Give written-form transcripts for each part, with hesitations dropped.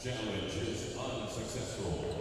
Challenge is unsuccessful.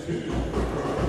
2 for girls.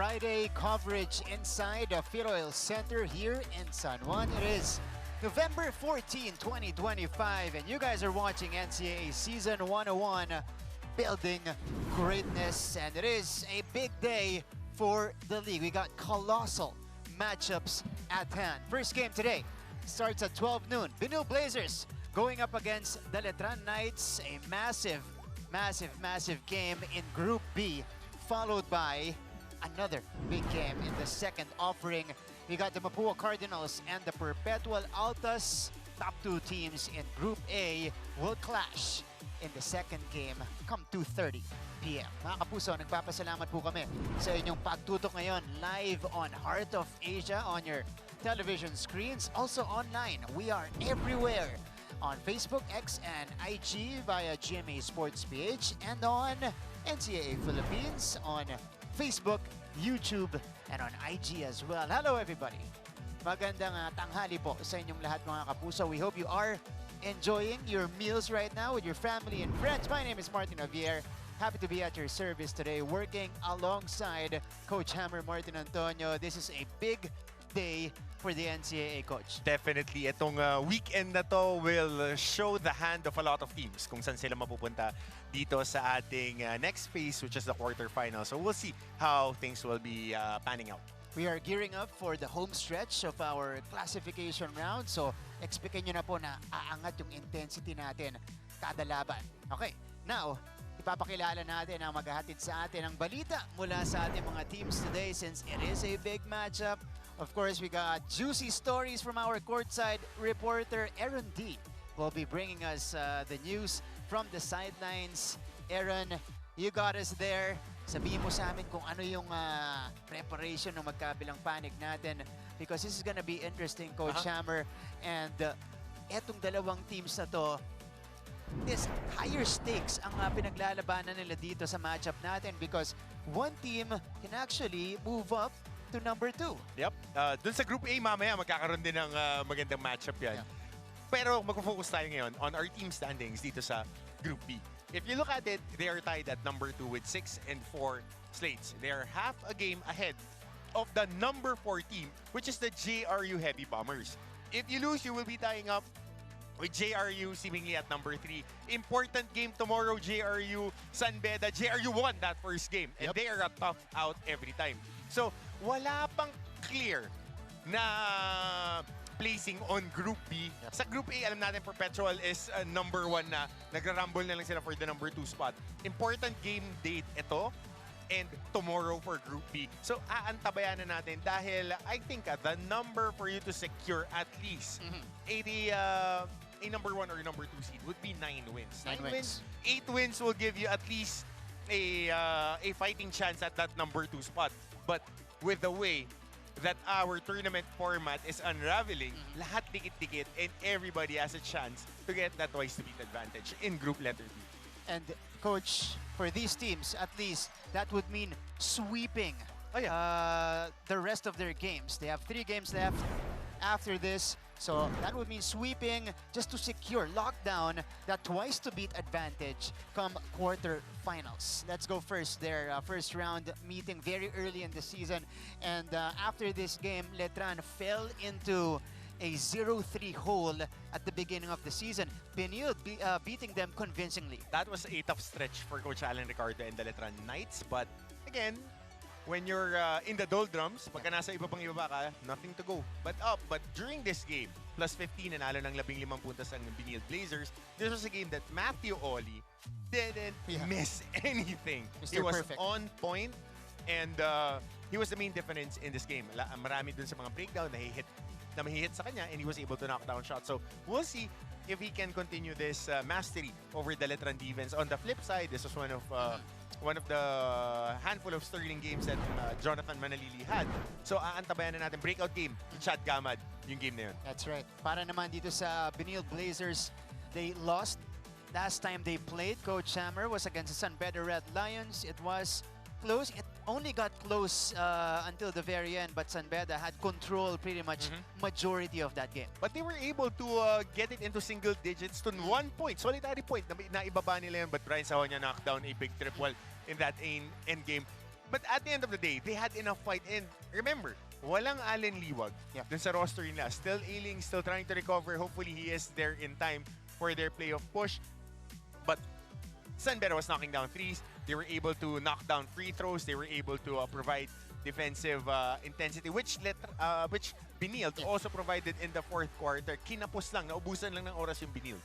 Friday coverage inside the Firoil Center here in San Juan. It is November 14, 2025, and you guys are watching NCAA Season 101, Building Greatness, and it is a big day for the league. We got colossal matchups at hand. First game today starts at 12 noon. Benilde Blazers going up against the Letran Knights, a massive game in Group B, followed by another big game in the second offering. We got the Mapúa Cardinals and the Perpetual Altas. Top two teams in Group A will clash in the second game come 2:30 p.m. Mga kapuso, nagpapasalamat po kami sa inyong pagtutok ngayon live on Heart of Asia on your television screens. Also online, we are everywhere on Facebook, X, and IG via GMA Sports PH, and on NCAA Philippines on Facebook, YouTube, and on IG as well. Hello everybody! Magandang tanghali po sa inyong lahat mga kapuso. We hope you are enjoying your meals right now with your family and friends. My name is Martin Javier. Happy to be at your service today, working alongside Coach Hammer Martin Antonio. This is a big day for the NCAA, Coach. Definitely. Itong weekend na to will show the hand of a lot of teams kung saan sila mapupunta dito sa ating next phase, which is the quarterfinals. So we'll see how things will be panning out. We are gearing up for the home stretch of our classification round. So, expectin nyo na po na aangat yung intensity natin kada laban. Okay, now, ipapakilala natin ang maghahatid sa atin ang balita mula sa ating mga teams today since it is a big matchup. Of course, we got juicy stories from our courtside reporter, Aaron D. will be bringing us the news from the sidelines. Aaron, you got us there. Sabihin mo sa amin kung ano yung preparation ng magkabilang panig natin because this is gonna be interesting, Coach Hammer. And etong dalawang teams na to, this higher stakes ang pinaglalabanan nila dito sa matchup natin because one team can actually move up to number 2. Yep. Dun sa Group A mamaya, magkakaroon din ng magandang matchup yan. Yeah. Pero mag-focus tayo ngayon on our team standings dito sa Group B. If you look at it, they are tied at number 2 with 6 and 4 slates. They are half a game ahead of the number 4 team, which is the JRU Heavy Bombers. If you lose, you will be tying up with JRU seemingly at number 3. Important game tomorrow, JRU San Beda. JRU won that first game, and they are a tough out every time. So, wala pang clear na placing on Group B. Sa Group A, alam natin Perpetual is number 1 na. Nagra-rumble na lang sila for the number 2 spot. Important game date ito and tomorrow for Group B. So, aantabayan na natin dahil I think the number for you to secure at least a number 1 or number 2 seed would be 9 wins. 9 wins. 8 wins will give you at least a fighting chance at that number 2 spot. But with the way that our tournament format is unraveling, lahat dikit-dikit and everybody has a chance to get that twice-to-beat advantage in group letter B. And Coach, for these teams, at least, that would mean sweeping the rest of their games. They have 3 games left after this. So that would mean sweeping just to secure, lockdown that twice-to-beat advantage come quarterfinals. Let's go first. Their first round meeting very early in the season. And after this game, Letran fell into a 0-3 hole at the beginning of the season. Benilde beating them convincingly. That was a tough stretch for Coach Alan Ricardo and the Letran Knights. But again, when you're in the doldrums, pagka nasa iba ka, nothing to go but up. But during this game, plus 15, nanalo ng 15 puntos ang Benilde Blazers. This was a game that Matthew Oli didn't miss anything. Mr. He was Perfect. on point and he was the main difference in this game. Marami dun sa mga breakdown na mahihit sa kanya and he was able to knock down shots. So we'll see if he can continue this mastery over the Letran defense. On the flip side, this was one of the handful of sterling games that Jonathan Manalili had. So, aantabayan na natin. Breakout game, Chad Gamad, yung game na yun. That's right. Para naman dito sa Benilde Blazers, they lost. Last time they played, Coach Hammer, was against the San Beda Red Lions. It was close. It only got close until the very end, but San Beda had control pretty much majority of that game. But they were able to get it into single digits to 1 point. Solitary point. Na ibaba nila yun, but Brian Sahonia knocked down a big triple in that end game. But at the end of the day, they had enough fight. And remember, walang Allen Liwag dun sa roster nila. Still ailing, still trying to recover. Hopefully, he is there in time for their playoff push. But Sunbetter was knocking down threes. They were able to knock down free throws. They were able to provide defensive intensity, which Benilde also provided in the fourth quarter. Kinapos lang, naubusan lang ng oras yung Benilde.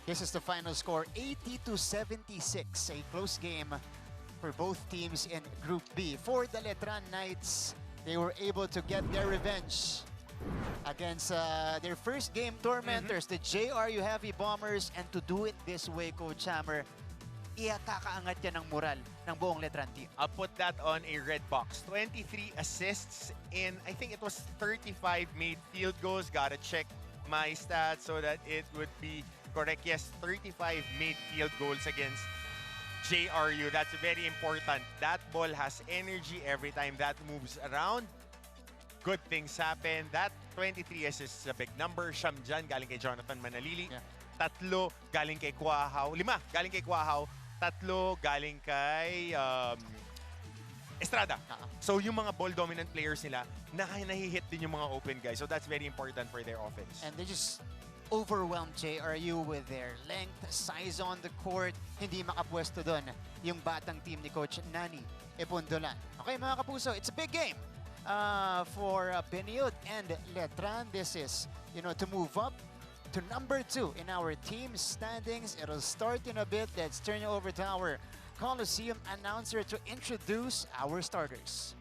This is the final score, 80-76. A close game for both teams in Group B. For the Letran Knights, they were able to get their revenge against their first game tormentors, the JRU Heavy Bombers, and to do it this way, Coach Hammer, kakaangat yan ng moral ng buong Letran team. I'll put that on a red box. 23 assists in, I think it was 35 made field goals. Gotta check my stats so that it would be correct. Yes, 35 made field goals against JRU. That's very important. That ball has energy every time that moves around. Good things happen. That 23 assists is a big number. Siyam dyan, galing kay Jonathan Manalili. Yeah. Tatlo, galing kay Kuahaw. 5, galing kay Kuahaw. Tatlo, galing kay Estrada. So yung mga ball-dominant players nila, nahihit din yung mga open guys. So that's very important for their offense. And they just overwhelmed JRU with their length, size on the court. Hindi makapwesto doon yung batang team ni Coach Nani Epondolan. Okay mga kapuso, it's a big game for Benilde and Letran. This is, to move up to number 2 in our team standings. It'll start in a bit. Let's turn it over to our Coliseum announcer to introduce our starters.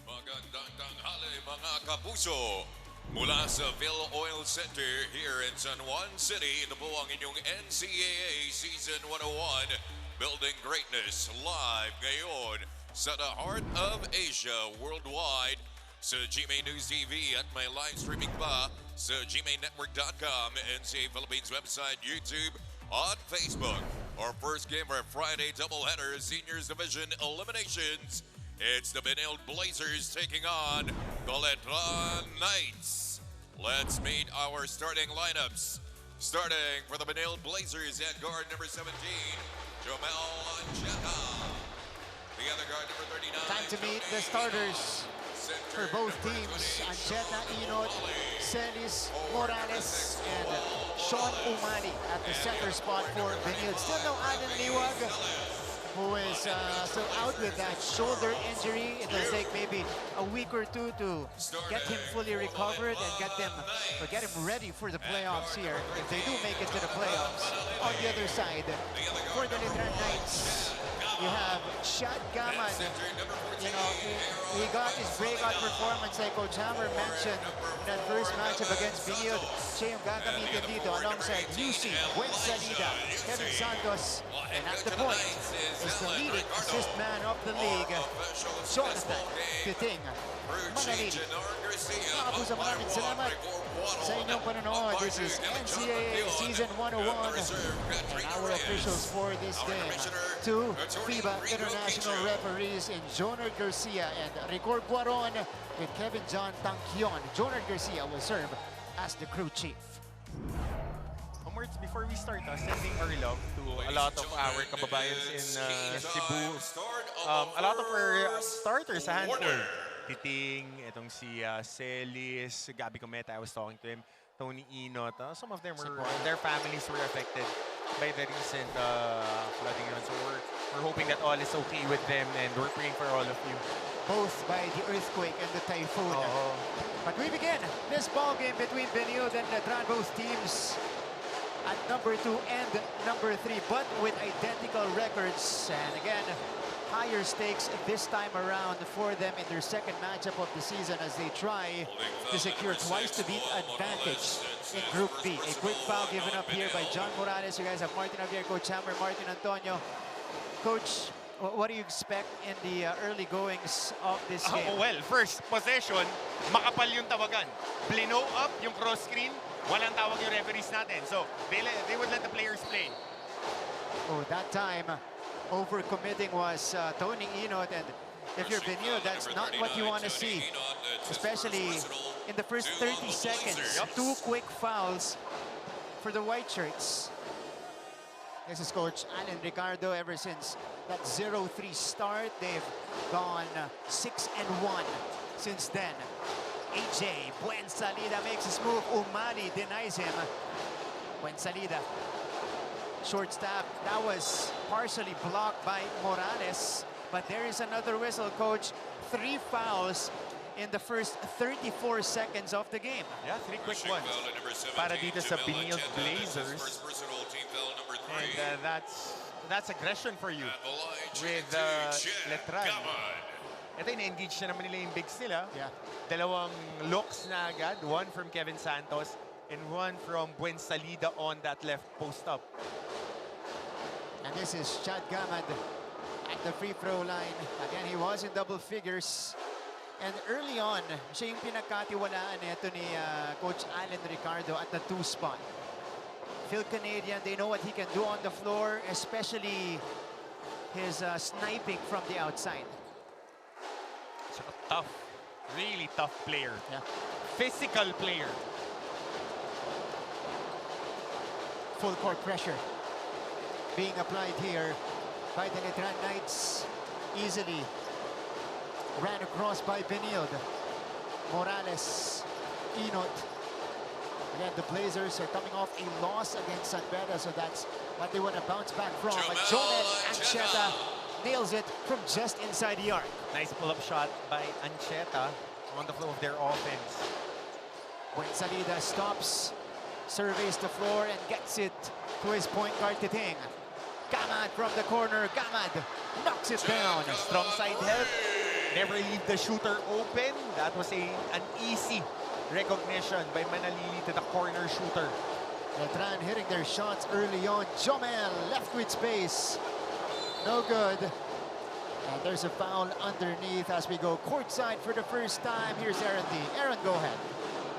Magandang tanghali mga kapuso. Mula sa Ville Oil Center here in San Juan City, ito po ang inyong NCAA Season 101 Building Greatness live ngayon sa the heart of Asia worldwide sa GMA News TV at may live streaming pa sa gmanetwork.com, NCAA Philippines website, YouTube, at Facebook. Our first game for Friday doubleheader Seniors Division eliminations. It's the Benilde Blazers taking on the Letran Knights. Let's meet our starting lineups. Starting for the Benilde Blazers at guard number 17, Jomel Ancheta. The other guard number 39. Time to meet the starters for both teams. Ancheta, Inot, Celis, Morales, and Sean Umali at the center spot for Benilde. Still no Alan Liwag, who is still out with that shoulder injury. It will take maybe a week or two to get him fully recovered and get him ready for the playoffs here, if they do make it to the playoffs. On the other side, for the Letran Knights, you have Shad Gaman. He got his breakout performance like Coach Hammer mentioned in that first matchup against Benilde. Siya yung gagamitin dito alongside UC, Gwen Salida, Kevin Santos, and at the point is the leading assist man of the league, Jonathan Piting Manalili. Mga kapuso, maraming salamat sa inyong panonood. This is NCAA Season 101 and our officials for this game. 2 FIBA International referees in Jonard Garcia and Rigor Guaron with Kevin John Tangkion. Jonard Garcia will serve as the crew chief. Onwards, before we start, sending our love to a lot of our kababayans in Cebu. A lot of our starters, a handful. Titing, itong si Celis, Gabi Cometa, I was talking to him, Tony Inot. Some of them their families were affected by the recent flooding. So we're hoping that all is okay with them, and we're praying for all of you. Both by the earthquake and the typhoon. But we begin this ball game between Benilde and Letran, both teams at number 2 and number 3, but with identical records. And again, higher stakes this time around for them in their second matchup of the season as they try to secure twice to beat advantage in Group B. A quick foul given up here by John Morales. You guys have Martin Javier, Coach Hammer, Martin Antonio. Coach, what do you expect in the early goings of this game? Well, first possession, makapal yung tawagan. Blinow up yung cross screen, walang tawag yung referees natin. So, they would let the players play. Oh, that time, overcommitting was Tony Inot, and if you're Benilde, that's not what you want to see, especially in the first 30 seconds. 2 quick fouls for the white shirts. This is Coach Alan Ricardo. Ever since that 0-3 start, they've gone 6-1 since then. AJ Buensalida makes his move. Umali denies him. Buensalida, short stab. That was partially blocked by Morales. But there is another whistle, Coach. 3 fouls in the first 34 seconds of the game. Yeah, 3 quick ones. Para dito sa Benilde Blazers. And that's aggression for you with Letran. Ito, na-engage na naman nila yung bigs nila. Yeah. Dalawang looks na agad. One from Kevin Santos and one from Buensalida on that left post up. And this is Chad Gamad at the free throw line. Again, he was in double figures. And early on, siya yung pinagkatiwalaan nito ni Coach Alan Ricardo at the 2 spot. Phil Canadian, they know what he can do on the floor, especially his sniping from the outside. So tough, really tough player. Yeah. Physical player. Full court pressure being applied here by the Letran Knights. Easily ran across by Benilde. Morales, Inot. Again, the Blazers are coming off a loss against San Beda, so that's what they want to bounce back from. But Joel Ancheta nails it from just inside the arc. Nice pull-up shot by Ancheta on the flow of their offense. Buensalida stops, surveys the floor, and gets it to his point guard, Titing. Gamad from the corner. Gamad knocks it down. Strong side help. Never leave the shooter open. That was an easy recognition by Manalili to the corner shooter. Letran hitting their shots early on. Jomel left with space. No good. And there's a foul underneath as we go courtside for the first time. Here's Aaron D. Aaron, go ahead.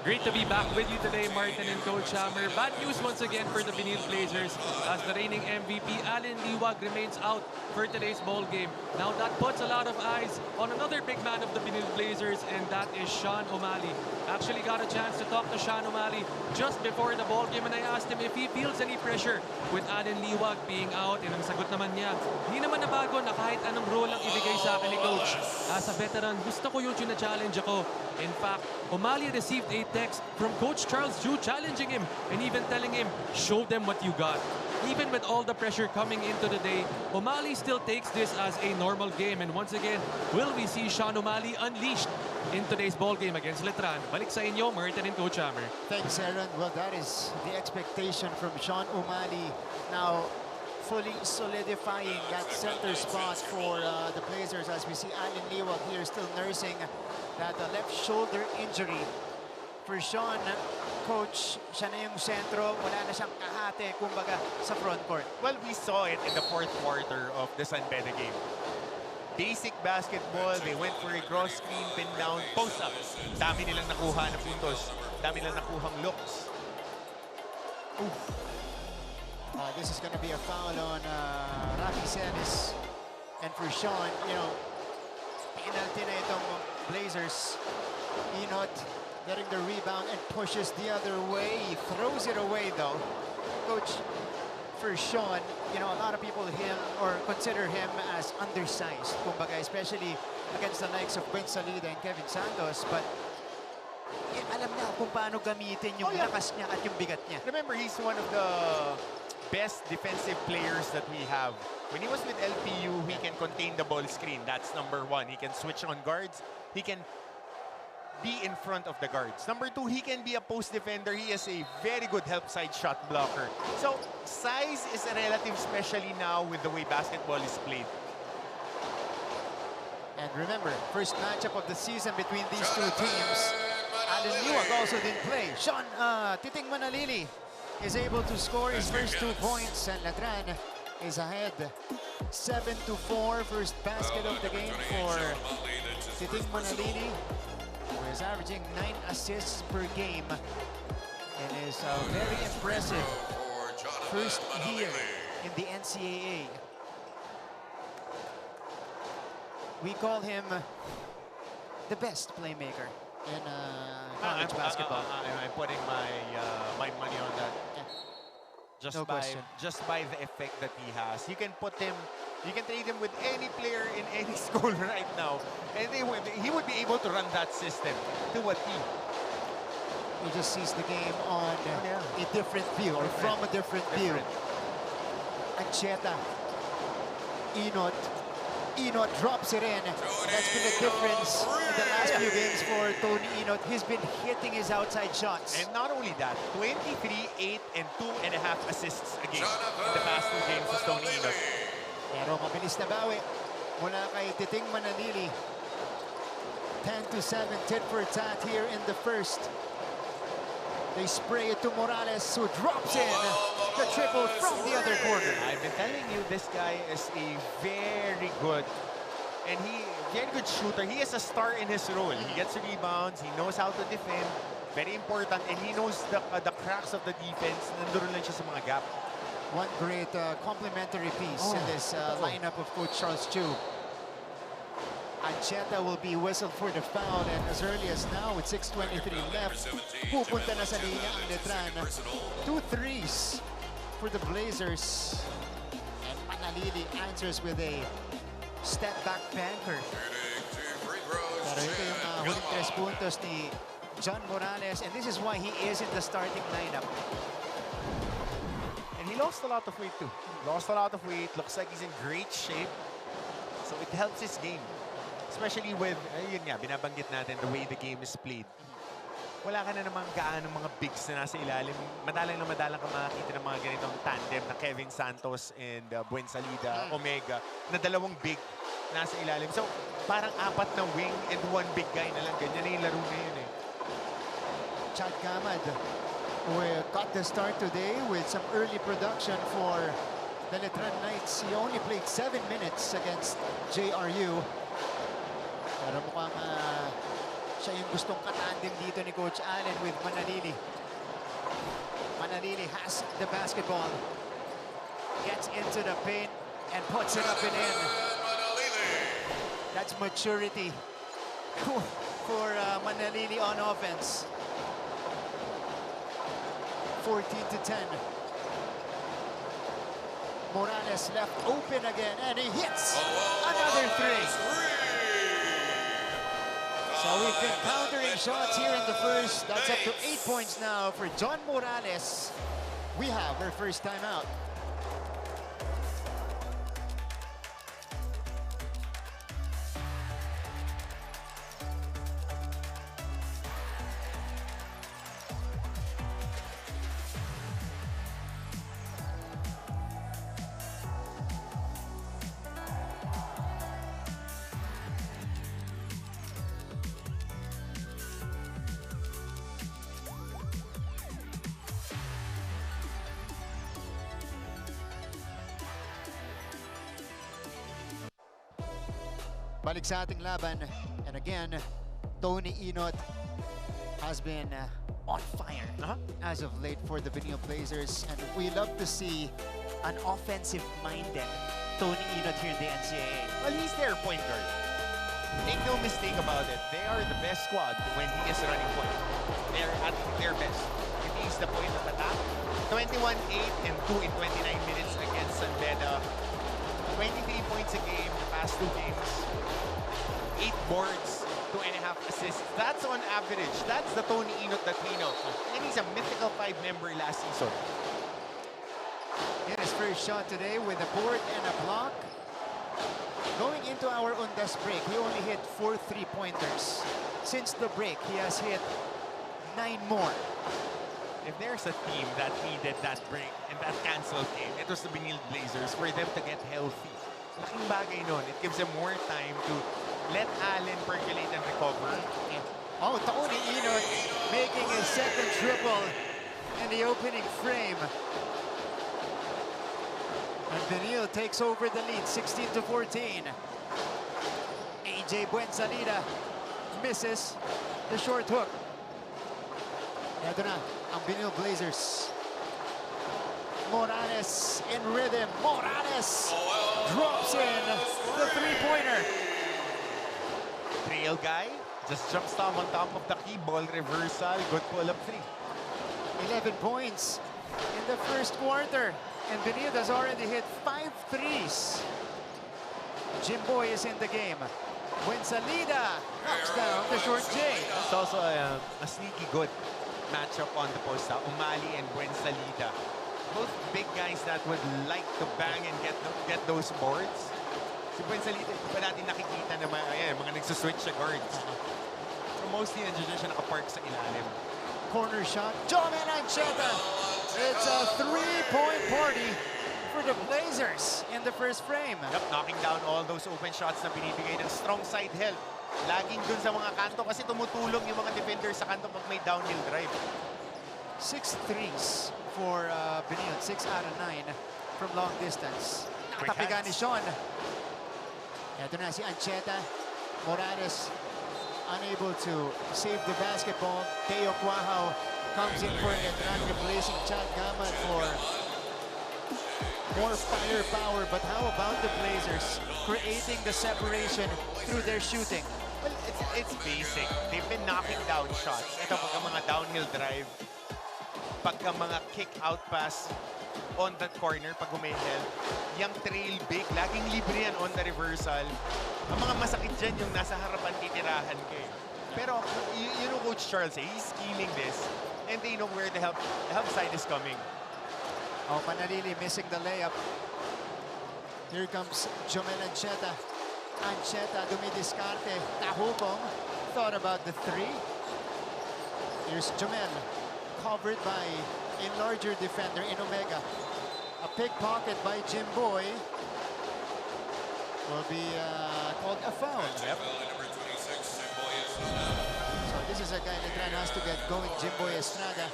Great to be back with you today, Martin and Coach Hammer. Bad news once again for the Benilde Blazers as the reigning MVP, Allen Liwag, remains out for today's ball game. Now that puts a lot of eyes on another big man of the Benilde Blazers, and that is Sean O'Malley. Actually got a chance to talk to Sean O'Malley just before the ball game, and I asked him if he feels any pressure with Allen Liwag being out, and ang sagot naman niya, hindi naman nabago na kahit anong role ang ibigay sa akin ni Coach. As a veteran, gusto ko yung challenge ako. In fact, O'Malley received a text from Coach Charles Ju challenging him and even telling him, show them what you got. Even with all the pressure coming into the day, O'Malley still takes this as a normal game. And once again, will we see Sean O'Malley unleashed in today's ball game against Letran? Balik sa inyo, Martin and Coach Hammer. Thanks, Aaron. Well, that is the expectation from Sean O'Malley. Now, fully solidifying that center spot for the Blazers as we see Allen Liwag here still nursing that left shoulder injury. For Sean, Coach, siya na yung sentro, wala na siyang kahate, kumbaga, sa front court. Well, we saw it in the 4th quarter of the San Beda game. Basic basketball, they went for a cross screen, pin down, post up. Dami nilang nakuha na puntos. Dami nilang nakuhang looks. Oof. This is going to be a foul on Rafi Senes. And for Sean, you know, penalty na itong Blazers. Inot getting the rebound and pushes the other way. He throws it away though. Coach, for Sean, you know, a lot of people consider him as undersized, kumbaga, especially against the likes of Buensalida and Kevin Santos. But alam niya kung paano gamitin yung lakas niya at yung bigat niya. Remember, he's one of the best defensive players that we have. When he was with LPU, he can contain the ball screen. That's number 1. He can switch on guards. He can be in front of the guards. Number 2, he can be a post defender. He is a very good help side shot blocker. So, size is a relative, especially now with the way basketball is played. And remember, first matchup of the season between these two teams. Allen Liwag also didn't play. Sean Titing Manalili is able to score his first 2 points, and Letran is ahead 7-4. First basket of the game for Titing Manalili, who is averaging 9 assists per game and is very impressive first year in the NCAA. We call him the best playmaker in college basketball. I'm putting my money on that. Yeah. just No by question. the effect that he has. You can trade him with any player in any school right now, and he would be able to run that system to what He just sees the game on yeah. a different view, or from a different view. Ancheta, Enot drops it in. That's been the difference in the last few games for Tony Enot. He's been hitting his outside shots. And not only that, 23, 8, and 2.5 assists a game in the past 2 games of Tony Enot. Pero mabilis na bawi mula kay Titing Manalili. 10-7, tit for tat here in the first. They spray it to Morales, who drops in the triple from the other corner. I've been telling you, this guy is a very good shooter. He is a star in his role. He gets rebounds, he knows how to defend, very important, and he knows the cracks of the defense. Nandun lang siya sa mga gap. One great complementary piece in this lineup of Coach Charles Chu. Ancheta will be whistled for the foul, and as early as now, with 6:23 left, pupunta na sa linya ang Letran. 2 threes for the Blazers. And Manalili answers with a step-back banker. Pero ito yung huling 3 puntos ni John Morales, and this is why he is in the starting lineup. And he lost a lot of weight too. Lost a lot of weight, looks like he's in great shape. So it helps his game. Especially with, yun nga, binabanggit natin the way the game is played. Wala ka na namang gaano mga bigs na nasa ilalim. Madalang ka makakita ng mga ganitong tandem na Kevin Santos and Buensalida, Omega, na dalawang big nasa ilalim. So, parang 4 na wing and 1 big guy na lang. Ganyan na yung laro na yun eh. Chad Gamad will got the start today with some early production for the Letran Knights. He only played 7 minutes against JRU. Pero mukhang siya yung gustong katandem dito ni Coach Allen with Manalili. Manalili has the basketball. Gets into the paint and puts it up and in. That's maturity for Manalili on offense. 14-10. Morales left open again, and he hits another 3. So we've been countering shots here in the first. That's up to 8 points now for John Morales. We have our first time out. Balik sa ating laban, and again, Tony Enot has been on fire as of late for the Benilde Blazers, and we love to see an offensive-minded Tony Enot here in the NCAA. Well, he's their point guard. Make no mistake about it. They are the best squad when he is running point. They're at their best. If he's the point of attack, 21, 8, and 2 in 29 minutes against San Beda. 23 points a game the past 2 games. 8 boards, 2.5 assists. That's on average. That's the Tony Enot that we know. And he's a mythical 5 member last season. In his first shot today with a board and a block. Going into our Undas break, he only hit 4 3-pointers. Since the break, he has hit 9 more. If there's a team that needed that break and that canceled game, it was the Benilde Blazers for them to get healthy. Laking bagay nun. It gives them more time to let Allen percolate and recover. Oh, Tony Enot making his second triple in the opening frame. And Benilde takes over the lead, 16-14. AJ Buensalida misses the short hook. Ito na ang Benilde Blazers. Morales in rhythm. Morales drops in the 3-pointer. Trail guy, just jump stop on top of the key, ball reversal, good pull-up 3. 11 points in the first quarter. And Benilde has already hit 5 threes. Jimboy is in the game. Salida knocks down the short J. It's also a sneaky good matchup on the post. Umali and Salida. Both big guys that would like to bang and get those boards. Si Salida, di pa natin nakikita na mga nagsuswitch sa guards. So mostly nandiyan siya nakapark sa ilalim. Corner shot. Jomel Ancheta. It's a 3-point party for the Blazers in the first frame. Yep, knocking down all those open shots na binibigay ng strong side help. Laging dun sa mga kanto kasi tumutulong yung mga defenders sa kanto pag may downhill drive. 6 threes for Benilde. 6 out of 9 from long distance. Nakatapigan ni Sean. Ito na si Ancheta. Morales unable to save the basketball. Teo Cuajao comes in for Letran, replacing Chad Gaman for more firepower. But how about the Blazers creating the separation through their shooting? Well, it's basic. They've been knocking down shots. Ito pagka mga downhill drive, pagka mga kick-out pass on that corner, pag humihel, yung trail big, laging libre yan on the reversal. Ang mga masakit dyan yung nasa harapan titirahan kayo. Pero, you know Coach Charles, he's scheming this, and they know where the help side is coming. Oh, Manalili missing the layup. Here comes Jomel Ancheta. Ancheta dumidiskarte. Tahukong thought about the 3. Here's Jomel, covered by a larger defender in Omega. A pickpocket by Jimboy will be called a foul. Yep. So this is a guy Letran has to get going. Jimboy Estrada.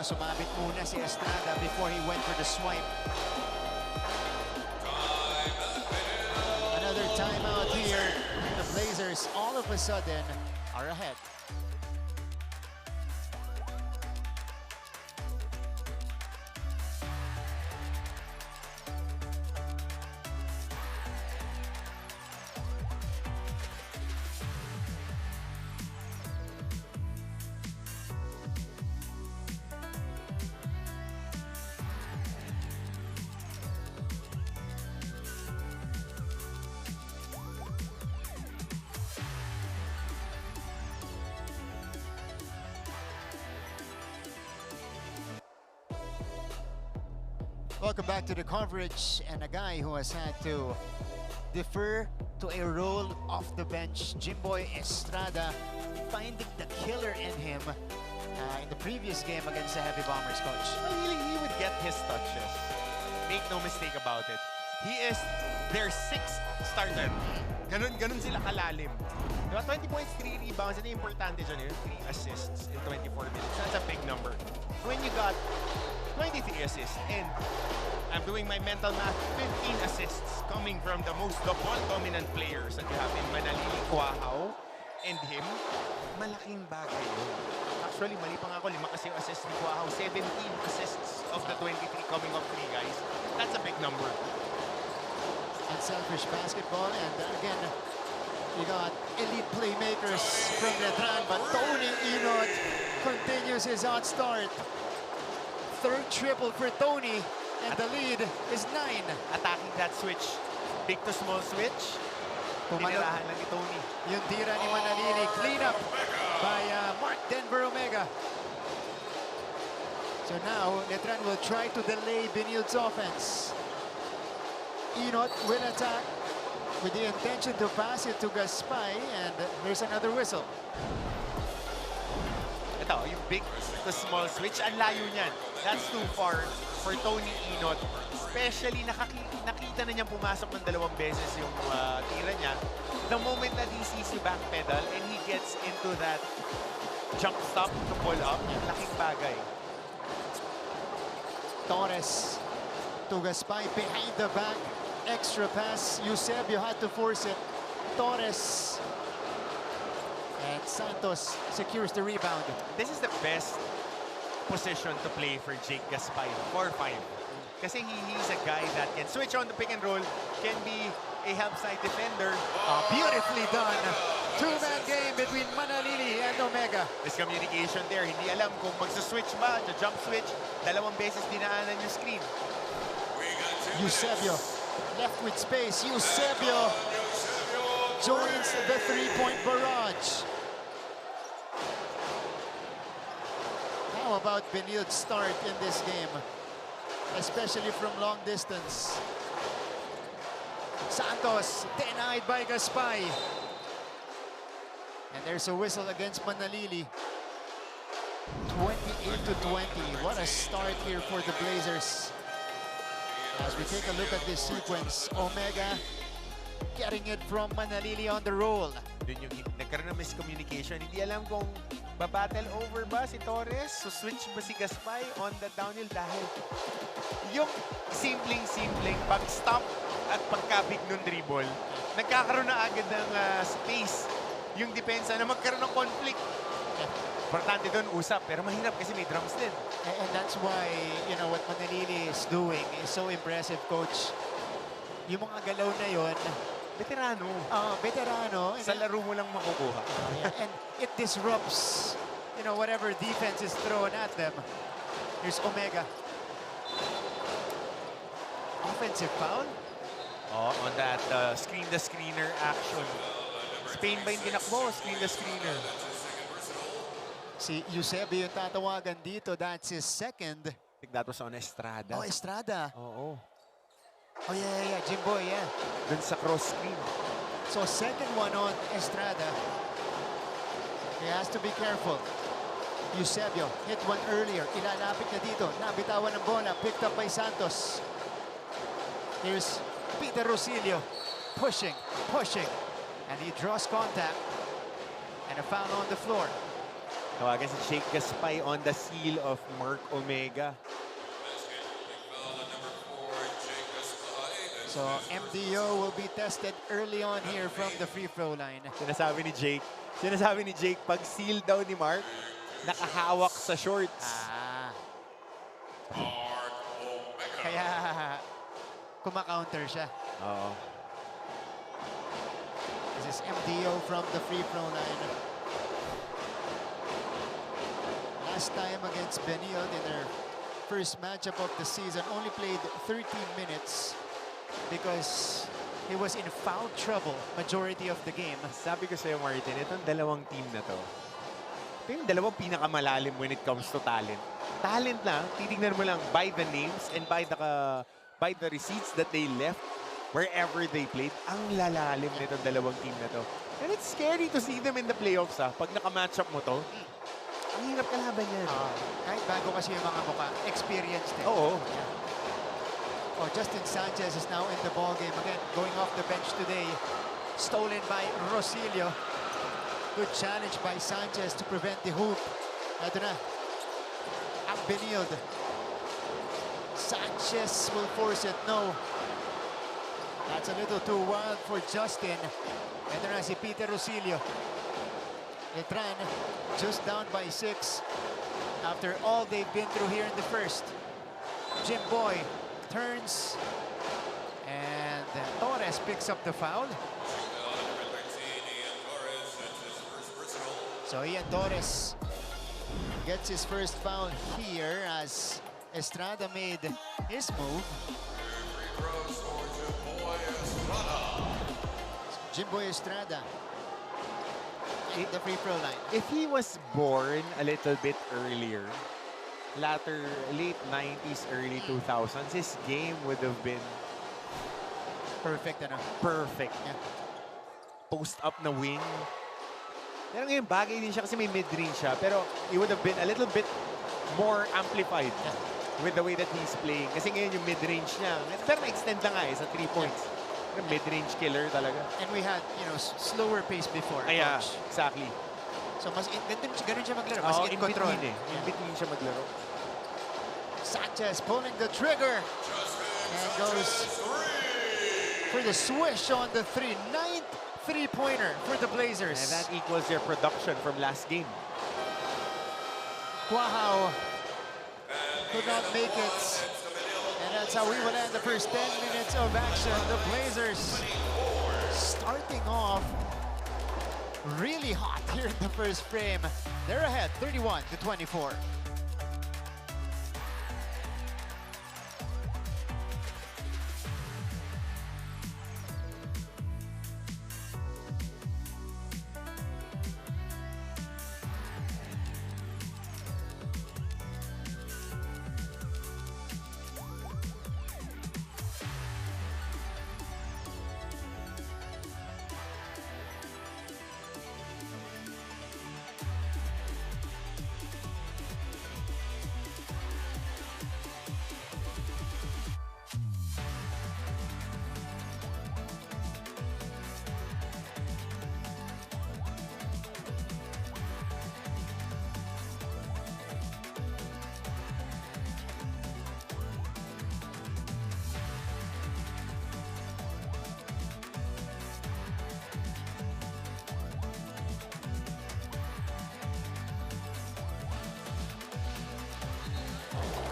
Sumabit muna si Estrada before he went for the swipe. Another timeout here. The Blazers all of a sudden are ahead. Welcome back to the coverage, and a guy who has had to defer to a role off the bench, Jimboy Estrada, finding the killer in him in the previous game against the Heavy Bombers, coach. Well, he would get his touches. Make no mistake about it. He is their 6th starter. Ganun sila kalalim. Diba? 20 points, 3 rebounds. Ano yung importante dyan? 3 assists in 24 minutes. That's a big number. When you got 23 assists, and I'm doing my mental math, 15 assists coming from the ball-dominant players that you have in Manalili, Cuajao, and him, malaking bagay yun. Actually, mali pa nga ako, 5 kasi yung assists ni Cuajao, 17 assists of the 23 coming off 3 guys. That's a big number. Unselfish basketball, and again, you got elite playmakers from Letran, but Tony Inod continues his hot start. 3rd triple for Tony, and the lead is 9. Attacking that switch. Big to small switch. Tinirahan lang ni Tony. Yung tira ni Manalili. Clean up by Mark Denver Omega. So now, Letran will try to delay Benilde's offense. Inot will attack with the intention to pass it to Gaspay, and there's another whistle. Ito, yung big to small switch, ang layo niyan. That's too far for Tony Inot. Especially, nakita na niyang pumasok ng 2 beses yung tira niya. The moment that he sees you backpedal and he gets into that jump stop to pull up, yung laking bagay. Torres to Gaspay behind the back. Extra pass. Eusebio had to force it. Torres. And Santos secures the rebound. This is the best position to play for Jake Gaspay, 4-5. Kasi he's a guy that can switch on the pick and roll, can be a help side defender. Beautifully done Two-man game between Manalili and Omega. Miscommunication there. Hindi alam kung magsa-switch ba, jump switch. Dalawang beses dinaanan yung screen. Eusebio left with space. Eusebio joins the three-point barrage. How about Benilde's start in this game, especially from long distance? Santos denied by Gaspay. And there's a whistle against Manalili. 28-20. What a start here for the Blazers. As we take a look at this sequence, Omega getting it from Manalili on the roll. Dun yung nagkaroon ng miscommunication. Hindi alam kung babattle over ba si Torres, so switch ba si Gaspay on the downhill dahil yung simpleng pag-stop at pagkabig ng dribble, nagkakaroon na agad ng space yung depensa na magkaroon ng conflict. Importante doon, usap, pero mahirap kasi may drums din. And that's why, you know, what Manalili is doing is so impressive, Coach. Yung mga galaw na yon, Veterano. veterano. Sa laro mo lang makukuha. Yeah, and it disrupts, you know, whatever defense is thrown at them. Here's Omega. Offensive foul? Oh, on that screen the screener action. Spain ba yung tinakbo? Screen the screener. Si Eusebio yung tatawagan dito. That's his second. I think that was on Estrada. Oh, Estrada. Oo. Oh, yeah. Jimboy, yeah. Dun sa cross screen. So, second one on Estrada. He has to be careful. Eusebio hit one earlier. Ilalapit na dito. Nabitawan ng bola. Picked up by Santos. Here's Peter Rosilio. Pushing. And he draws contact. And a foul on the floor. Tawagan si Jake Gaspay on the seal of Mark Omega. So MDO will be tested early on here from the free throw line. Sinasabi ni Jake, pag seal daw ni Mark, nakahawak sa shorts. Kaya kumakaunter siya. Oo. This is MDO from the free throw line. Last time against Benilde in their first matchup of the season, only played 13 minutes because he was in foul trouble majority of the game. Sabi ko sa'yo, Martin, itong dalawang team na to, ito yung dalawang pinakamalalim when it comes to talent. Talent lang, titignan mo lang by the names and by the receipts that they left wherever they played. Ang lalalim nitong dalawang team na to. And it's scary to see them in the playoffs, pag naka-matchup mo to. Ang hirap kalaban yan. Kahit bago kasi yung mga mukha, experienced din. Oo. Oh, Justin Sanchez is now in the ballgame again, going off the bench today. Stolen by Rosilio. Good challenge by Sanchez to prevent the hoop. Ito na. Ang Benilde. Sanchez will force it. No. That's a little too wild for Justin. Ito na si Peter Rosilio. Letran just down by 6 after all they've been through here in the first. Jimboy turns and Torres picks up the foul. So Ian Torres gets his first foul here as Estrada made his move. Jimboy Estrada at the free throw line. If he was born a little bit earlier, late 90s, early 2000s, his game would have been Perfect, ano? perfect. Yeah. Post up na wing. Pero ngayon, bagay din siya kasi may mid-range siya. Pero it would have been a little bit more amplified with the way that he's playing. Kasi ngayon yung mid-range niya. Pero na-extend na nga sa 3 points. Mid-range killer talaga. And we had, you know, slower pace before. Yeah, Coach. exactly. So mas ganun siya maglaro, mas in control. In between siya maglaro. Sanchez pulling the trigger and goes for the swish on the 9th three-pointer for the Blazers. And that equals their production from last game. Quahao could not make it. And that's how we will end the first 10 minutes of action. The Blazers starting off really hot here in the first frame. They're ahead 31-24.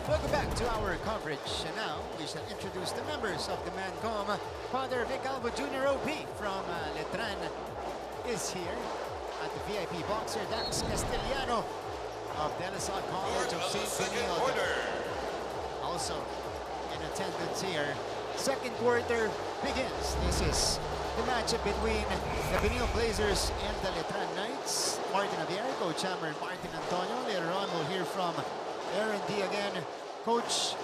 Welcome back to our coverage. And now we shall introduce the members of the Mancom. Father Vic Alvo Jr. OP from Letran is here at the VIP boxer. Dax Castellano of De La Salle College of St. Benilde. Also in attendance here. Second quarter begins. This is the matchup between the Benilde Blazers and the Letran Knights. Martin Javier, Coach Hammer, Martin Antonio. Later on we'll hear from Aaron D again. Coach,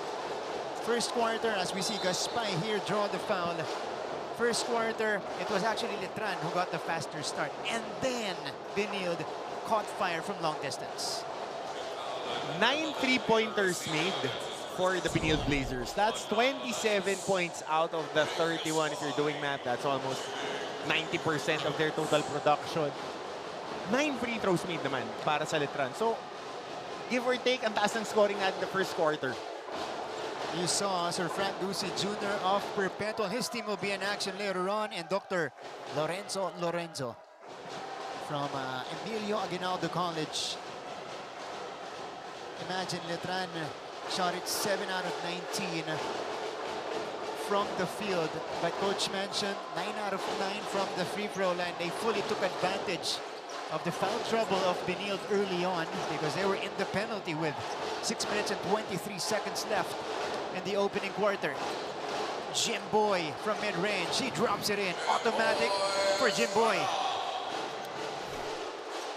first quarter, as we see Gaspay here draw the foul. First quarter, it was actually Letran who got the faster start. And then Benilde caught fire from long distance. 9 3-pointers made for the Benilde Blazers. That's 27 points out of the 31. If you're doing math, that's almost 90% of their total production. 9 free throws made naman para sa Letran. So, give or take, ang taas ng scoring natin the first quarter. You saw Sir Frank Ducey Jr. of Perpetual. His team will be in action later on. And Dr. Lorenzo from Emilio Aguinaldo College. Imagine Letran shot it 7 out of 19 from the field. But Coach mentioned 9 out of 9 from the free throw line. They fully took advantage of the foul trouble of Benilde early on because they were in the penalty with 6 minutes and 23 seconds left in the opening quarter. Jim Boy from mid-range, he drops it in. Automatic for Jim Boy.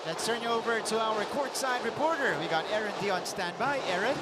Let's turn you over to our courtside reporter. We got Aaron D on standby. Aaron?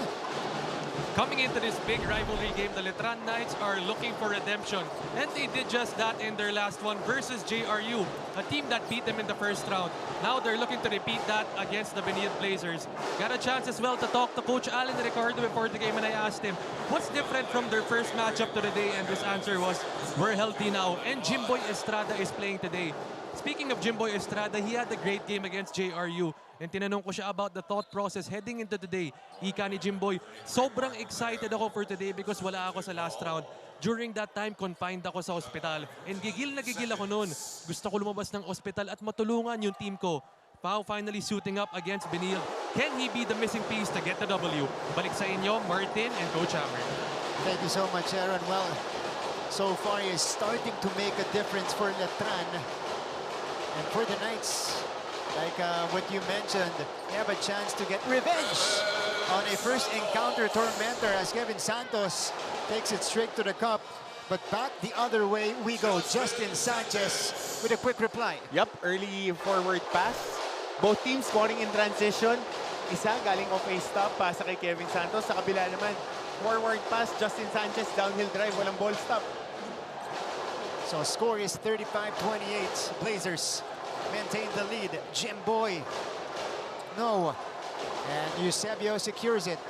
Coming into this big rivalry game, the Letran Knights are looking for redemption. And they did just that in their last one versus JRU, a team that beat them in the first round. Now they're looking to repeat that against the Benilde Blazers. Got a chance as well to talk to Coach Alan Ricardo before the game, and I asked him, what's different from their first matchup to today? And his answer was, we're healthy now. And Jimboy Estrada is playing today. Speaking of Jimboy Estrada, he had a great game against JRU. And tinanong ko siya about the thought process heading into today. Ika ni Jimboy, sobrang excited ako for today because wala ako sa last round. During that time, confined ako sa ospital. And gigil na gigil ako noon. Gusto ko lumabas ng ospital at matulungan yung team ko. Pau finally suiting up against Benilde. Can he be the missing piece to get the W? Balik sa inyo, Martin and Coach Hammer. Thank you so much, Aaron. Well, so far he is starting to make a difference for Letran. And for the Knights, like what you mentioned, they have a chance to get revenge on a first encounter tormentor as Kevin Santos takes it straight to the cup. But back the other way we go. Justin Sanchez with a quick reply. Yep, early forward pass. Both teams scoring in transition. Isa galing off a stop, pasa kay Kevin Santos. Sa kabila naman, forward pass, Justin Sanchez, downhill drive, walang ball stop. So score is 35-28. Blazers maintain the lead. Jim Boy, no. And Eusebio secures it.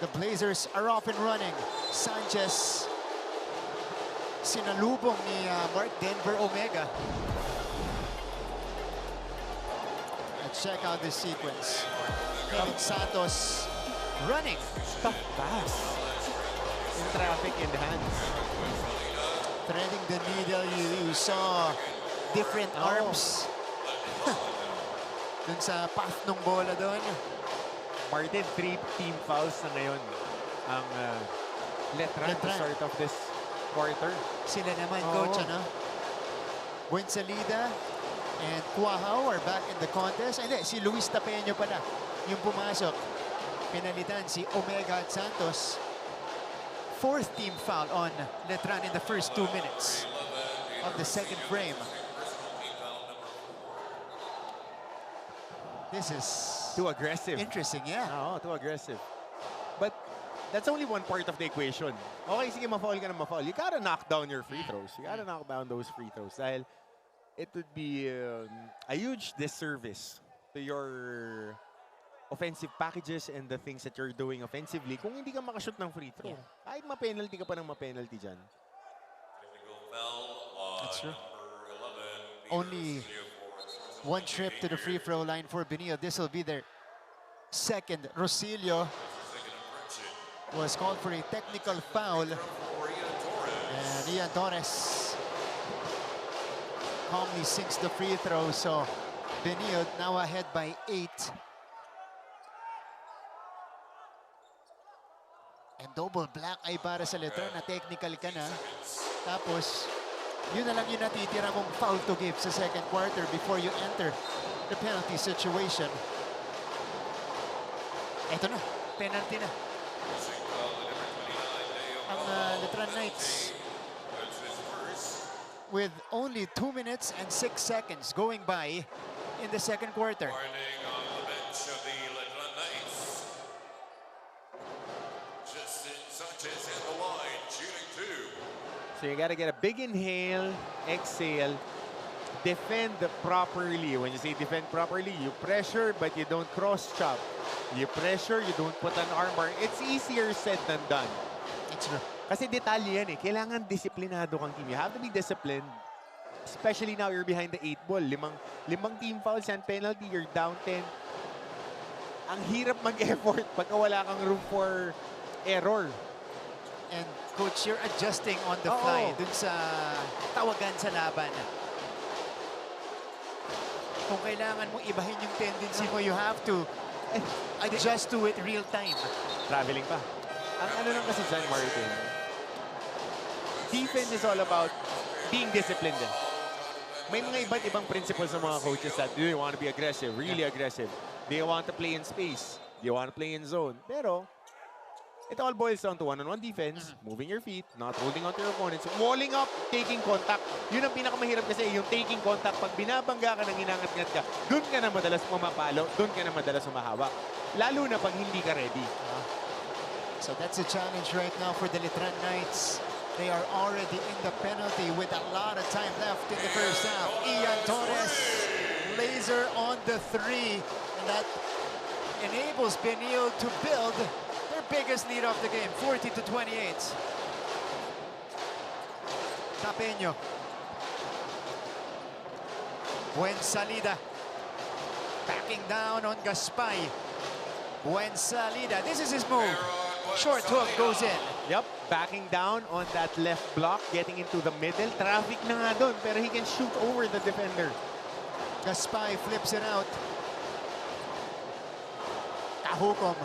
The Blazers are off and running. Sanchez, sinalubong ni Mark Denver Omega. Let's check out this sequence. Kevin Santos running. Tough pass. In traffic in the hands. Threading the needle, you saw different arms. Dun sa path ng bola doon. Martin, 3 team fouls na ngayon ang Letran to start of this quarter. Sila naman, Coach, ano? Buensalida, And Cuajao are back in the contest. Hindi, si Luis Tapeño pala yung pumasok. Pinalitan si Omega at Santos. Fourth team foul on Letran in the first 2 minutes of the second frame. This is Too aggressive. interesting, yeah. Oo, too aggressive. But that's only one part of the equation. Okay, sige, ma-foul ka na ma-foul. You gotta knock down your free throws. You gotta knock down those free throws. Dahil it would be a huge disservice to your offensive packages and the things that you're doing offensively kung hindi ka makashoot ng free throw. Kahit ma-penalty ka pa ng ma-penalty dyan. That's true. Only one trip to the free throw line for Benilde. This will be their second. Rosilio was called for a technical foul. And Ian Torres calmly sinks the free throw. So Benilde now ahead by 8. And double black eye para sa Letran na technical ka na. Tapos, yun na lang yung natitira mong foul to give sa second quarter before you enter the penalty situation. Eto na, penalty na. Ang Letran Knights with only 2 minutes and 6 seconds going by in the second quarter. Warning on the bench of the Letran Knights. Justin Sanchez in the line, shooting 2. So you gotta get a big inhale, exhale, defend properly. When you say defend properly, you pressure but you don't cross-chop. You pressure, you don't put an armbar. It's easier said than done. It's true. Kasi detalye yan eh. Kailangan disiplinado kang team. You have to be disciplined. Especially now you're behind the 8 ball. Limang team fouls and penalty, you're down 10. Ang hirap mag-effort pagka wala kang room for error. And coach, you're adjusting on the fly dun sa tawagan sa laban. Kung kailangan mong ibahin yung tendency mo, you have to adjust to it real time. Traveling pa. Ang ano lang kasi dyan, Martin, defense is all about being disciplined din. May mga iba't ibang principles ng mga coaches that do you want to be aggressive, really aggressive. Do you want to play in space? Do you want to play in zone? Pero, it all boils down to one-on-one defense, moving your feet, not holding on to your opponents, walling up, taking contact. Yun ang pinakamahirap kasi, yung taking contact. Pag binabangga ka ng inangat-ngat ka, dun ka na madalas pumapalo, dun ka na madalas humahawak. Lalo na pag hindi ka ready. So that's a challenge right now for the Letran Knights. They are already in the penalty with a lot of time left in the first half. Ian Torres, laser on the 3. And that enables Benilde to build their biggest lead of the game, 40-28. Tapeño. Buen salida. Backing down on Gaspay. Buen salida. This is his move. Short hook goes in. Yep, backing down on that left block, getting into the middle. Traffic na nga doon, pero he can shoot over the defender. Gaspay flips it out. Cajucom.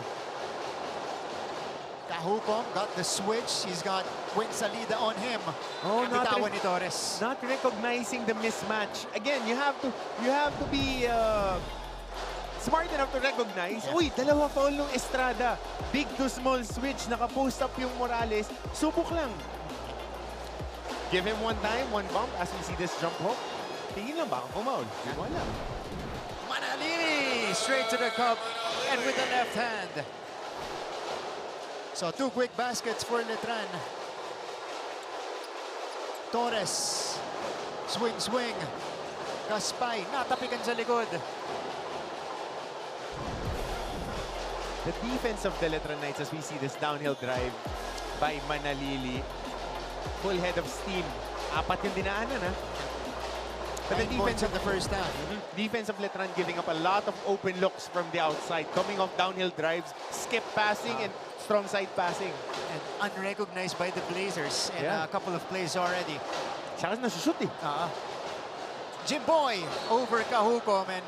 Cajucom got the switch. He's got Salida on him. Oh, Bitawan ni Torres. Not recognizing the mismatch. Again, you have to be smart enough to recognize. Uy, dalawa foul nung Estrada. Big to small switch. Naka-post up yung Morales. Subok lang. Give him one time, one bump as we see this jump hook. Tingin lang baka kumaul. Hindi mo alam. Manalili straight to the cup and with the left hand. So 2 quick baskets for Letran. Torres. Swing. Gaspay. Natapikan sa likod. The defense of the Letran Knights as we see this downhill drive by Manalili. Full head of steam. 4 yung dinaanan, ha? But the defense of the first half. Defense of Letran giving up a lot of open looks from the outside. Coming off downhill drives, skip passing, and strong side passing. And unrecognized by the Blazers in a couple of plays already. Siya kasi nasushoot eh. Jimboy over Cajucom and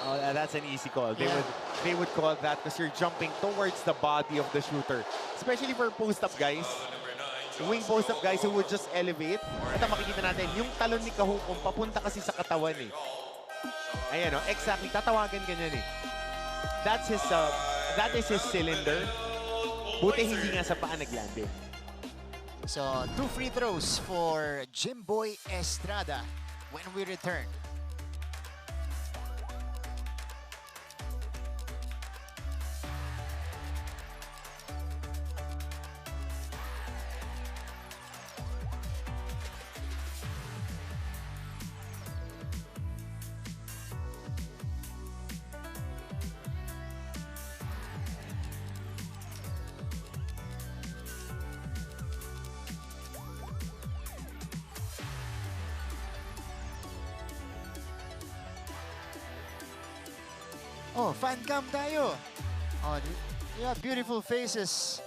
oh, that's an easy call. They would call that because you're jumping towards the body of the shooter. Especially for post-up guys. wing post-up guys who would just elevate. At ang makikita natin, yung talon ni Kahukom papunta kasi sa katawan eh. Ayan o, exactly. Tatawagan ka niyan eh. That is his cylinder. Buti hindi nga sa paa naglande. So, 2 free throws for Jimboy Estrada when we return. Oh, fan cam tayo. Oh, yeah, beautiful faces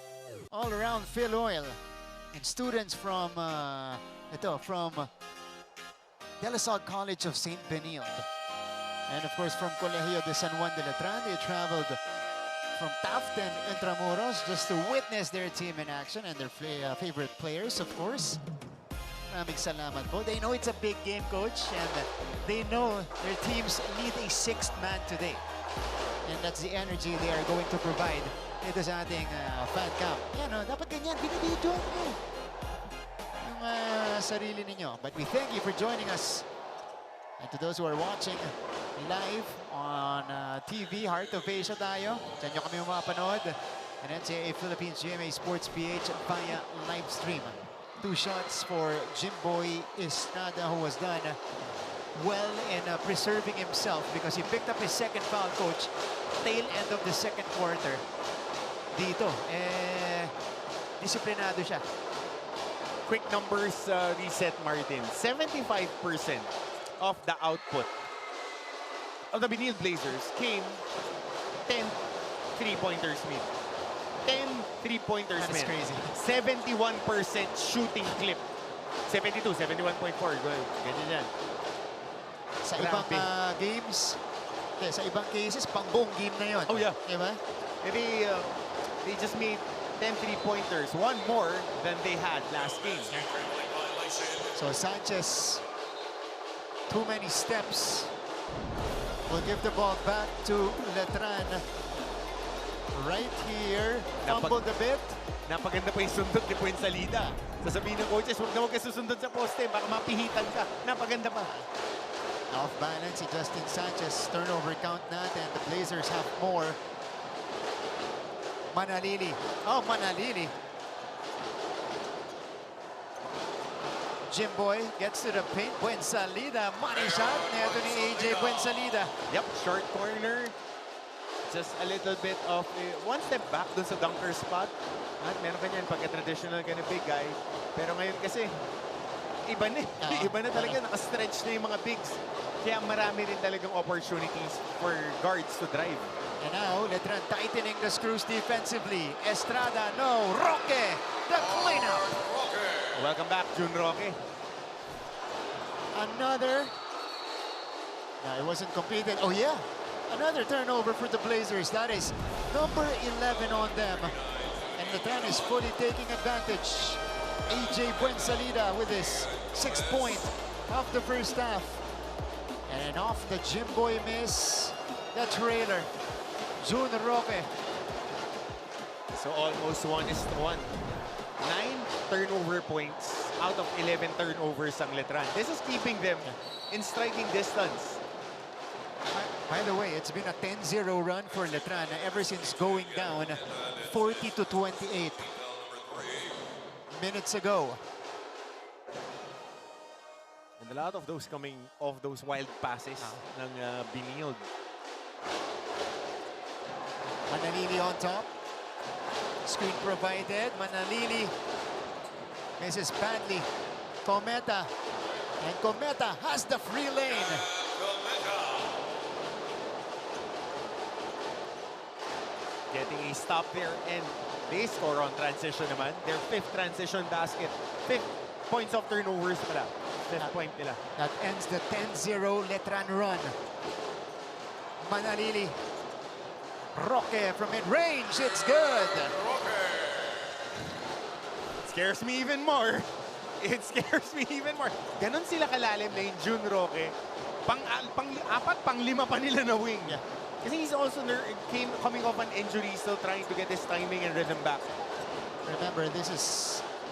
all around Phil Oil. And students from, from De La Salle College of St. Benilde. And of course, from Colegio de San Juan de Letran, they traveled from Taft and Intramuros just to witness their team in action and their favorite players, of course. Maraming salamat po. They know it's a big game, coach, and they know their teams need a 6th man today. And that's the energy they are going to provide dito sa ating fan camp. Yan o, dapat ganyan, binibidyo nyo yung sarili ninyo. But we thank you for joining us. And to those who are watching live on TV, Heart of Asia tayo. Diyan nyo kami mapanood. And NCAA Philippines GMA Sports PH via live stream. 2 shots for Jimboy Estrada, who was done well in preserving himself because he picked up his 2nd foul, coach, tail end of the 2nd quarter. Dito, disiplinado siya. Quick numbers reset, Martin. 75% of the output of the Benilde Blazers came 10 3-pointers made. 10 3-pointers That's made. crazy. 71% shooting clip. 72, 71.4. Ganyan yan. Sa ibang games, sa ibang cases, pang buong game na yun. Oh, yeah. Diba? They just made 10 3-pointers, one more than they had last game. So Sanchez, too many steps. Will give the ball back to Letran. Right here, fumbled a bit. Napaganda pa yung sundot ni Puensalida. Sasabihin ng coaches, huwag ka susundot sa poste, baka mapihitan ka. Napaganda pa. Off balance si Justin Sanchez. Turnover count natin. The Blazers have more. Manalili. Oh, Manalili. Jimboy gets to the paint. Puensalida. Money shot. Neto ni AJ Puensalida. Yep, short corner. Just a little bit of one step back dun sa dunker spot. At meron ka niyan pagka-traditional ka na big guy. Pero ngayon kasi, iba na. Iba na talaga. Naka-stretch na yung mga bigs. Kaya marami rin talagang opportunities for guards to drive. And now, Letran tightening the screws defensively. Estrada, no. Roque, the cleanup. Welcome back, Jun Roque. Another. No, it wasn't completed. Oh, yeah. Another turnover for the Blazers. That is number 11 on them. And Letran is fully taking advantage. AJ Puensalida with his 6th point of the first half. And off the Jimboy miss, the trailer, Jun Roque. So almost 1-1. 9 turnover points out of 11 turnovers ang Letran. This is keeping them in striking distance. By the way, it's been a 10-0 run for Letran ever since going down 40-28 minutes ago. And a lot of those coming off those wild passes ng Benilde. Manalili on top. Screen provided. Manalili misses badly. Cometa. And Cometa has the free lane. Getting a stop there, and they score on transition naman. Their 5th transition basket. 5 points of turnovers pala. 5th point nila. That ends the 10-0 Letran run. Manalili. Roque from mid-range. It's good. scares me even more. It scares me even more. Ganon sila kalalim na yung Jun Roque. Pang-apat, pang-lima pa nila na wing. Yeah. Kasi he's also coming off an injury, still trying to get his timing and rhythm back. Remember, this is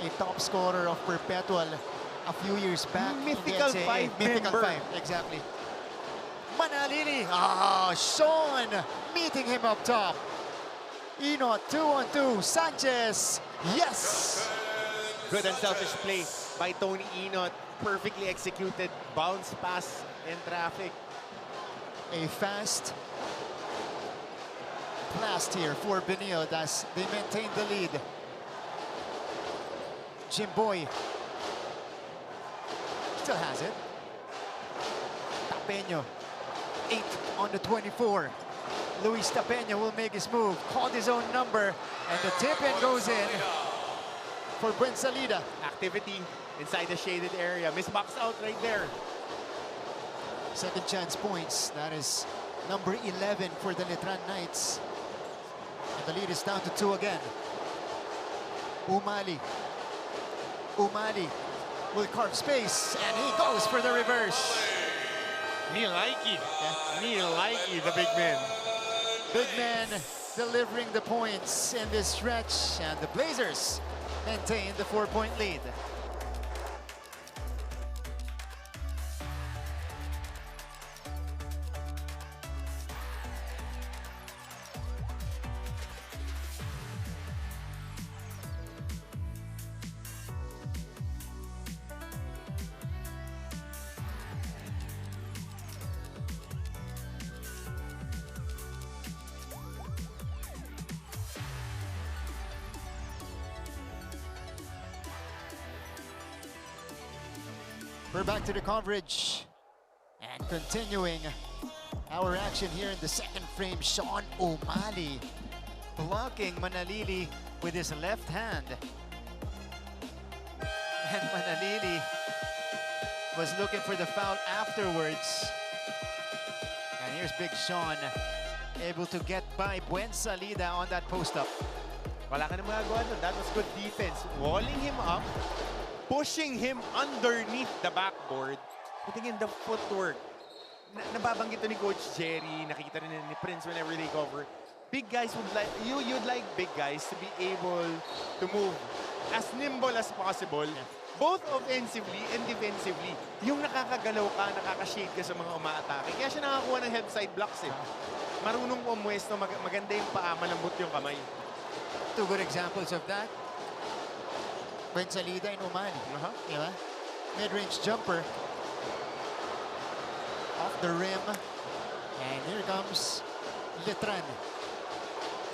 a top scorer of Perpetual a few years back. Mythical in the NCAA. five Mythical member. five, exactly. Manalili. Sean meeting him up top. Inot, 2-on-2. Sanchez. Yes. Good unselfish play by Tony Inot. Perfectly executed bounce pass in traffic. A fast blast here for Benilde as they maintain the lead. Jimboy still has it. Tapeño, 8 on the 24. Luis Tapeño will make his move, called his own number, and the tip-in goes in for Buensalida. Activity inside the shaded area. Misbox out right there. Second chance points. That is number 11 for the Letran Knights. And the lead is down to 2 again. Umali will carve space, and he goes for the reverse. Me likey. Me likey, the big man. Big man delivering the points in this stretch, and the Blazers maintain the 4-point lead. We're back to the coverage and continuing our action here in the second frame. Sean Umali blocking Manalili with his left hand. And Manalili was looking for the foul afterwards. And here's Big Sean able to get by Buensalida on that post-up. Wala ka na magagawa doon. That was good defense. Walling him up, pushing him underneath the backboard. Putting in the footwork. Nababanggit to ni Coach Jerry, nakikita rin ni Prince whenever they cover. Big guys would like, you'd like big guys to be able to move as nimble as possible, both offensively and defensively. Yung nakakagalaw ka, nakakashade ka sa mga umaatake. Kaya siya nakakuha ng head side blocks eh. Marunong po umwesto, maganda yung paa, malambot yung kamay. Two good examples of that. Buensalida and Umali. Diba? Mid-range jumper. Off the rim. And here comes Letran.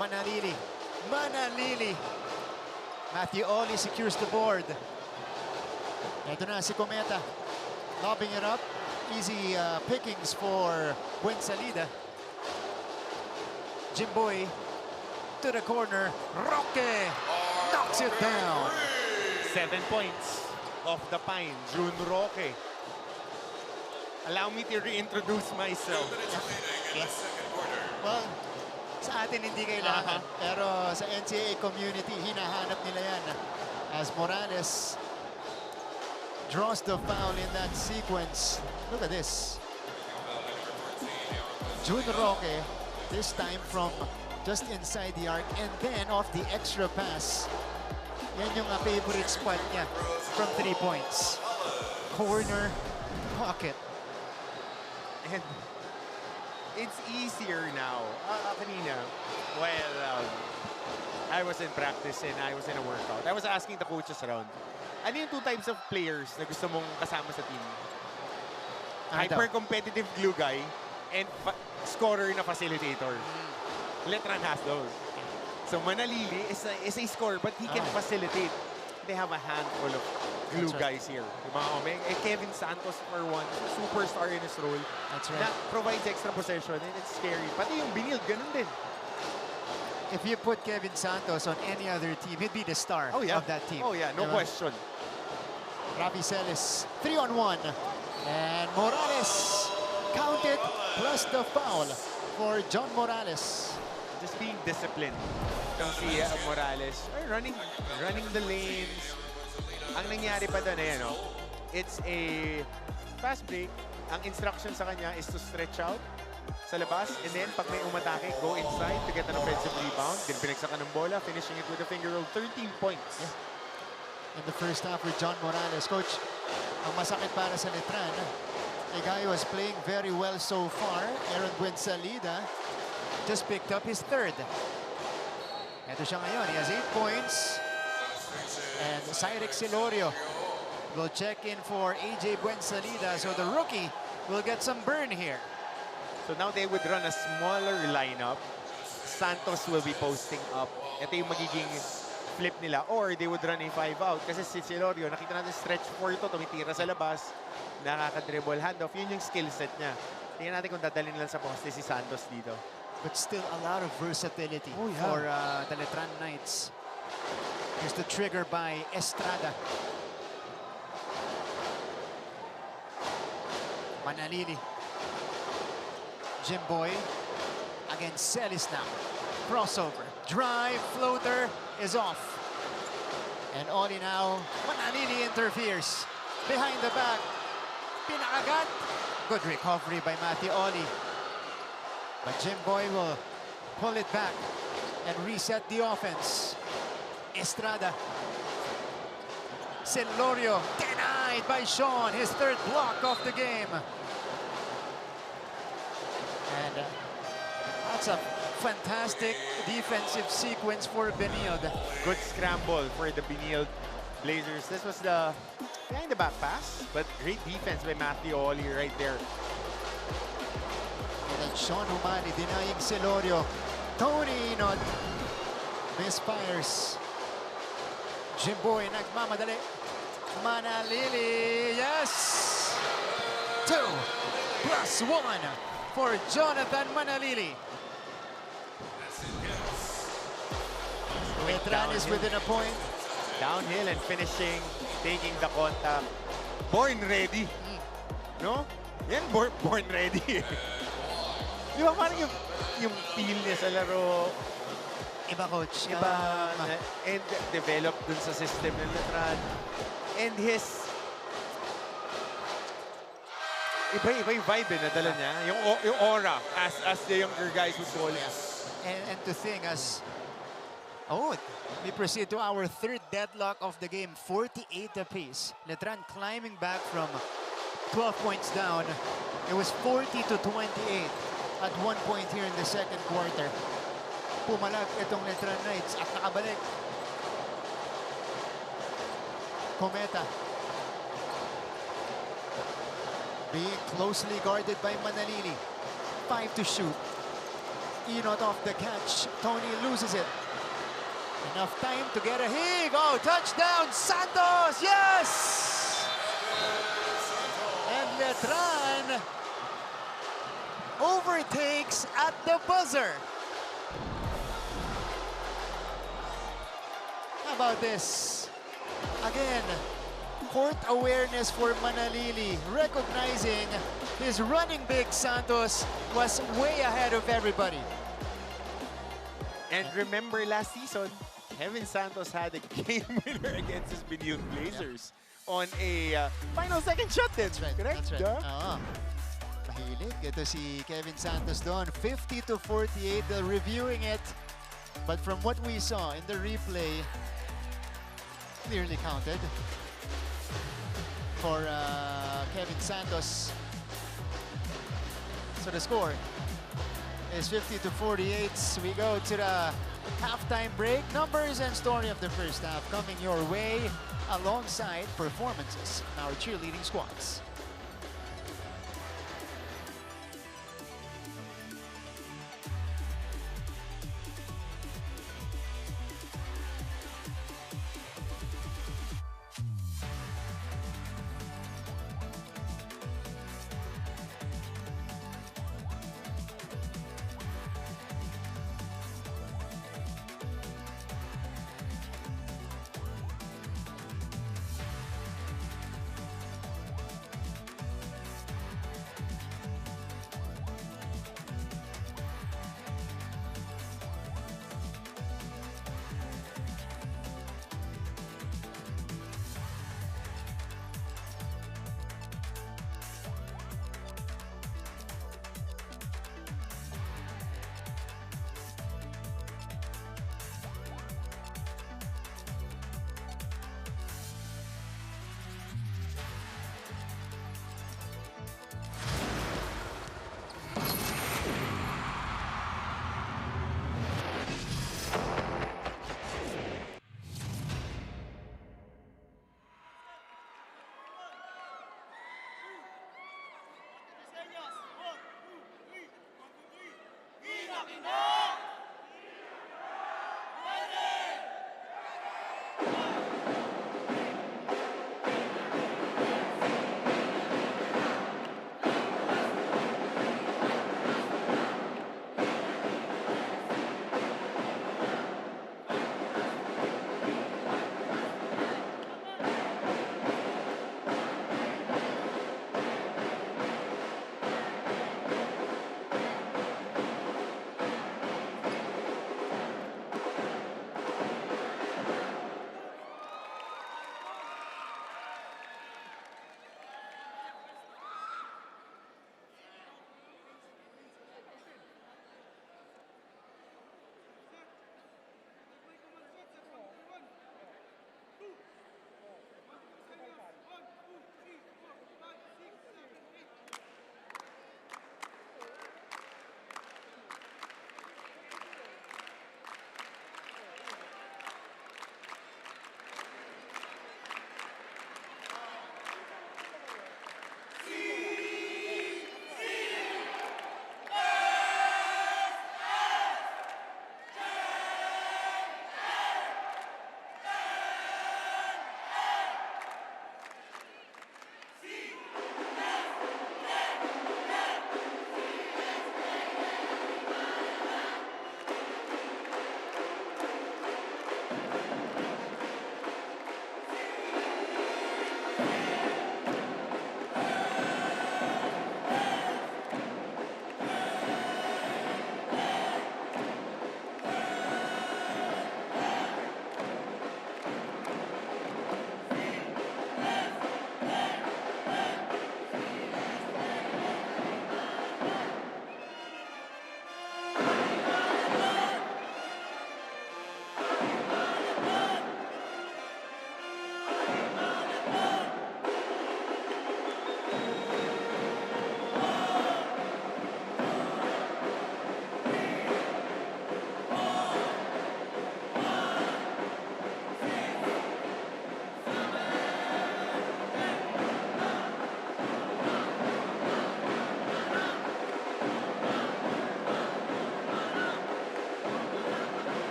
Manalili. Matthew Oli secures the board. Ito na si Cometa. Lobbing it up. Easy pickings for Buensalida. Jimboy to the corner. Roque knocks it down. 7 points off the pine. Jun Roque. Allow me to reintroduce myself. Well, sa atin hindi kailangan. Pero sa NCAA community, hinahanap nila yan. As Morales draws the foul in that sequence. Look at this. Jun Roque, this time from just inside the arc and then off the extra pass. Yan yung favorite spot niya from 3 points. Corner, pocket. And it's easier now. Kanina, well, I was in practice and I was in a workout. I was asking the coaches around, ano yung 2 types of players na gusto mong kasama sa team? Hyper-competitive glue guy and scorer na facilitator. Letran has those. So Manalili is a scorer, but he can facilitate. They have a handful of glue guys here. Yung mga Omega. Kevin Santos for one, superstar in his role. That's right. That provides extra possession and it's scary. Pati yung Benilde, ganun din. If you put Kevin Santos on any other team, he'd be the star of that team. Oh yeah, no question. Ravi Celis, 3-on-1. And Morales counted plus the foul for John Morales. Just being disciplined. Itong si Morales, running the lanes. Ang nangyari pa doon, ayan, it's a fast break. Ang instruction sa kanya is to stretch out sa labas, and then pag may umatake, go inside to get an offensive rebound. Then pinagsakan ng bola, finishing it with a finger roll, 13 points. In the first half with John Morales. Coach, ang masakit para sa Letran, a guy who was playing very well so far, Aaron Buensalida, just picked up his third. Ito siya ngayon, he has 8 points. And Cyrix Silorio will check in for AJ Buensalida, so the rookie will get some burn here. So now they would run a smaller lineup. Santos will be posting up. Ito yung magiging flip nila. Or they would run a 5-out. Kasi si Silorio, nakita natin stretch 4 ito, tumitira sa labas, nakaka-dribble handoff. Yun yung skill set niya. Tingnan natin kung dadalhin lang sa poste si Santos dito. But still a lot of versatility for the Letran Knights. Here's the trigger by Estrada. Manalili. Jimboy against Celis now. Crossover. Drive. Floater is off. And Oli now. Manalili interferes. Behind the back. Pinakagat. Good recovery by Matthew Oli. But Jimboy will pull it back and reset the offense. Estrada. Silorio denied by Sean. His third block of the game. And that's a fantastic defensive sequence for Benilde. Good scramble for the Benilde Blazers. This was the behind the back pass, but great defense by Matthew Oli right there. And then Sean Humani denying Silorio. Tony not misfires. Jimboy nagmamadali. Manalili, yes! 2+1 for Jonathan Manalili. Letran is within a point. Downhill and finishing, taking the contact. Born ready. No? Yan, born ready. Di ba parang yung feel niya sa laro, Iba, coach. iba, and developed dun sa system ng Letran. And his iba yung vibe na dala niya. Yung aura, as the younger guys would call it. And to think as we proceed to our third deadlock of the game, 48 apiece. Letran climbing back from 12 points down. It was 40-28 at one point here in the second quarter. Pumalag itong Letran Knights at nakabalik. Cometa. Being closely guarded by Manalili. 5 to shoot. Inot off the catch. Tony loses it. Enough time to get a hig. Oh, touchdown, Santos! Yes! And Letran overtakes at the buzzer. How about this? Again, court awareness for Manalili, recognizing his running big Santos was way ahead of everybody. And remember last season, Kevin Santos had a game winner against his Benilde Blazers on a final second shot then. That's right. Correct? That's right. Yeah. Mahilig. Ito si Kevin Santos doon. 50-48, reviewing it. But from what we saw in the replay, clearly counted for Kevin Santos. So the score is 50-48. We go to the halftime break. Numbers and story of the first half coming your way alongside performances from our cheerleading squads.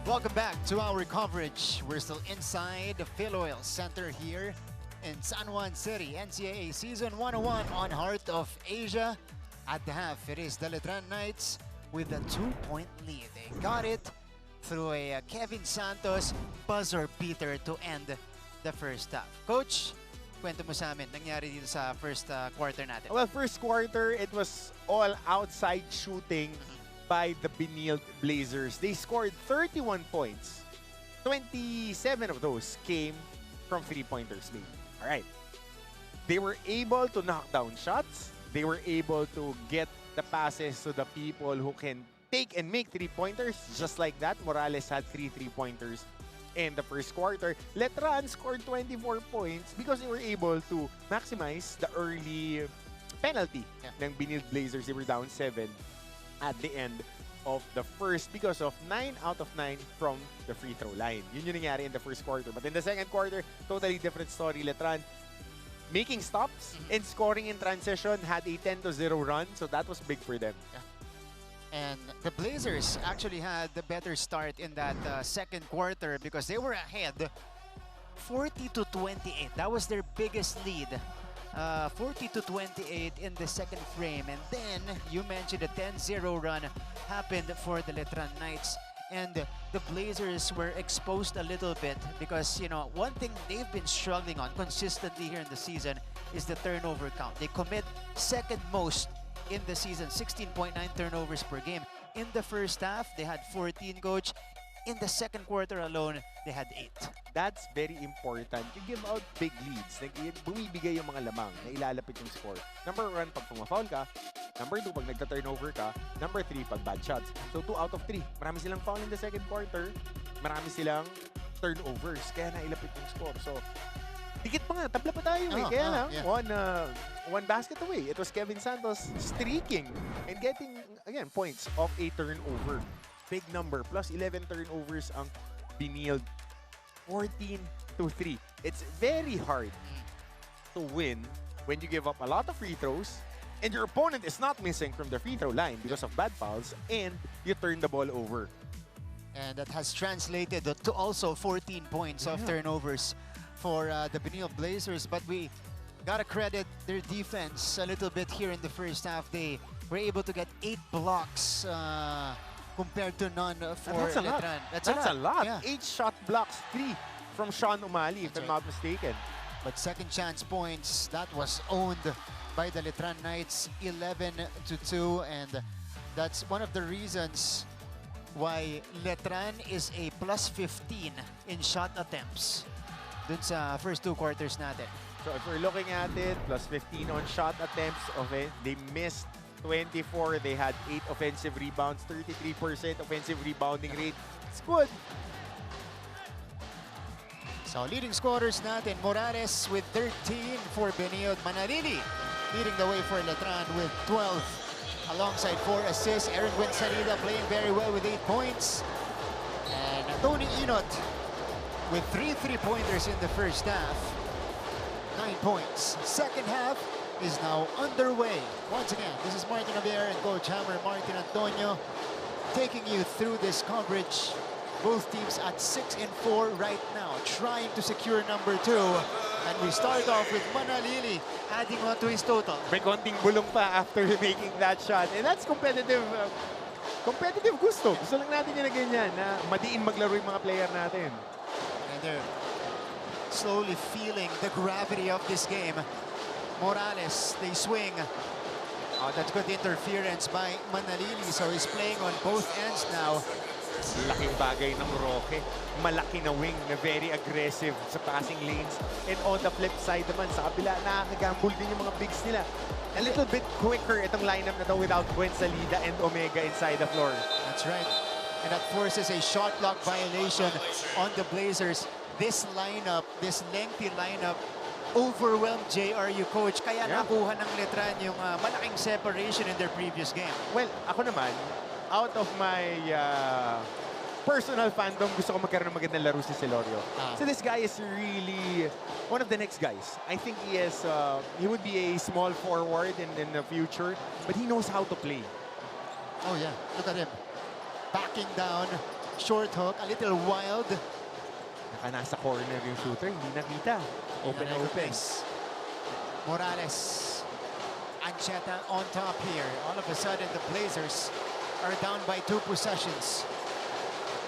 Welcome back to our coverage. We're still inside the Philoil Center here in San Juan City. NCAA Season 101 on Heart of Asia. At the half, it is the Letran Knights with a 2-point lead. They got it through a Kevin Santos buzzer beater to end the first half. Coach, kwento mo sa amin, nangyari dito sa first quarter natin. Well, first quarter, it was all outside shooting by the Benilde Blazers. They scored 31 points. 27 of those came from three-pointers lead. All right. They were able to knock down shots. They were able to get the passes to the people who can take and make three-pointers. Just like that, Morales had 3 three-pointers in the first quarter. Letran scored 24 points because they were able to maximize the early penalty ng Benilde Blazers. They were down 7 at the end of the first because of 9 out of 9 from the free throw line. Yun yung nangyari in the first quarter. But in the second quarter, totally different story. Letran making stops and scoring in transition, had a 10-0 run, so that was big for them. And the Blazers actually had the better start in that second quarter because they were ahead 40-28. That was their biggest lead. 40-28 in the second frame. And then you mentioned a 10-0 run happened for the Letran Knights. And the Blazers were exposed a little bit because, you know, one thing they've been struggling on consistently here in the season is the turnover count. They commit second most in the season, 16.9 turnovers per game. In the first half, they had 14, Coach. In the second quarter alone, they had 8. That's very important. You give out big leads. Bumibigay yung mga lamang na ilalapit yung score. Number 1, pag pumafoul ka. Number 2, pag nagta-turnover ka. Number 3, pag bad shots. So 2 out of 3. Marami silang foul in the second quarter. Marami silang turnovers. Kaya nailapit yung score. So, dikit pa nga. Tabla pa tayo eh. Kaya lang, one basket away. It was Kevin Santos streaking and getting, again, points of a turnover. Big number. Plus 11 turnovers ang Benilde. 14-3. It's very hard to win when you give up a lot of free throws and your opponent is not missing from the free throw line because of bad fouls and you turn the ball over. And that has translated to also 14 points of turnovers for the Benilde Blazers. But we gotta credit their defense a little bit here in the first half. They were able to get 8 blocks compared to none for Letran. That's a lot. Yeah. 8 shot blocks, 3 from Sean Umali, if I'm not mistaken. But second chance points, that was owned by the Letran Knights, 11-2, and that's one of the reasons why Letran is a plus 15 in shot attempts dun sa first 2 quarters natin. So if we're looking at it, plus 15 on shot attempts, they missed 24. They had 8 offensive rebounds, 33% offensive rebounding rate. It's good. So leading scorers natin, Morales with 13 for Benilde. Manalili leading the way for Letran with 12 alongside 4 assists. Aaron Guensalida playing very well with 8 points. And Tony Inot with 3 3-pointers in the first half. 9 points. Second half is now underway. Once again, this is Martin Javier and Coach Hammer Martin Antonio taking you through this coverage. Both teams at 6 and 4 right now, trying to secure number 2. And we start off with Manalili adding on to his total. May konting bulong pa after making that shot. And that's competitive. Competitive gusto. Gusto lang natin yung na ganyan, na madiin maglaro yung mga player natin. And they're slowly feeling the gravity of this game. Morales, they swing. Oh, that's good interference by Manalili. So he's playing on both ends now. Laking bagay ng Roque. Malaki na wing na very aggressive sa passing lanes. And on the flip side naman, sa kabila, nakakagambol din yung mga bigs nila. A little bit quicker itong lineup na to without Guensalida and Omega inside the floor. That's right. And that forces a shot clock violation on the Blazers. This lineup, this lengthy lineup, overwhelmed JRU, Coach. Kaya nakuha ng Letran yung malaking separation in their previous game. Well, ako naman, out of my personal fandom, gusto ko magkaroon ng magandang laro si Celorio. So this guy is really one of the next guys. I think he would be a small forward in the future, but he knows how to play. Oh yeah, look at him. Backing down short hook, a little wild. Nasa corner yung shooter, hindi nakita. Open. Morales. Ancheta on top here. All of a sudden, the Blazers are down by 2 possessions.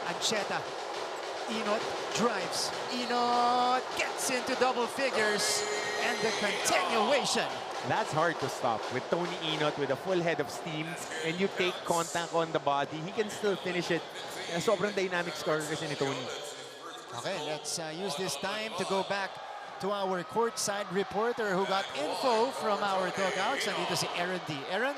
Ancheta. Enot drives. Enot gets into double figures. And the continuation. That's hard to stop. With Tony Enot with a full head of steam and you take contact on the body, he can still finish it. Sobrang dynamic scorer kasi ni Tony. Okay, let's use this time to go back to our courtside reporter who got info from our dugouts. Nandito si Aaron D. Aaron?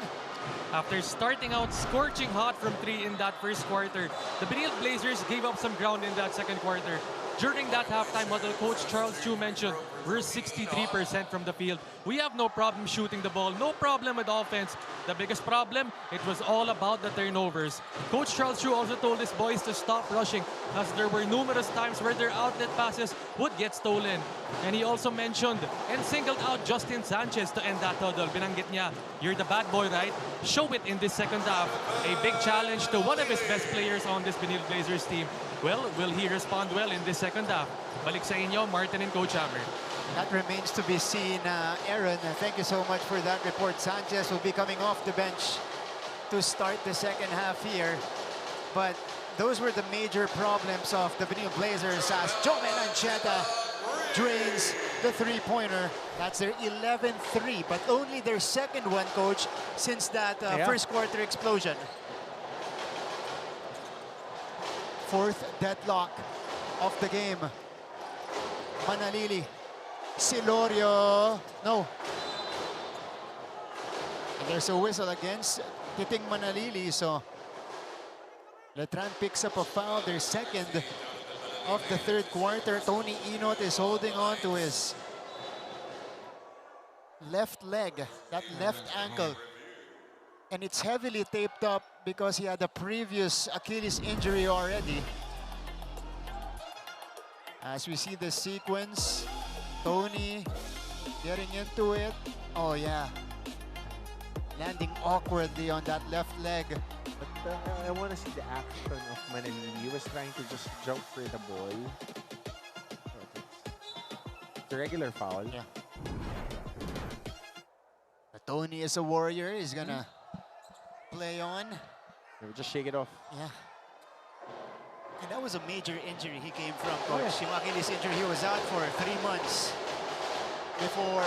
After starting out scorching hot from 3 in that first quarter, the Benilde Blazers gave up some ground in that second quarter. During that halftime huddle, Coach Charles Chu mentioned, we're 63% from the field. We have no problem shooting the ball, no problem with offense. The biggest problem, it was all about the turnovers. Coach Charles Chu also told his boys to stop rushing as there were numerous times where their outlet passes would get stolen. And he also mentioned and singled out Justin Sanchez to end that huddle. Binanggit niya, you're the bad boy, right? Show it in this second half. A big challenge to one of his best players on this Benilde Blazers team. Well, will he respond well in this second half? Balik sa inyo, Martin and Coach Hammer. That remains to be seen, Aaron. Thank you so much for that report. Sanchez will be coming off the bench to start the second half here. But those were the major problems of the Benilde Blazers as Joel Ancheta drains the three-pointer. That's their 11th three, but only their second one, Coach, since that first quarter explosion. Fourth deadlock of the game. Manalili. Silorio. No. And there's a whistle against Titing Manalili. So Letran picks up a foul, their second of the third quarter. Tony Enot is holding on to his left leg, that left ankle. And it's heavily taped up because he had a previous Achilles injury already. As we see the sequence, Tony getting into it. Oh yeah, landing awkwardly on that left leg. But I want to see the action of Manalili. He was trying to just jump for the ball. It's a regular foul. Yeah. But Tony is a warrior. He's gonna play on. Just shake it off. Yeah. And that was a major injury he came from, Coach. Achilles injury, he was out for 3 months before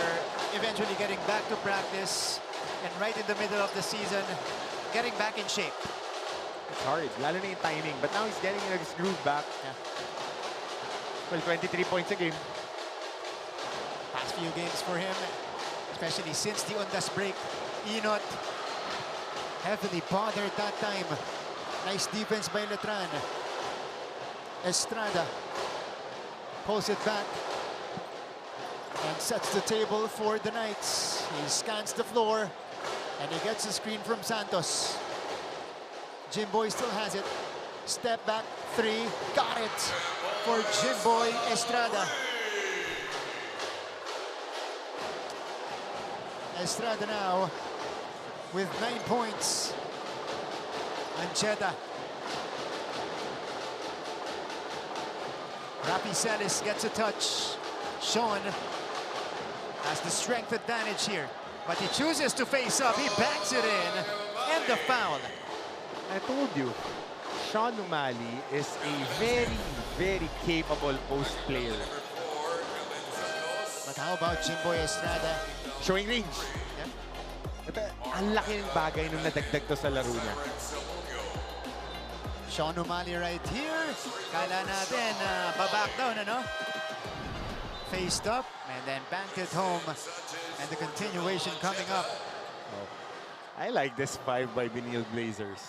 eventually getting back to practice and right in the middle of the season, getting back in shape. It's hard, lalo na yung timing. But now he's getting his groove back. Yeah. Well, 23 points a game. Past few games for him, especially since the Ondas break. Enot heavily bothered that time. Nice defense by Letran. Estrada pulls it back and sets the table for the Knights. He scans the floor and he gets a screen from Santos. Jimboy still has it. Step back three, got it for Jimboy Estrada. Estrada now with 9 points. Ancheta. Rafi Celis gets a touch. Sean has the strength advantage here, but he chooses to face up. He backs it in, and the foul. I told you, Sean Umali is a very, very capable post player. But how about Jimboy Estrada? Showing range. Yeah. Ito, ang laki ng bagay nung nadagdag to sa laro niya. Sean Umali right here. Kala natin baback down, ano? Faced up and then banked it home. And the continuation coming up. Oh. I like this 5 by Benilde Blazers.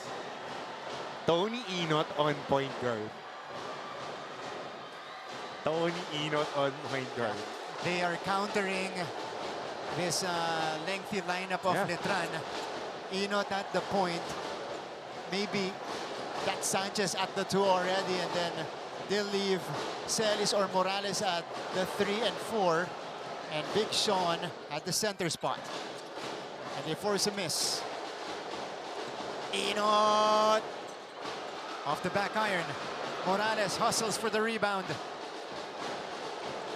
Tony Enot on point guard. Tony Enot on point guard. They are countering this lengthy lineup of Letran. Enot at the point. Maybe got Sanchez at the 2 already, and then they'll leave Celis or Morales at the 3 and 4, and Big Sean at the center spot. And they force a miss. Enot Off the back iron. Morales hustles for the rebound.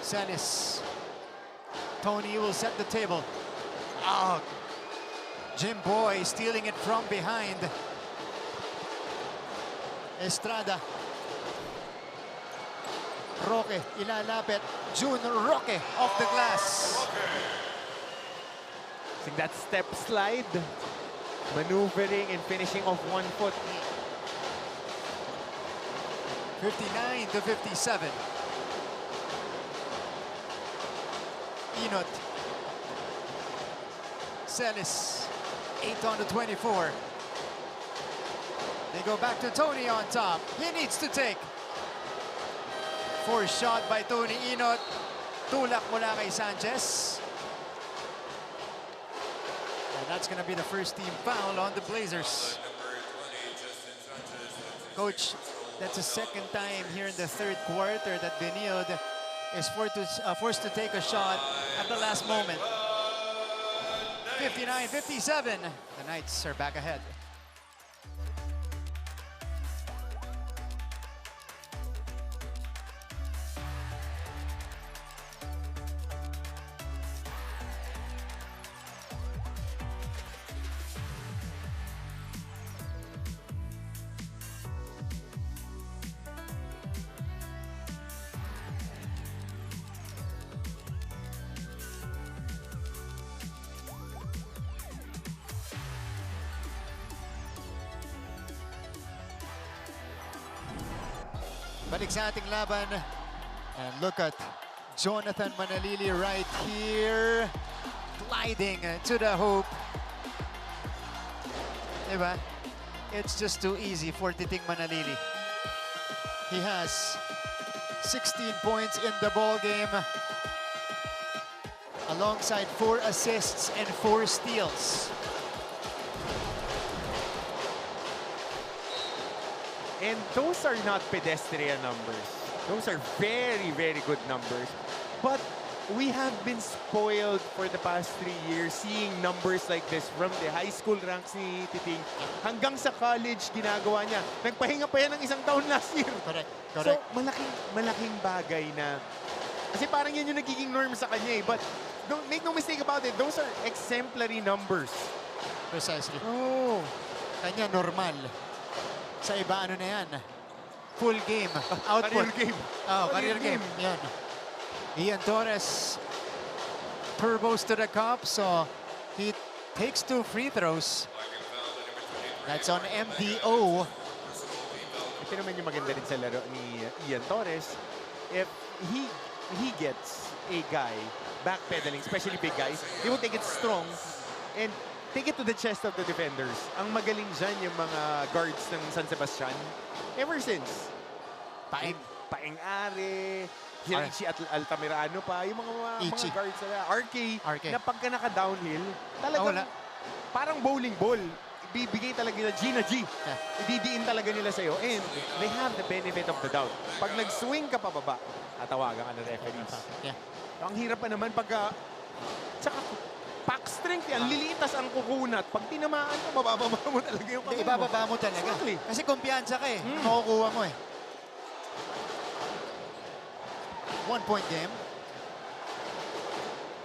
Celis. Tony will set the table. Oh, Jim Boy stealing it from behind. Estrada. Roque ilalapit. June Roque off the glass. I think that step slide, maneuvering and finishing off 1 foot. 59 to 57. Inot. Celis. 8 on the 24. They go back to Tony on top. He needs to take. Forced shot by Tony Inot. Tulak mula kay Sanchez. And that's going to be the first team foul on the Blazers. Coach, that's the second time here in the third quarter that Benilde is forced to take a shot at the last moment. 59-57. The Knights are back ahead. Balik sa ating laban. And look at Jonathan Manalili right here. Gliding to the hoop. Diba? It's just too easy for Titing Manalili. He has 16 points in the ball game, alongside 4 assists and 4 steals. And those are not pedestrian numbers. Those are very, very good numbers. But we have been spoiled for the past 3 years seeing numbers like this from the high school ranks ni Titing hanggang sa college ginagawa niya. Nagpahinga pa yan ng 1 taon last year. Correct. So malaking bagay na kasi parang yan yung nagiging norm sa kanya eh. But don't make no mistake about it, those are exemplary numbers. Precisely. Oh. Kanya normal. Sa iba ano na yan? Full game output. Career game. Oh, career game. Yan. Ian Torres turbos to the cup, so he takes 2 free throws. That's on MDO. Ito naman yung maganda rin sa laro ni Ian Torres. If he gets a guy backpedaling, especially big guys, he will take it strong and take it to the chest of the defenders. Ang magaling dyan yung mga guards ng San Sebastian. Ever since. Paeng Are, Hiroshi at Altamirano pa, yung mga guards nila. RK, na pagka naka-downhill, talagang parang bowling ball. Ibibigay talaga nila G na G. Ididiin talaga nila sa'yo. And they have the benefit of the doubt. Pag nag-swing ka pababa, tatawagan ka ng referees. Yeah. Ang hirap pa naman pagka... Tsaka, pack strength yan, lilitas ang kukunat. Pag tinamaan ka, mabababa mo talaga yung kamay mo. Ibababa mo talaga. Exactly. Kasi kumpiyansa ka eh. Makukuha mo eh. 1-point game.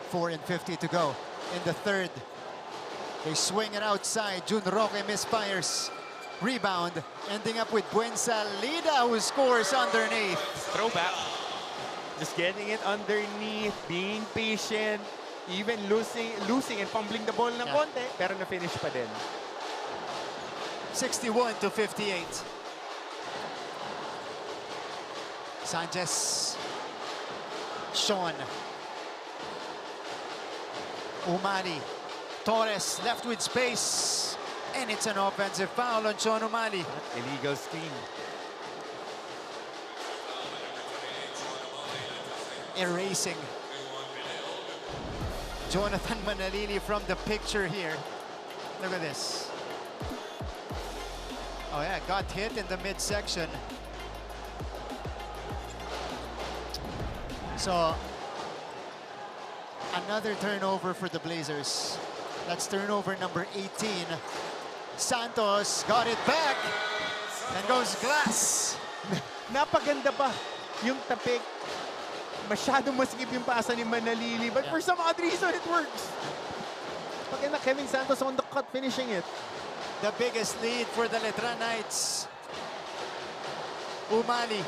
4:50 to go in the third. They swing it outside. June Roque misfires. Rebound. Ending up with Buensalida, who scores underneath. Throwback. Just getting it underneath, being patient. Even losing and fumbling the ball ng konti, pero na-finish pa din. 61-58. Sanchez. Sean. Umali. Torres left with space. And it's an offensive foul on Sean Umali. Illegal screen. Erasing Jonathan Manalili from the picture here. Look at this. Oh yeah, got hit in the midsection. So, another turnover for the Blazers. That's turnover number 18. Santos got it back. And goes Glass. Napaganda pa yung tapik. Masyadong maskip yung pasa ni Manalili. But for some odd reason, it works. Paganda, Kevin Santos on the cut, finishing it. The biggest lead for the Letran Knights. Umali.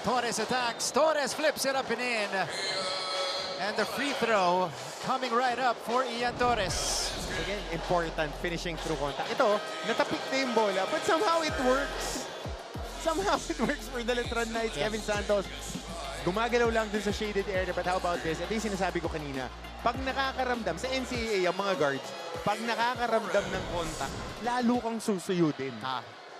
Torres attacks. Torres flips it up and in. And the free throw coming right up for Ian Torres. Again, important, finishing through contact. Ito, natapik na yung bola, but somehow it works. Somehow it works for the Letran Knights. Kevin Santos, gumagalaw lang dun sa shaded area. But how about this? Ito yung sinasabi ko kanina. Pag nakakaramdam, sa NCAA, ang mga guards, pag nakakaramdam ng contact, lalo kang susuyudin.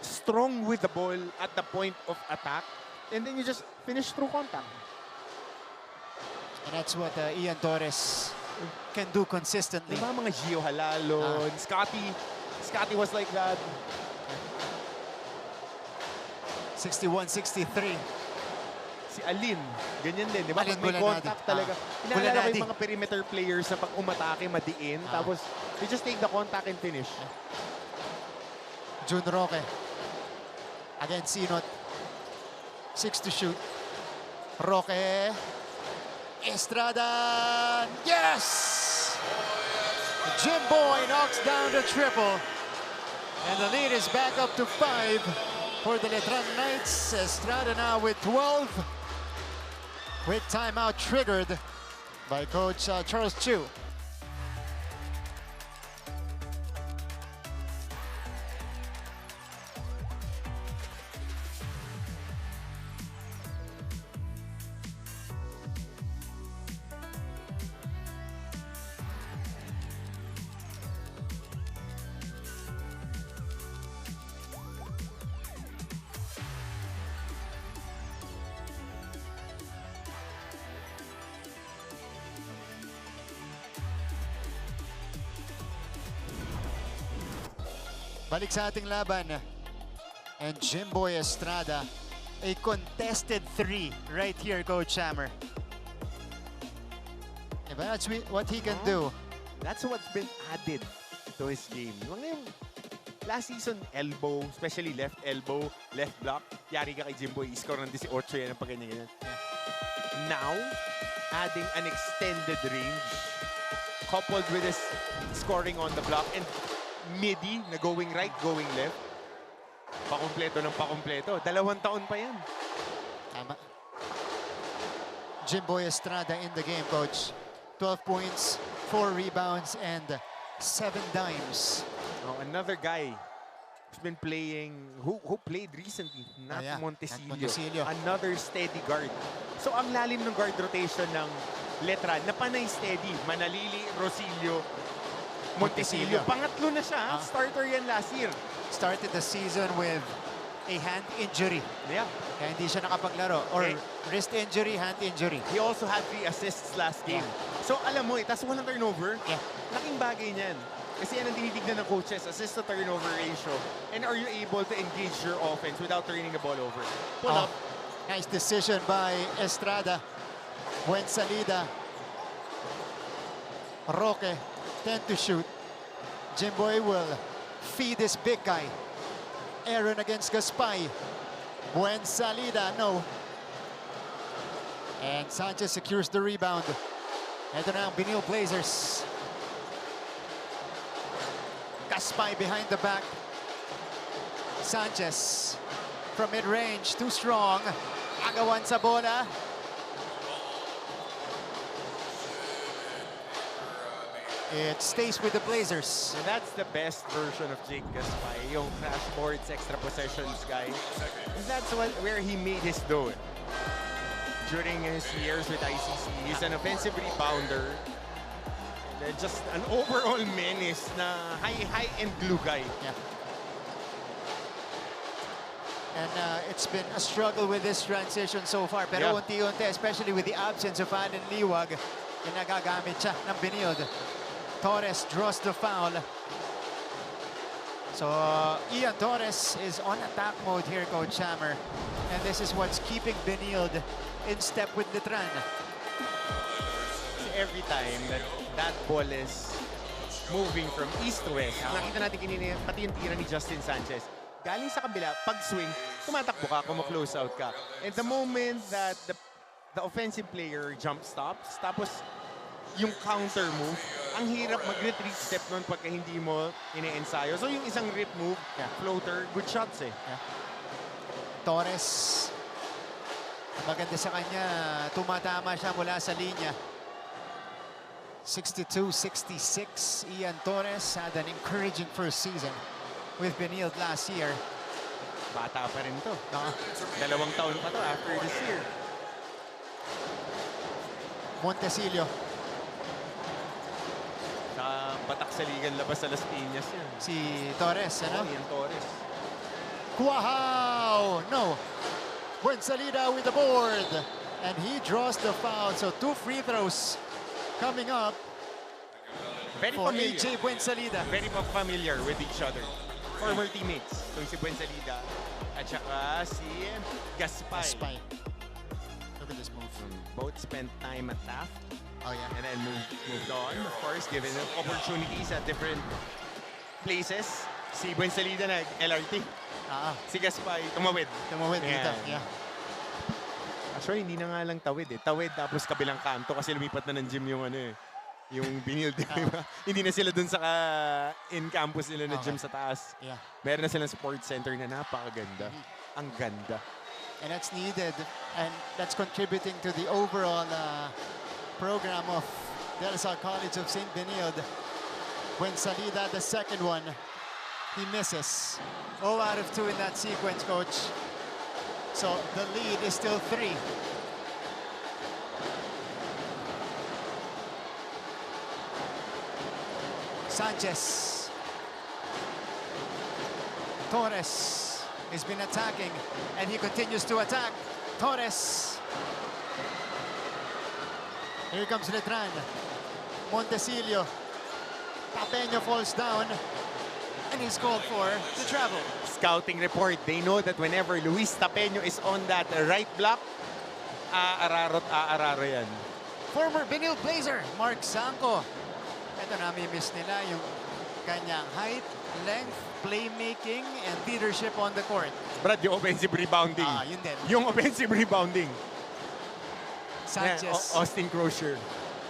Strong with the ball at the point of attack. And then you just finish through contact. And that's what Ian Torres can do consistently. Diba mga Gio Halalon, Scotty was like that. 61-63. Si Alin, ganyan din, di ba? Alin May Bulanadi. contact talaga. Inaalala ko yung mga perimeter players na pag umatake, madiin. Tapos, they just take the contact and finish. Jun Roque. Against Sinot. 6 to shoot. Roque. Estrada. Yes! Jimboy knocks down the triple. And the lead is back up to 5 for the Letran Knights. Estrada now with 12. Quick timeout triggered by Coach Charles Chu. Balik sa ating laban. And Jimboy Estrada, a contested 3 right here, Coach Hammer. Diba? That's what he can do. That's what's been added to his game. Yung last season, elbow, especially left elbow, left block. Yari ka kay Jimboy, score ng 18 yan ang pagganyan. Now, adding an extended range coupled with his scoring on the block and midi na going right, going left. Pakumpleto ng pakumpleto. 2 taon pa yan. Tama. Jimboy Estrada in the game, Coach. 12 points, 4 rebounds, and 7 dimes. Oh, another guy who's been playing, who played recently, Nat Montesillo. Another steady guard. So ang lalim ng guard rotation ng Letran, na panay steady. Manalili, Rosillo, Montesillo. Pangatlo na siya. Starter yan last year. Started the season with a hand injury. Yeah. Kaya hindi siya nakapaglaro. Or wrist injury, hand injury. He also had 3 assists last game. So alam mo, tas walang turnover. Laking bagay niyan. Kasi yan ang tinitignan ng coaches, assist to turnover ratio. And are you able to engage your offense without turning the ball over? Pull up. Nice decision by Estrada. Buen salida. Roque, 10 to shoot. Jimboy will feed this big guy. Aaron against Gaspay. Buen salida, no. And Sanchez secures the rebound. Ito na ang Benilde Blazers. Gaspay behind the back. Sanchez from mid-range, too strong. Agawan sa bola. It stays with the Blazers. And that's the best version of Jake Gaspay, yung crash boards, extra possessions guy. And that's where he made his dough. During his years with ICC, he's an offensive rebounder. And just an overall menace na high-end glue guy. Yeah. And it's been a struggle with this transition so far. Pero unti-unti, especially with the absence of Allen Liwag, yung nagagamit siya ng Benilde. Torres draws the foul. So Ian Torres is on attack mode here, Coach Hammer. And this is what's keeping Benilde in step with Letran. Every time that ball is moving from east to west. Nakita natin kanina, pati yung tira ni Justin Sanchez. Galing sa kabila, pag-swing, tumatakbo ka, kumu-close out ka. And the moment that the offensive player jump stops, tapos yung counter move, ang hirap mag-retreat step nun pagka hindi mo ine-ensayo. So yung isang rip move, floater, good shots eh. Torres, maganda sa kanya, tumatama siya mula sa linya. 62-66, Ian Torres had an encouraging first season with Benilde last year. Bata pa rin to. 2 taon pa to after this year. Montecillo. Batak sa ligan, labas sa Las Piñas yan. Si Torres, ano? Ian Torres. Wow! No. Buensalida with the board. And he draws the foul. So 2 free throws coming up Very for familiar. AJ Buensalida. Very familiar with each other. Former teammates. So si Buensalida at saka si Gaspay. Gaspay. Look at this move. Both spent time at Taft. Oh, yeah. And then moved on, of course, given opportunities at different places. Si Buensalida nag-LRT. Si Gaspay, tumawid. Tumawid dito. Yeah. Actually, hindi na nga lang tawid eh. Tawid tapos kabilang kanto kasi lumipat na ng gym yung ano eh. Yung Benilde, diba? Hindi na sila dun sa in-campus nila na gym sa taas. Yeah. Meron na silang sports center na napakaganda. Ang ganda. And that's needed. And that's contributing to the overall program of Del Sal College of St. Benilde. Buensalida, the second one, he misses. 0 out of 2 in that sequence, coach. So the lead is still 3. Sanchez. Torres has been attacking, and he continues to attack. Torres. Here comes Letran. Montecillo. Tapeño falls down, and he's called for the travel. Scouting report, they know that whenever Luis Tapeño is on that right block, aararo yan. Former Benilde Blazer, Mark Sanco. Ito nami-miss nila yung kanyang height, length, playmaking, and leadership on the court. Brad, yung offensive rebounding. Yun din. Yung offensive rebounding. Sanchez. Austin Crozier.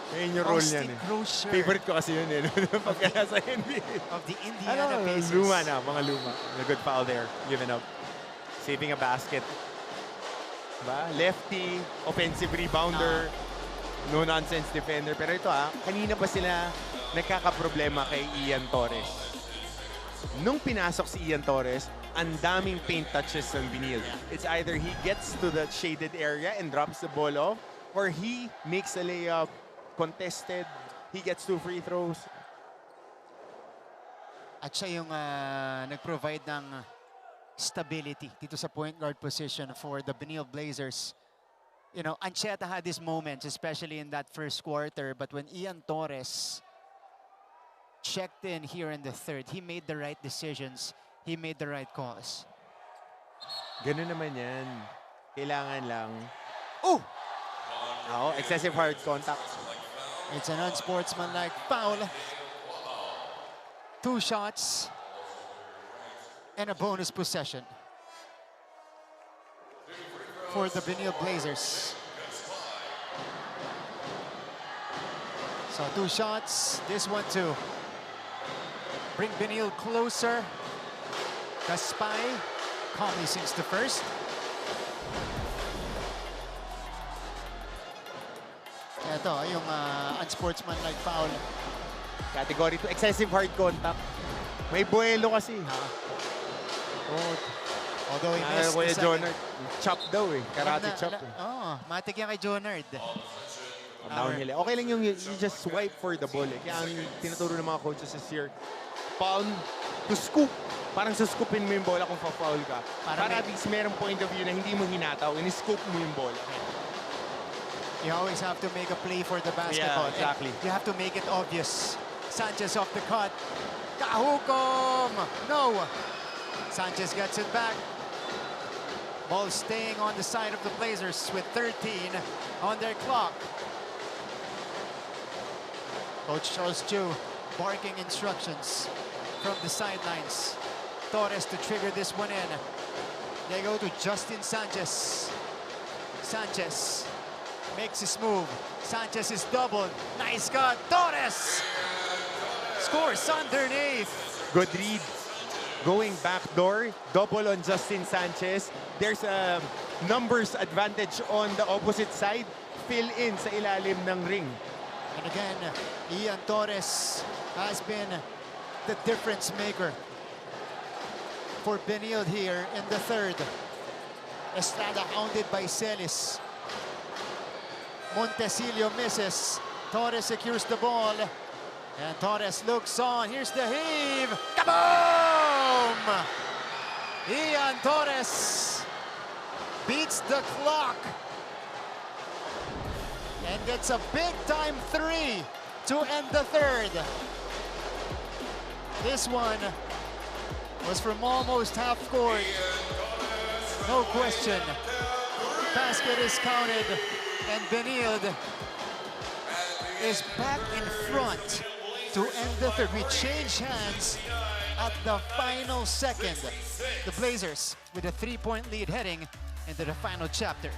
Ayun yung role niyan Austin eh. Crozier. Favorite ko kasi yun eh. Pagka nasa NBA. Of the Indiana Pacers. Luma na, mga luma. A good foul there, given up. Saving a basket. Diba? Lefty, offensive rebounder, no-nonsense defender. Pero ito kanina pa sila nagkakaproblema kay Ian Torres. Nung pinasok si Ian Torres, ang daming paint touches ng Benilde. It's either he gets to the shaded area and drops the ball off, or he makes a layup, contested, he gets 2 free throws. At siya yung nag-provide ng stability dito sa point guard position for the Benilde Blazers. You know, Ancheta had his moments, especially in that first quarter, but when Ian Torres checked in here in the third, he made the right decisions, he made the right calls. Ganun naman yan. Kailangan lang. Oh! Excessive hard contact. It's an unsportsmanlike foul. 2 shots and a bonus possession for the Benilde Blazers. So 2 shots, this one too. Bring Benilde closer. Gaspay calmly sinks the first. Ito, yung unsportsmanlike foul. Category 2, excessive hard contact. May buwelo kasi. Although he missed Kuya the John, second. chop daw eh. Karate chop eh. Matik yan kay Jonard. Downhill eh. Okay lang yung you just swipe for the ball eh. Kaya ang tinuturo ng mga coaches is here, pound to scoop. Parang suscoopin mo yung bola kung fa-foul ka. Para at least merong point of view na hindi mo hinataw, in-scoop mo yung bola. You always have to make a play for the basketball. Yeah, exactly. And you have to make it obvious. Sanchez off the cut. Kahukom! No! Sanchez gets it back. Ball staying on the side of the Blazers with 13 on their clock. Coach Charles Chu barking instructions from the sidelines. Torres to trigger this one in. They go to Justin Sanchez. Sanchez makes his move. Sanchez is doubled. Nice cut. Torres scores underneath. Good read. Going backdoor, double on Justin Sanchez. There's a numbers advantage on the opposite side. Fill in sa ilalim ng ring. And again, Ian Torres has been the difference maker for Benilde here in the third. Estrada hounded by Celis. Montesilio misses. Torres secures the ball. And Torres looks on. Here's the heave. Kaboom! Ian Torres beats the clock and gets a big-time three to end the third. This one was from almost half court. No question. Basket is counted, and Benilde is back in front to end the third. We change hands at the final second. The Blazers with a 3-point lead heading into the final chapter.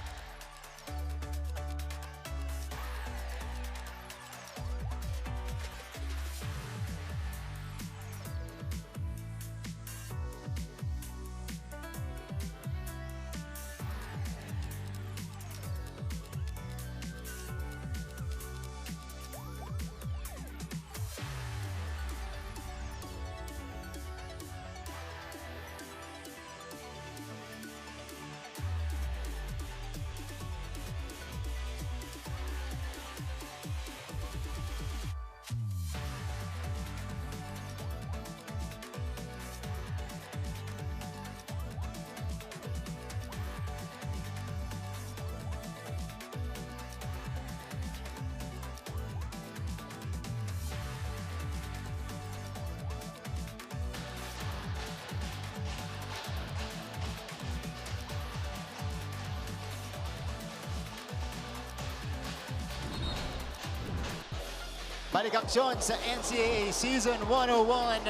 Balik aksyon sa NCAA Season 101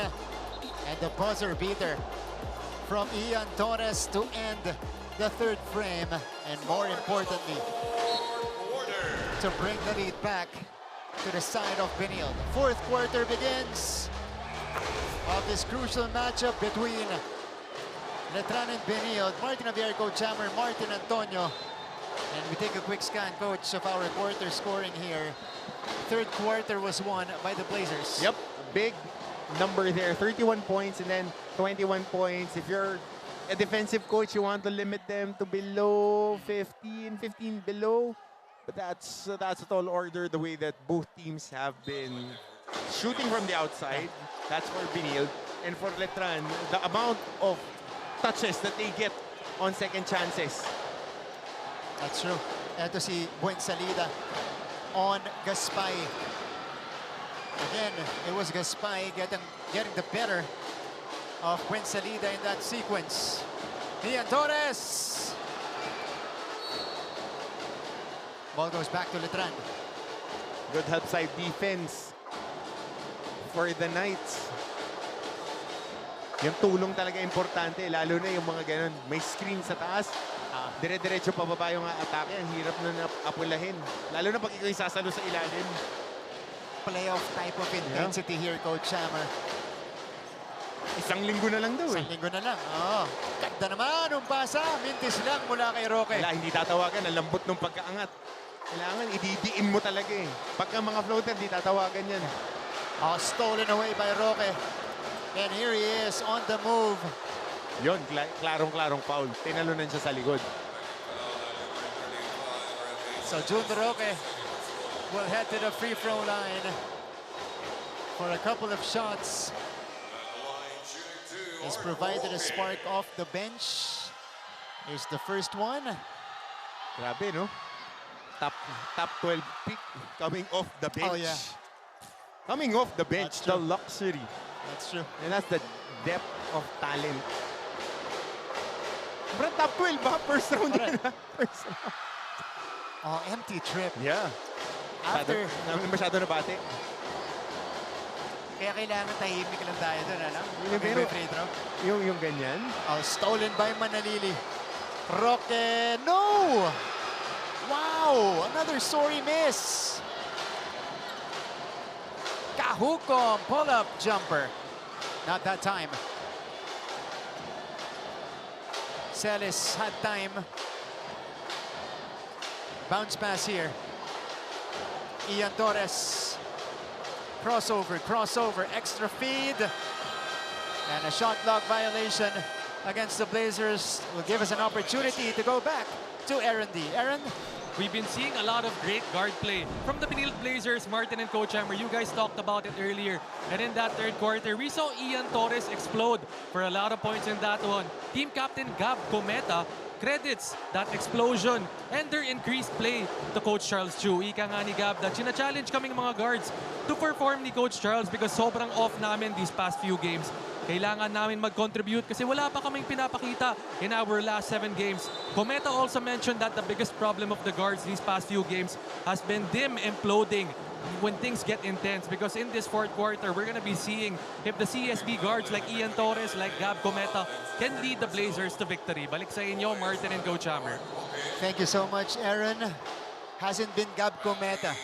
and the buzzer beater from Ian Torres to end the third frame, and more importantly, to bring the lead back to the side of Benilde. Fourth quarter begins of this crucial matchup between Letran and Benilde. Martin Javier, Coach Hammer, Martin Antonio. And we take a quick scan, Coach, of our quarter scoring here. Third quarter was won by the Blazers. Yep, big number there. 31 points and then 21 points. If you're a defensive coach, you want to limit them to below 15 below. But that's a tall order, the way that both teams have been shooting from the outside. That's for Benilde. And for Letran, the amount of touches that they get on second chances. That's true. Ito si Buen Salida on Gaspay. Again, it was Gaspay getting the better of Buen Salida in that sequence. Ian Torres. Ball goes back to Letran. Good help side defense for the Knights. Yung tulong talaga importante, lalo na yung mga ganun. May screen sa taas, dire-diretso pababa yung atake. Ang hirap na apulahin. Lalo na pag ikaw sasalo sa ilalim. Playoff type of intensity here, Coach Hammer. Isang linggo na lang daw Isang linggo na lang. Oh, ganda naman yung pasa. Mintis lang mula kay Roque. Wala, hindi tatawagan. Ang lambot ng pagkaangat. Kailangan, ididiin mo talaga eh. Pagka mga floater, hindi tatawagan yan. Oh, stolen away by Roque. And here he is on the move. Yon, klarong-klarong foul. Tinalunan siya sa likod. So Jun Roque will head to the free throw line for a couple of shots. He's provided a spark off the bench. Here's the first one. Grabe, no? Top 12 pick coming off the bench. Oh, yeah. Coming off the bench, That's the true. luxury. That's true. And that's the depth of talent. Bro, top 12 ba? First round Correct. din, ha? First round. Oh, empty trip. Yeah. After Masyado na bate. Kaya kailangan tahimik lang tayo dun, ano? Yung Okay, pero- free throw. Yung ganyan. Oh, stolen by Manalili. Roque, no! Wow, another sorry miss. Kahukom, pull-up jumper. Not that time. Celis had time. Bounce pass here. Ian Torres. Crossover, extra feed. And a shot clock violation against the Blazers will give us an opportunity to go back to Aaron D. Aaron? We've been seeing a lot of great guard play from the Benilde Blazers. Martin and Coach Hammer, you guys talked about it earlier. And in that third quarter, we saw Ian Torres explode for a lot of points in that one. Team captain Gab Cometa credits that explosion and their increased play to Coach Charles Chu. Ika nga ni Gab na china-challenge kaming mga guards to perform ni Coach Charles because sobrang off namin these past few games. Kailangan namin mag-contribute kasi wala pa kaming pinapakita in our last 7 games. Cometa also mentioned that the biggest problem of the guards these past few games has been them imploding when things get intense, because in this fourth quarter, we're going to be seeing if the CSB guards like Ian Torres, like Gab Cometa, can lead the Blazers to victory. Balik sa inyo, Martin and Coach Hammer. Thank you so much, Aaron. Hasn't been Gab Cometa.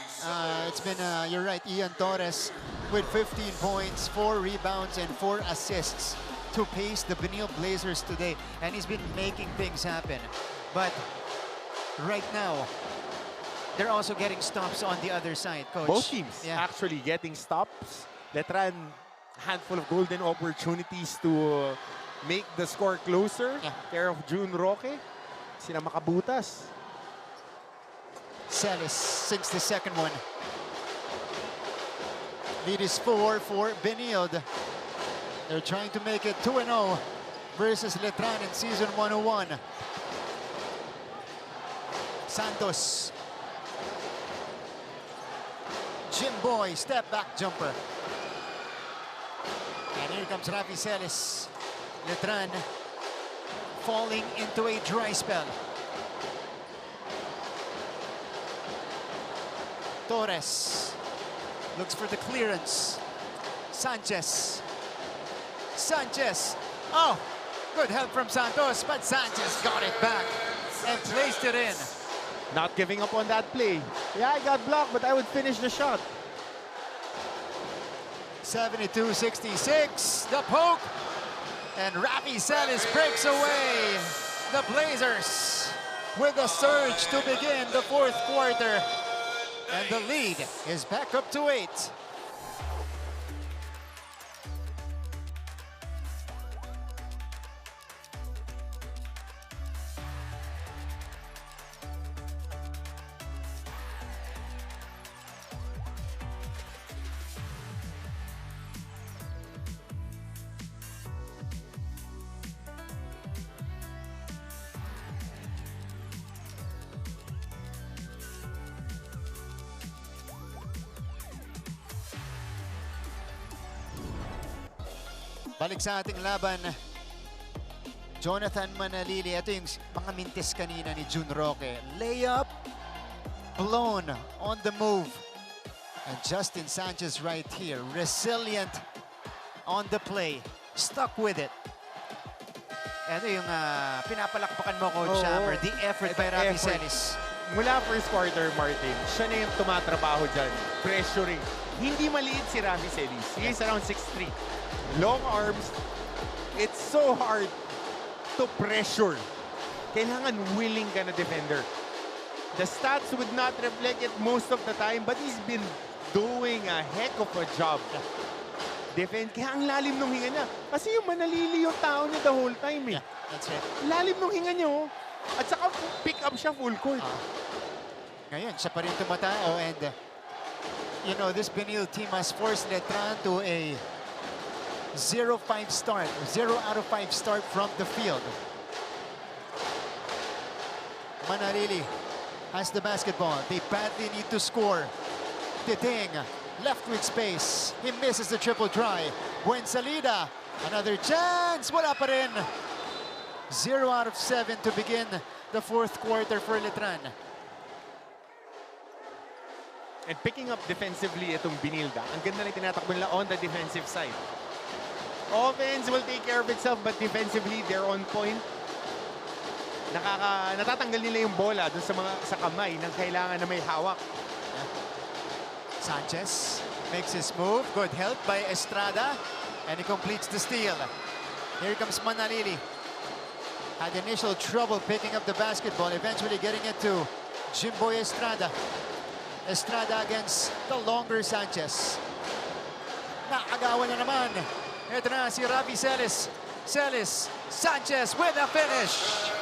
It's been, you're right, Ian Torres with 15 points, 4 rebounds, and 4 assists to pace the Benilde Blazers today. And he's been making things happen. But right now, they're also getting stops on the other side, Coach. Both teams Yeah. actually getting stops. Letran, handful of golden opportunities to make the score closer. Yeah. Care of June Roque. Sila makabutas. Celis sinks the second one. Lead is 4 for Benilde. They're trying to make it 2-0 versus Letran in season 101. Santos. Jim Boy, step back jumper. And here comes Rafi Celis. Letran falling into a dry spell. Torres looks for the clearance. Sanchez. Oh, good help from Santos, but Sanchez got it back and placed it in. Not giving up on that play. Yeah, I got blocked, but I would finish the shot. 72-66, the poke, and Rafi Celis breaks away. The Blazers with a surge to begin the fourth quarter. And the lead is back up to 8. Balik sa ating laban, Jonathan Manalili. Ito yung mga mintis kanina ni June Roque. Layup, blown on the move. And Justin Sanchez right here, resilient on the play. Stuck with it. Ito yung pinapalakpakan mo, Coach Hammer. The effort by Rafi Celis. Mula first quarter, Martin, siya na yung tumatrabaho dyan. Pressuring. Hindi maliit si Rafi Celis. He is around 6'3". Long arms. It's so hard to pressure. Kailangan willing ka na defender. The stats would not reflect it most of the time, but he's been doing a heck of a job. Defend. Kaya ang lalim ng hinga niya. Kasi yung Manalili yung tao niya the whole time eh. Yeah, that's right. Lalim ng hinga niya oh. At saka pick up siya full court. Ngayon, siya pa rin tumatao. And, you know, this Benilde team has forced Letran to a 0-5 start. 0 out of 5 start from the field. Manalili has the basketball. They badly need to score. Titing, left with space. He misses the triple try. Buen salida. Another chance. Wala pa rin. 0 out of 7 to begin the fourth quarter for Letran. And picking up defensively itong Benilde. Ang ganda na tinatakbo nila on the defensive side. Offense will take care of itself, but defensively, they're on point. Natatanggal nila yung bola dun sa kamay nang kailangan na may hawak. Sanchez makes his move. Good help by Estrada. And he completes the steal. Here comes Manalili. Had initial trouble picking up the basketball. Eventually getting it to Jimboy Estrada. Estrada against the longer Sanchez. Naagawan na naman. Ito na si Rafi Celis. Celis, Sanchez with a finish.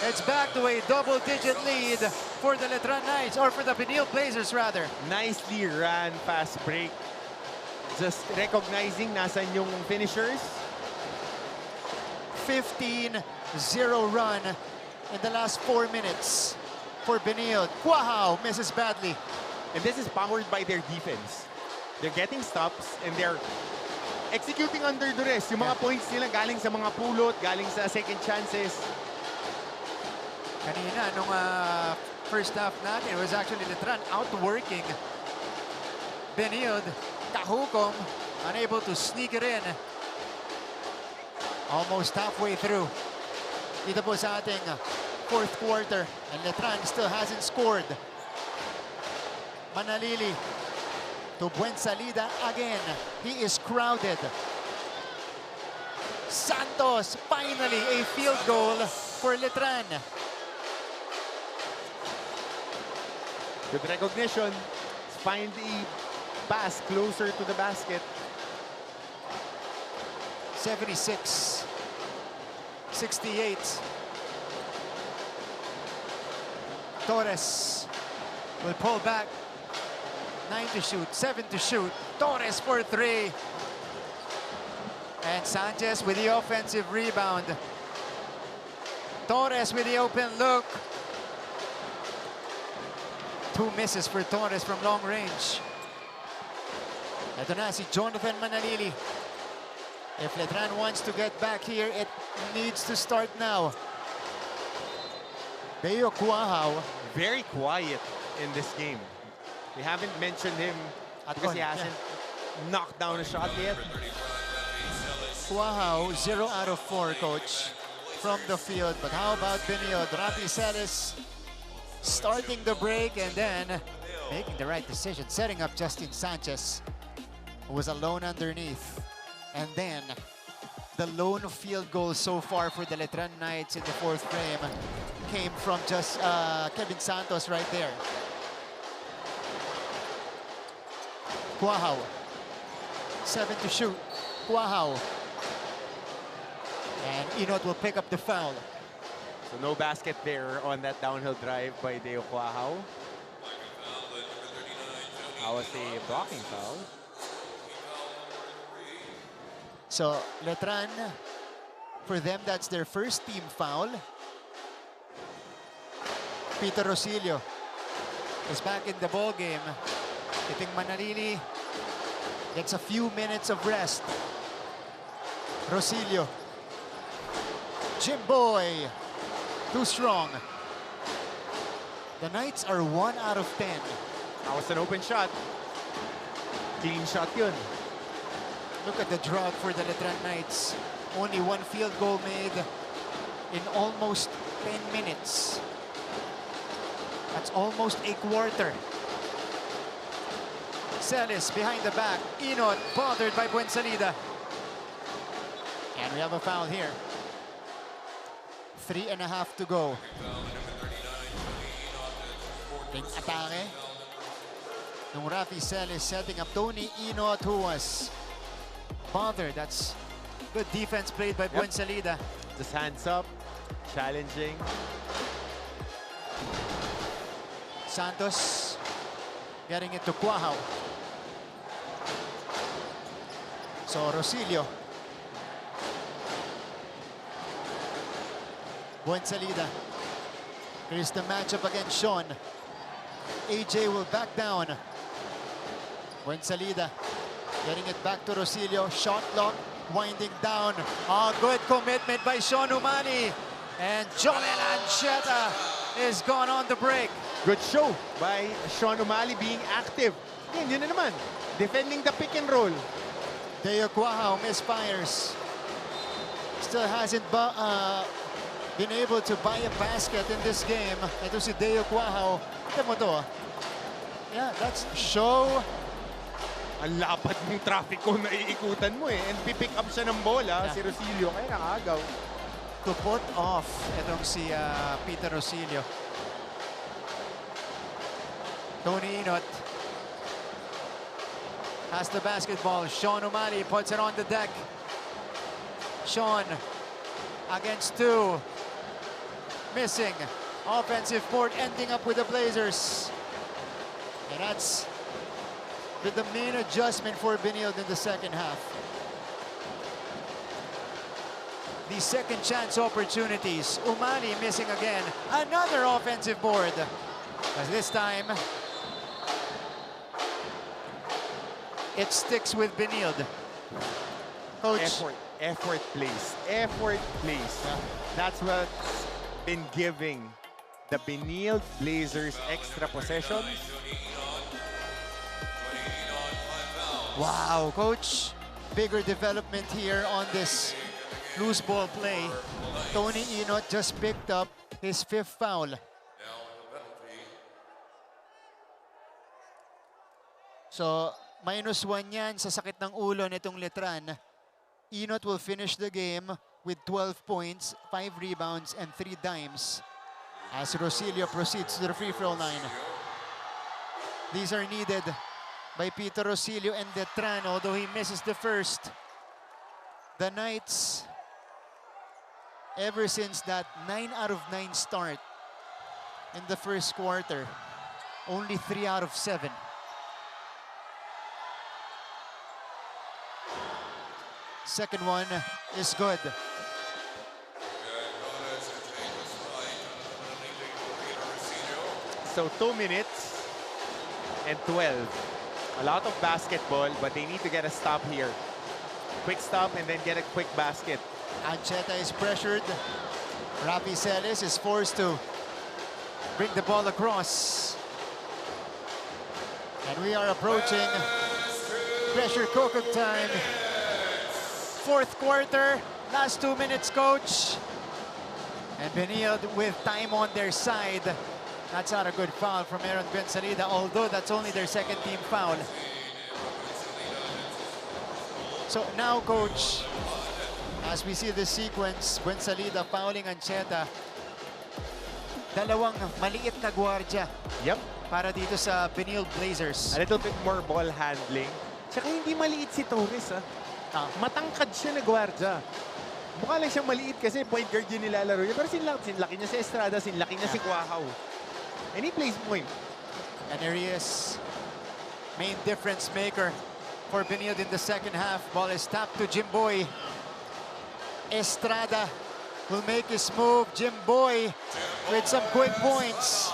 It's back to a double-digit lead for the Letran Knights, or for the Benilde Blazers rather. Nicely ran fast break. Just recognizing nasan yung finishers. 15-0 run in the last 4 minutes for Benilde. Quahao misses badly. And this is powered by their defense. They're getting stops and they're executing under duress. Yung mga points nila galing sa mga pulot, galing sa second chances. Kanina, nung first half natin, it was actually Letran outworking Benilde. Kahukom, unable to sneak it in. Almost halfway through. Dito po sa ating fourth quarter. And Letran still hasn't scored. Manalili to Buensalida again. He is crowded. Santos, finally a field goal for Letran. Good recognition. Find the pass closer to the basket. 76-68. Torres will pull back. 9 to shoot, 7 to shoot. Torres for 3. And Sanchez with the offensive rebound. Torres with the open look. 2 misses for Torres from long range. Ito na si Jonathan Manalili. If Letran wants to get back here, it needs to start now. Beo Quahao. Very quiet in this game. We haven't mentioned him because he hasn't knocked down a shot yet. Quahao, 0 out of 4, coach, from the field. But how about Benilde? Rafi Celis starting the break and then making the right decision, setting up Justin Sanchez, who was alone underneath. And then the lone field goal so far for the Letran Knights in the fourth frame came from just Kevin Santos right there. Quahao, 7 to shoot. Quahao. And Inot will pick up the foul. So no basket there on that downhill drive by Deo Quahao. That was a blocking foul. So Letran, for them, that's their first team foul. Peter Rosillo is back in the ball game. Iting Manalili gets a few minutes of rest. Rosillo. Jimboy. Too strong. The Knights are 1 out of 10. That was an open shot. Clean shot yun. Look at the drought for the Letran Knights. Only 1 field goal made in almost 10 minutes. That's almost a quarter. Celis behind the back. Inot bothered by Buensalida. And we have a foul here. 3.5 to go. Big atake. Nung Rafi Celis setting up Tony Inot, who was bothered. That's good defense played by Buensalida. Just hands up, challenging. Santos getting it to Quahao. So Rosillo. Buensalida. Here's the matchup against Sean. AJ will back down. Buensalida getting it back to Rosillo. Shot clock winding down. Oh, good commitment by Sean Umani. And Joel Ancheta is gone on the break. Good show by Sean O'Malley being active. Yun na naman. Defending the pick and roll. Deo Cuajao misfires. Still hasn't been able to buy a basket in this game. Ito si Deo Cuajao. Ito mo to. Yeah, that's show. Ang lapad ng traffic ko na iikutan mo eh. And pipick up siya ng bola, si Rosilio, kaya nakagaw. To put off itong si Peter Rosilio. Tony Inot has the basketball. Sean O'Malley puts it on the deck. Sean against two. Missing. Offensive board ending up with the Blazers. And that's the main adjustment for Benilde in the second half. The second chance opportunities. O'Malley missing again. Another offensive board. As this time, it sticks with Benilde. Coach. Effort plays. Effort plays. That's what's been giving the Benilde Blazers extra possessions. Wow, Coach. Bigger development here on this loose ball play. Tony Inot just picked up his 5th foul. So, -1 yan sa sakit ng ulo nitong Letran. Inot will finish the game with 12 points, 5 rebounds, and 3 dimes as Rosilio proceeds to the free throw line. These are needed by Peter Rosilio and Letran, although he misses the first. The Knights, ever since that 9 out of 9 start in the first quarter, only 3 out of 7. Second one is good. So 2 minutes and 12. A lot of basketball, but they need to get a stop here. Quick stop and then get a quick basket. Ancheta is pressured. Rafi Celis is forced to bring the ball across. And we are approaching pressure cooker time. 4th quarter, last 2 minutes, Coach. And Benilde with time on their side. That's not a good foul from Aaron Bensalida, although that's only their 2nd team foul. So now, Coach, as we see the sequence, Bensalida fouling Ancheta. Dalawang maliit na gwardiya. Yep. Para dito sa Benilde Blazers. A little bit more ball handling. Tsaka hindi maliit si Torres, ah. Matangkad siya na gwardiya. Mukha lang siyang maliit kasi point guard yung nilalaro niya. Pero sinlaki niya si Estrada, sinlaki niya si Cuajao. And he plays point. And here he is. Main difference maker for Benilde in the second half. Ball is tapped to Jimboy. Estrada will make his move. Jimboy with some quick points.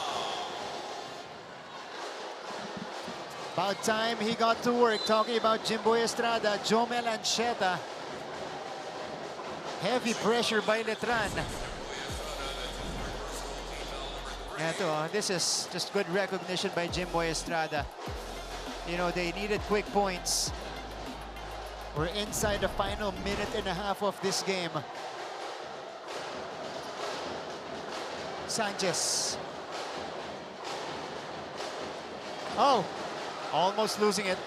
About time he got to work. Talking about Jimboy Estrada, Jomel Ancheta. Heavy pressure by Letran. Eto, this is just good recognition by Jimboy Estrada. You know, they needed quick points. We're inside the final minute and a half of this game. Sanchez. Oh! Almost losing it.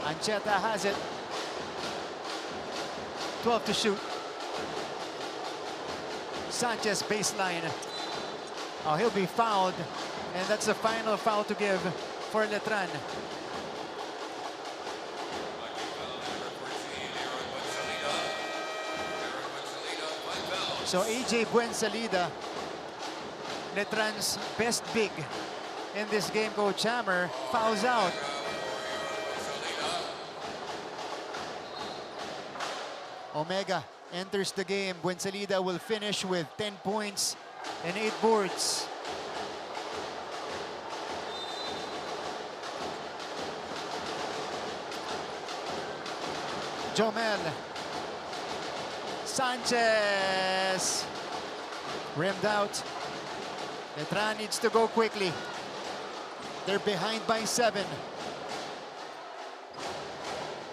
Ancheta has it. 12 to shoot. Sanchez baseline. Oh, he'll be fouled. And that's the final foul to give for Letran. So AJ Buensalida, Letran's best big in this game, Coach Hammer, fouls out. Omega enters the game. Buensalida will finish with 10 points and 8 boards. Jomel. Sanchez. Rimmed out. Letran needs to go quickly. They're behind by 7.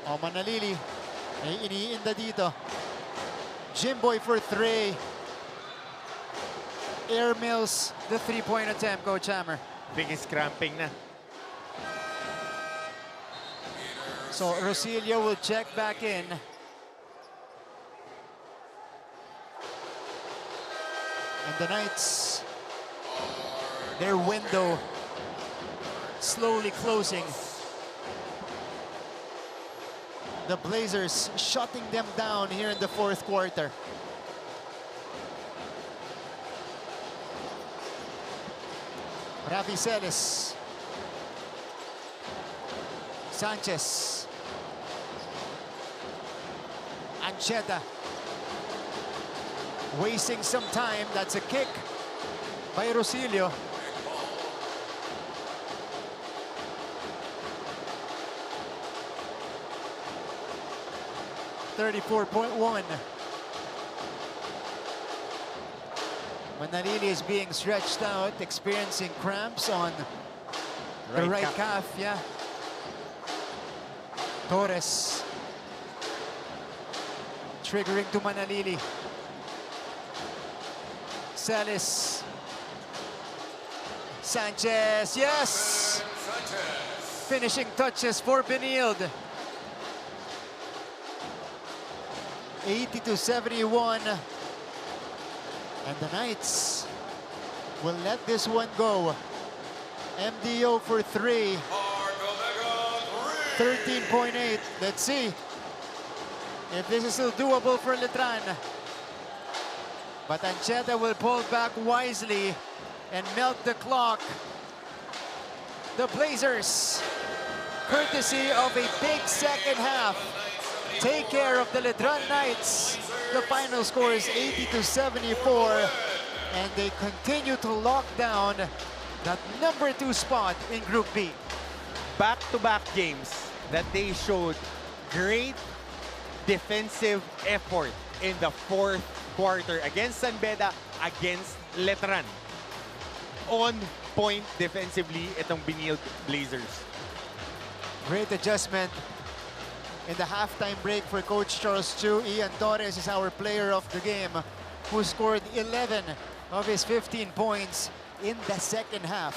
O Manalili, may iniinda dito. Jimboy for 3. Air Mills, the 3-point attempt, Coach Hammer. Big is cramping na. So Rosilio will check back in. And the Knights, their window slowly closing. The Blazers shutting them down here in the 4th quarter. Rafi Celis. Sanchez. Ancheta. Wasting some time. That's a kick by Rosilio. .1. Manalili is being stretched out, experiencing cramps on the right calf. Yeah. Torres triggering to Manalili. Celis. Sanchez, yes! Finishing touches for Benilde. 80-71. And the Knights will let this one go. MDO for 3. 13.8. Let's see if this is still doable for Letran. But Ancheta will pull back wisely and melt the clock. The Blazers, courtesy of a big second half, take care of the Letran Knights. The final score is 80-74, and they continue to lock down that number 2 spot in Group B. Back-to-back games that they showed great defensive effort in the 4th quarter against San Beda, against Letran. On point defensively itong Benilde Blazers. Great adjustment in the halftime break for Coach Charles Chu. Ian Torres is our player of the game, who scored 11 of his 15 points in the second half.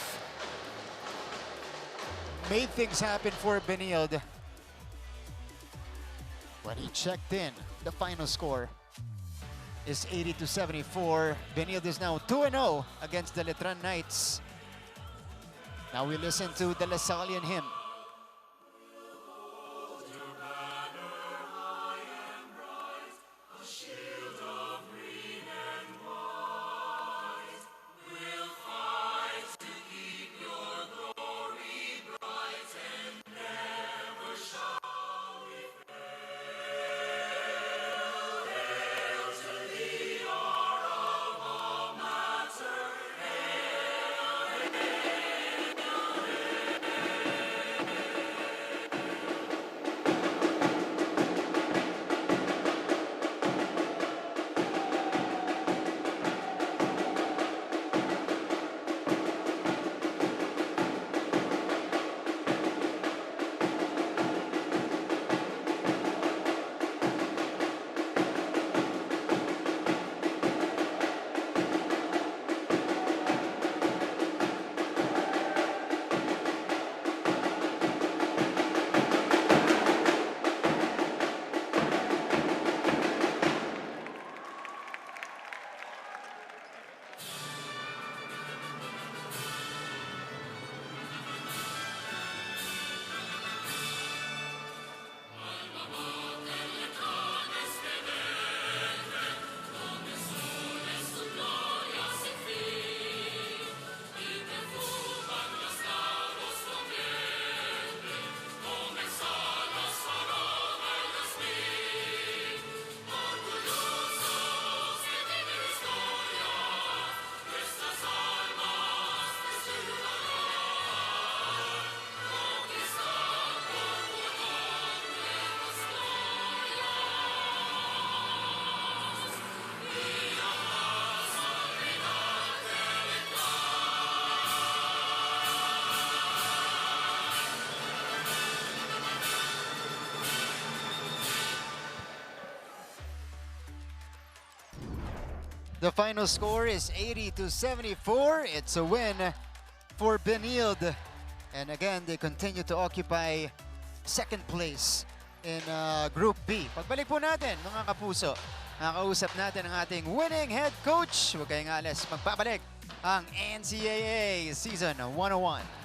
Made things happen for Benilde. When he checked in, the final score is 80-74. Benilde is now 2-0 against the Letran Knights. Now we listen to the Lasallian hymn. The final score is 80-74. It's a win for Benilde. And again, they continue to occupy second place in Group B. Pagbalik po natin, mga kapuso, nakakausap natin ang ating winning head coach. Huwag kayong alas, magpapalik ang NCAA Season 101.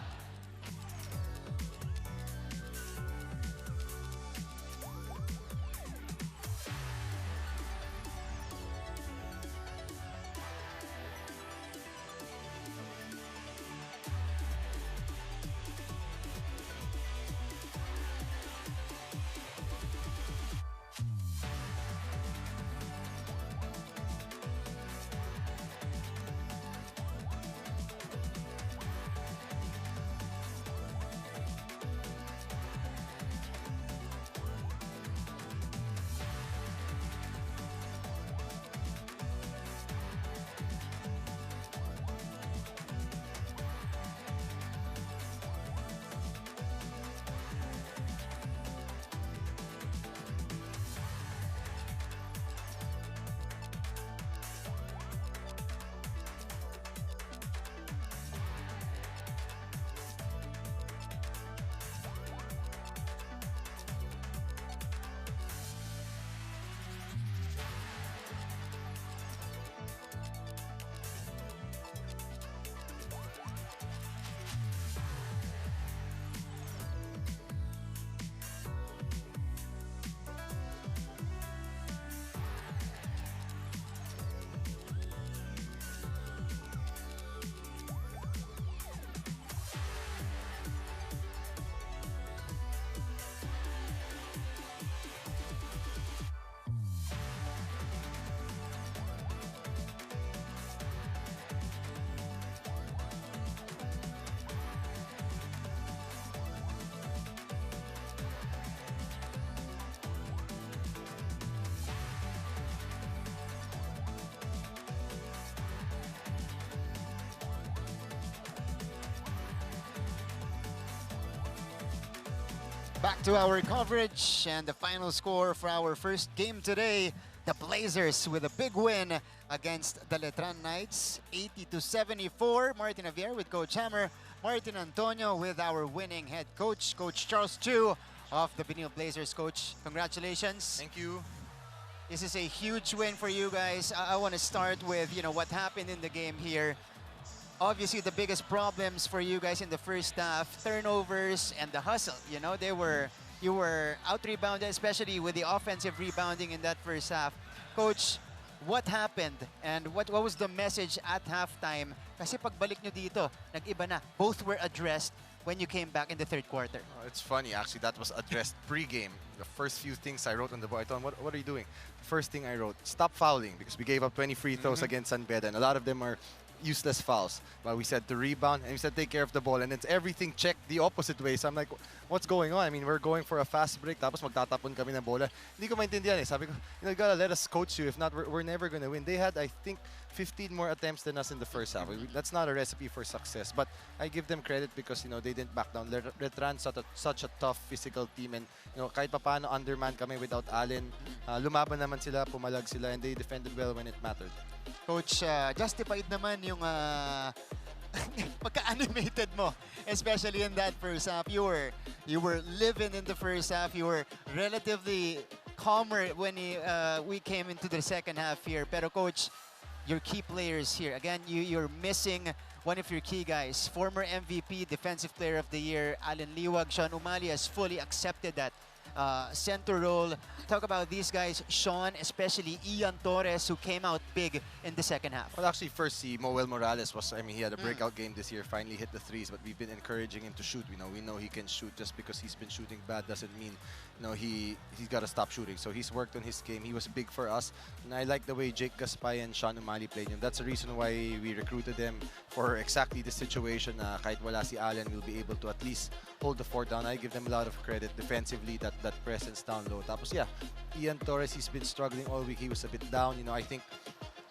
Back to our coverage and the final score for our first game today. The Blazers with a big win against the Letran Knights, 80-74. Martin Javier with Coach Hammer. Martin Antonio with our winning head coach, Coach Charles Chu of the Benilde Blazers. Coach, congratulations. Thank you. This is a huge win for you guys. I want to start with, what happened in the game here. Obviously, the biggest problems for you guys in the first half, turnovers and the hustle. You were out-rebounded, especially with the offensive rebounding in that first half. Coach, what happened and what was the message at halftime? Kasi pagbalik nyo dito, nag-iba na. Both were addressed when you came back in the third quarter. It's funny, actually, that was addressed pre-game. The first few things I wrote on the board, I told him, what are you doing? First thing I wrote, stop fouling, because we gave up 20 free throws against San Beda, and a lot of them are useless fouls. But we said to rebound, and we said take care of the ball, and it's everything checked the opposite way. So I'm like, what's going on? I mean, we're going for a fast break, tapos magtatapon kami ng bola. Hindi ko maintindihan eh. Sabi ko, you gotta let us coach you. If not, we're never gonna win. They had, I think, 15 more attempts than us in the first half. That's not a recipe for success. But I give them credit because, they didn't back down. Letran such a tough physical team, and kahit papaano underman kami without Allen, lumaban naman sila, pumalag sila, and they defended well when it mattered. Coach, justified naman yung pagka-animated mo, especially in that first half. You were living in the first half. You were relatively calmer when we came into the second half here. Pero Coach, your key players here, again, you're missing one of your key guys. Former MVP, Defensive Player of the Year, Allen Liwag. Sean Umali has fully accepted that center role. Talk about these guys, Sean, especially Ian Torres, who came out big in the second half. Well, actually, first, Moel Morales he had a breakout game this year, finally hit the threes, but we've been encouraging him to shoot. We know he can shoot. Just because he's been shooting bad doesn't mean, he's got to stop shooting. So he's worked on his game. He was big for us, and I like the way Jake Gaspay and Sean Umali played him. That's the reason why we recruited them for exactly this situation. Kahit wala si Allen, we'll be able to at least hold the fort down. I give them a lot of credit defensively, that presence down low. Tapos, yeah, Ian Torres, he's been struggling all week. He was a bit down. I think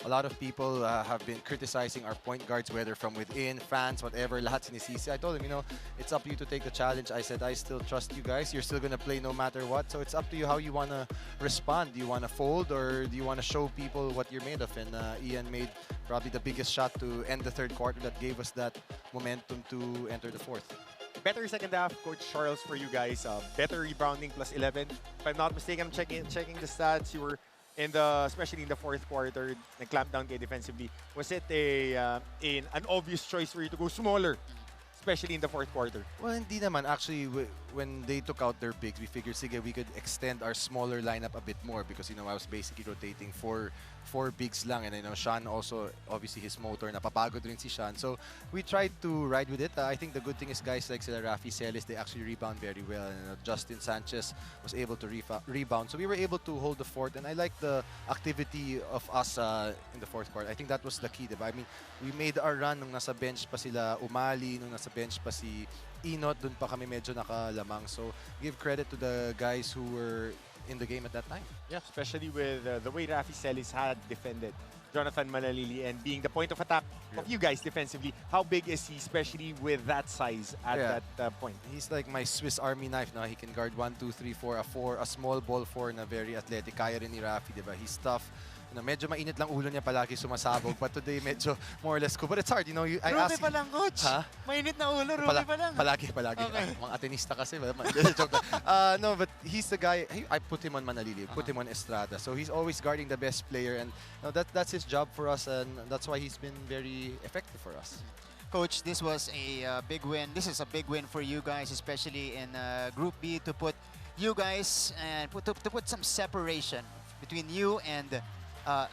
a lot of people have been criticizing our point guards, whether from within, fans, whatever, lahat sinisisi. I told him, it's up to you to take the challenge. I said, I still trust you guys. You're still going to play no matter what. So it's up to you how you want to respond. Do you want to fold or do you want to show people what you're made of? And Ian made probably the biggest shot to end the third quarter that gave us that momentum to enter the fourth. Better second half, Coach Charles, for you guys. Better rebounding, +11. If I'm not mistaken, I'm checking the stats. You were especially in the fourth quarter, nag-clamp down kayo defensively. Was it an obvious choice for you to go smaller, especially in the fourth quarter? Well, hindi naman. Actually, when they took out their bigs, we figured, sige, we could extend our smaller lineup a bit more because, I was basically rotating four bigs lang. And, Sean also, obviously, his motor, napapagod rin si Sean. So, we tried to ride with it. I think the good thing is guys like sila Rafi Celis, they actually rebound very well. And, Justin Sanchez was able to rebound. So, we were able to hold the fort. And I like the activity of us in the fourth quarter. I think that was the key, diba? I mean, we made our run nung nasa bench pa sila Umali, nung nasa bench pa si Inot, dun pa kami medyo nakalamang. So, give credit to the guys who were in the game at that time. Yeah, especially with the way Rafi Celis had defended Jonathan Manalili and being the point of attack of you guys defensively. How big is he, especially with that size at that point? He's like my Swiss Army knife. No? He can guard 1, 2, 3, 4, a small ball 4 na very athletic. Kaya rin ni Rafi, diba? He's tough. Medyo mainit lang ulo niya palagi sumasabog. But today, medyo more or less cool. But it's hard, I asked... Ruby pa lang, coach. Ha? Mainit na ulo, Ruby pa lang. Palagi. Okay. Mga atenista kasi. Joke no, but he's the guy... I put him on Manalili, put him on Estrada. So he's always guarding the best player. And that's his job for us. And that's why he's been very effective for us. Coach, this was a big win. This is a big win for you guys, especially in Group B, to put you guys and to put some separation between you and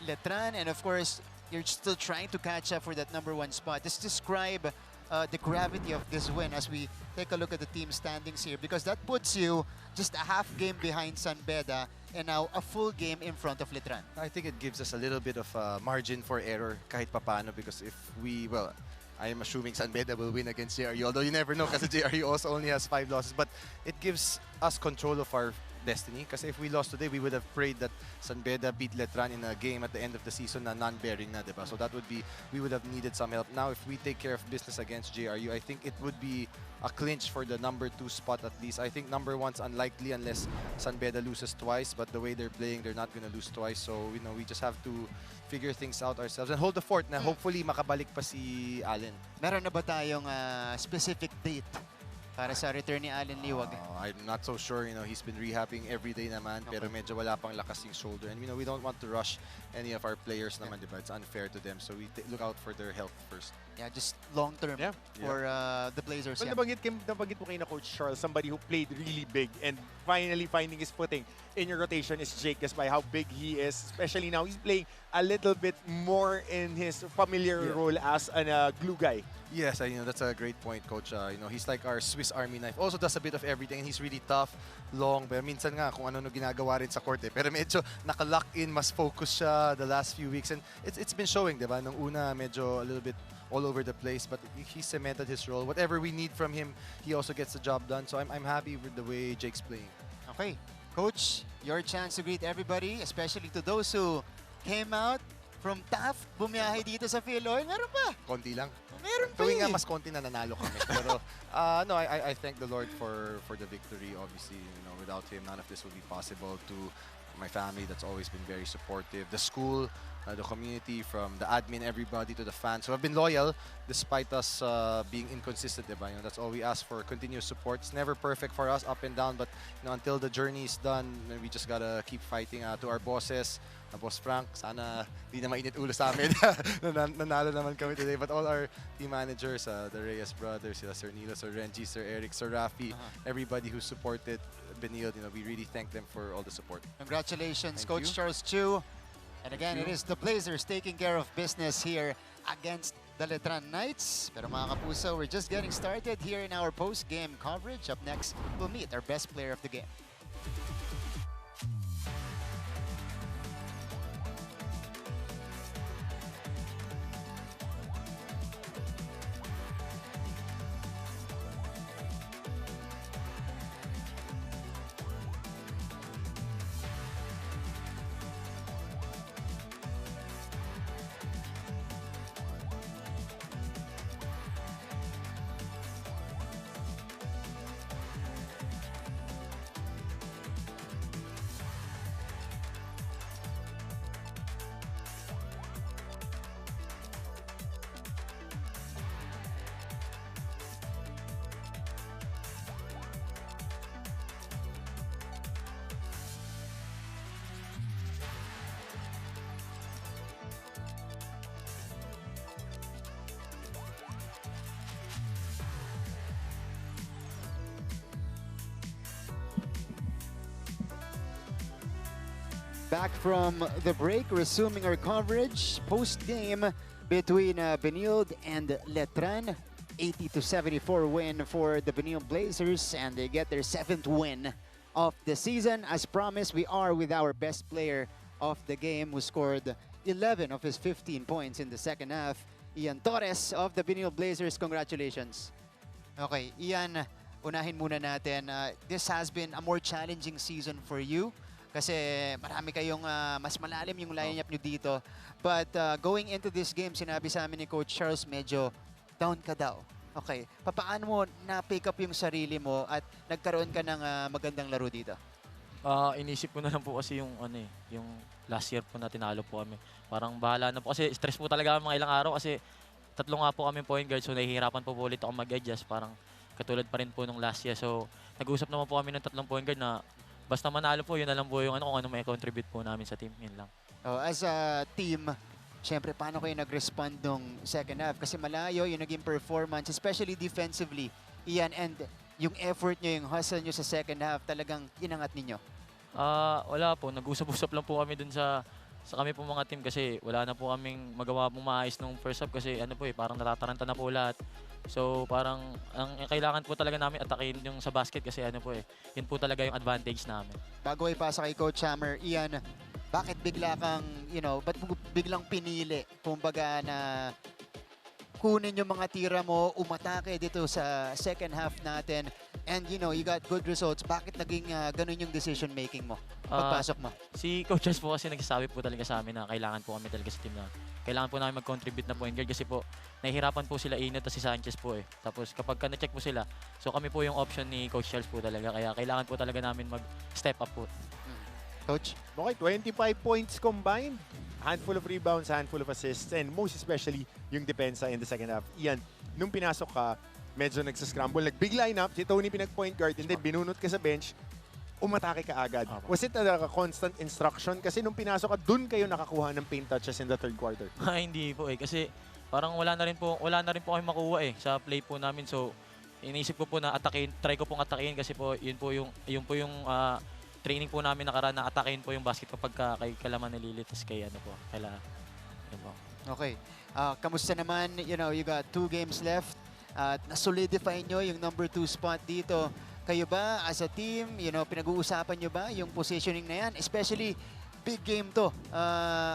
Letran, and of course, you're still trying to catch up for that #1 spot. Just describe the gravity of this win as we take a look at the team standings here, because that puts you just a half game behind San Beda and now a full game in front of Letran. I think it gives us a little bit of margin for error kahit papano, because if I am assuming San Beda will win against JRU, although you never know because JRU also only has 5 losses, but it gives us control of our destiny. Because if we lost today, we would have prayed that San Beda beat Letran in a game at the end of the season na non-bearing na, diba? So that would be, we would have needed some help. Now, if we take care of business against JRU, I think it would be a clinch for the #2 spot at least. I think #1's unlikely unless San Beda loses twice, but the way they're playing, they're not gonna lose twice. So, we just have to figure things out ourselves and hold the fort na hopefully makabalik pa si Allen. Meron na ba tayong specific date para sa return ni Allen Liwag? I'm not so sure. He's been rehabbing every day naman, pero medyo wala pang lakas yung shoulder. And we don't want to rush any of our players naman, diba? It's unfair to them. So we look out for their health first. Yeah, just long term for the Blazers. Well, nabanggit mo kayo na Coach Charles, somebody who played really big and finally finding his footing in your rotation is Jake Gaspay. How big he is, especially now he's playing a little bit more in his familiar role as a glue guy. Yes, that's a great point, Coach. He's like our Swiss Army knife. Also does a bit of everything, and he's really tough, long. Pero minsan nga, kung ano ginagawa rin sa court. Pero medyo naka-lock in, mas focus siya the last few weeks. And it's been showing, diba? Nung una, medyo a little bit all over the place. But he cemented his role. Whatever we need from him, he also gets the job done. So I'm happy with the way Jake's playing. Okay. Coach, your chance to greet everybody, especially to those who came out from Taft, bumiyahe dito sa Philoil. Meron pa? Konti lang. Meron pa Tuwing nga mas konti na nanalo kami. Pero no, I thank the Lord for the victory. Obviously, without him, none of this would be possible. To my family that's always been very supportive, the school, the community, from the admin, everybody, to the fans who have been loyal despite us being inconsistent. Diba? That's all we ask for, continuous support. It's never perfect for us, up and down, but until the journey is done, we just gotta keep fighting. To our bosses, Boss Frank, sana di na mainit ulo sa amin. Nanalo naman kami today. But all our team managers, the Reyes brothers, Sir Nilo, Sir Renji, Sir Eric, Sir Rafi, everybody who supported Benilde, we really thank them for all the support. Congratulations, Thank Coach you. Charles Chu. And again, it is the Blazers taking care of business here against the Letran Knights. Pero mga kapuso, we're just getting started here in our post-game coverage. Up next, we'll meet our best player of the game. back from the break, resuming our coverage post-game between Benilde and Letran. 80-74 win for the Benilde Blazers, and they get their 7th win of the season. As promised, we are with our best player of the game, who scored 11 of his 15 points in the second half. Ian Torres of the Benilde Blazers, congratulations. Okay, Ian, unahin muna natin. This has been a more challenging season for you kasi marami kayong mas malalim yung lineup nyo dito. But going into this game, sinabi sa amin ni Coach Charles, medyo down ka daw. Okay, paano mo na-pick up yung sarili mo at nagkaroon ka ng magandang laro dito? Inisip ko na lang po kasi yung yung last year po na tinalo po kami. Parang bahala na po kasi stress po talaga kami mga ilang araw kasi tatlo nga po kami point guard, so nahihirapan po ulit ako mag-adjust, parang katulad pa rin po nung last year. So nag-usap naman po kami ng tatlong point guard na basta manalo po, yun na lang po yung kung ano may contribute po namin sa team, yun lang. As a team, syempre, paano kayo nag-respond nung second half? Kasi malayo yung naging performance, especially defensively. Ian, and yung effort nyo, yung hustle nyo sa second half, talagang inangat ninyo? Wala po. Nag-usap-usap lang po kami dun sa kami po mga team kasi wala na po kaming magawa pong maayos nung first half kasi parang natataranta na po lahat. So parang ang kailangan po talaga namin atakin yung sa basket kasi yun po talaga yung advantage namin. Bago ay pasa kay Coach Hammer, Ian, bakit bigla kang, ba't biglang pinili, kumbaga, na kunin yung mga tira mo, umatake dito sa second half natin, and you got good results. Bakit naging ganun yung decision making mo pagpasok mo? Si Coach Charles po kasi nagsasabi po talaga sa amin na kailangan po kami talaga sa team na kailangan po namin mag-contribute na point guard kasi po nahihirapan po sila Inot at si Sanchez po Tapos kapag na-check po sila, so kami po yung option ni Coach Charles po talaga, kaya kailangan po talaga namin mag-step up po. Coach? Okay, 25 points combined. Handful of rebounds, handful of assists, and most especially yung depensa in the second half. Ian, nung pinasok ka, medyo nagsascramble. Big lineup, si Tony pinag-point guard, and then binunot ka sa bench, umatake ka agad. Was it a constant instruction? Kasi nung pinasok ka, dun kayo nakakuha ng paint touches in the third quarter. Hindi po kasi parang wala na rin po kami makuha sa play po namin. So, iniisip ko po na try ko pong atakin kasi po yun po yung training po namin nakaraan na atakin po yung basket kapag kay Kalaman nililitas kay kaila. Okay. Kamusta naman? You got 2 games left. Na-solidify nyo yung number 2 spot dito. Kayo ba, as a team, pinag-uusapan nyo ba yung positioning na yan? Especially, big game to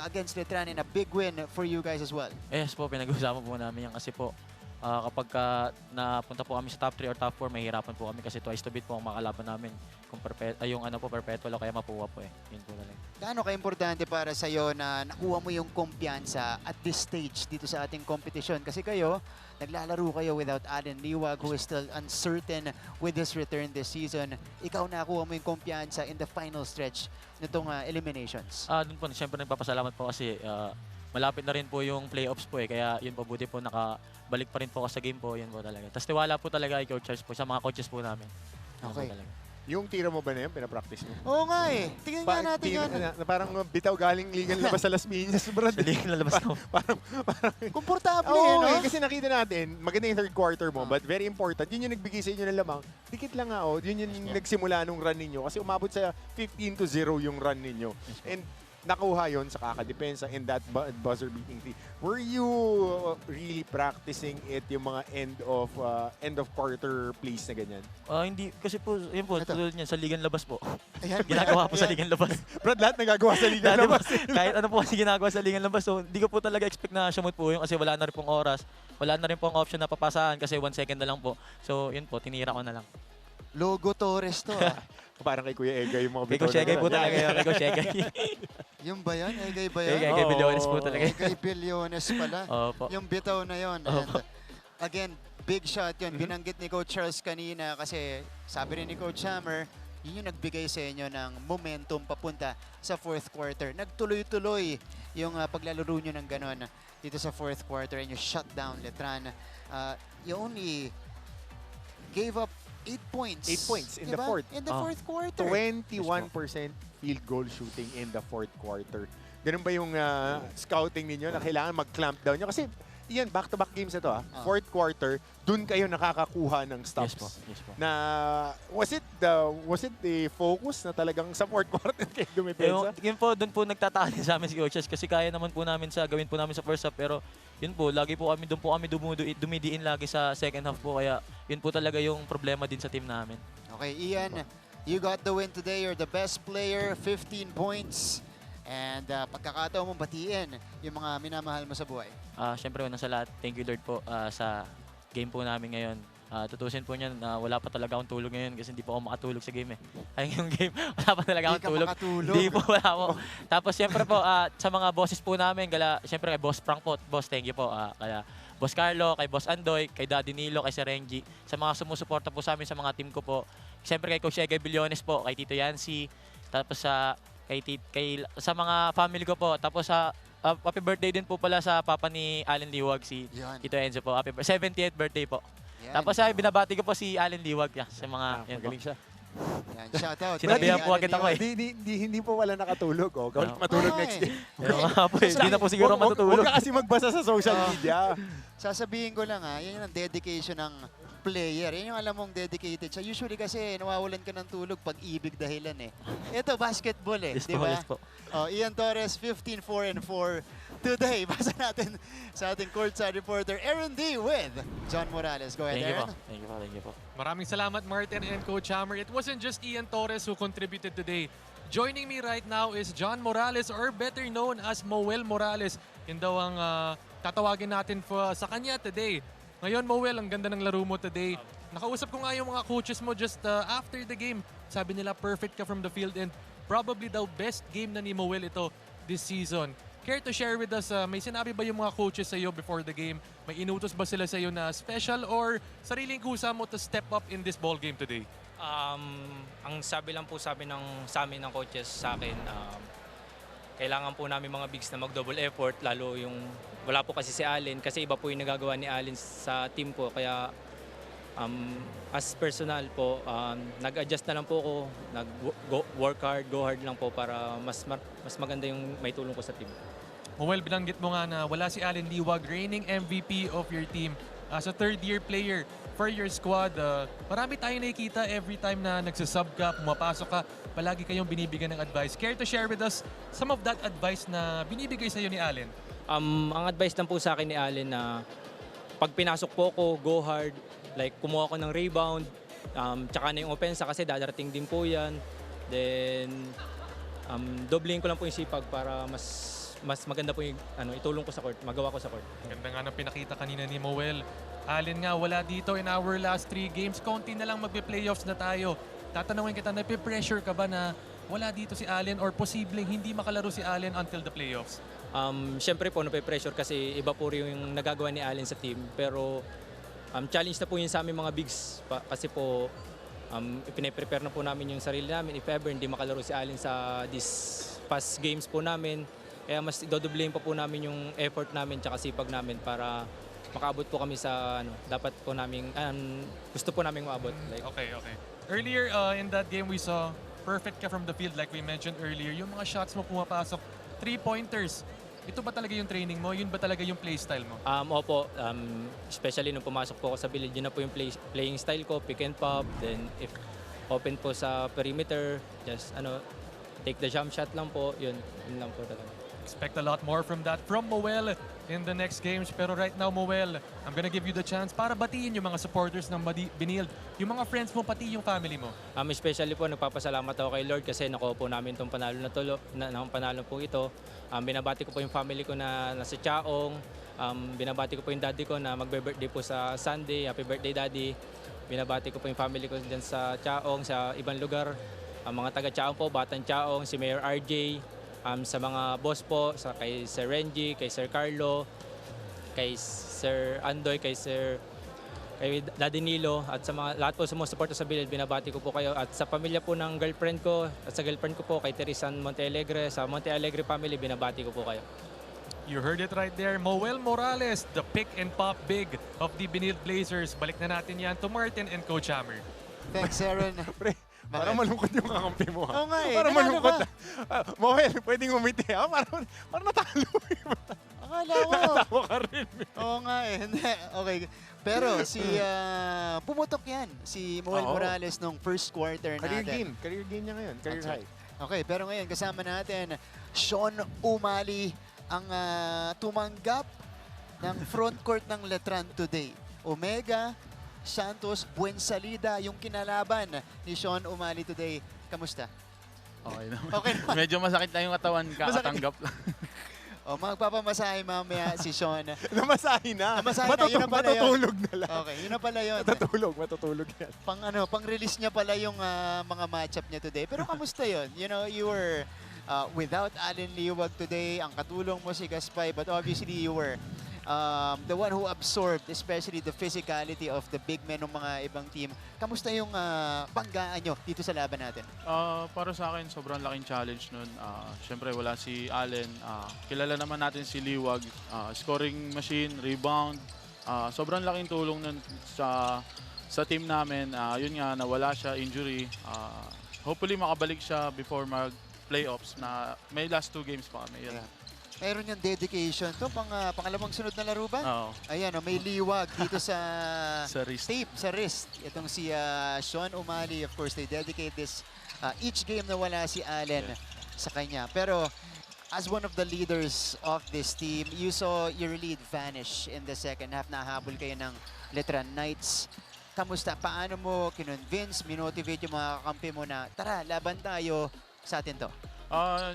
against Letran and a big win for you guys as well. Yes po, pinag-uusapan po namin yan kasi po kapag napunta po kami sa top 3 or top 4, mahihirapan po kami kasi twice to beat po ang makalaban namin kung Perpetual o kaya Mapúa po Yun po talaga. Gaano ka-importante para sa'yo na nakuha mo yung kumpiyansa at this stage dito sa ating competition? Kasi kayo, naglalaro kayo without Allen Liwag, who is still uncertain with his return this season. Ikaw nakuha mo yung kumpiyansa in the final stretch nitong eliminations. Doon po, siyempre nagpapasalamat po kasi malapit na rin po yung playoffs po kaya yun po, buti po nakabalik pa rin po ako sa game po, yun po talaga. Tapos tiwala po talaga kay Coach Charles po, sa mga coaches po namin. Okay. Yung tira mo ba na yun, pinapractice mo? Oo nga Tingnan nga natin yan. Parang bitaw galing ligan labas sa Las Piñas, Brad. Ligan labas na. Parang komportable kasi nakita natin, maganda yung third quarter mo, but very important, yun yung nagbigay sa inyo ng lamang. Dikit lang yun yung nagsimula nung run ninyo kasi umabot sa 15-0 yung run ninyo. And nakuha yon sa kakadepensa in that buzzer-beating three. Were you really practicing it, yung mga end of quarter plays na ganyan? Hindi. Kasi po, yun po, tulad niyan, sa ligan labas po. Ayan, ginagawa po sa ligan labas. Brad, lahat nagagawa sa ligan labas. Kahit ano po kasi ginagawa sa ligan labas. So, hindi ko po talaga expect na sumut po yun kasi wala na rin pong oras. Wala na rin pong option na papasaan kasi 1 second na lang po. So, yun po, tinira ko na lang. Logo Torres to Parang kay Kuya Egay yung mga bitaw. Kay Coach Egay po talaga yun. Kay Coach Egay. Yung ba yan? Egay ba yan? Egay Bilyones po talaga. Egay Bilyones pala. Opo. Yung bitaw na yun. And again, big shot yun. Binanggit ni Coach Charles kanina kasi sabi rin ni Coach Hammer, yun yung nagbigay sa inyo ng momentum papunta sa fourth quarter. Nagtuloy-tuloy yung paglalaro nyo ng ganon dito sa fourth quarter and you shut down Letran. You only gave up 8 points. 8 points in the diba? fourth. In the fourth quarter. 21% field goal shooting in the fourth quarter. Ganun ba yung scouting ninyo na kailangan mag-clamp down nyo? Kasi Ian, back-to-back games ito Fourth quarter, dun kayo nakakakuha ng stops. Yes po. Yes po. Na was it the focus na talagang sa fourth quarter kayo dumipensa? Yun po, doon po nagtataka din sa amin si coaches kasi kaya naman po namin gawin po namin sa first half, pero yun po, lagi po kami, doon po kami dumidiin lagi sa second half po, kaya yun po talaga yung problema din sa team namin. Okay, Ian, you got the win today. You're the best player, 15 points. And pagkakataon mong batiin yung mga minamahal mo sa buhay. Siyempre, una sa lahat, thank you Lord po sa game po namin ngayon. Tutusin po niyan, wala pa talaga akong tulog ngayon kasi hindi po ako makatulog sa game Ay, yung game, wala pa talaga akong tulog. Hindi po, wala po. Tapos siyempre po, sa mga bosses po namin, siyempre kay Boss Frank po, Boss, thank you po. Kaya Boss Carlo, kay Boss Andoy, kay Daddy Nilo, kay Sir Renji, sa mga sumusuporta po sa amin sa mga team ko po. Siyempre kay Coach Egay Billones po, kay Tito Yancy, tapos sa mga family ko po. Tapos happy birthday din po pala sa papa ni Allen Liwag, si Tito Enzo po. Happy 70th birthday po. Yan. Tapos binabati ko po si Allen Liwag sa mga yan po. Magaling siya. Yan, shout out. Sinabihan po agad ako Hindi po wala nakatulog. Gawin matulog next day. Hindi na po siguro matutulog. Huwag ka kasi magbasa sa social media. Sasabihin ko lang yan yung dedication ng player. Yan yung alam mong dedicated siya. Usually kasi nawawalan ka ng tulog pag ibig dahilan Ito, basketball Yes di po, ba? yes po. Ian Torres, 15-4-4 today. Basa natin sa ating courtside reporter, Aaron D. with John Morales. Go ahead, Aaron. Thank you po. Maraming salamat, Martin and Coach Hammer. It wasn't just Ian Torres who contributed today. Joining me right now is John Morales, or better known as Moel Morales. Yun daw ang tatawagin natin sa kanya today. Ngayon, Moel, ang ganda ng laro mo today. Nakausap ko nga yung mga coaches mo just after the game. Sabi nila, perfect ka from the field and probably the best game na ni Moel ito this season. Care to share with us, may sinabi ba yung mga coaches sa iyo before the game? May inutos ba sila sa iyo na special or sariling kusa mo to step up in this ball game today? Ang sabi lang po sa amin ng coaches sa akin, kailangan po namin mga bigs na mag-double effort, lalo yung wala po kasi si Allen, kasi iba po yung nagagawa ni Allen sa team ko. Kaya as personal po, nag-adjust na lang po ako, work hard, go hard lang po para mas maganda yung may tulong ko sa team. Well, binanggit mo nga na wala si Allen Liwag, reigning MVP of your team. As a third-year player for your squad, marami tayong nakikita every time na nagsasub ka, pumapasok ka, palagi kayong binibigyan ng advice. Care to share with us some of that advice na binibigay sa iyo ni Allen? Ang advice lang po sa akin ni Allen na pag pinasok po ako, go hard, like kumuha ko ng rebound, tsaka na yung opensa kasi dadarating din po yan. Then, doblein ko lang po yung sipag para mas maganda po yung itulong ko sa court, magawa ko sa court. Ganda nga ng pinakita kanina ni Moel. Allen nga, wala dito in our last 3 games. Konti na lang magpe-playoffs na tayo. Tatanungin kita, nape-pressure ka ba na wala dito si Allen or posibleng hindi makalaro si Allen until the playoffs? Siyempre po, nape-pressure kasi iba po rin yung nagagawa ni Allen sa team. Pero challenge na po yun sa aming mga bigs. Kasi po, ipine-prepare na po namin yung sarili namin. If ever hindi makalaro si Allen sa this past games po namin, kaya mas idodoblein pa po namin yung effort namin tsaka sipag namin para makaabot po kami sa dapat po namin, gusto po namin maabot. Like, Okay. Earlier in that game, we saw perfect ka from the field like we mentioned earlier. Yung mga shots mo pumapasok, 3-pointers. Ito ba talaga yung training mo? Yun ba talaga yung play style mo? Opo, especially nung pumasok po ako sa Benilde, yun na po yung playing style ko, pick and pop, then if open po sa perimeter, just take the jump shot lang po, yun lang po talaga. Expect a lot more from that from Moel in the next games. Pero right now, Moel, I'm gonna give you the chance para batiin yung mga supporters ng Benilde, yung mga friends mo, pati yung family mo. Especially po, nagpapasalamat ako kay Lord kasi nakuha po namin itong panalo panalo po ito. Binabati ko po yung family ko na nasa Chaong. Binabati ko po yung daddy ko na magbe-birthday po sa Sunday. Happy birthday, Daddy. Binabati ko po yung family ko dyan sa Chaong, sa ibang lugar. Mga taga Chaong po, Batang Chaong, si Mayor RJ. Sa mga boss po, kay Sir Renji, kay Sir Carlo, kay Sir Andoy, kay Daddy Nilo, at sa mga lahat po sa mga supporters sa Benilde, binabati ko po kayo. At sa pamilya po ng girlfriend ko, at sa girlfriend ko po, kay Teresan Montealegre, sa Montealegre family, binabati ko po kayo. You heard it right there. Moel Morales, the pick and pop big of the Benilde Blazers. Balik na natin yan to Martin and Coach Hammer. Thanks, Aaron. Para malungkot yung kakampi mo. Oo nga eh. Para Nanalo malungkot. ba? Mawel, pwedeng umiti. Para natalo. Akala ko. Nakatawa ka rin. Oo nga eh. Okay. Pero si pumutok yan. Si Moel Morales nung first quarter natin. Career game niya ngayon. Career high. Okay, pero ngayon kasama natin Sean Umali ang tumanggap ng front court ng Letran today. Omega, Santos, Buensalida, yung kinalaban ni Sean Umali today. Kamusta? Okay naman. Okay naman. Medyo masakit na yung katawan, kakatanggap lang. O, magpapamasahe mamaya si Sean. Namasahe na. Namasahe na, yun na pala yun. Matutulog na lang. Okay, yun na pala yun. Matutulog yan. Pang-release niya pala yung mga matchup niya today. Pero kamusta yun? You know, you were without Allen Liwag today. Ang katulong mo si Gaspay, but obviously you were the one who absorbed, especially the physicality of the big men ng mga ibang team. Kamusta yung banggaan nyo dito sa laban natin? Para sa akin, sobrang laking challenge nun. Siyempre, wala si Allen. Kilala naman natin si Liwag. Scoring machine, rebound. Sobrang laking tulong nun sa team namin. Yun nga, nawala siya, injury. Hopefully, makabalik siya before mag-playoffs na may last 2 games pa kami. Yun. Yeah. Mayroon yung dedication. To pangalawang sunod na laro ba? Oo. Ayan, may liwag dito sa wrist. tape, sa wrist. Itong si Sean Umali, of course, they dedicate this each game na wala si Allen sa kanya. Pero as one of the leaders of this team, you saw your lead vanish in the second half. Nahabol kayo ng Letran Knights. Kamusta? Paano mo kinonvince, minotivate yung mga kakampi mo na, tara, laban tayo, sa atin to?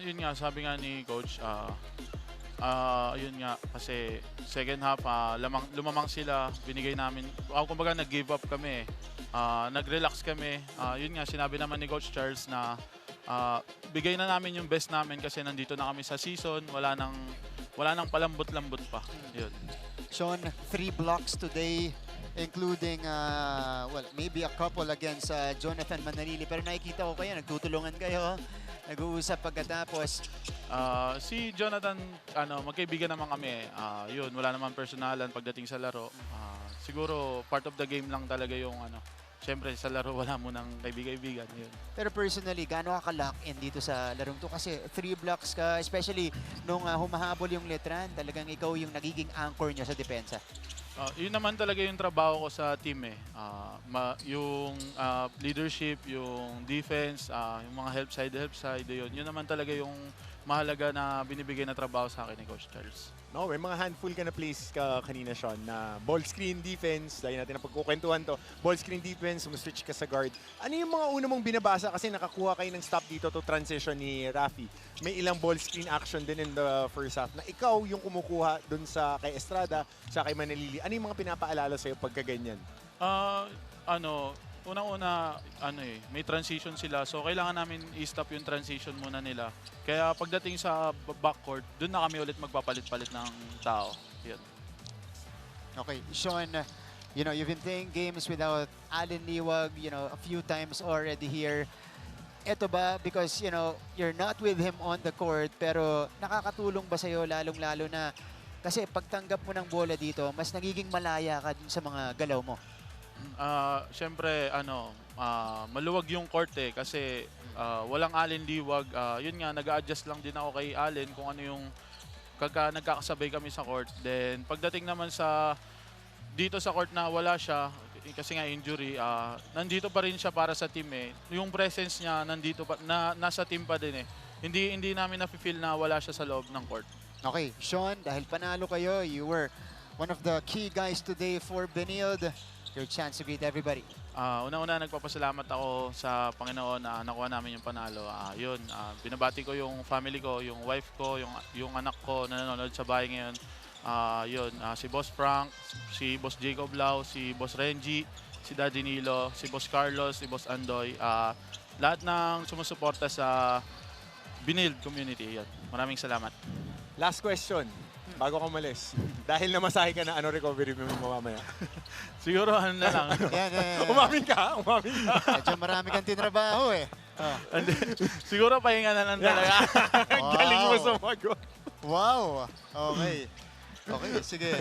Yun nga, sabi nga ni Coach, yun nga, kasi second half, lumamang sila, binigay namin, kumbaga nag-give up kami, nag-relax kami. Yun nga, sinabi naman ni Coach Charles na bigay na namin yung best namin kasi nandito na kami sa season, wala nang palambot-lambot pa. Yun. Sean, 3 blocks today, including, well, maybe a couple against Jonathan Manalili. Pero nakikita ko kayo, nagtutulungan kayo. Nag-uusap pagkatapos. Si Jonathan, magkaibigan naman kami. Yun, wala naman personalan pagdating sa laro. Siguro, part of the game lang talaga yung Siyempre, sa laro wala mo ng kaibigan. Yun. Pero personally, gaano ka ka-lock in dito sa larong to? Kasi 3 blocks ka, especially nung humahabol yung Letran, talagang ikaw yung nagiging anchor niya sa depensa. Yun naman talaga yung trabaho ko sa team eh. Yung leadership, yung defense, yung mga help side, yun naman talaga yung mahalaga na binibigay na trabaho sa akin ni Coach Charles. No, may mga handful ka na plays ka kanina, Sean, na ball screen defense, dahil natin na pagkukwentuhan to, ball screen defense, switch ka sa guard. Ano yung mga una mong binabasa kasi nakakuha kayo ng stop dito to transition ni Rafi? May ilang ball screen action din in the first half na ikaw yung kumukuha dun sa kay Estrada, sa kay Manalili. Ano yung mga pinapaalala sa'yo pagka ganyan? Unang-una, may transition sila. So, kailangan namin i-stop yung transition muna nila. Kaya pagdating sa backcourt, doon na kami ulit magpapalit-palit ng tao. Yan. Okay, Sean, you've been playing games without Allen Liwag, a few times already here. Ito ba, because, you're not with him on the court, pero nakakatulong ba sa'yo lalong-lalo na kasi pagtanggap mo ng bola dito, mas nagiging malaya ka dun sa mga galaw mo? Siyempre, maluwag yung court eh kasi walang Allen Liwag. Yun nga, nag-a-adjust lang din ako kay Allen kung ano yung nagkakasabay kami sa court. Then, pagdating naman dito sa court na wala siya, kasi nga injury, nandito pa rin siya para sa team eh. Yung presence niya, nandito pa, nasa team pa din eh. Hindi namin na-feel na wala siya sa loob ng court. Okay, Sean, dahil panalo kayo, you were one of the key guys today for Benilde. Your chance to greet everybody. Una-una, nagpapasalamat ako sa Panginoon na nakuha namin yung panalo. Binabati ko yung family ko, yung wife ko, yung anak ko na nanonood sa bahay ngayon. Si Boss Frank, si Boss Jacob Lau, si Boss Renji, si Daddy Nilo, si Boss Carlos, si Boss Andoy. Lahat ng sumusuporta sa Benilde community. Yan. Maraming salamat. Last question. Bago ka umalis, dahil namasahe ka na, recovery mo mamaya? Siguro na lang. Yan. Umamin ka. Medyo marami kang tinrabaho eh. Siguro pahinga na lang talaga. Galing mo sumagot. Wow. Okay. Okay, sige.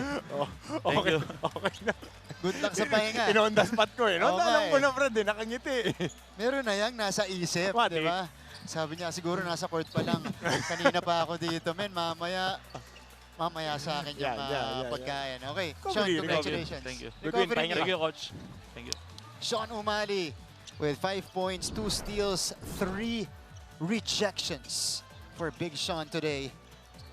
Okay, okay na. Good luck sa pahinga. In-on the spot ko eh. No? Oo nga Alam ko eh. na, Brad, eh. Nakangiti eh. Meron na yang nasa isip, What, di ba? Sabi niya, siguro nasa court pa lang. Kanina pa ako dito, men. Mamaya sa akin yung Yeah. pagkain. Okay, Recovery, Sean, recovery. congratulations. Thank you. We're going Recovery pahinga game. Thank you, Coach. Thank you. Sean Umali with 5 points, 2 steals, 3 rejections for Big Sean today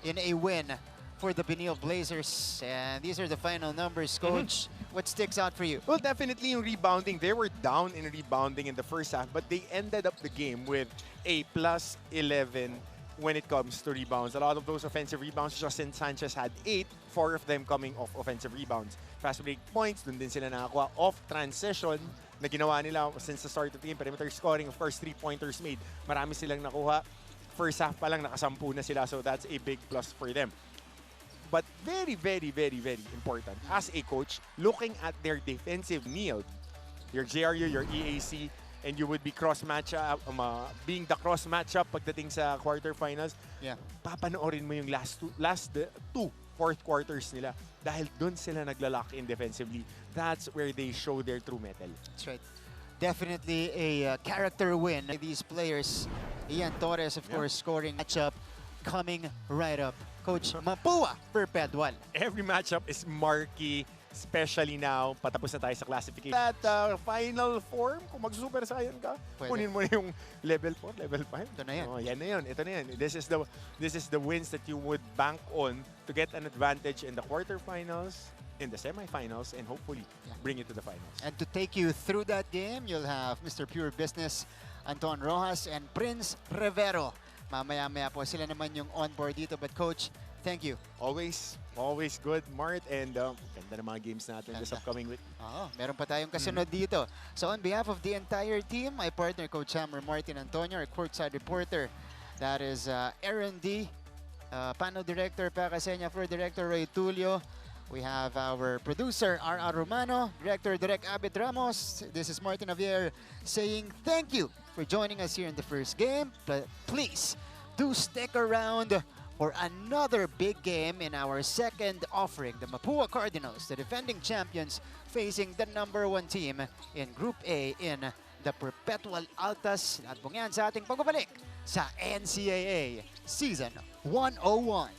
in a win for the Benilde Blazers. And these are the final numbers, Coach. What sticks out for you? Well, definitely yung rebounding. They were down in rebounding in the first half, but they ended up the game with a plus 11 when it comes to rebounds. A lot of those offensive rebounds, Justin Sanchez had 8, 4 of them coming off offensive rebounds. Fast break points, dun din sila nakakuha. Off transition na ginawa nila since the start of the game. Perimeter scoring, of course, 3-pointers made. Marami silang nakuha. First half pa lang, nakasampu na sila. So that's a big plus for them. But very, very, very, very important as a coach, looking at their defensive need, your JRU, your EAC, and you would be cross-matchup, being the cross-matchup pagdating sa quarterfinals, Yeah. papanoorin mo yung last two fourth quarters nila dahil dun sila nagla-lock in defensively. That's where they show their true metal. That's right. Definitely a character win. These players, Ian Torres, of course, scoring matchup coming right up. Coach Mapúa, Perpetual. Every matchup is marquee, especially now, patapos na tayo sa classification. That final form, kung mag-super saiyan ka, Pwede. kunin mo na yung level 4, level 5. Ito na yan. Oh, yan na yun. Ito na yan. This is the wins that you would bank on to get an advantage in the quarterfinals, in the semifinals, and hopefully bring it to the finals. And to take you through that game, you'll have Mr. Pure Business, Anton Rojas, and Prince Rivero. Mamaya-maya po sila naman yung on-board dito. But Coach, thank you. Always good, Mart, and ganda ng mga games natin this upcoming week. Meron pa tayong kasunod dito. So on behalf of the entire team, my partner, Coach Hammer Martin Antonio, our courtside reporter, that is Aaron D, panel director, Pacasenya, floor director, Ray Tulio. We have our producer, R.R. Romano, director, Direk Abit Ramos. This is Martin Javier saying thank you for joining us here in the first game. Please do stick around for another big game in our second offering. The Mapúa Cardinals, the defending champions, facing the #1 team in Group A in the Perpetual Altas. At po yan sa ating pagbabalik sa NCAA Season 101.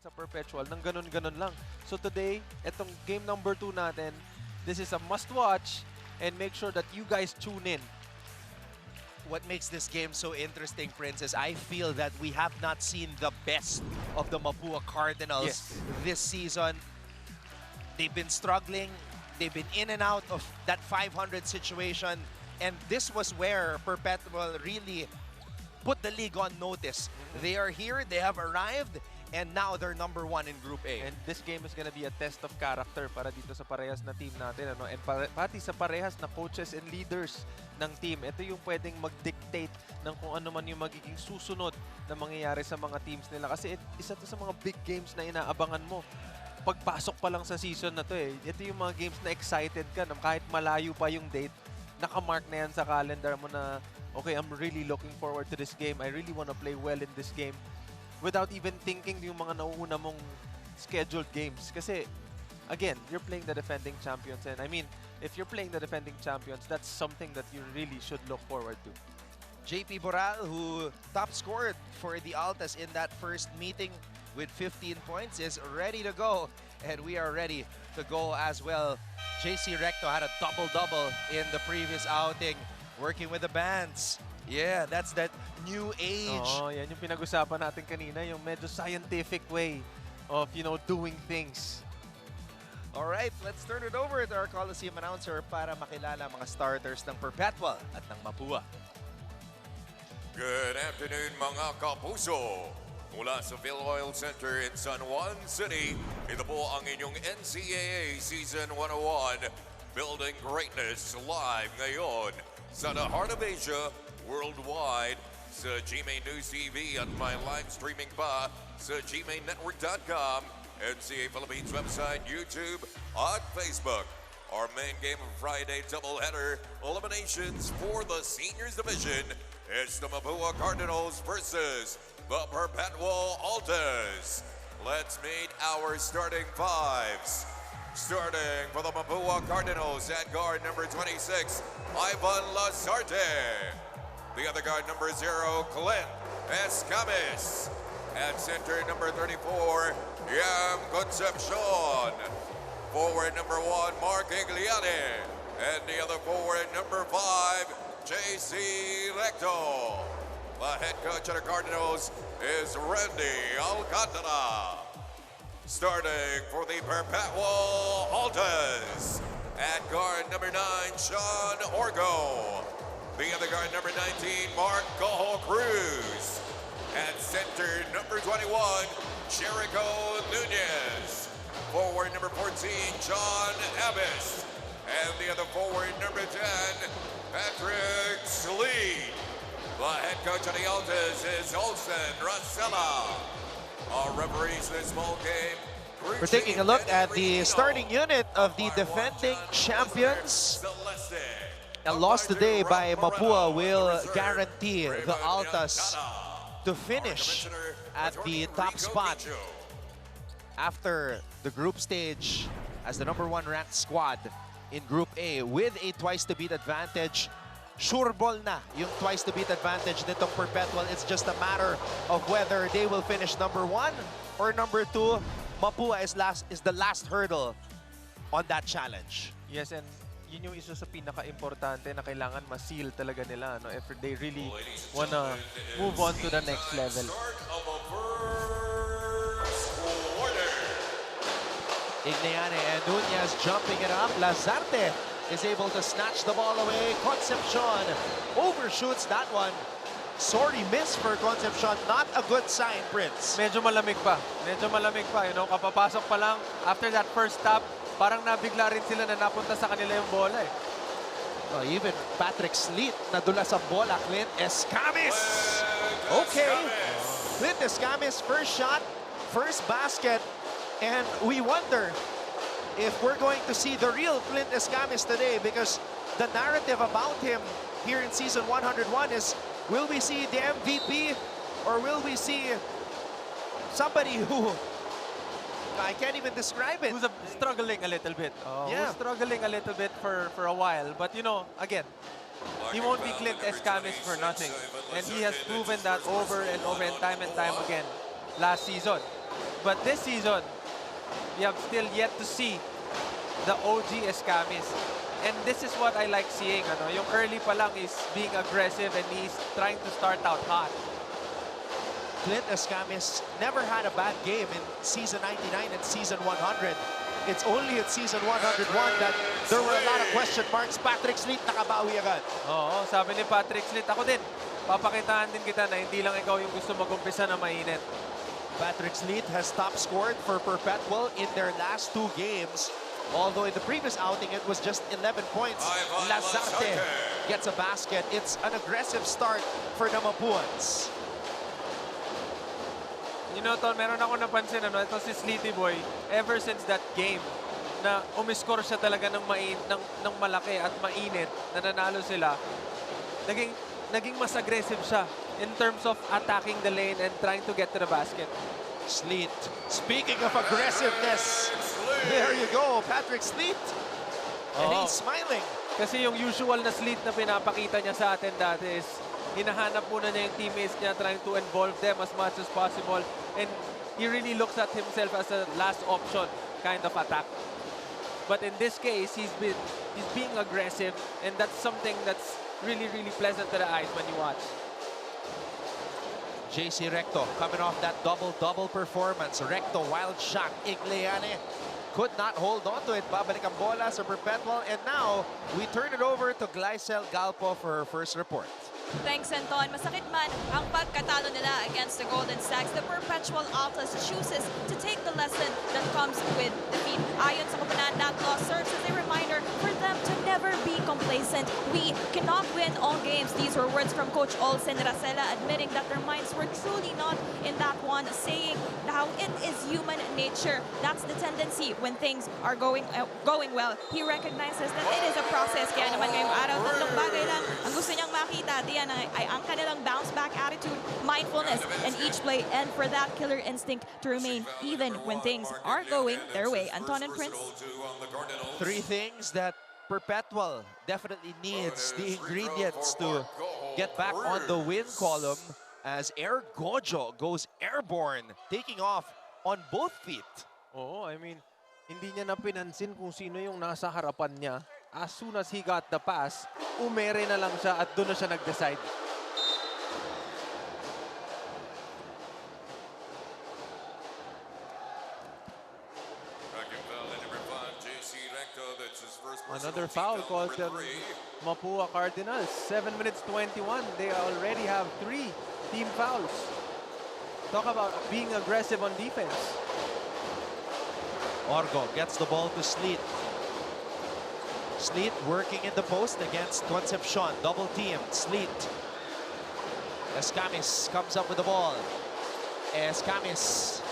sa Perpetual ng ganun-ganun lang. So today, etong game number 2 natin, this is a must-watch and make sure that you guys tune in. What makes this game so interesting, Prince, is I feel that we have not seen the best of the Mapúa Cardinals this season. They've been struggling. They've been in and out of that 500 situation. And this was where Perpetual really put the league on notice. They are here, they have arrived, and now they're number 1 in Group A. And this game is gonna be a test of character para dito sa parehas na team natin. Ano? And pati sa parehas na coaches and leaders ng team. Ito yung pwedeng mag-dictate ng kung ano man yung magiging susunod na mangyayari sa mga teams nila. Kasi isa to sa mga big games na inaabangan mo. Pagpasok pa lang sa season na to eh. Ito yung mga games na excited ka. Na kahit malayo pa yung date, nakamark na yan sa calendar mo na, okay, I'm really looking forward to this game. I really want to play well in this game. Without even thinking yung mga nauuna mong scheduled games. Kasi, again, you're playing the defending champions. And I mean, if you're playing the defending champions, that's something that you really should look forward to. JP Boral, who top scored for the Altas in that first meeting with 15 points, is ready to go. And we are ready to go as well. JC Recto had a double-double in the previous outing, working with the bands. Yeah, that's that new age. Oo, yan yung pinag-usapan natin kanina, yung medyo scientific way of, you know, doing things. All right, let's turn it over to our Coliseum announcer para makilala mga starters ng Perpetual at ng Mapúa. Good afternoon mga kapuso. Mula sa Phil Oil Center in San Juan City, ito po ang inyong NCAA Season 101 Building Greatness live ngayon sa the heart of Asia, worldwide, sa GMA News TV at may live streaming pa sa gmainetwork.com, NCAA Philippines website, YouTube at Facebook. Our main game of Friday doubleheader eliminations for the Seniors Division is the Mapúa Cardinals versus the Perpetual Altas. Let's meet our starting fives. Starting for the Mapúa Cardinals at guard number 26, Ivan Lazarte. The other guard number 0, Clint Escamis. At center number 34, Yam Concepcion. Forward number 1, Mark Igliani. And the other forward number 5, JC Recto. The head coach of the Cardinals is Randy Alcantara. Starting for the Perpetual Altas. At guard number 9, Sean Orgo. The other guard number 19, Mark Cojo Cruz. At center number 21, Jericho Nunez. Forward number 14, John Abbas. And the other forward number 10, Patrick Sleed. The head coach of the Altas is Olsen Rosella. Our referees in this ball game. We're taking a look at the starting unit of the defending champions. A loss today by Mapúa will guarantee the Altas to finish at the top spot after the group stage as the number 1 ranked squad in Group A with a twice-to-beat advantage. Sure ball na yung twice-to-beat advantage nitong Perpetual. It's just a matter of whether they will finish number 1 or number 2. Mapúa is the last hurdle on that challenge. Yes, and yun yung isa sa pinaka-importante na kailangan ma-seal talaga nila, no? If they really wanna move on to the next level. Igniane and Nunez jumping it up. Lazarte is able to snatch the ball away. Concepcion overshoots that one. Sorry miss for Concepcion. Not a good sign, Prince. Medyo malamig pa. Medyo malamig pa. You know, kapapasok pa lang, after that first stop, parang nabigla rin sila na napunta sa kanila yung bola eh. Oh, even Patrick Sleet nadula sa bola. Clint Escamis. Okay. Clint Escamis, first shot, first basket. And we wonder if we're going to see the real Clint Escamis today, because the narrative about him here in Season 101 is, will we see the MVP or will we see somebody who I can't even describe it? Who's struggling a little bit. Who's struggling a little bit for a while. But you know, again, he won't be Clint Escamis for nothing. And he has proven that over and over and time again last season. But this season, we have still yet to see the OG Escamis. And this is what I like seeing. Yung early pa lang is being aggressive and he's trying to start out hot. Clint Escamis never had a bad game in season 99 and season 100. It's only at season 101 that there were a lot of question marks. Patrick Sleet nakabawi agad. Oo, sabi ni Patrick Sleet, ako din. Papakitaan din kita na hindi lang ikaw yung gusto mag-umpisa na mainit. Patrick Sleet has top scored for Perpetual in their last 2 games. Although in the previous outing, it was just 11 points. Lazarte gets a basket. It's an aggressive start for the Mapuans. You know, Ton, meron ako napansin, ito si Sleety Boy, ever since that game, na umiscore siya talaga ng malaki at mainit, na nanalo sila, naging mas aggressive siya in terms of attacking the lane and trying to get to the basket. Sleet, speaking of aggressiveness, there you go, Patrick Sleet. And he's smiling. Kasi yung usual na Sleet na pinapakita niya sa atin dati is hinahanap muna niya yung teammates niya, trying to involve them as much as possible. And he really looks at himself as a last option kind of attack. But in this case, he's being aggressive, and that's something that's really, really pleasant to the eyes when you watch. JC Recto coming off that double-double performance. Recto, wild shot. Igliane could not hold on to it. Babalik ang bola sa Perpetual. And now, we turn it over to Glycel Galpo for her first report. Thanks, Anton. Masakit man ang pagkatalo nila against the Golden Stags, the Perpetual Altas chooses to take the lesson that comes with defeat. Ayon sa koponan, that loss serves as a reminder for them to never be complacent. We cannot win all games. These were words from Coach Olsen Racela, admitting that their minds were truly not in that one, saying how it is human nature. That's the tendency when things are going well. He recognizes that it is a process. Kaya naman ngayong araw, tatlong bagay lang ang gusto niyang makita. Diyan ay ang kanilang bounce back attitude, mindfulness, and each play, and for that killer instinct to remain even when things aren't going their way. Anton and Prince. 3 things that Perpetual definitely needs the ingredients to get back on the win column as Air Gojo goes airborne, taking off on both feet. Oo, I mean, hindi niya na pinansin kung sino yung nasa harapan niya. As soon as he got the pass, umere na lang siya at doon na siya nag-decide. Another foul called the Mapúa Cardinals. 7 minutes 21. They already have 3 team fouls. Talk about being aggressive on defense. Orgo gets the ball to Sleet. Sleet working in the post against Concepcion. Double team. Sleet. Escamis comes up with the ball. Escamis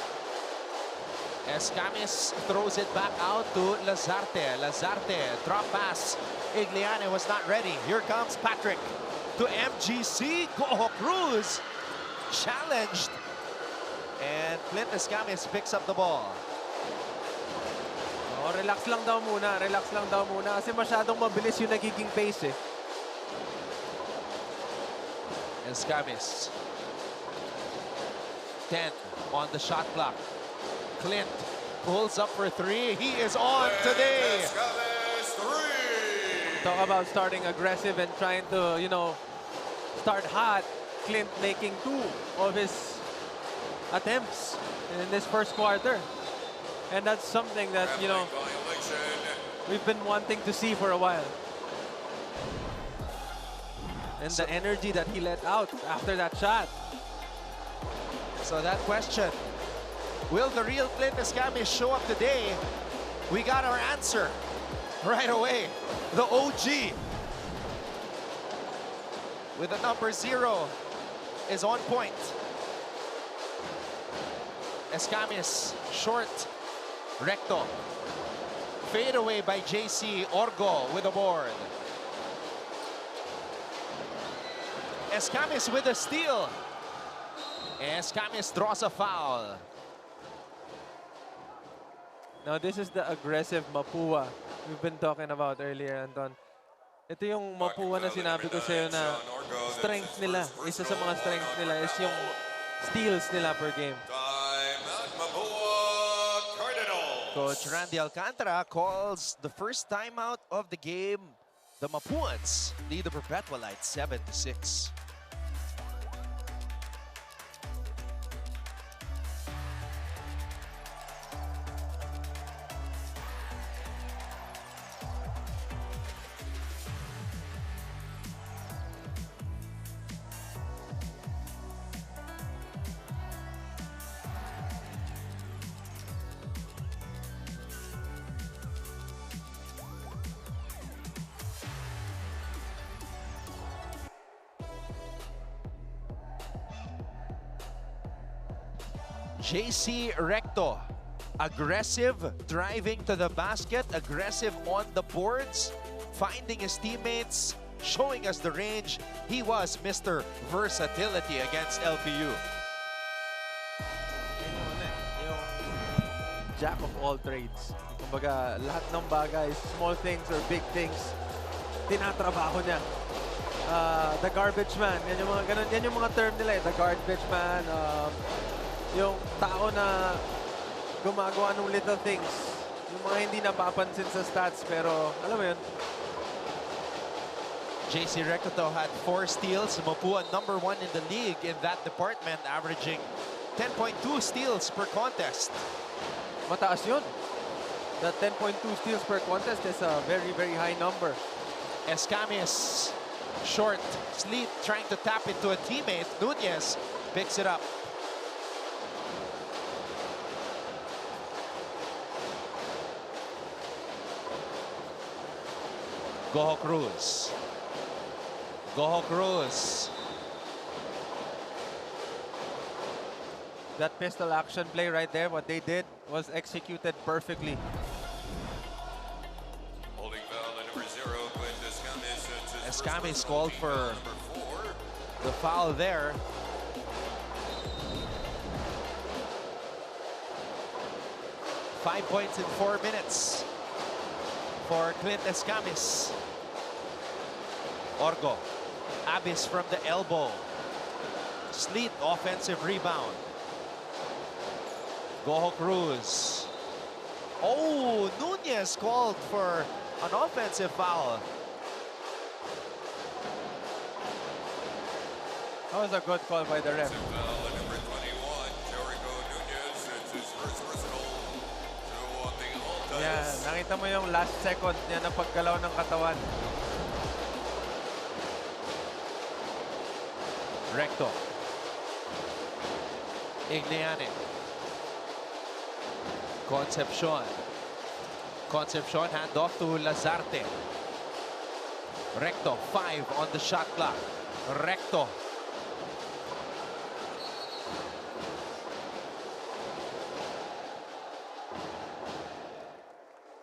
throws it back out to Lazarte. Lazarte, drop pass. Igliane was not ready. Here comes Patrick to MGC. Goho Cruz challenged. And Clint Escamis picks up the ball. Oh, relax lang daw muna. Relax lang daw muna. Kasi masyadong mabilis yung nagiging pace eh. Escamis. 10 on the shot clock. Clint pulls up for 3. He is on today. Talk about starting aggressive and trying to, you know, start hot. Clint making 2 of his attempts in this first quarter. And that's something that, you know, we've been wanting to see for a while. And the energy that he let out after that shot. So that question, will the real Clint Escamis show up today? We got our answer right away. The OG with the number 0 is on point. Escamis, short, recto. Fade away by JC. Orgo with the board. Escamis with a steal. Escamis draws a foul. Now this is the aggressive Mapúa we've been talking about earlier, Anton. Ito yung Mapúa na sinabi ko sa'yo na strength nila. Isa sa mga strength nila is yung steals nila per game. Time out, Mapúa. Coach Randy Alcantara calls the first timeout of the game. The Mapuans lead the Perpetualites 7-6. JC Recto, aggressive, driving to the basket, aggressive on the boards, finding his teammates, showing us the range. He was Mr. Versatility against LPU. Yung jack of all trades. Kumbaga, lahat ng bagay, small things or big things, tinatrabaho niya. The garbage man, yan yung mga ganun, yan yung mga term nila eh. The garbage man, yung tao na gumagawa ng little things. Yung mga hindi napapansin sa stats, pero alam mo yun. JC Recto had 4 steals. Mapúa #1 in the league in that department, averaging 10.2 steals per contest. Mataas yun. The 10.2 steals per contest is a very, very high number. Escamis, short, Sleet trying to tap into a teammate. Nunez picks it up. Goho Cruz. Goho Cruz. That pistol action play right there, what they did was executed perfectly. Holding foul at number 0, Escamis. Escamis called for the foul there. Five points in 4 minutes for Clint Escamis. Orgo, Abyss from the elbow. Sleet, offensive rebound. Goho Cruz. Oh, Nunez called for an offensive foul. That was a good call by the ref. Yeah, nakita mo yung last second niya na paggalaw ng katawan. Recto. Igliane. Concepcion. Concepcion hand off to Lazarte. Recto, 5 on the shot clock. Recto.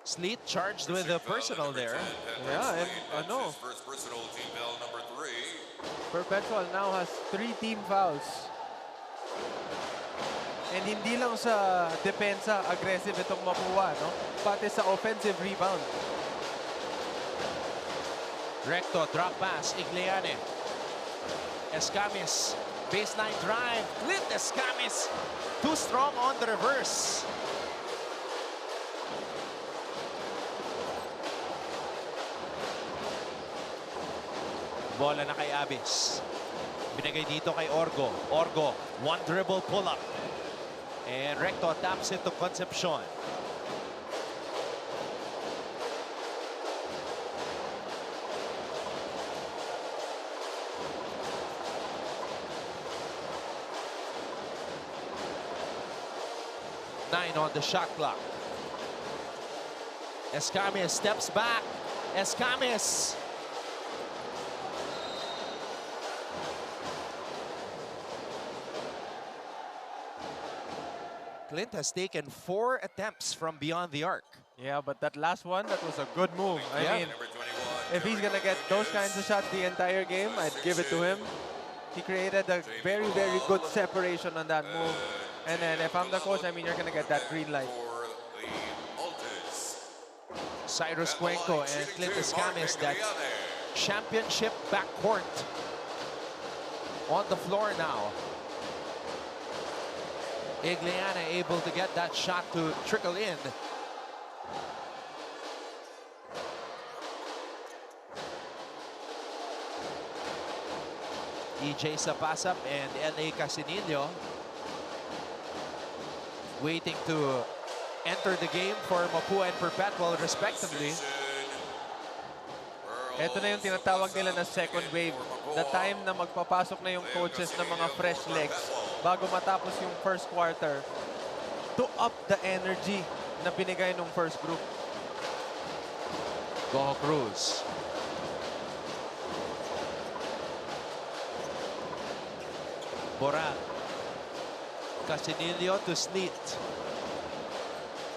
Sleet charged with a personal there. Yeah, and ano, First personal team foul number 3. Perpetual now has 3 team fouls. And hindi lang sa depensa aggressive itong Mapúa, no? Pati sa offensive rebound. Recto, drop pass, Igliane. Escamis, baseline drive. Clint Escamis, too strong on the reverse. Bola na kay Abyss. Binigay dito kay Orgo. Orgo, one dribble pull-up. And Recto taps it to Concepcion. Nine on the shot clock. Escamis steps back. Escamis. Clint has taken 4 attempts from beyond the arc. Yeah, but that last one, that was a good move. I mean, if he's gonna get those kinds of shots the entire game, I'd give it to him. He created a very, very good separation on that move. And then if I'm the coach, I mean, you're gonna get that green light. Cyrus Cuenco and Clint Escamis, that championship backcourt on the floor now. Igliane able to get that shot to trickle in. EJ Sapasap and LA Casinillo waiting to enter the game for Mapúa and Perpetual respectively. Ito na yung tinatawag nila na second wave. The time na magpapasok na yung coaches ng mga fresh legs bago matapos yung first quarter to up the energy na binigay ng first group. Go Cruz. Boral. Casinillo to Sleet.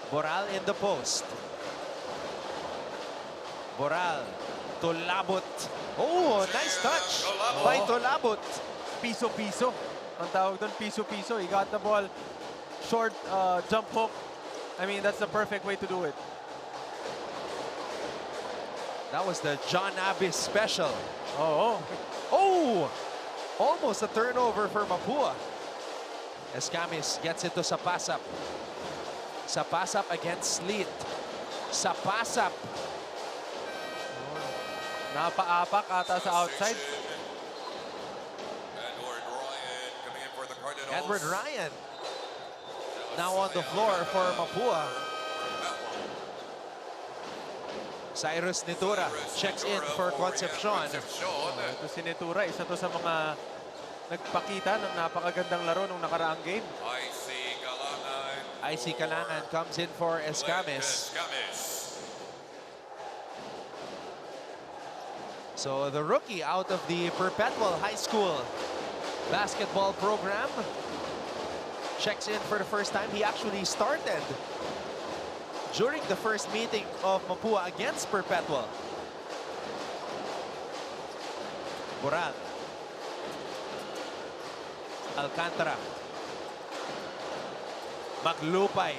Boral in the post. Boral to Labot. Oh, nice touch by Tolabot. Piso-piso. Ang tawag doon, piso-piso. He got the ball. Short jump hook. I mean, that's the perfect way to do it. That was the John Abbas special. Oh. Oh! Almost a turnover for Mapúa. Escamis gets it to Sapasap. Sapasap against Sleet. Sapasap. Napaapak ata sa outside. Edward Ryan now on the floor for Mapúa. Cyrus Nitura checks in for Concepcion. Ito si Nitura, isa to sa mga nagpakita ng napakagandang laro nung nakaraang game. Icy Kalangan comes in for Escamis. So the rookie out of the Perpetual High School basketball program checks in for the first time. He actually started during the first meeting of Mapúa against Perpetual. Boral. Alcantara. Maglupay.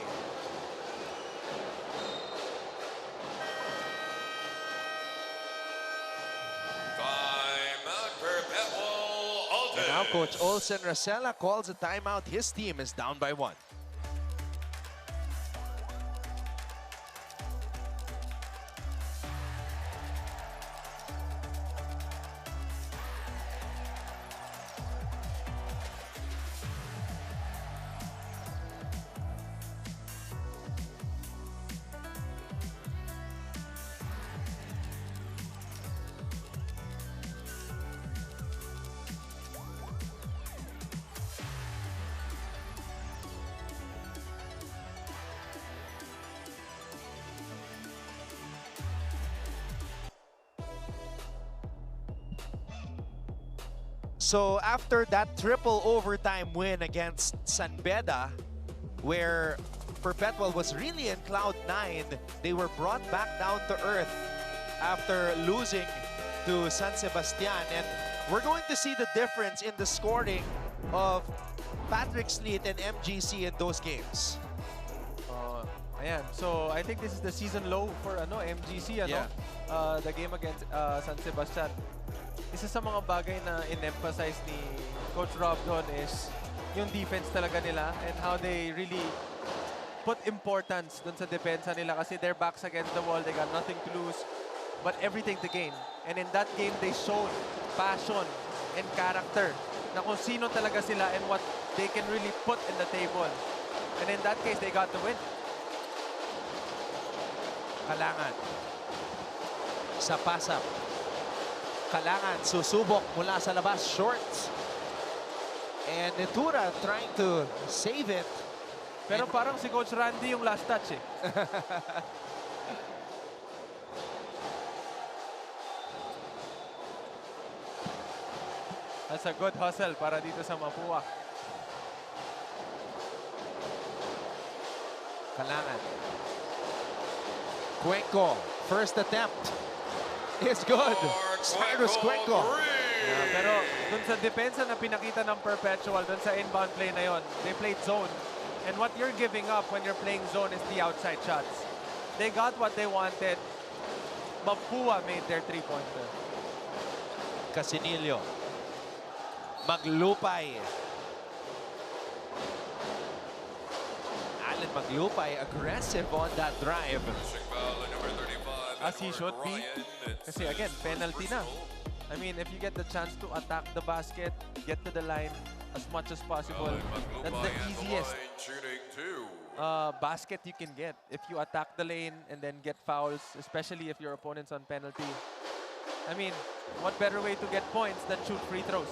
And now Coach Olsen Racela calls a timeout. His team is down by 1. So after that triple overtime win against San Beda, where Perpetual was really in cloud 9, they were brought back down to earth after losing to San Sebastian. And we're going to see the difference in the scoring of Patrick Sleet and MGC in those games. Ayan. So I think this is the season low for MGC. Yeah. The game against San Sebastian. Isa sa mga bagay na in-emphasize ni Coach Rob doon is yung defense talaga nila and how they really put importance doon sa depensa nila kasi their backs against the wall, they got nothing to lose but everything to gain. And in that game, they showed passion and character na kung sino talaga sila and what they can really put in the table. And in that case, they got the win. Kalangan. Sapasap. Kalangan susubok mula sa labas, short. And Nitura trying to save it. Pero parang si Coach Randy yung last touch eh. That's a good hustle para dito sa Mapúa. Kalangan. Cuenco, first attempt. It's good. Cyrus Cuenco. Yeah, pero dun sa depensa na pinakita ng Perpetual, dun sa inbound play na yon, they played zone. And what you're giving up when you're playing zone is the outside shots. They got what they wanted. Mapúa made their three-pointer. Casinillo. Maglupay. Allen Maglupay aggressive on that drive. As he should be. Kasi again, penalty na. I mean, if you get the chance to attack the basket, get to the line as much as possible, that's the easiest basket you can get. If you attack the lane and then get fouls, especially if your opponent's on penalty. I mean, what better way to get points than shoot free throws?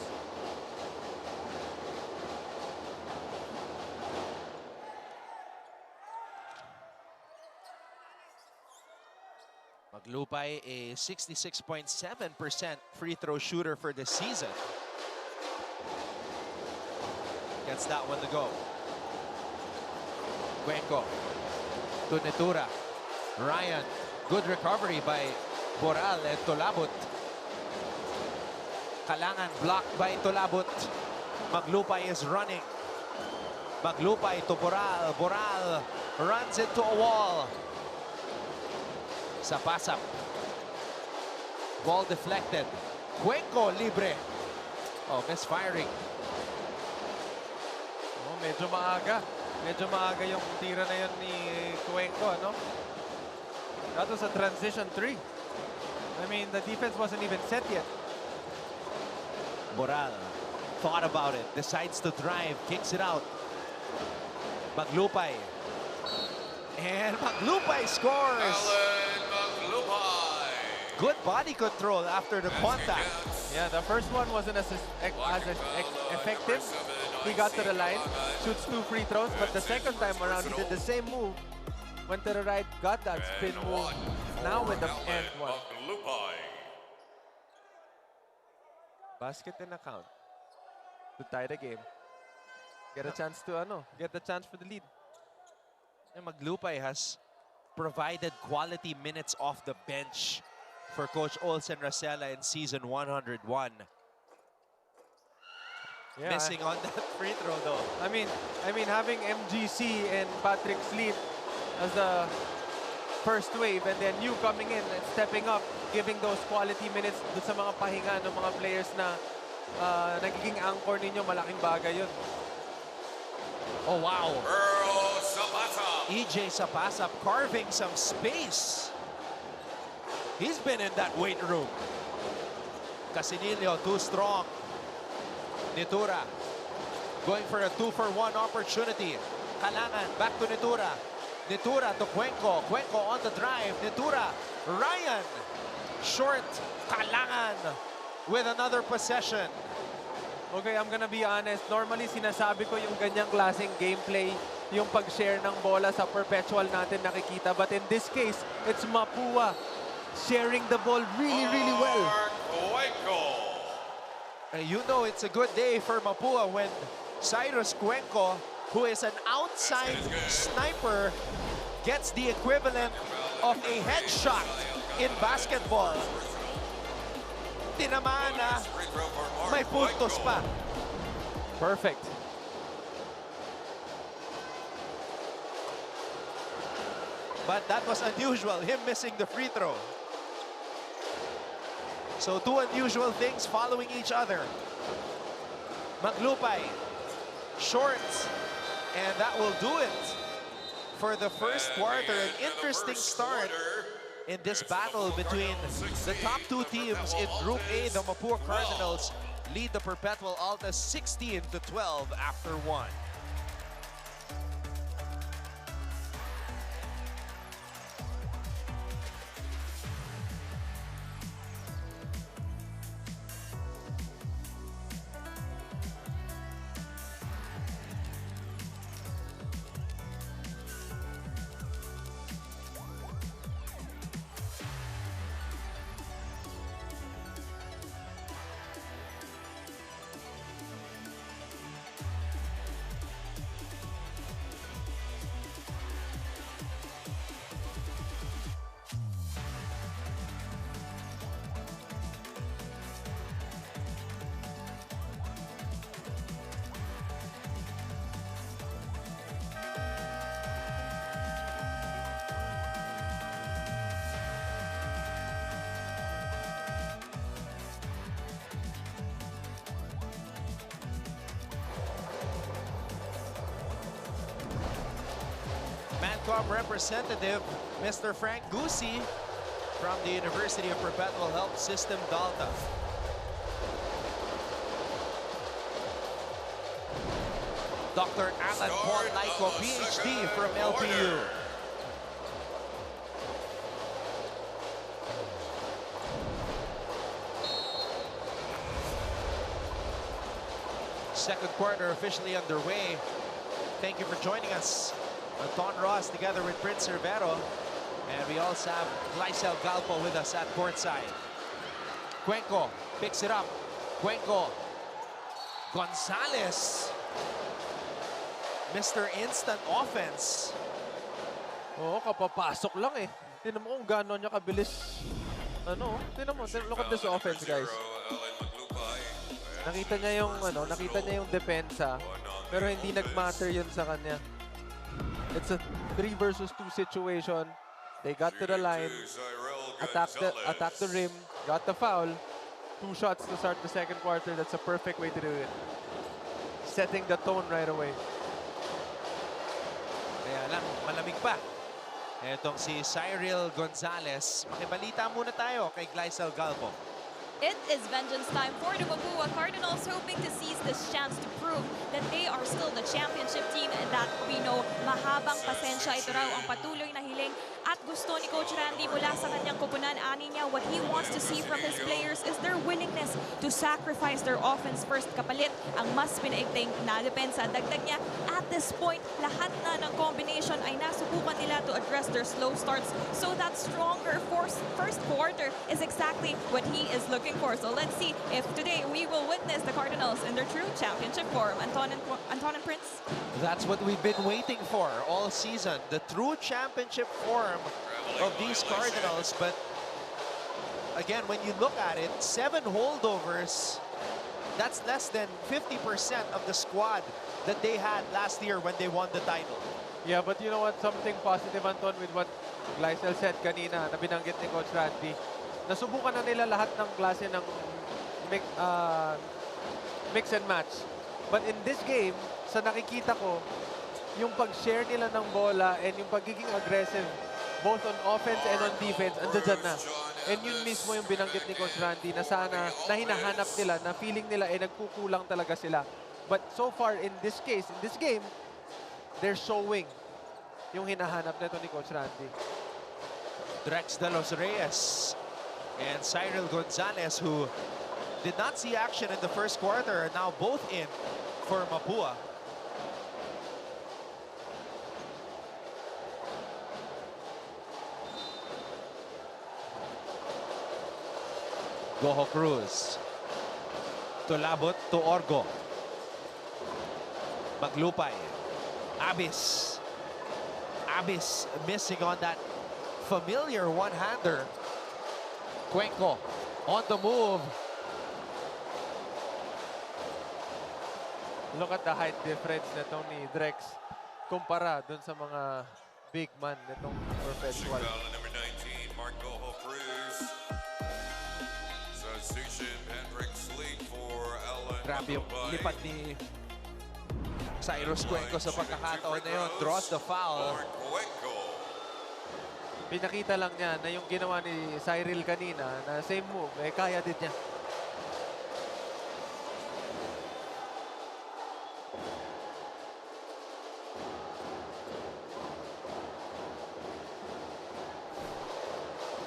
Maglupay, a 66.7% free throw shooter for the season. Gets that one to go. Cuenco to Netura. Ryan, good recovery by Boral and Tolabut. Kalangan blocked by Tolabut. Maglupay is running. Maglupay to Boral. Boral runs into a wall. Sapasap. Ball deflected. Cuenco libre. Oh, misfiring. Oh, medyo maaga. Medyo maaga yung tira na yun ni Cuenco, no? That was a transition 3. I mean, the defense wasn't even set yet. Boral thought about it. Decides to drive. Kicks it out. Maglupay. And Maglupay scores. Good body control after the contact. Yeah, the first one wasn't as effective. He got to the line, shoots 2 free throws, but the second time around, he did the same move. Went to the right, got that spin move. Now with the end one. Basket in account to tie the game. Get a chance to get the chance for the lead. And Maglupay has provided quality minutes off the bench for Coach Olsen Racela in season 101. Yeah, Missing on that free throw though. I mean having MGC and Patrick Sleep as the first wave and then you coming in and stepping up, giving those quality minutes to sa mga pahinga ng mga players na nagiging anchor ninyo, malaking bagay yun. Oh wow. EJ Sapasap carving some space. He's been in that weight room. Casinillo too strong. Netura going for a 2-for-1 opportunity. Kalangan back to Netura. Netura to Cuenco. Cuenco on the drive. Netura. Ryan. Short. Kalangan with another possession. Okay, I'm gonna be honest. Normally, sinasabi ko yung ganyang klaseng gameplay, yung pag-share ng bola sa Perpetual natin nakikita. But in this case, it's Mapúa sharing the ball really, really well. You know it's a good day for Mapúa when Cyrus Cuenco, who is an outside sniper, gets the equivalent of a headshot in basketball. Tinamaan na, may puntos pa. Perfect. But that was unusual, him missing the free throw. So 2 unusual things following each other. Maglupay, shorts, and that will do it for the first quarter. An interesting start in this battle between the top 2 teams in Group A. The Mapúa Cardinals lead the Perpetual Altas 16-12 after 1. Sports.com representative, Mr. Frank Gusi from the University of Perpetual Health System, Dalta. Dr. Alan Paul Laiko, PhD from LPU. Second quarter officially underway. Thank you for joining us. Anton Ross together with Prince Cervero. And we also have Glycel Galpo with us at courtside. Cuenco picks it up. Cuenco. Gonzalez. Mr. Instant Offense. Oo, kapapasok lang eh. Tingnan mo kung gano'n niya kabilis. Ano, tingnan mo, look at this offense, guys. Nakita niya yung depensa, pero hindi nag-matter yun sa kanya. It's a 3 versus 2 situation. They got to the line, attacked the rim, got the foul. 2 shots to start the second quarter. That's a perfect way to do it. Setting the tone right away. Kaya lang, malamig pa. Etong si Cyril Gonzalez. Makibalita muna tayo kay Glycel Galpo. It is vengeance time for the Mapúa Cardinals, hoping to seize this chance to prove that they are still the championship team and that we know mahabang pasensya. Ito raw ang patuloy na hiling at gusto ni Coach Randy mula sa kanyang kupunan. Ani niya, what he wants to see from his players is their willingness to sacrifice their offense first, kapalit ang mas pinaigting na depensa. Dagdag niya, at this point, lahat na ng combination ay nasubukan nila to address their slow starts, so that stronger first quarter is exactly what he is looking for. So let's see if today we will witness the Cardinals in their true championship form. Anton and Prince? That's what we've been waiting for all season. The true championship form of these Cardinals. But again, when you look at it, 7 holdovers, that's less than 50% of the squad that they had last year when they won the title. Yeah, but you know what? Something positive, Anton, with what Glycel said kanina na binanggit ni Coach Randy. Nasubukan na nila lahat ng klase ng mix and match. But in this game, sa nakikita ko, yung pag-share nila ng bola and yung pagiging aggressive, both on offense and on defense, andyan na. And yun mismo yung binanggit ni Coach Randy na sana, na hinahanap nila, na feeling nila eh nagkukulang talaga sila. But so far, in this case, in this game, they're showing yung hinahanap nito ni Coach Randy. Drex de los Reyes and Cyril Gonzalez, who did not see action in the first quarter, are now both in for Mapúa. Goho Cruz. To Labot, to Orgo. Maglupay. Abis. Abis missing on that familiar one-hander. Cuenco on the move. Look at the height difference nitong ni Drex kumpara dun sa mga big man nitong Perpetual. Number 19, Marco Cruz. Substitution, Hendricks lead for Alan. Grabe yung lipat ni Cyrus Cuenco sa pagkakataon na yun. Draws the foul. Pinakita lang niya na yung ginawa ni Cyril kanina na same move, eh kaya din niya.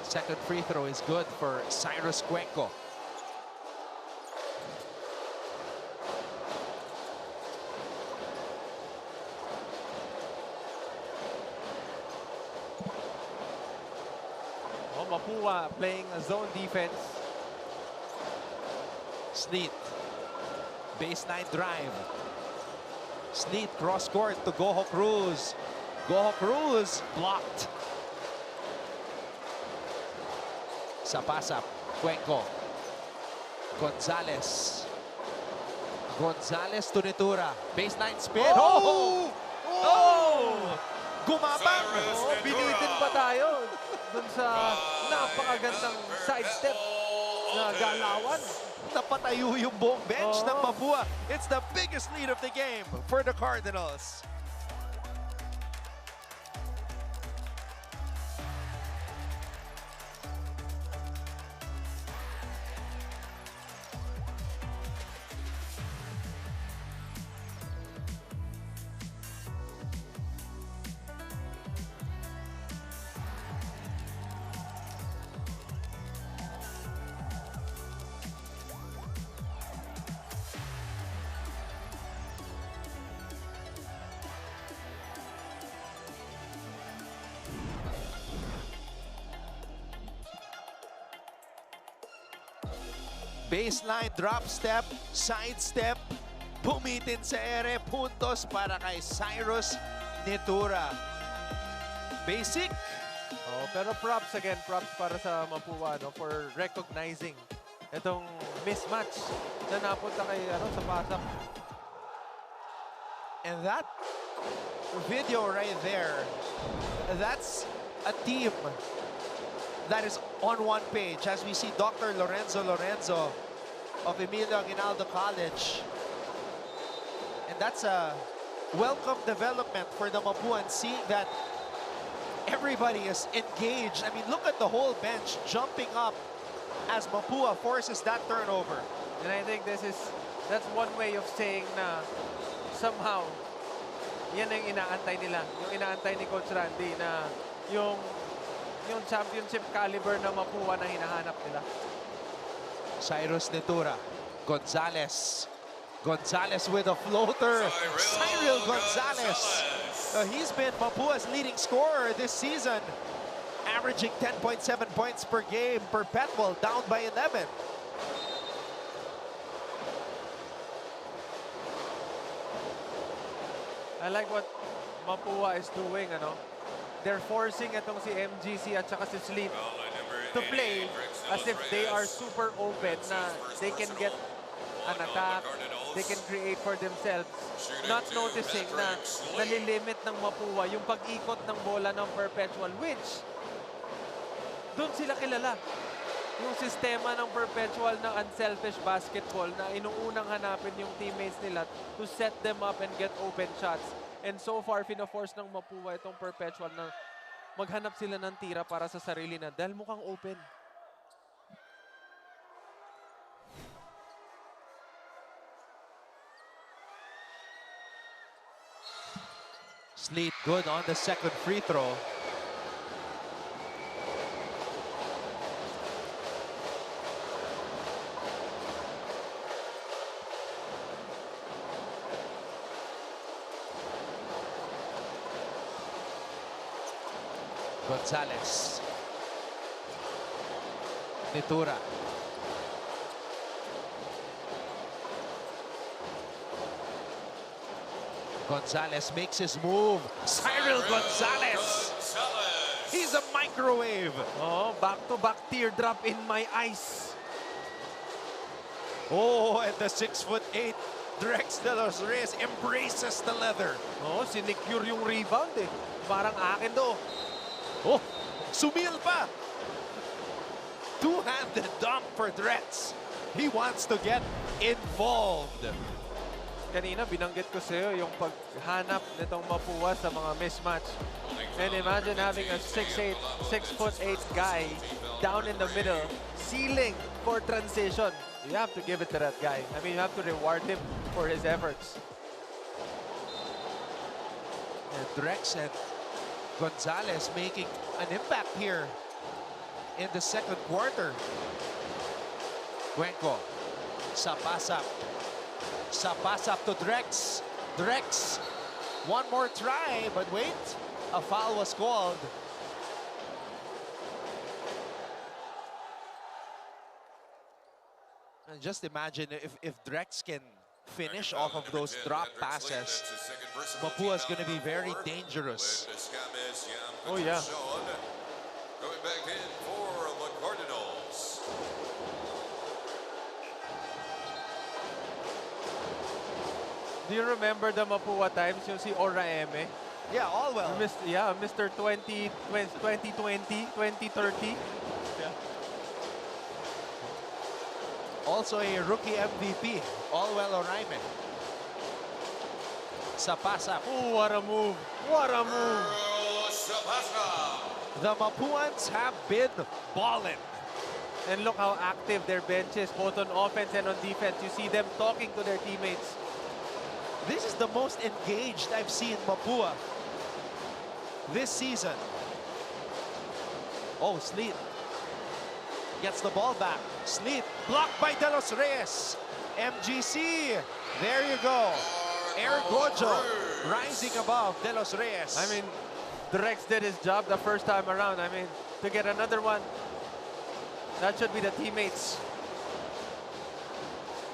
Second free throw is good for Cyrus Cuenco. Mapúa playing a zone defense. Sleet. Baseline drive. Sleet cross court to Goho Cruz. Goho Cruz blocked. Sa pasap, Cuenco. Gonzalez. Gonzalez to Nitura. Baseline spin. Oh! Oh! Gumabang! Oh, binitin pa tayo dun sa napakagandang sidestep na galawan. Napatayo yung buong bench ng Mapúa. It's the biggest lead of the game for the Cardinals. Baseline, drop step, side step, pumitin sa ere, puntos para kay Cyrus Nitura. Basic. Oh, pero props again, props para sa Mapúa for recognizing itong mismatch na napunta kay sa pasak. And that video right there, that's a team that is on one page. As we see Dr. Lorenzo of Emilio Aguinaldo College. And that's a welcome development for the Mapuan, seeing that everybody is engaged. I mean, look at the whole bench jumping up as Mapúa forces that turnover. And I think that's one way of saying na somehow yan ang inaantay nila. Yung inaantay ni Coach Randy na yung championship caliber na Mapúa na hinahanap nila. Cyrus Nitura, Gonzalez with a floater. Cyril Gonzalez. He's been Mapua's leading scorer this season, averaging 10.7 points per game. Perpetual down by 11. I like what Mapúa is doing, They're forcing itong si MGC at saka si Sleep to play as if they are super open na they can get an attack, they can create for themselves. Not noticing na nalilimit ng Mapúa yung pag-ikot ng bola ng Perpetual, which doon sila kilala. Yung sistema ng Perpetual ng unselfish basketball na inuunang hanapin yung teammates nila to set them up and get open shots. And so far, fina-force ng Mapúa itong Perpetual na maghanap sila ng tira para sa sarili na dahil mukhang open. Sleet good on the second free throw. Gonzalez. Nitura. Gonzalez makes his move. Cyril Gonzalez. He's a microwave. Oh, back-to-back teardrop in my eyes. Oh, and the 6'8" Drex de los Reyes embraces the leather. Oh, sinecure yung rebound eh. Parang akin do. Oh, sumil pa. Two-handed dunk for Drex. He wants to get involved. Kanina binanggit ko sa'yo yung paghanap nitong Mapúa sa mga mismatch. And imagine having a 6'8" guy down in the middle, ceiling for transition. You have to give it to that guy. I mean, you have to reward him for his efforts. And Drex and Gonzalez making an impact here in the second quarter. Cuenco, Sapasap. Sapasap to Drex. Drex, one more try, but wait, a foul was called. And just imagine if Drex can finish off of those drop passes, Mapúa is going to be very dangerous. Oh, yeah. Going back in for the Cardinals. Do you remember the Mapúa times? Yung si Ora Eme? Yeah, all well. Mr. 2020, 2030. Yeah. Also a rookie MVP, Allwell Oraime. Sapasap. Oh, what a move. What a move. The Mapuans have been balling. And look how active their bench is, both on offense and on defense. You see them talking to their teammates. This is the most engaged I've seen Mapúa this season. Oh, Sleet gets the ball back. Sleet blocked by De Los Reyes. MGC, there you go. Air Gojo rising above De Los Reyes. I mean, Drex did his job the first time around. I mean, to get another one, that should be the teammates.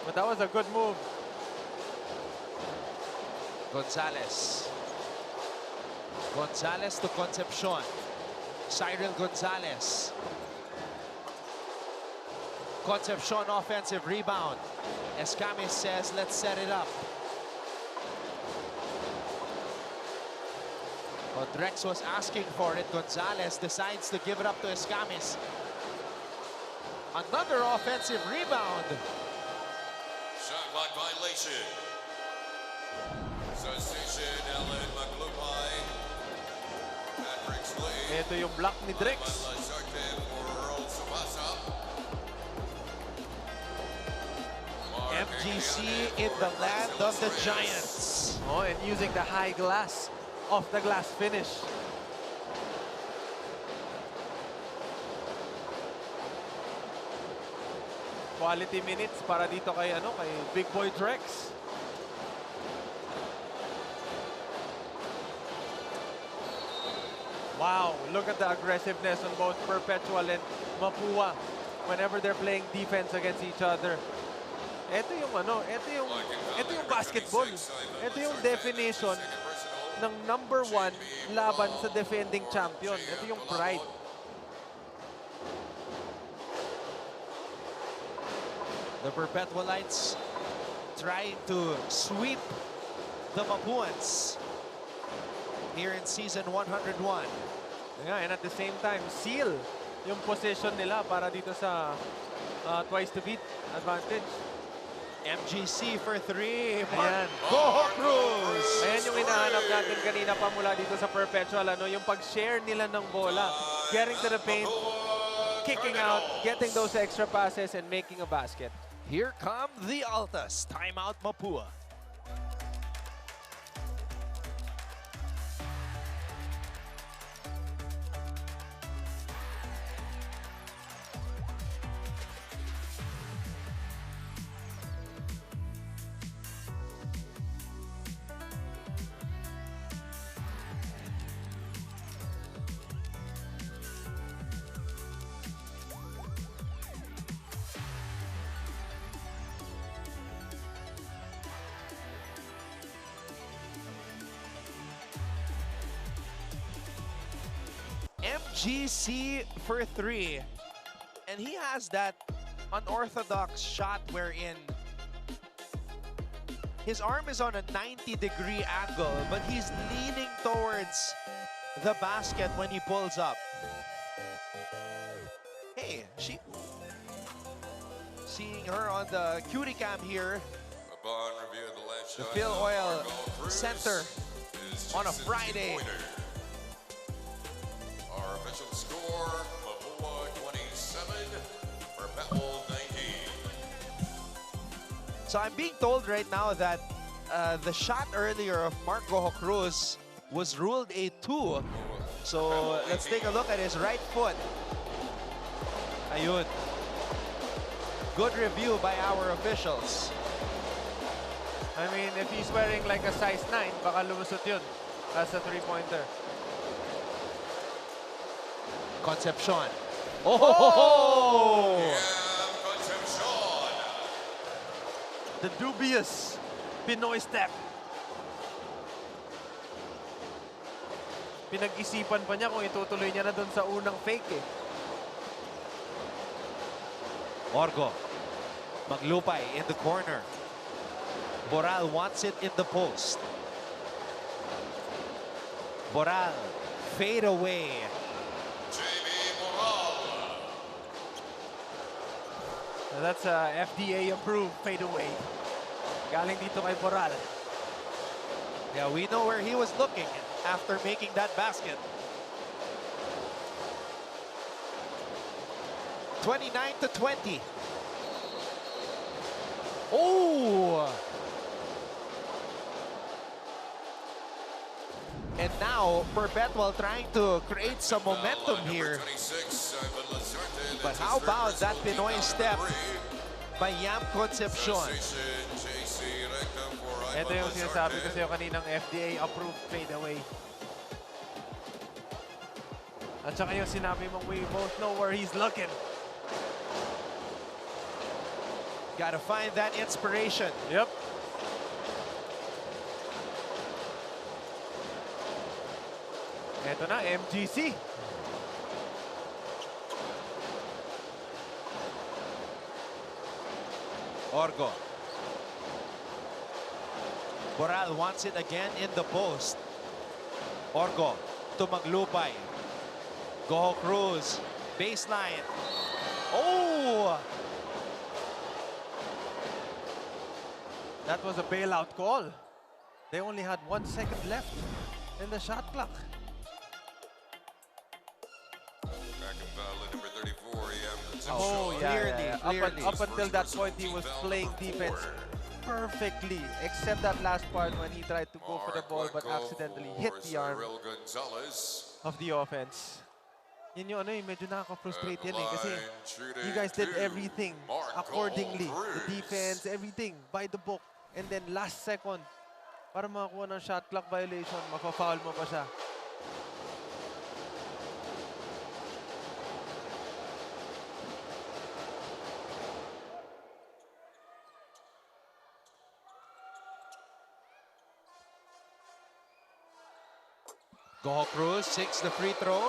But that was a good move. Gonzalez. Gonzalez to Concepcion. Cyril Gonzalez. Concepcion offensive rebound. Escamis says, let's set it up. But Drex was asking for it. Gonzalez decides to give it up to Escamis. Another offensive rebound. Shot clock violation. Cessation, Ellen Maglupay. Patrick Slade. Ito yung block ni Drex. MGC in the land of the Giants. Oh, and using the high glass, off the glass finish. Quality minutes para dito kay kay Big Boy Drex. Wow, look at the aggressiveness on both Perpetual and Mapúa whenever they're playing defense against each other. Ito yung ito yung basketball. Ito yung definition ng #1 laban sa defending champion. Ito yung pride. The Perpetualites trying to sweep the Mapuans here in season 101. Yeah, and at the same time, seal yung position nila para dito sa twice to beat advantage. MGC for 3. Ayan. Go Cruz! Ayan yung hinahanap natin kanina pa mula dito sa Perpetual. Yung pag-share nila ng bola. Getting to the paint, kicking out, getting those extra passes, and making a basket. Here come the Altas. Timeout Mapúa. MGC for 3. And he has that unorthodox shot wherein his arm is on a 90-degree angle, but he's leaning towards the basket when he pulls up. Hey, seeing her on the cutie cam here. Upon review of the last The shot, Phil Oil Margot Center is on a just Friday. pointer. Our official score, Mapúa 27, Perpetual 19. So I'm being told right now that the shot earlier of Marco Cruz was ruled a 2. So let's take a look at his right foot. Ayun. Good review by our officials. I mean, if he's wearing like a size 9, baka lumusot yun as a three-pointer. Concepcion. Oh! Concepcion. The dubious Pinoy step. Pinag-isipan pa niya kung itutuloy niya na dun sa unang fake eh. Orgo. Maglupay in the corner. Boral wants it in the post. Boral, fade away. That's a FDA-approved fadeaway. Galing dito kay Boral. Yeah, we know where he was looking after making that basket. 29-20. Oh! And now, Perpetual trying to create some momentum here. But how about that Pinoy step by Yam Concepcion? Ito yung sinasabi ko sa'yo kaninang FDA-approved fadeaway. At saka yung sinabi mong we both know where he's looking. Gotta find that inspiration. Yep. Eto na, MGC. Orgo. Boral wants it again in the post. Orgo to Maglupay. Goho Cruz. Baseline. Oh! That was a bailout call. They only had 1 second left in the shot clock. Back in foul at number 34, Oh, yeah. Clearly. Up until that point, he was playing defense perfectly, except that last part when he tried to go for the ball but accidentally hit the arm of the offense. Yun yung ano yung medyo nakaka-frustrate yan eh kasi you guys did everything accordingly. The defense, everything by the book. And then last second, para makakuha ng shot clock violation, mafa-foul mo pa siya. Goho Cruz takes the free throw.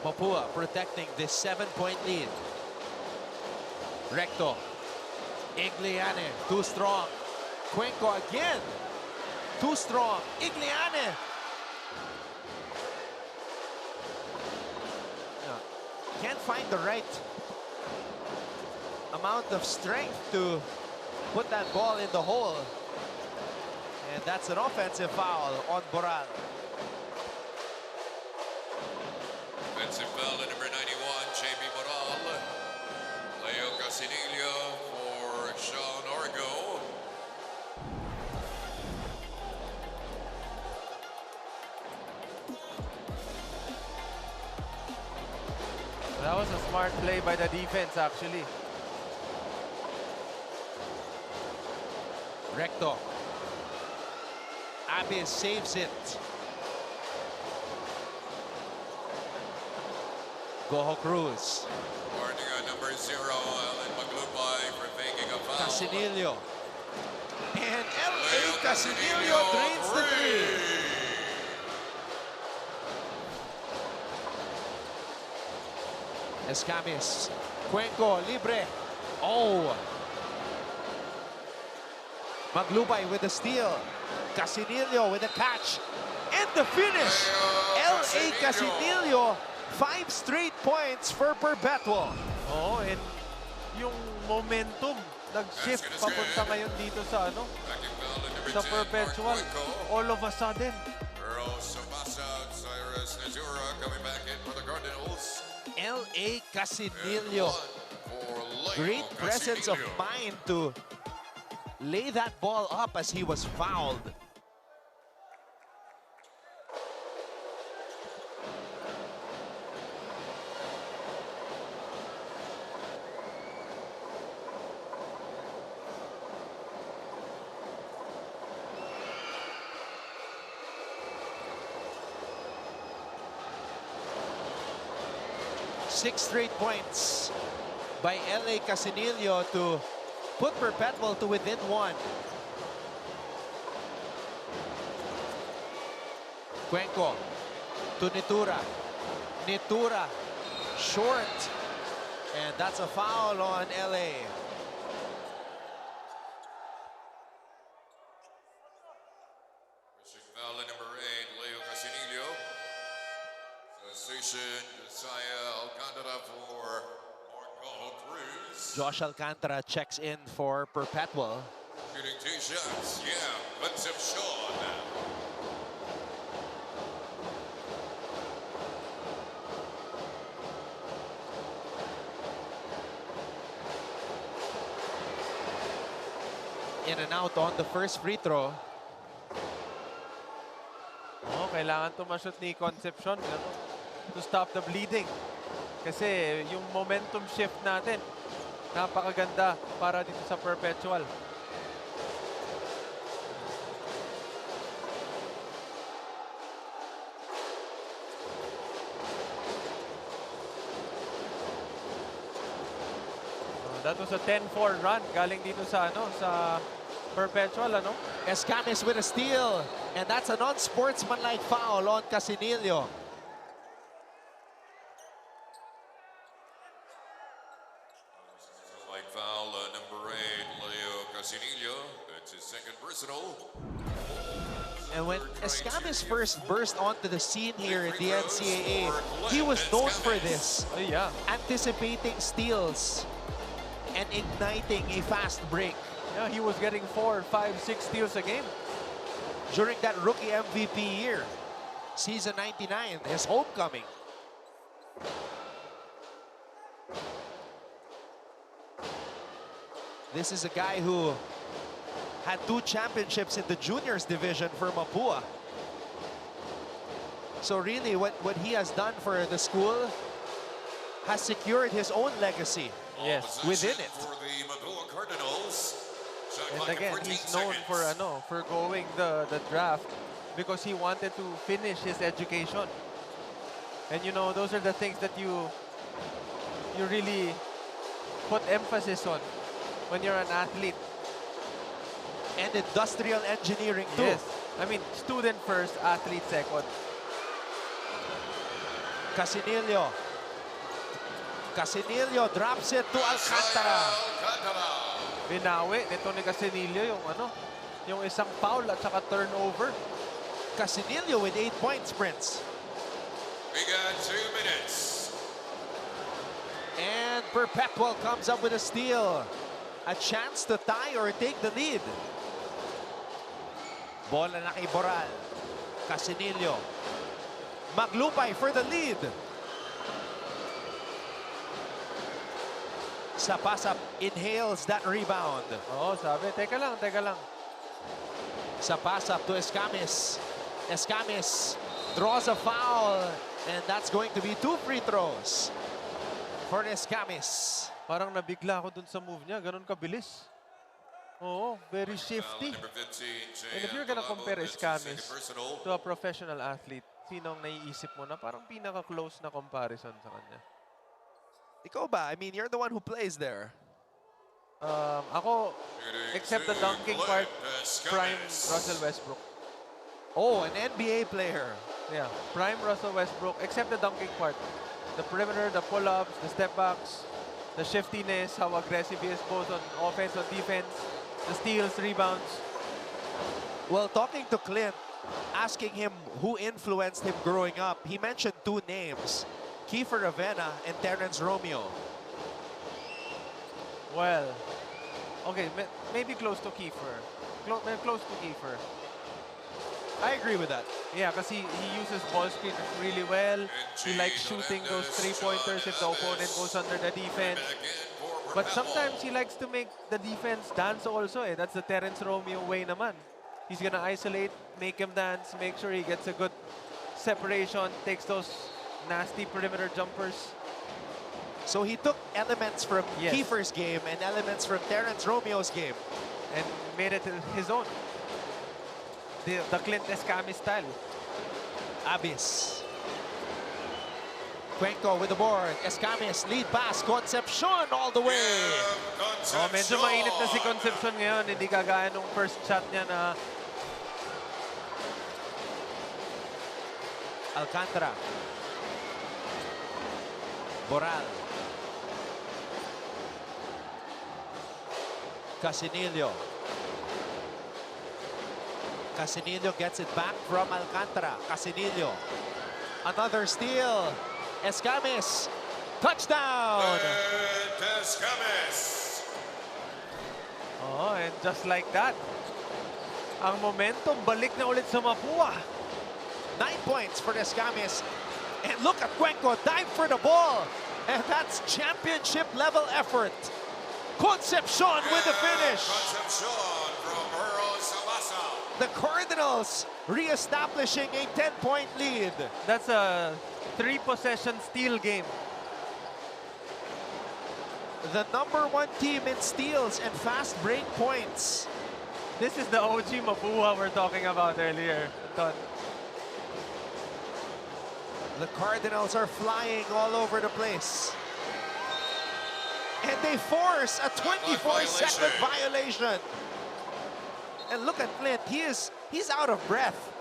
Mapúa protecting this 7-point lead. Recto. Igliane, too strong. Cuenco again. Too strong. Igliane. Can't find the right amount of strength to put that ball in the hole. And that's an offensive foul on Boral. Offensive foul at number 91, JB Boral. Leo Casinillo for Sean Orgo. That was a smart play by the defense actually. Recto. Abis saves it. Goho Cruz. Warning on number 0, Alan Maglupay for faking a foul. Casinillo. And L.A. Casinillo drains the three. Escamis. Cuenco, libre. Oh. Maglupay with the steal. Casinillo with the catch. And the finish. L.A. Casinillo, 5 straight points for Perpetual. Oh, and yung momentum nag-shift papunta ngayon dito sa ano? Sa Perpetual. All of a sudden. Earl Sabasa, Cyrus Nazura coming back in for the Cardinals. L.A. Casinillo. Great presence of mind to lay that ball up as he was fouled. Six straight points by L.A. Casinillo to put Perpetual to within 1. Cuenco to Nitura. Nitura short. And that's a foul on L.A. Foul at number 8, Leo Casinillo. Sensation, Josiah Alcantara for Marco Cruz. Josh Alcantara checks in for Perpetual. Shooting 2 shots, yeah, Concepcion. In and out on the first free throw. Oh, kailangan tumashoot ni Concepcion to stop the bleeding. Kasi yung momentum shift natin, napakaganda para dito sa That was a 10-4 run galing dito sa Perpetual, Escamis with a steal, and that's a non-sportsmanlike foul on Casinillo. Like foul number 8, Leo Casinillo. That's his second personal. And when Escamis first burst onto the scene here in the NCAA, he was known for this. Oh, yeah. Anticipating steals and igniting a fast break. Yeah, he was getting 4, 5, 6 steals a game. During that rookie MVP year, season 99, his homecoming. This is a guy who had 2 championships in the juniors division for Mapúa. So really what he has done for the school has secured his own legacy. Yes. Within it. For the Mapúa Cardinals. And again, he's known for going the draft because he wanted to finish his education. And those are the things that you really put emphasis on when you're an athlete. And industrial engineering too. Yes. I mean, student first, athlete second. Casinillo. Casinillo drops it to Alcantara. Binawi nito ni Casinillo yung isang foul at saka turnover. Casinillo with 8 points, Prince. We got 2 minutes. And Perpetual comes up with a steal. A chance to tie or take the lead. Bola na kay Boral. Casinillo. Maglupay for the lead. Sapasap inhales that rebound. Oh, sabi, teka lang. Sapasap to Escamis. Escamis draws a foul, and that's going to be 2 free throws for Escamis. Parang nabigla ako dun sa move niya, ganun kabilis. Oo, very shifty. And if you're gonna compare Escamis to a professional athlete, sinong naiisip mo na parang pinaka-close na comparison sa kanya? Ikaw ba? I mean, you're the one who plays there. Ako, except the dunking part, prime Russell Westbrook. Oh, an NBA player. Yeah, prime Russell Westbrook, except the dunking part. The perimeter, the pull-ups, the step-backs, the shiftiness, how aggressive he is both on offense and defense, the steals, rebounds. Well, talking to Clint, asking him who influenced him growing up, he mentioned 2 names. Kiefer Avena and Terrence Romeo. Well, okay, maybe close to Kiefer. Close to Kiefer. I agree with that. Yeah, because he uses ball screen really well. He likes shooting those 3-pointers if the opponent goes under the defense. But sometimes he likes to make the defense dance also. That's the Terrence Romeo way naman. He's going to isolate, make him dance, make sure he gets a good separation, takes those nasty perimeter jumpers. So he took elements from Kiefer's game and elements from Terrence Romeo's game and made it his own. The Clint Escamis style. Abyss. Cuenco with the board. Escamis, lead pass. Concepcion all the way. Oh, medyo mainit na si Concepcion ngayon. Hindi kagaya nung first shot niya na Alcantara. Boral. Casinillo. Casinillo gets it back from Alcantara. Casinillo. Another steal. Escamis. Touchdown! Escamis. Oh, and just like that, ang momentum balik na ulit sa Mapúa. 9 points for Escamis. And look at Cuenco dive for the ball. And that's championship level effort. Concepcion with the finish. Concepcion from Earl Sabasa. The Cardinals re-establishing a 10-point lead. That's a 3-possession steal game. The #1 team in steals and fast break points. This is the OG Mapúa we're talking about earlier. The Cardinals are flying all over the place. And they force a 24-second violation. And look at Clint, he's out of breath.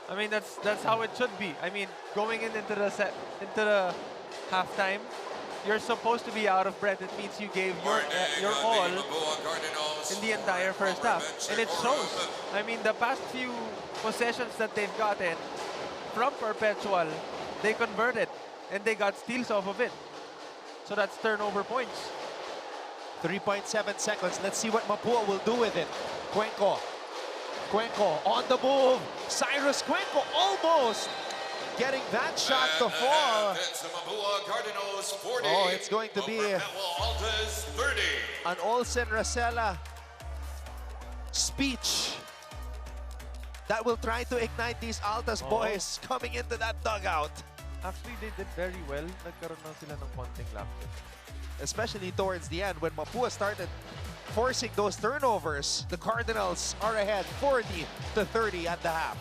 I mean, that's how it should be. I mean, going into the halftime, you're supposed to be out of breath. It means you gave your all in the entire first half, and it shows. I mean, the past few possessions that they've gotten from Perpetual, they converted, and they got steals off of it. So that's turnover points. 3.7 seconds. Let's see what Mapúa will do with it. Cuenco on the move. Cyrus Cuenco almost getting that shot to fall. It's the Mapúa Cardinals 40. Oh, it's going to be Altas 30. an Olsen Racela speech that will try to ignite these Altas boys coming into that dugout. Actually, they did very well. Nagkaroon lang sila ng konting lapses. Especially towards the end when Mapúa started forcing those turnovers. The Cardinals are ahead 40-30 at the half.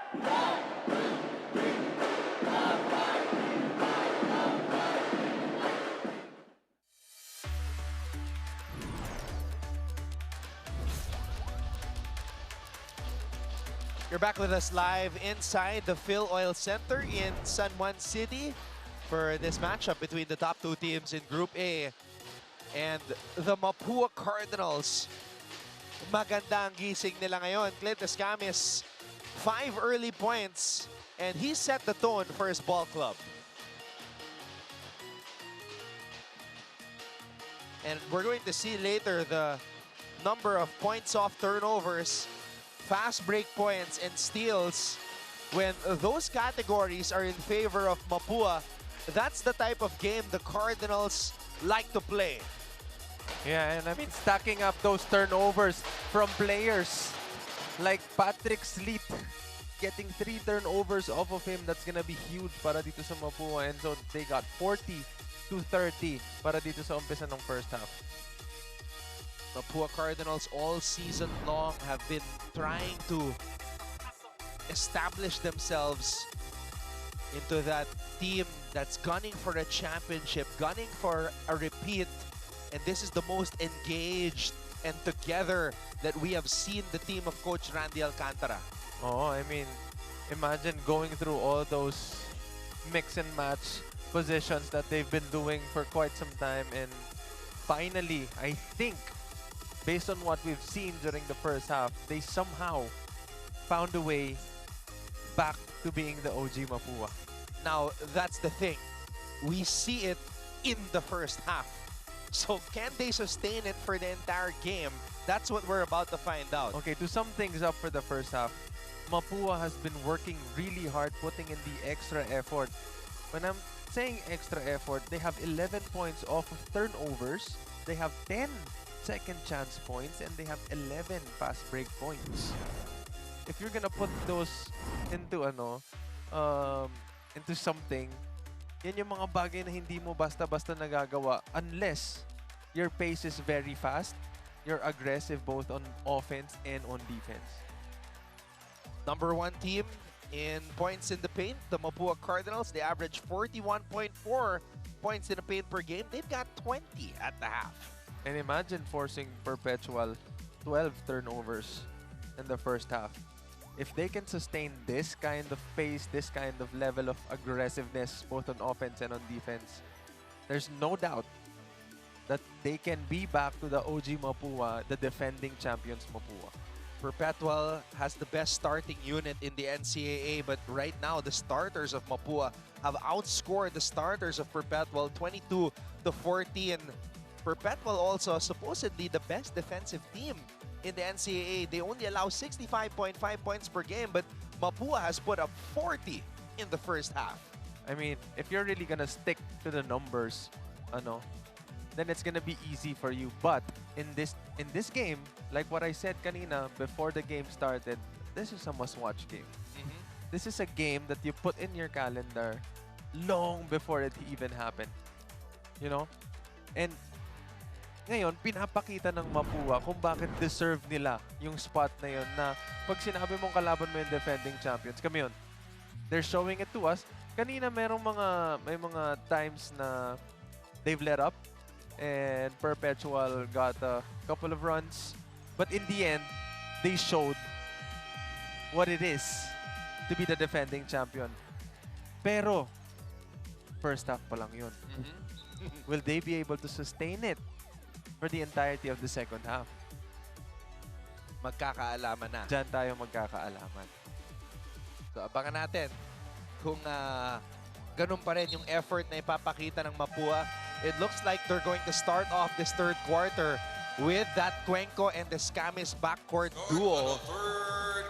You're back with us live inside the Phil Oil Center in San Juan City for this matchup between the top two teams in Group A and the Mapúa Cardinals. Maganda ang gising nila ngayon. Clint Escamis, 5 early points, and he set the tone for his ball club. And we're going to see later the number of points off turnovers, fast break points, and steals. When those categories are in favor of Mapúa, that's the type of game the Cardinals like to play. Yeah, and I mean, stacking up those turnovers from players like Patrick Sleet, getting 3 turnovers off of him, that's gonna be huge para dito sa Mapúa. And so they got 40 to 30 para dito sa umpisa ng first half. Mapúa Cardinals all season long have been trying to establish themselves into that team that's gunning for a championship, gunning for a repeat. And this is the most engaged and together that we have seen the team of Coach Randy Alcantara. Oh, I mean, imagine going through all those mix and match positions that they've been doing for quite some time. And finally, I think, based on what we've seen during the first half, they somehow found a way back to being the OG Mapúa. Now, that's the thing. We see it in the first half. So can they sustain it for the entire game? That's what we're about to find out. Okay, to sum things up for the first half, Mapúa has been working really hard, putting in the extra effort. When I'm saying extra effort, they have 11 points off of turnovers. They have 10 second chance points, and they have 11 fast break points. If you're gonna put those into into something, yan yung mga bagay na hindi mo basta-basta nagagawa unless your pace is very fast, you're aggressive both on offense and on defense. Number 1 team in points in the paint, the Mapúa Cardinals. They average 41.4 points in the paint per game. They've got 20 at the half. And imagine forcing Perpetual 12 turnovers in the first half. If they can sustain this kind of pace, this kind of level of aggressiveness, both on offense and on defense, there's no doubt that they can be back to the OG Mapúa, the defending champions Mapúa. Perpetual has the best starting unit in the NCAA, but right now the starters of Mapúa have outscored the starters of Perpetual 22 to 40, and Perpetual also supposedly the best defensive team in the NCAA. They only allow 65.5 points per game, but Mapúa has put up 40 in the first half. I mean, if you're really gonna stick to the numbers, then it's gonna be easy for you. But in this game, like what I said kanina before the game started, this is a must-watch game. This is a game that you put in your calendar long before it even happened. You know? And ngayon, pinapakita ng Mapúa kung bakit deserve nila yung spot na yun na pag sinabi mong kalaban mo yung defending champions, kami yun. They're showing it to us. Kanina may mga times na they've let up and Perpetual got a couple of runs. But in the end, they showed what it is to be the defending champion. Pero, first half pa lang yun. Will they be able to sustain it for the entirety of the second half? Magkakaalaman na. Diyan tayo magkakaalaman. So abangan natin kung ganun pa rin yung effort na ipapakita ng Mapúa. It looks like they're going to start off this third quarter with that Cuenco and the Escamis backcourt duo.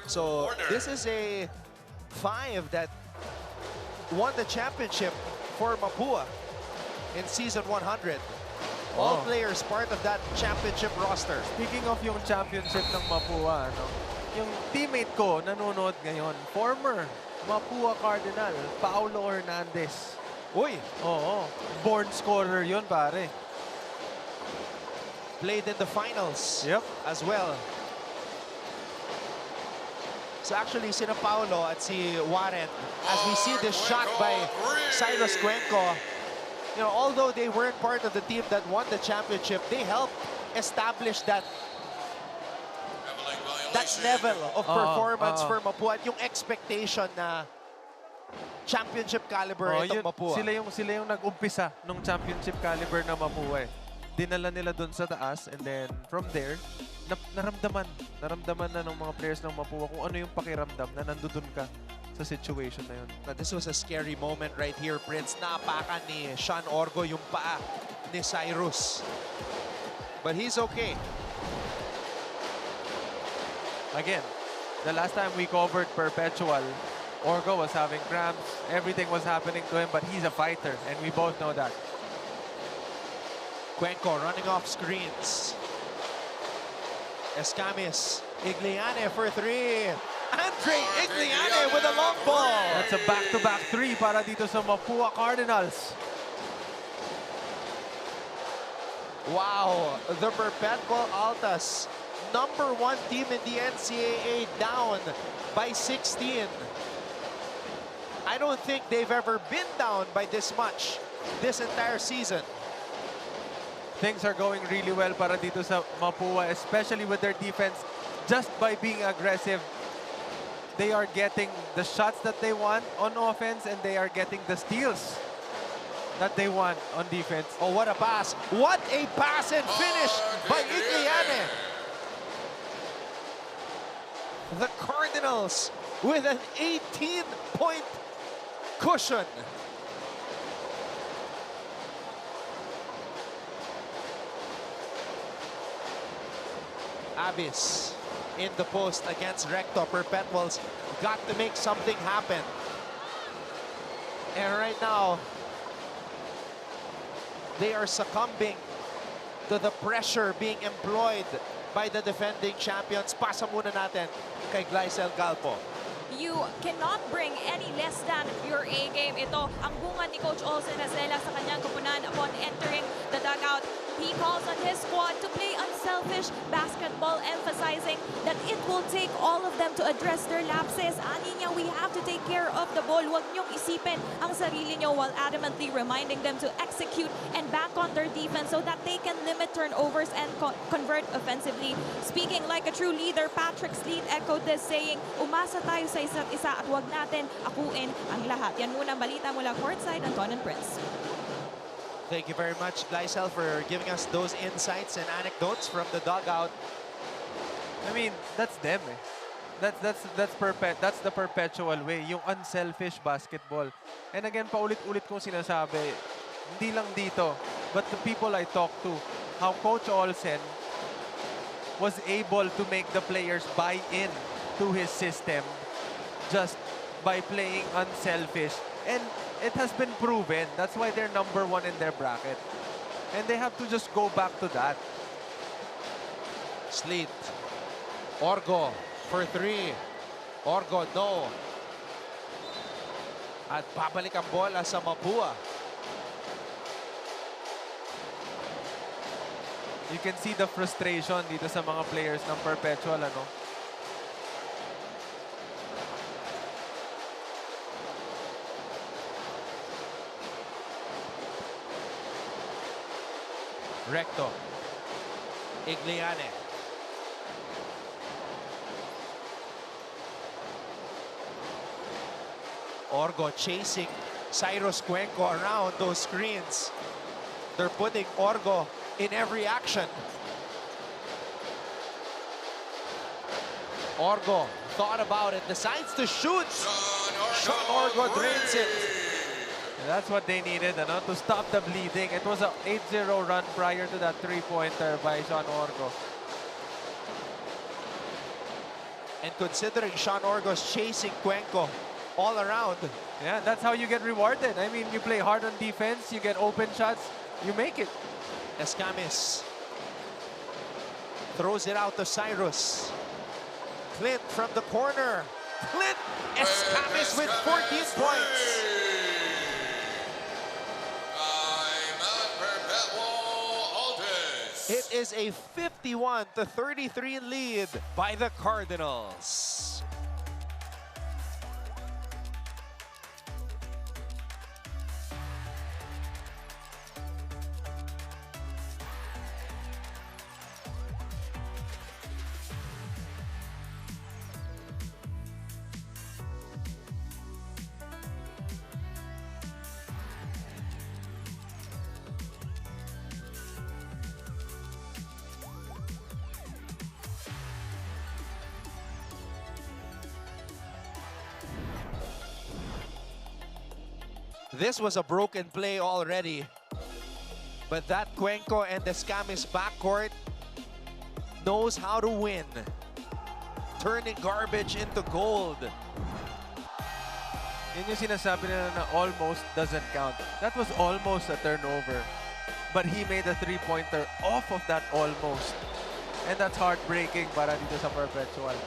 So this is a 5 that won the championship for Mapúa in season 100. All players part of that championship roster. Speaking of yung championship ng Mapúa, yung teammate ko nanonood ngayon, former Mapúa Cardinal, Paulo Hernandez. Uy! Oo. Born scorer yun, pare. Played in the finals yep. as well. It's actually sina Paulo at si Warren. As we see this shot by Cyrus Cuenco, you know, although they weren't part of the team that won the championship, they helped establish that level of performance for Mapúa at yung expectation na championship caliber itong Mapúa. Sila yung nag-umpisa ng championship caliber na Mapúa eh. Dinala nila dun sa taas and then from there, naramdaman na ng mga players ng Mapúa kung ano yung pakiramdam na nandun ka sa situation na yun. Now, this was a scary moment right here, Prince. Naapakan ni Sean Orgo yung paa ni Cyrus. But he's okay. Again, the last time we covered Perpetual, Orgo was having cramps. Everything was happening to him, but he's a fighter, and we both know that. Cuenco running off screens. Escamis. Igliane for three. Andre Igliane with a long ball. That's a back-to-back three para dito sa Mapúa Cardinals. Wow, the Perpetual Altas, #1 team in the NCAA, down by 16. I don't think they've ever been down by this much this entire season. Things are going really well para dito sa Mapúa, especially with their defense. Just by being aggressive, they are getting the shots that they want on offense and they are getting the steals that they want on defense. Oh, what a pass. What a pass and finish by Igliane. The Cardinals with an 18-point cushion. Abyss in the post against Recto. Perpetuals got to make something happen. And right now, they are succumbing to the pressure being employed by the defending champions. Pasa muna natin kay Glycel Galpo. You cannot bring any less than your A game. Ito ang bungad ni Coach Olsen Acela sa kanyang kupunan upon entering the dugout. He calls on his squad to play unselfish basketball, emphasizing that it will take all of them to address their lapses. Ani niya, we have to take care of the ball. Huwag niyong isipin ang sarili niyo, while adamantly reminding them to execute and back on their defense so that they can limit turnovers and convert offensively. Speaking like a true leader, Patrick Sleet echoed this, saying, umasa tayo sa isa't isa at huwag natin akuin ang lahat. Yan muna balita mula courtside, Anton and Prince. Thank you very much, Glycel, for giving us those insights and anecdotes from the dugout. I mean, that's them eh. That's the Perpetual way, yung unselfish basketball. And again, paulit-ulit kong sinasabi, hindi lang dito, but the people I talk to, how Coach Olsen was able to make the players buy in to his system just by playing unselfish. And it has been proven. That's why they're #1 in their bracket. And they have to just go back to that. Sleet. Orgo for three. Orgo, no. At babalik ang bola sa Mapúa. You can see the frustration dito sa mga players ng Perpetual, ano? Recto. Igliane. Orgo chasing Cyrus Cuenco around those screens. They're putting Orgo in every action. Orgo thought about it, decides to shoot. Sean Orgo drains it. That's what they needed, ano, to stop the bleeding. It was an 8-0 run prior to that three-pointer by Sean Orgo. And considering Sean Orgo's chasing Cuenco all around. Yeah, that's how you get rewarded. I mean, you play hard on defense, you get open shots, you make it. Escamis throws it out to Cyrus. Clint from the corner. Clint Escamis with 14 points. It is a 51-33 lead by the Cardinals. This was a broken play already. But that Cuenco and Escamis backcourt knows how to win. Turning garbage into gold. Yun yung sinasabi nila na almost doesn't count. That was almost a turnover. But he made a three-pointer off of that almost. And that's heartbreaking para dito sa Perpetual.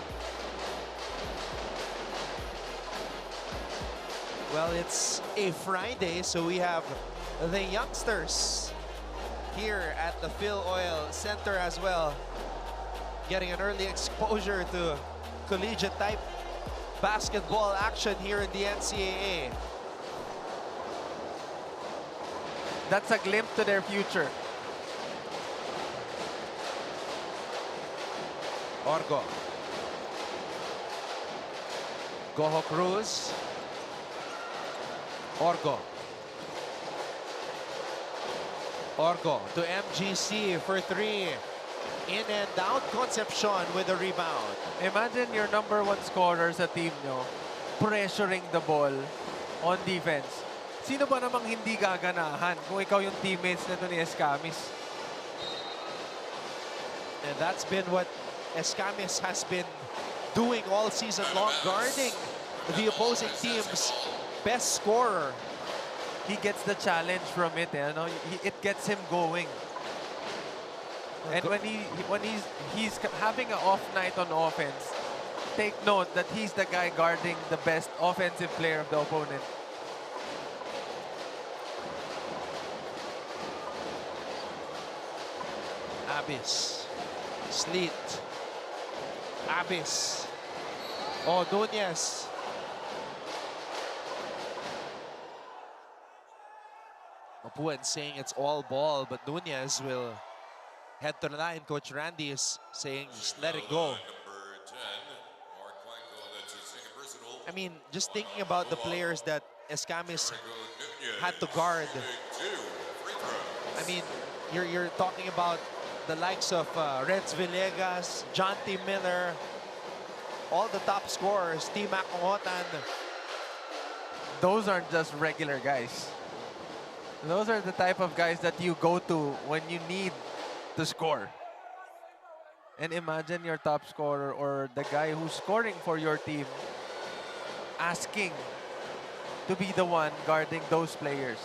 Well, it's a Friday, so we have the youngsters here at the Phil Oil Center as well, getting an early exposure to collegiate-type basketball action here in the NCAA. That's a glimpse to their future. Orgo. Goho Cruz. Orgo. Orgo to MGC for three. In and out, Concepcion with a rebound. Imagine your number one scorer sa team nyo pressuring the ball on defense. Sino ba namang hindi gaganahan kung ikaw yung teammates nito ni Escamis? And that's been what Escamis has been doing all season long, guarding the opposing team's best scorer. He gets the challenge from it. It gets him going. And when he's having an off night on offense, take note that he's the guy guarding the best offensive player of the opponent. Abyss. Sleet. Abyss. Oh, Nunez. Mapúa saying it's all ball, but Nunez will head to the line. Coach Randy is saying just let it go. I mean, just thinking about the players that Escamis had to guard. I mean, you're talking about the likes of Renz Villegas, John T. Miller, all the top scorers, T. Macongotan. Those aren't just regular guys. Those are the type of guys that you go to when you need to score. And imagine your top scorer or the guy who's scoring for your team asking to be the one guarding those players.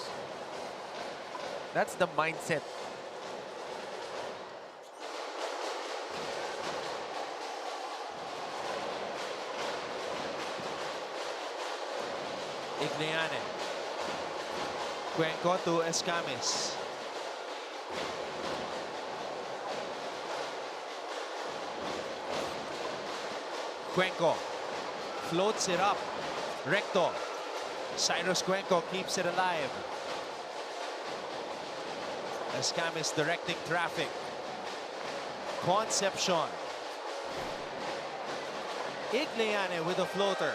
That's the mindset. Igneane. Cuenco to Escamis. Cuenco floats it up. Recto. Cyrus Cuenco keeps it alive. Escamis directing traffic. Concepcion. Igneane with a floater.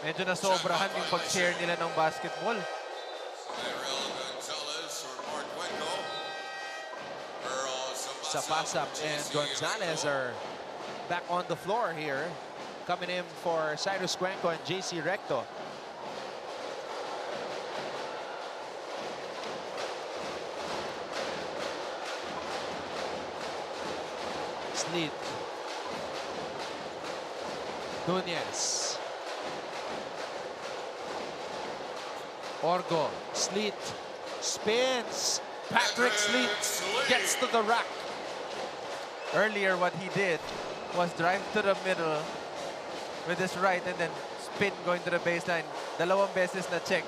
Medyo nasobrahan yung pag-share nila ng basketball. Sapasap and Gonzalez are back on the floor here. Coming in for Cyrus Cuenco and JC Recto. Sleet. Nunez. Orgo. Sleet. Spins. Patrick Sleet gets to the rack. Earlier, what he did was drive to the middle with his right and then spin going to the baseline. Dalawang beses na check.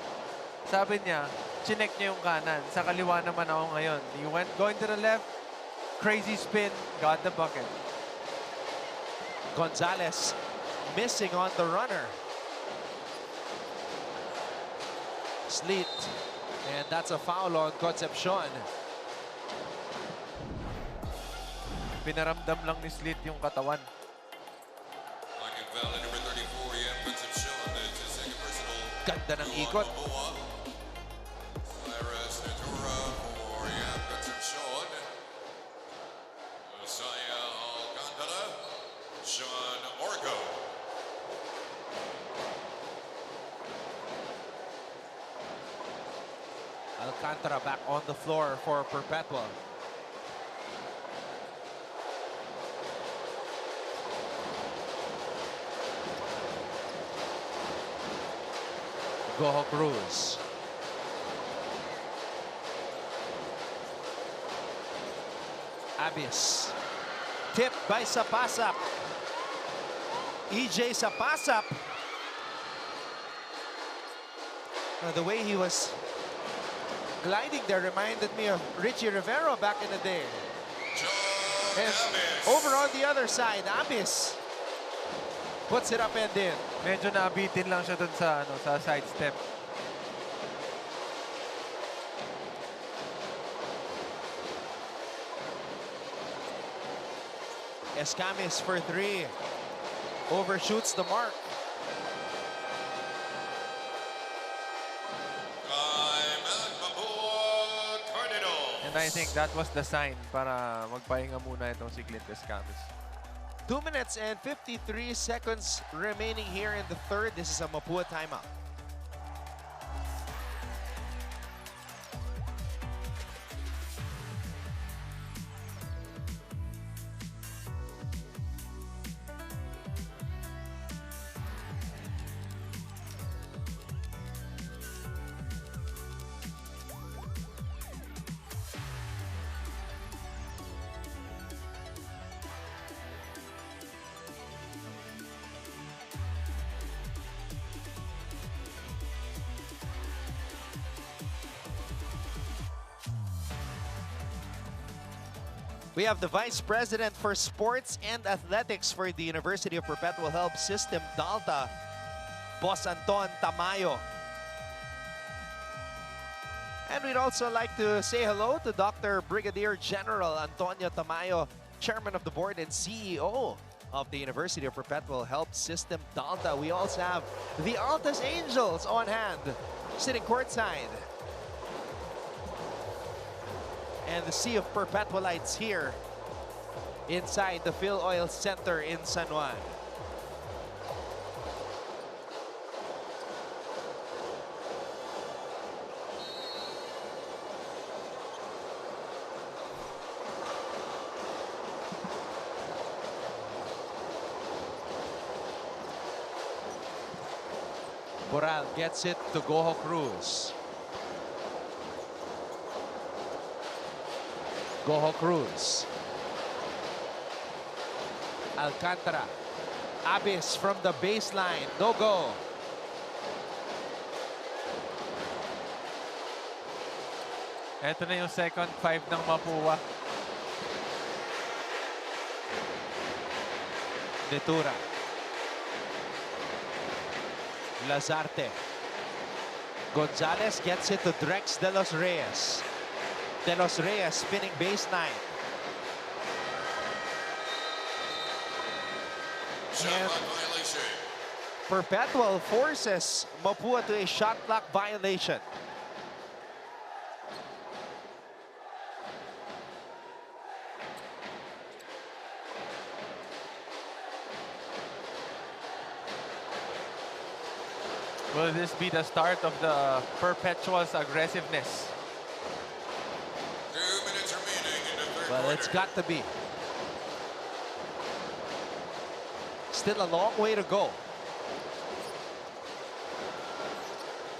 Sabi niya, chinek niya yung kanan. Sa kaliwa naman ako ngayon. He went going to the left, crazy spin, got the bucket. Gonzalez missing on the runner. Sleet. And that's a foul on Concepcion. Pinaramdam lang ni Sleet yung katawan. Ganda ng ikot. Alcantara back on the floor for Perpetual. Goho Cruz. Abyss. Tipped by Sapasap. EJ Sapasap. The way he was gliding there reminded me of Richie Rivero back in the day. And over on the other side, Abyss puts it up and in. Medyo nabitin lang siya dun sa, sa sidestep. Escamis for three. Overshoots the mark. And I think that was the sign para magpahinga muna itong si Clint Escamis. 2 minutes and 53 seconds remaining here in the third. This is a Mapúa timeout. We have the Vice President for Sports and Athletics for the University of Perpetual Health System, Dalta, Boss Anton Tamayo. And we'd also like to say hello to Dr. Brigadier General Antonio Tamayo, Chairman of the Board and CEO of the University of Perpetual Health System, Dalta. We also have the Altas Angels on hand, sitting courtside. And the sea of Perpetualites here inside the Phil Oil Center in San Juan. Boral gets it to Goho Cruz. Goho Cruz. Alcantara. Abyss from the baseline. No go. Ito na yung second five ng Mapúa. Netura. Lazarte. Gonzalez gets it to Drex de los Reyes. De los Reyes spinning baseline. And Perpetual forces Mapúa to a shot clock violation. Will this be the start of the Perpetual's aggressiveness? 2 minutes remaining in the third Well, quarter. it's got to be. Still a long way to go.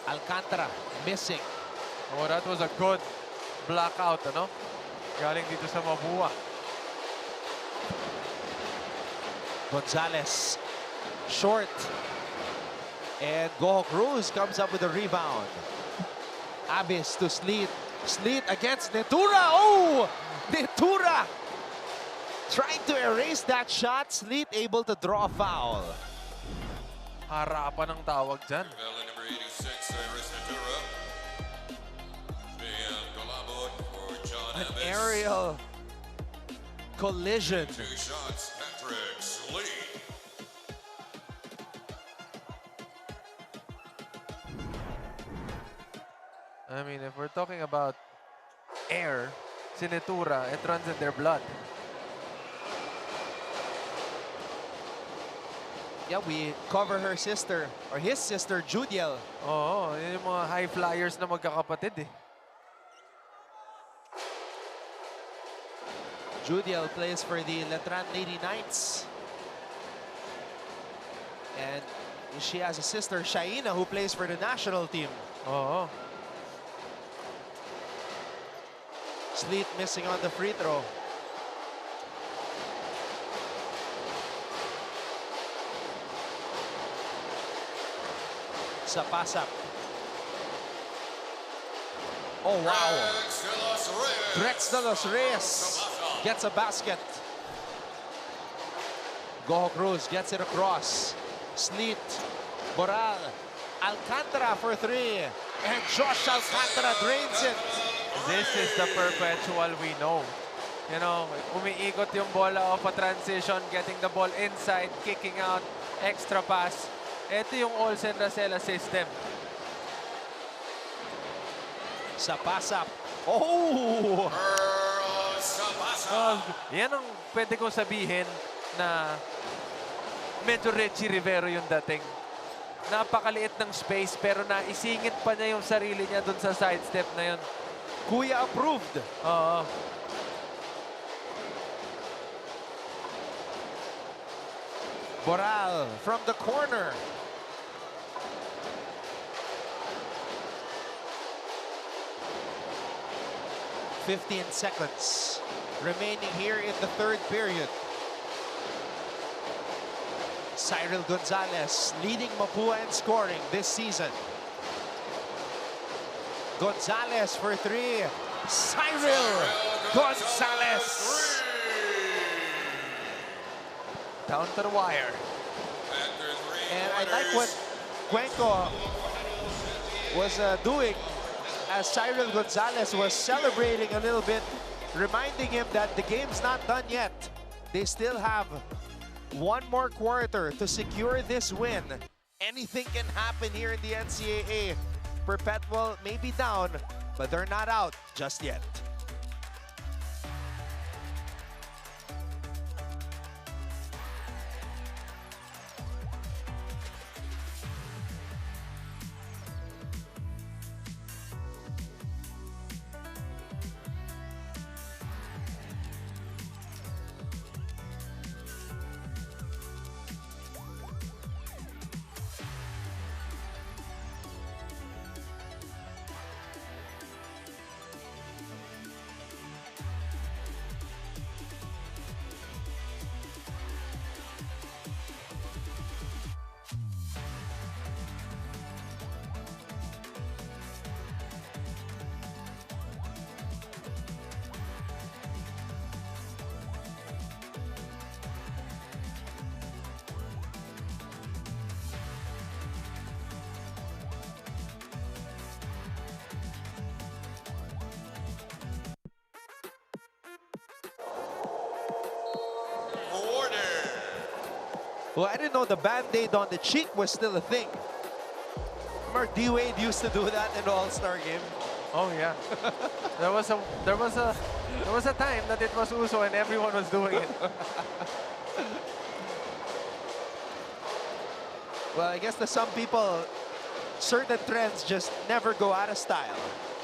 Alcantara missing. Oh, that was a good blackout, ano? Galing dito sa Mapúa. Gonzalez short. And Goho Cruz comes up with a rebound. Abyss to Sleet. Sleet against Netura. Oh! Netura! Trying to erase that shot. Sleet able to draw a foul. Harapan ang tawag dyan. Foul number 86, Iris Natura. And Golabot for John An Abbas. aerial collision. 2 shots, Patrick Slee. I mean, if we're talking about air, Sinetura, it runs in their blood. Yeah, we cover her sister, or his sister, Judiel. Oo, yun yung mga high flyers na magkakapatid eh. Judiel plays for the Letran Lady Knights. And she has a sister, Shaina, who plays for the national team. Oo. Sleet missing on the free throw. Sapasap. Oh, wow. Drex de los Reyes gets a basket. Goho Cruz gets it across. Sleet, Boral, Alcantara for three. And Josh Alcantara drains it. This is the Perpetual we know. You know, umiikot yung bola off a transition, getting the ball inside, kicking out, extra pass. Ito yung Olsen Racela system. Sapasap. Oh! Yan ang pwede kong sabihin na medyo Reggie Rivero yung dating. Napakaliit ng space pero naisingit pa niya yung sarili niya dun sa sidestep na yun. Kuya approved. Oo. Boral from the corner. "15 seconds remaining here in the third period. Cyril Gonzalez leading Mapúa in scoring this season. Gonzalez for three. Cyril Gonzalez. Down to the wire. And I like what Cuenco was doing as Cyril Gonzalez was celebrating a little bit, reminding him that the game's not done yet. They still have one more quarter to secure this win. Anything can happen here in the NCAA. Perpetual may be down, but they're not out just yet. Well, I didn't know the Band-Aid on the cheek was still a thing. Remember D-Wade used to do that in the All-Star game? Oh yeah. there was a time that it was uso and everyone was doing it. Well, I guess to some people, certain trends just never go out of style.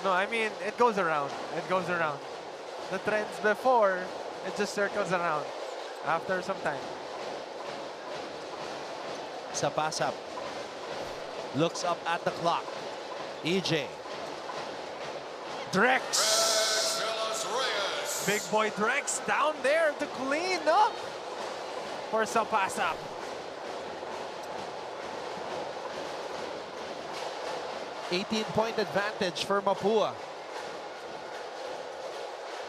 No, I mean, it goes around. It goes around. The trends before, it just circles around after some time. Sapasap looks up at the clock. EJ. Drex. Big boy Drex down there to clean up for Sapasap. "18-point advantage for Mapúa.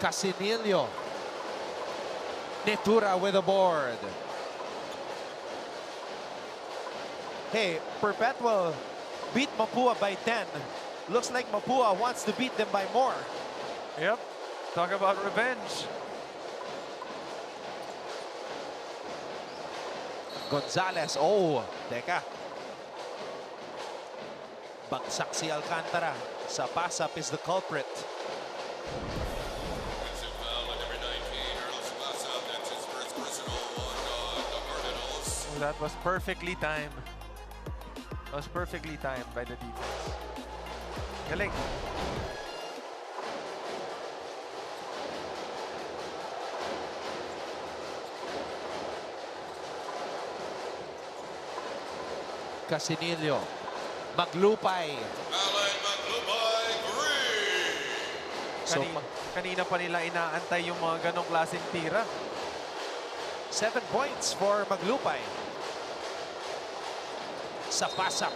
Casinillo. Netura with a board. Hey, Perpetual beat Mapúa by 10. Looks like Mapúa wants to beat them by more. Yep. Talk about revenge. Gonzalez. Oh, teka. Bagsak si Alcantara. Sapasap is the culprit. That was perfectly timed. That was perfectly timed by the defense. Galing. Casinillo. Maglupay. Alan Maglupay, green. So, Kanina pa nila inaantay yung mga ganong klaseng tira. 7 points for Maglupay. Sapasap.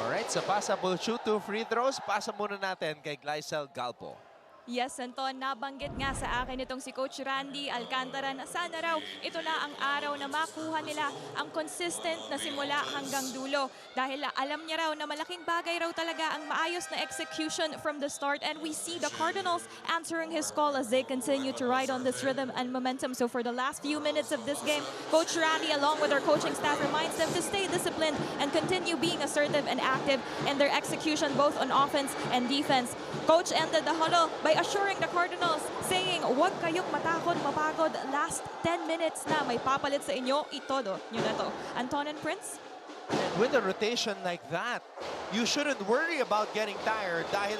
Alright, Sapasap will shoot 2 free throws. Pasa muna natin kay Glycel Galpo. Yes, Anton, nabanggit nga sa akin itong si Coach Randy Alcantara na sana raw ito na ang araw na makuha nila ang consistent na simula hanggang dulo. Dahil alam niya raw na malaking bagay raw talaga ang maayos na execution from the start, and we see the Cardinals answering his call as they continue to ride on this rhythm and momentum. So for the last few minutes of this game, Coach Randy along with our coaching staff reminds them to stay disciplined and continue being assertive and active in their execution both on offense and defense. Coach ended the huddle by assuring the Cardinals, saying, "Huwag kayong matakot, mapagod. Last 10 minutes na may papalit sa inyo. Itodo nyo na to." Anton and Prince? And with a rotation like that, you shouldn't worry about getting tired dahil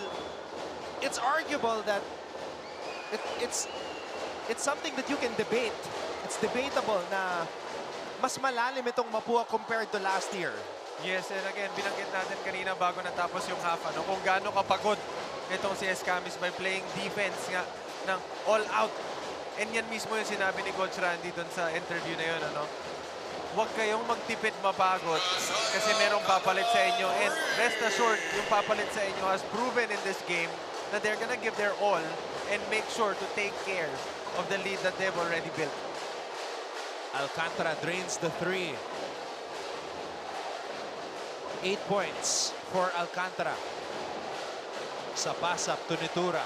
it's arguable that it's something that you can debate. It's debatable na mas malalim itong Mapúa compared to last year. Yes, and again, binanggit natin kanina bago natapos yung half, kung gaano kapagod itong si Escamis by playing defense nga ng all out. And yan mismo yung sinabi ni Coach Randy doon sa interview na yun. Huwag kayong magtipid mapagod kasi merong papalit sa inyo. And rest assured, yung papalit sa inyo has proven in this game that they're gonna give their all and make sure to take care of the lead that they've already built. Alcantara drains the 3. 8 points for Alcantara. Sapasap to Nitura.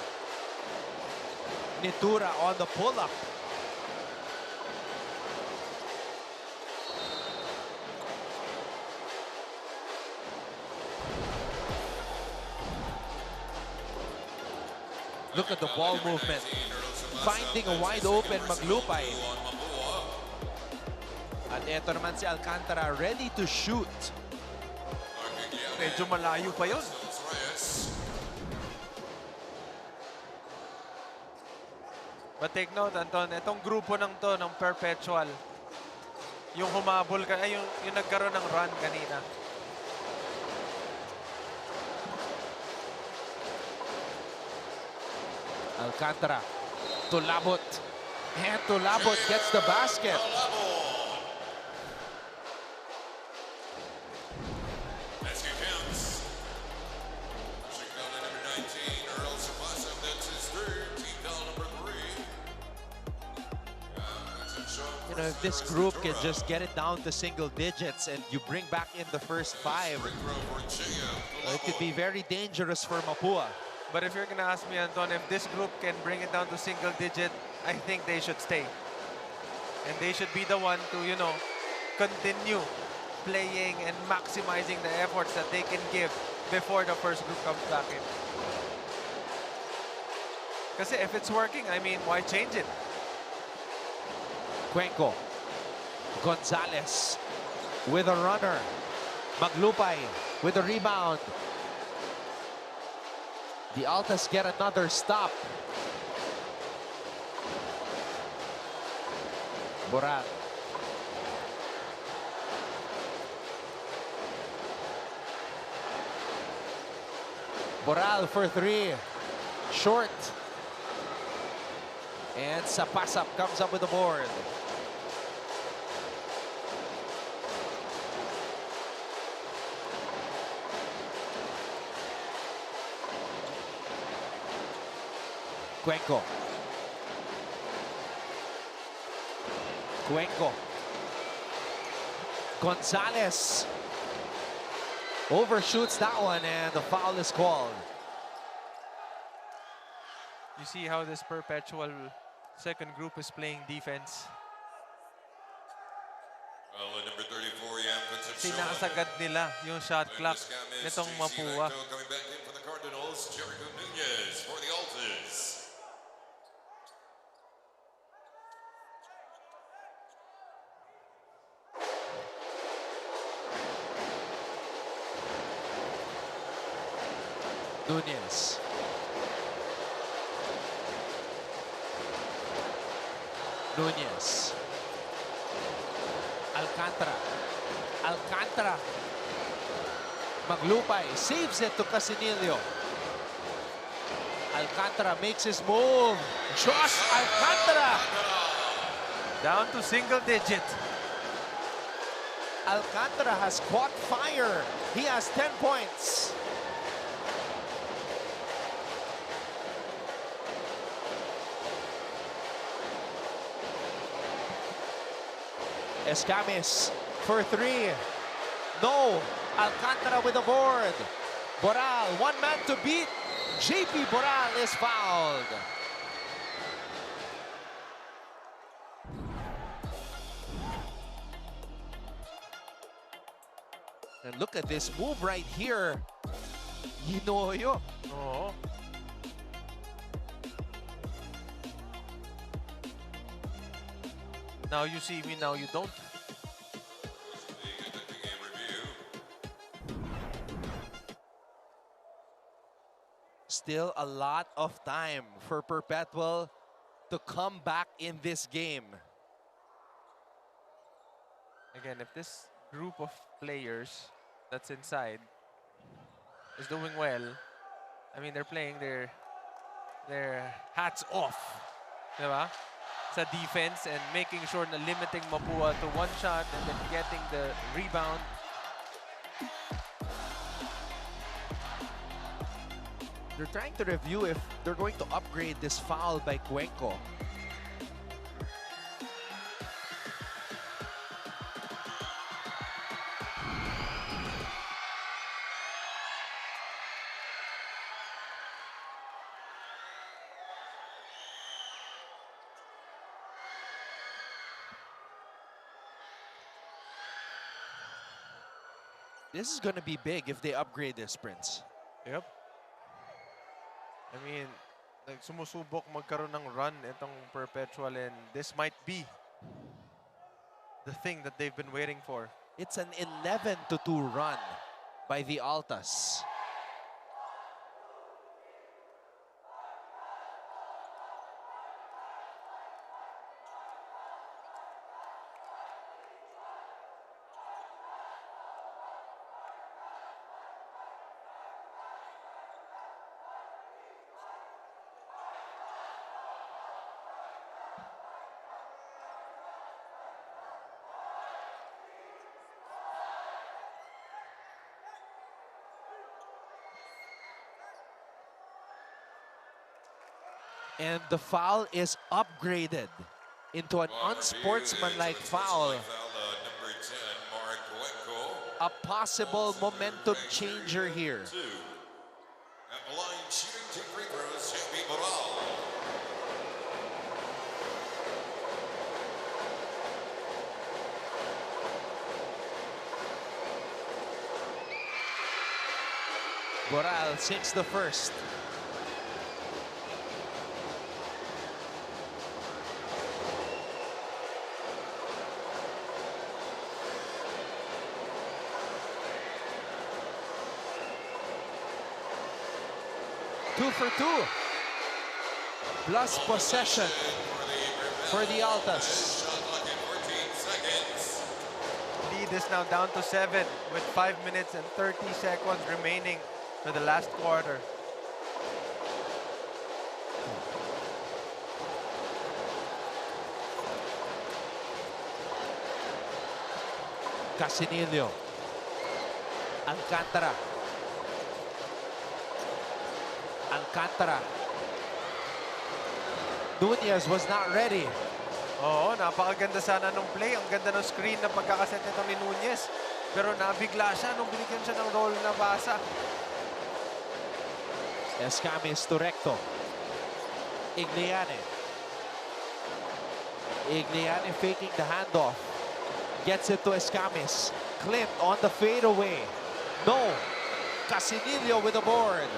Nitura on the pull-up. Look at the ball movement. Finding a wide open Maglupay. At eto naman si Alcantara ready to shoot. Medyo malayo pa yun. But take note, Anton, itong grupo ng to, ng Perpetual, yung humabol ka, ay yung nagkaroon ng run kanina. Alcantara to Labot. And to Labot gets the basket. You know, if this group can just get it down to single digits and you bring back in the first 5, it could be very dangerous for Mapúa. But if you're gonna ask me, Anton, if this group can bring it down to single digit, I think they should stay. And they should be the one to, you know, continue playing and maximizing the efforts that they can give before the first group comes back in. Kasi if it's working, I mean, why change it? Cuenco. Gonzalez with a runner. Maglupay with a rebound. The Altas get another stop. Boran. Boral for 3. Short. And Sapasap comes up with the board. Cuenco. Cuenco. Gonzalez overshoots that one, and the foul is called. You see how this Perpetual second group is playing defense. Number 34, Yam Concepcion. Sinasagad nila yung shot clock nitong Mapúa. Coming back in for the Cardinals, Jericho Nunez for the Altas. Nunez. Nunez. Alcantara. Alcantara. Maglupay saves it to Casinillo. Alcantara makes his move. Josh Alcantara. Down to single digit. Alcantara has caught fire. He has 10 points. Escamis for 3. No. Alcantara with the board. Boral, one man to beat. JP Boral is fouled. And look at this move right here. Yinoyo. Oo. Now you see me, now you don't. Still a lot of time for Perpetual to come back in this game. Again, if this group of players that's inside is doing well, I mean, they're playing their hats off, diba? Sa defense and making sure na limiting Mapúa to one shot and then getting the rebound. They're trying to review if they're going to upgrade this foul by Cuenco. This is going to be big if they upgrade this, Prince. Yep. I mean, sumusubok magkaroon ng run itong Perpetual and this might be the thing that they've been waiting for. It's an 11-2 run by the Altas. And the foul is upgraded into an unsportsmanlike foul. Number 10, Mark Cuenco. A possible momentum changer here. At the line, shooting 2 free throws, JP Boral. Boral sinks the first. Two for 2. Plus possession for the Altas. Lead is now down to 7 with 5 minutes and 30 seconds remaining to the last quarter. Casinillo. Alcantara. Alcantara. Nunez was not ready. Oo, napakaganda sana nung play. Ang ganda ng screen na pagkakaset nito ni Nunez. Pero nabigla siya nung binigyan siya ng roll na basa. Escamis to recto. Igliane. Igliane faking the handoff. Gets it to Escamis. Clint on the fadeaway. No. Casinillo with the board.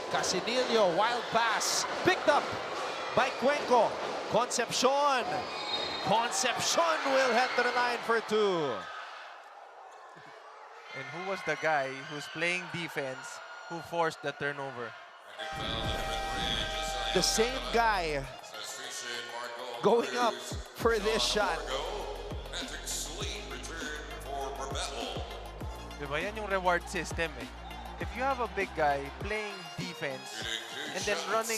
Casinillo, wild pass. Picked up by Cuenco. Concepcion. Concepcion will head to the line for 2. And who was the guy who's playing defense who forced the turnover? the same guy going up for this shot. Diba, yan yung reward system eh. If you have a big guy playing defense and then running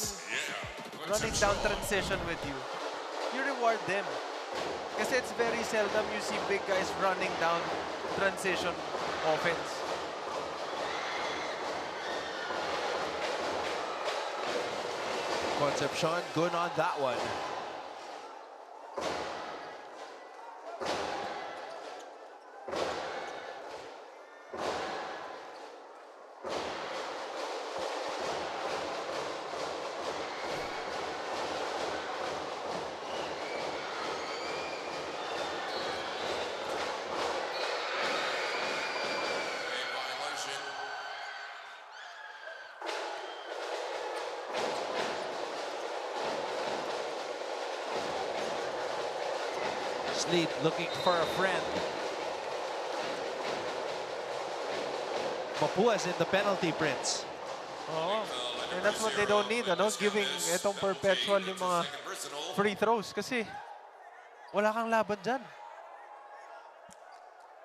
down transition with you, you reward them. Kasi it's very seldom you see big guys running down transition offense. Concepcion good on that one. Sleet looking for a friend. Mapua's in the penalty, Prince. Oo. And that's what they don't need, ano? Giving itong Perpetual yung mga free throws kasi wala kang laban dyan.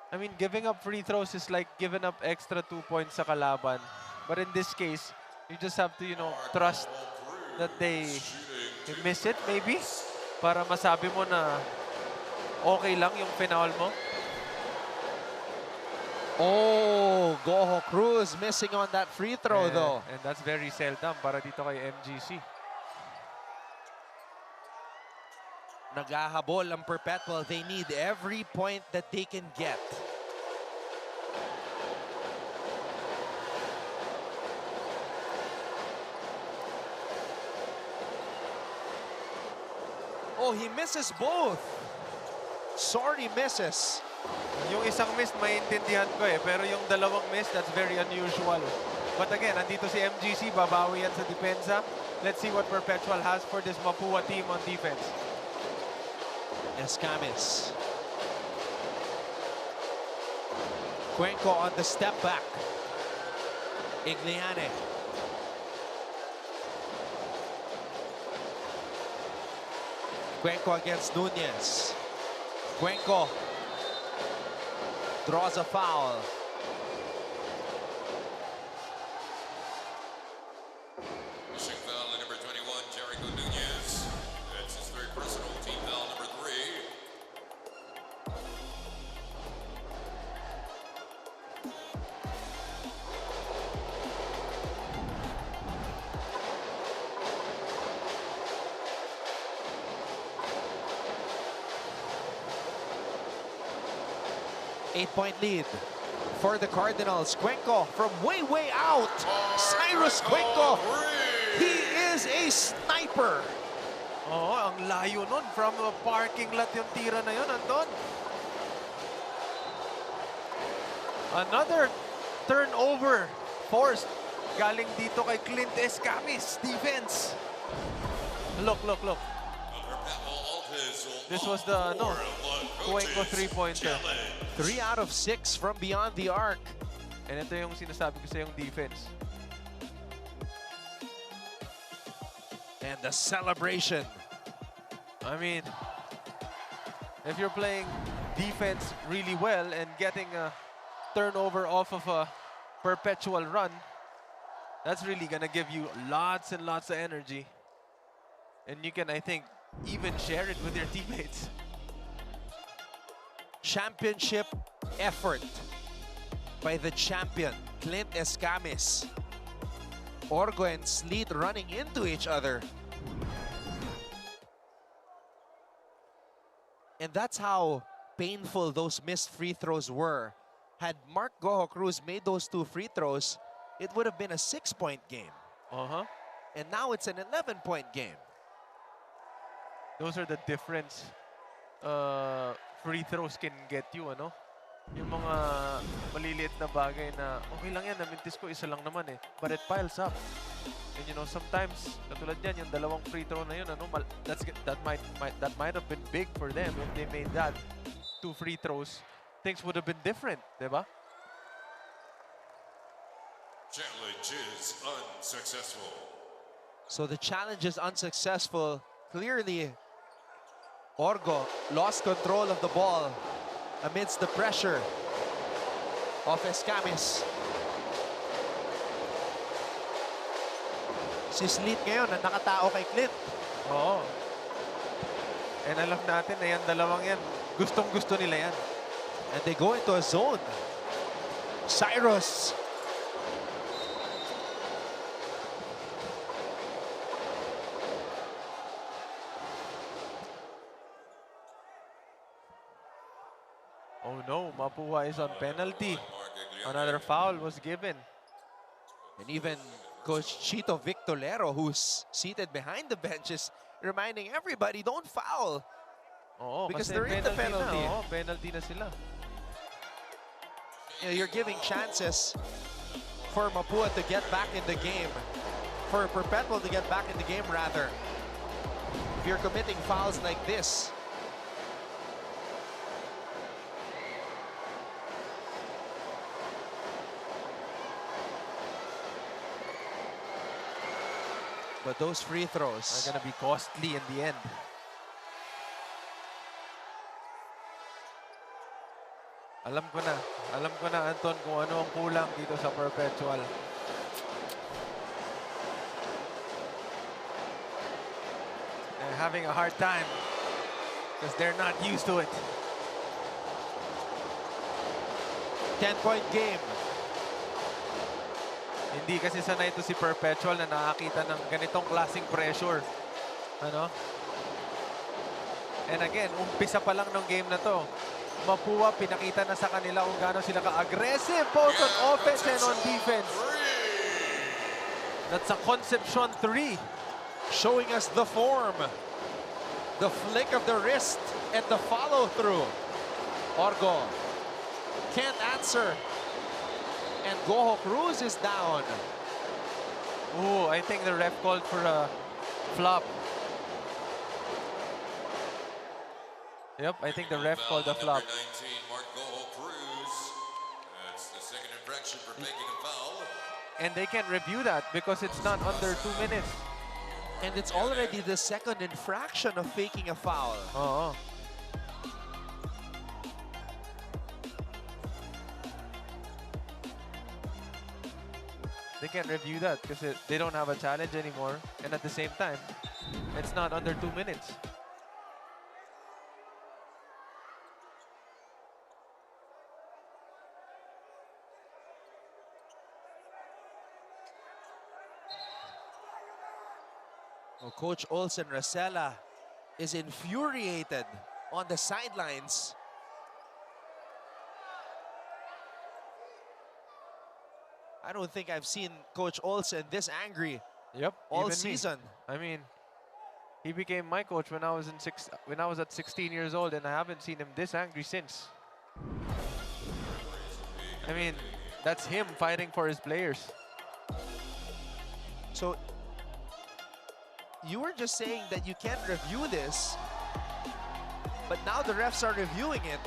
I mean, giving up free throws is like giving up extra 2 points sa kalaban. But in this case, you just have to, you know, trust that they miss it maybe para masabi mo na okay lang yung foul mo. Oh, Goho Cruz missing on that free throw though. And that's very seldom para dito kay MGC. Naghahabol ang Perpetual. They need every point that they can get. Oh, he misses both. Sorry misses. Yung isang miss, maintindihan ko eh. Pero yung dalawang miss, that's very unusual. But again, andito si MGC, babawi yan sa depensa. Let's see what Perpetual has for this Mapúa team on defense. Escamis. Cuenco on the step back. Igliane. Cuenco against Nunez. Cuenco draws a foul. Pushing foul at number 21, Jericho Nunez. That's his third personal, team foul number 3. 8-point lead for the Cardinals. Cuenco from way out. Cyrus Cuenco. He is a sniper. Oo, ang layo nun. From a parking lot yung tira na yun, andun. Another turnover forced. Galing dito kay Clint Escamis. Defense. Look. This was the, Cuenco three-pointer. 3 out of 6 from beyond the arc. And ito yung sinasabi ko sa yung defense. And the celebration. I mean, if you're playing defense really well and getting a turnover off of a Perpetual run, that's really gonna give you lots and lots of energy. And you can, I think, even share it with your teammates. Championship effort by the champion, Clint Escamis. Orgo and Sleet running into each other. And that's how painful those missed free throws were. Had Mark Goho Cruz made those 2 free throws, it would have been a 6-point game. And now it's an 11-point game. Those are the difference free throws can get you, ano? Yung mga maliliit na bagay na, okay lang yan, namintis ko, isa lang naman eh. But it piles up. And you know, sometimes, katulad yan, yung dalawang free throw na yun, ano, that might have been big for them if they made that 2 free throws. Things would have been different, diba? Challenge is unsuccessful. So the challenge is unsuccessful. Clearly, Orgo lost control of the ball amidst the pressure of Escamis. Si Slit ngayon na nakatao kay Clint. Oo. And alam natin na yan, dalawang yan. Gustong-gusto nila yan. And they go into a zone. Cyrus. Oh no, Mapúa is on penalty. Another foul was given. And even Coach Chito Victorero, who's seated behind the bench, is reminding everybody, don't foul. Oo, Because kasi they're in the penalty. Na, penalty na sila. You know, you're giving chances for Mapúa to get back in the game. For Perpetual to get back in the game, rather. If you're committing fouls like this. But those free throws are going to be costly in the end. Alam ko na, Anton, kung ano ang kulang dito sa Perpetual. They're having a hard time because they're not used to it. 10-point game. Hindi kasi sanay ito si Perpetual na nakakita ng ganitong klaseng pressure. Ano? And again, umpisa pa lang ng game na to. Mapúa, pinakita na sa kanila kung gaano sila ka-aggressive both on offense and on defense. That's a Concepcion 3. Showing us the form. The flick of the wrist and the follow-through. Orgo can't answer. And Goho Cruz is down. Ooh, I think the ref called for a flop. Yep, I think the ref called a flop. Number 19, Mark Goho Cruz. That's the second infraction for making a foul. And they can't review that because it's not under 2 minutes. And it's already the second infraction of faking a foul. Oo. They can't review that because they don't have a challenge anymore. And at the same time, it's not under 2 minutes. Well, Coach Olsen Rosella is infuriated on the sidelines. I don't think I've seen Coach Olsen this angry. Yep, all even season. Me. I mean, he became my coach when I was at 16 years old, and I haven't seen him this angry since. I mean, that's him fighting for his players. So you were just saying that you can't review this, but now the refs are reviewing it.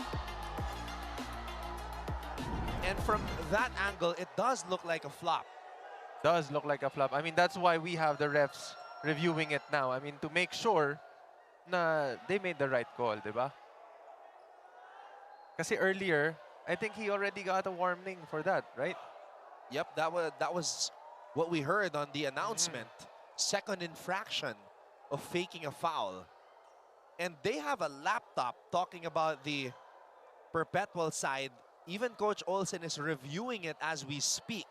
And from that angle, it does look like a flop. Does look like a flop. I mean, that's why we have the refs reviewing it now. I mean, to make sure na they made the right call, diba? Kasi earlier, I think he already got a warning for that, right? Yep, that was what we heard on the announcement. Second infraction of faking a foul. And they have a laptop talking about the Perpetual side. Even Coach Olsen is reviewing it as we speak.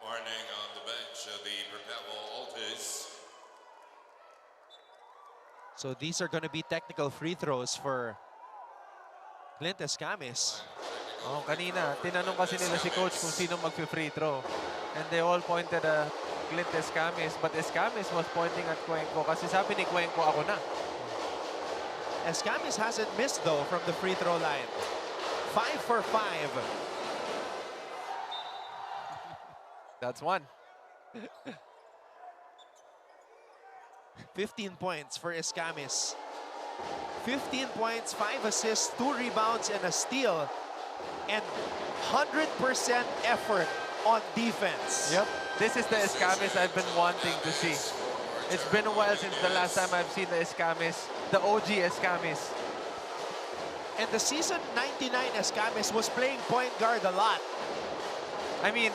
Warning on the bench of the Perpetual Altis. So these are going to be technical free throws for Clint Escamis. Oh, kanina, tinanong kasi nila si coach kung sino mag-free throw. And they all pointed Clint Escamis, but Escamis was pointing at Cuenco kasi sabi ni Cuenco, ako na. Escamis hasn't missed though from the free throw line. 5 for 5. That's one. 15 points for Escamis. 15 points, 5 assists, 2 rebounds, and a steal. And 100% effort on defense. Yep. This is the Escamis I've been wanting to see. It's been a while since the last time I've seen the Escamis, the OG Escamis. And the season 99 Escamis was playing point guard a lot. I mean,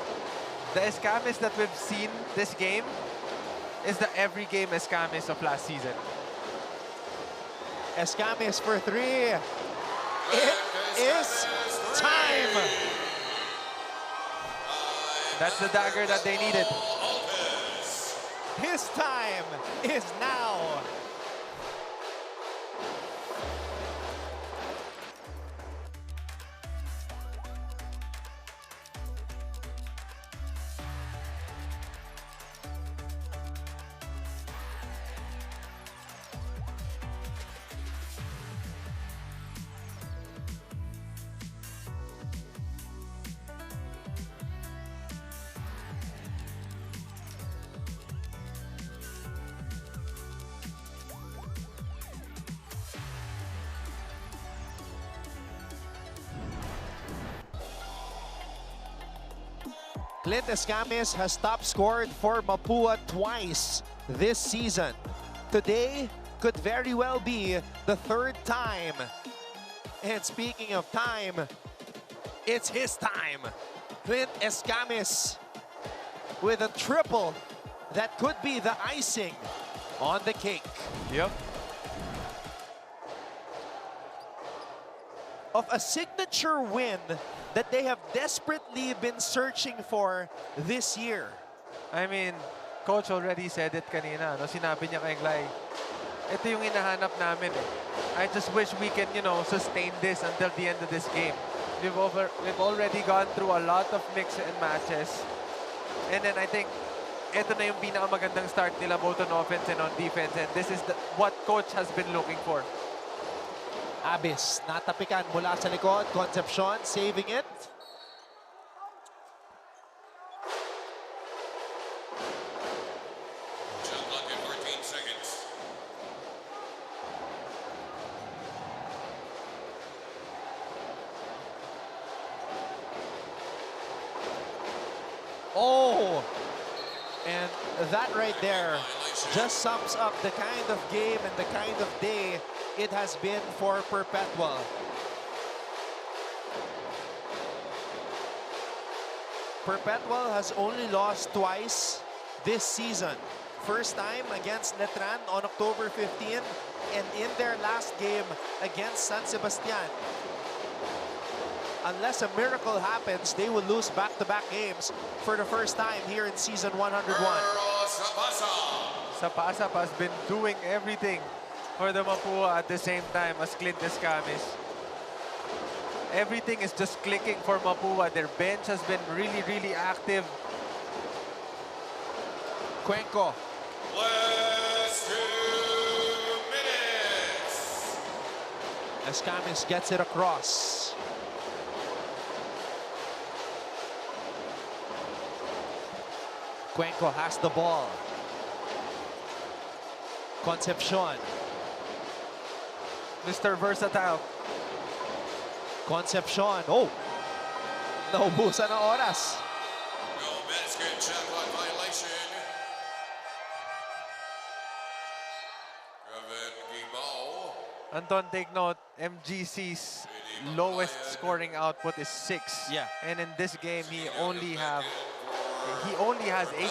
the Escamis that we've seen this game is the every game Escamis of last season. Escamis for 3. It is time. That's the dagger that they needed. His time is now. Clint Escamis has top scored for Mapúa twice this season. Today could very well be the 3rd time. And speaking of time, it's his time. Clint Escamis with a triple that could be the icing on the cake. Yep. Of a signature win that they have desperately been searching for this year. I mean, Coach already said it kanina. No? Sinabi niya kay Glay, ito yung hinahanap namin. I just wish we can, sustain this until the end of this game. We've already gone through a lot of mix and matches. And then I think, ito na yung pinakamagandang start nila both on offense and on defense. And this is what Coach has been looking for. Abis, natapikan mula sa likod. Concepcion saving it. Shot clock at 14 seconds. Oh! And that right there just sums up the kind of game and the kind of day it has been for Perpetual. Perpetual has only lost twice this season. First time against Letran on October 15 and in their last game against San Sebastian. Unless a miracle happens, they will lose back-to-back games for the first time here in season 101. Sapasap has been doing everything for the Mapúa at the same time as Clint Escamis. Everything is just clicking for Mapúa. Their bench has been really, really active. Cuenco. Last 2 minutes. Escamis gets it across. Cuenco has the ball. Concepcion. Mr. Versatile. Concepcion. Oh! Naubusan ng oras. No basket, shot clock violation. Kevin Guimau. Anton, take note, MGC's lowest scoring output is 6. Yeah. And in this game, he only has 8.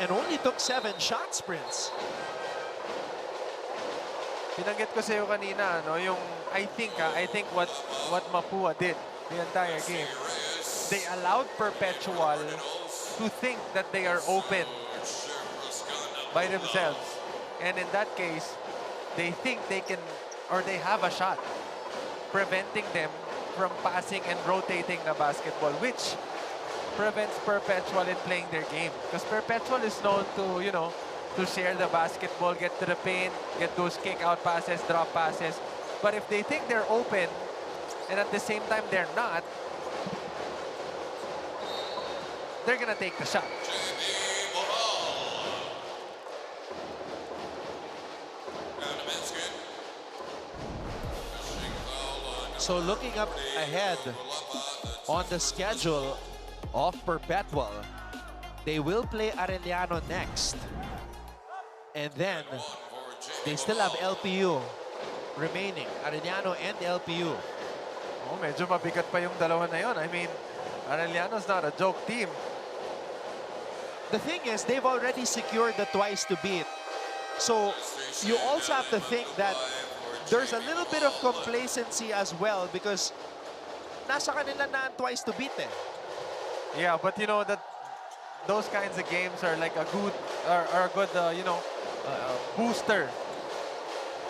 And only took 7 shot sprints. Pinanggit ko sa'yo kanina, no, yung I think what Mapúa did the entire game, they allowed Perpetual to think that they are open by themselves. And in that case, they think they can, or they have a shot, preventing them from passing and rotating the basketball, which prevents Perpetual in playing their game. Because Perpetual is known to, you know, to share the basketball, get to the paint, get those kick-out passes, drop passes. But if they think they're open, and at the same time they're not, they're gonna take the shot. So looking up ahead on the schedule of Perpetual, they will play Arellano next. And then they still have LPU remaining. Arellano and LPU. Oh, medyo mabigat pa yung dalawa na yun. I mean, Arellano's not a joke team. The thing is, they've already secured the twice to beat. So you also have to think that there's a little bit of complacency as well because nasa kanila na ang twice to beat eh. Yeah, but you know that those kinds of games are like a good, are a good, you know, booster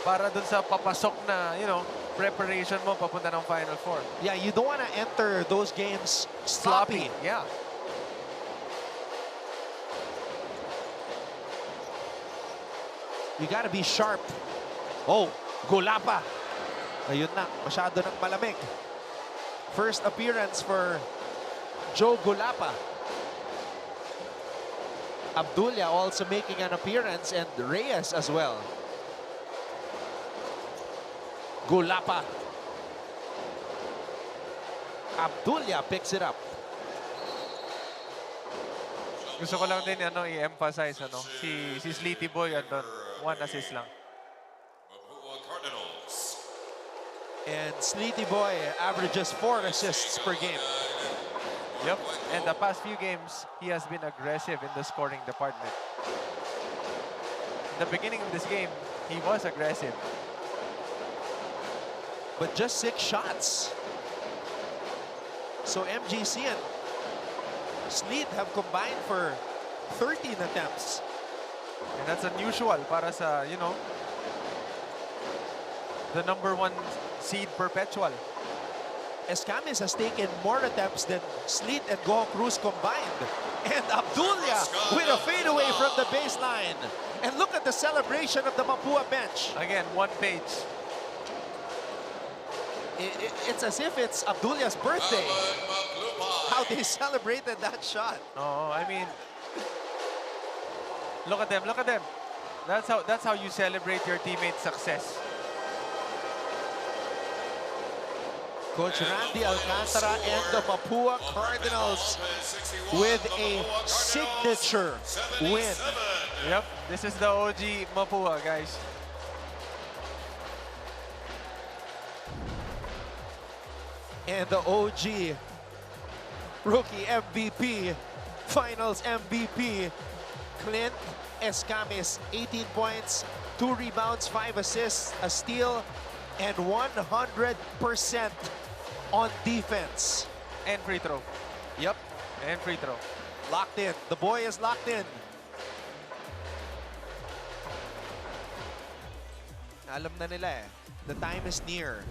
para dun sa papasok na, you know, preparation mo papunta ng Final Four. Yeah, you don't want to enter those games sloppy. Yeah. You gotta be sharp. Oh, Gulapa. Ayun na, masyado ng malamig. First appearance for Joe Gulapa. Abdullah also making an appearance and Reyes as well. Gulapa. Abdullah picks it up. Gusto ko lang din ano i-emphasize ano si Sleety Boy andun, 1 assist lang. And Sleety Boy averages 4 assists per game. Yep, and the past few games he has been aggressive in the scoring department. In the beginning of this game, he was aggressive. But just 6 shots. So MGC and Sleet have combined for 13 attempts. And that's unusual para sa, you know, the #1 seed Perpetual. Escamis has taken more attempts than Sleet and Go Cruz combined. And Abdullah with a fadeaway from the baseline. And look at the celebration of the Mapúa bench. Again, 1 page. It's as if it's Abdullah's birthday. How they celebrated that shot. Oh, I mean, look at them, look at them. That's how you celebrate your teammate's success. Coach Randy Alcantara and the Mapúa Cardinals with a signature win. Yep, this is the OG Mapúa, guys. And the OG rookie MVP, finals MVP, Clint Escamis, 18 points, 2 rebounds, 5 assists, a steal, and 100% on defense. And free throw. Yep. And free throw. Locked in. The boy is locked in. Alam na nila eh. The time is near.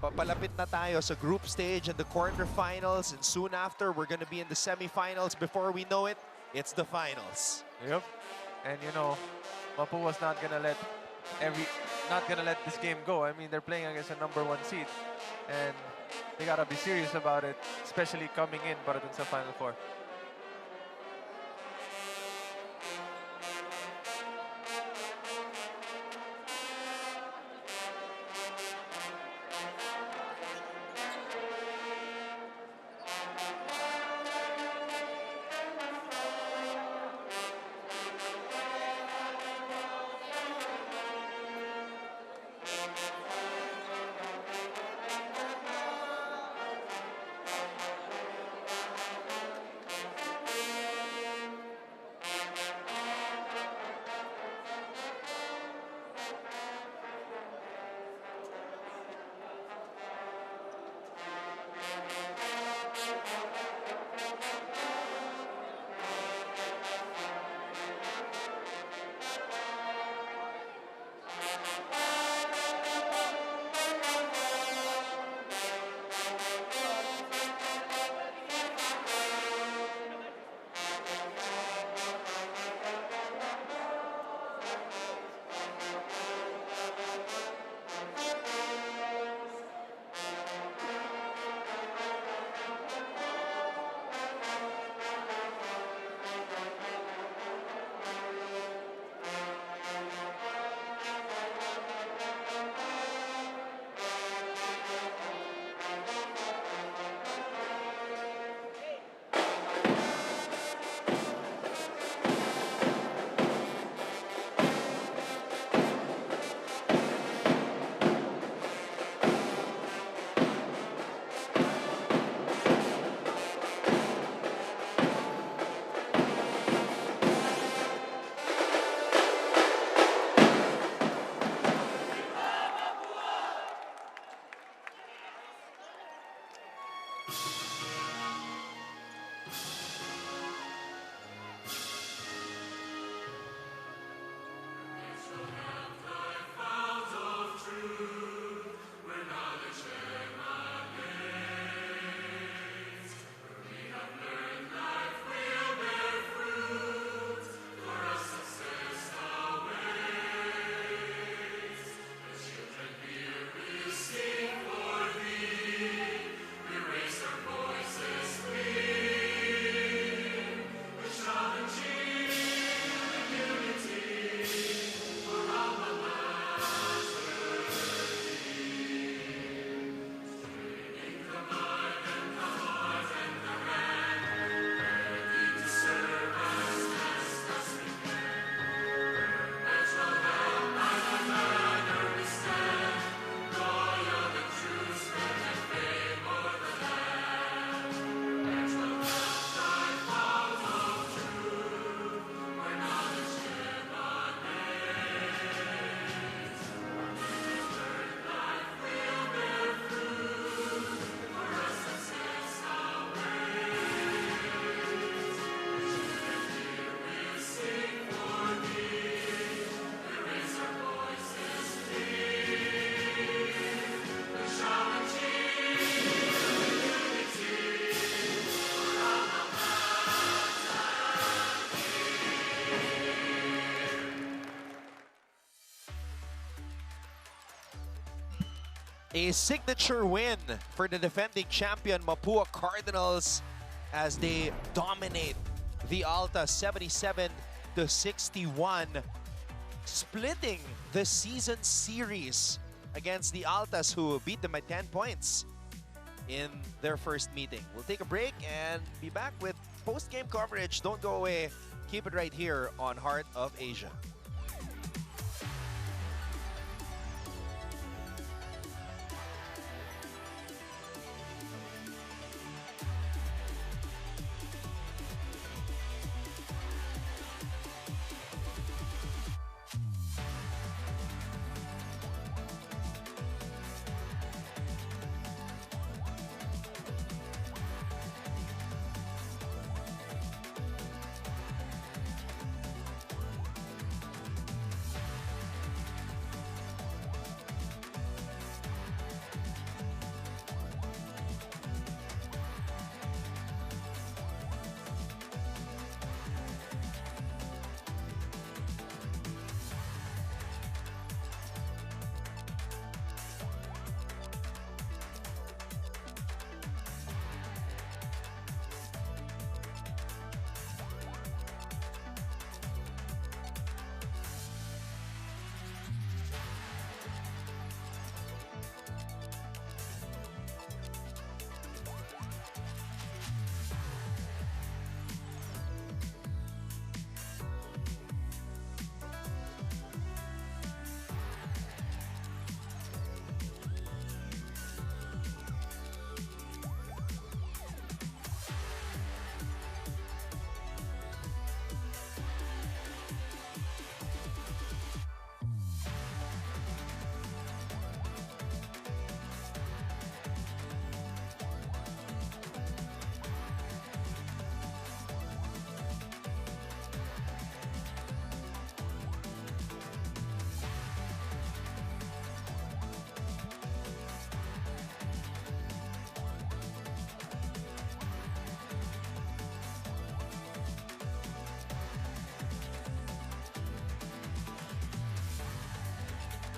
Papalapit na tayo sa group stage and the quarterfinals, and soon after we're gonna be in the semifinals. Before we know it, it's the finals. Yep. And you know, Mapúa's not gonna let this game go. I mean, they're playing against a #1 seed, and they gotta be serious about it, especially coming in para dun sa Final Four. A signature win for the defending champion Mapúa Cardinals as they dominate the Alta 77-61, splitting the season series against the Altas, who beat them by 10 points in their first meeting. We'll take a break and be back with post-game coverage. Don't go away. Keep it right here on Heart of Asia.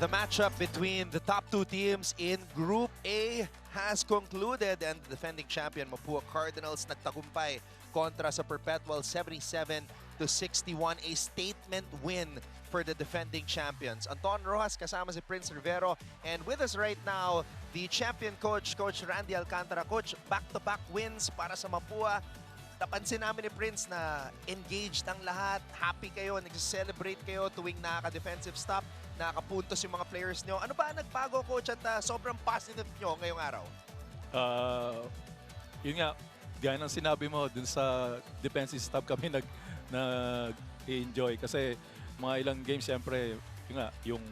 The matchup between the top two teams in Group A has concluded, and the defending champion Mapúa Cardinals nagtagumpay kontra sa Perpetual 77-61, a statement win for the defending champions. Anton Rojas kasama si Prince Rivero, and with us right now, the champion coach, Coach Randy Alcantara. Coach, back-to-back wins para sa Mapúa. Napansin namin ni Prince na engaged ang lahat, happy kayo, nag-celebrate kayo tuwing nakaka-defensive stop, nakakapuntos yung mga players nyo. Ano ba nagbago, Coach, at sobrang positive nyo ngayong araw? Yun nga, gaya ng sinabi mo, dun sa defensive stop kami nag-enjoy. Kasi mga ilang games, siyempre, yun nga, yung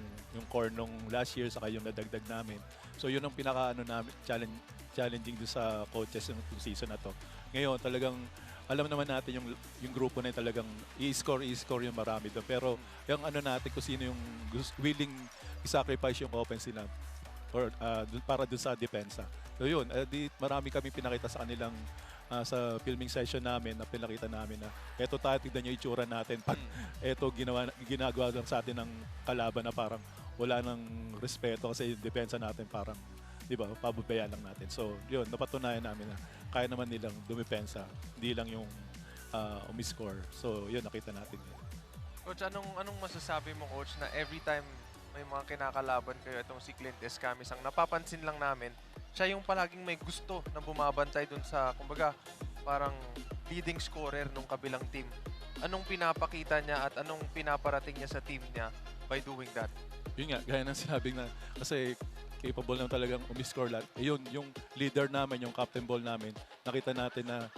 core nung last year, saka yung nadagdag namin. So yun ang pinaka-ano namin, challenging dun sa coaches yung season na to. Ngayon, talagang alam naman natin yung grupo na yun, talagang i-score yung marami doon. Pero yung ano natin, kung sino yung willing i-sacrifice yung offense nila or, para doon sa depensa. So yun, marami kami pinakita sa kanilang sa filming session namin na pinakita namin na eto tayo, tignan nyo itsura natin. Pag eto ginagawa lang sa atin ng kalaban na parang wala nang respeto kasi yung depensa natin parang, di ba, pababayaan lang natin. So yun, napatunayan namin na kaya naman nilang dumipensa, hindi lang yung umiscore. So yun, nakita natin yun. Coach, anong masasabi mo, Coach, na every time may mga kinakalaban kayo, itong si Clint Escamis, ang napapansin lang namin, siya yung palaging may gusto na bumabantay dun sa, kumbaga, parang leading scorer nung kabilang team. Anong pinapakita niya at anong pinaparating niya sa team niya by doing that? Yun nga, gaya ng sinabi na, kasi capable naman talagang umiscore lahat. Yun, yung leader namin, yung captain ball namin, nakita natin na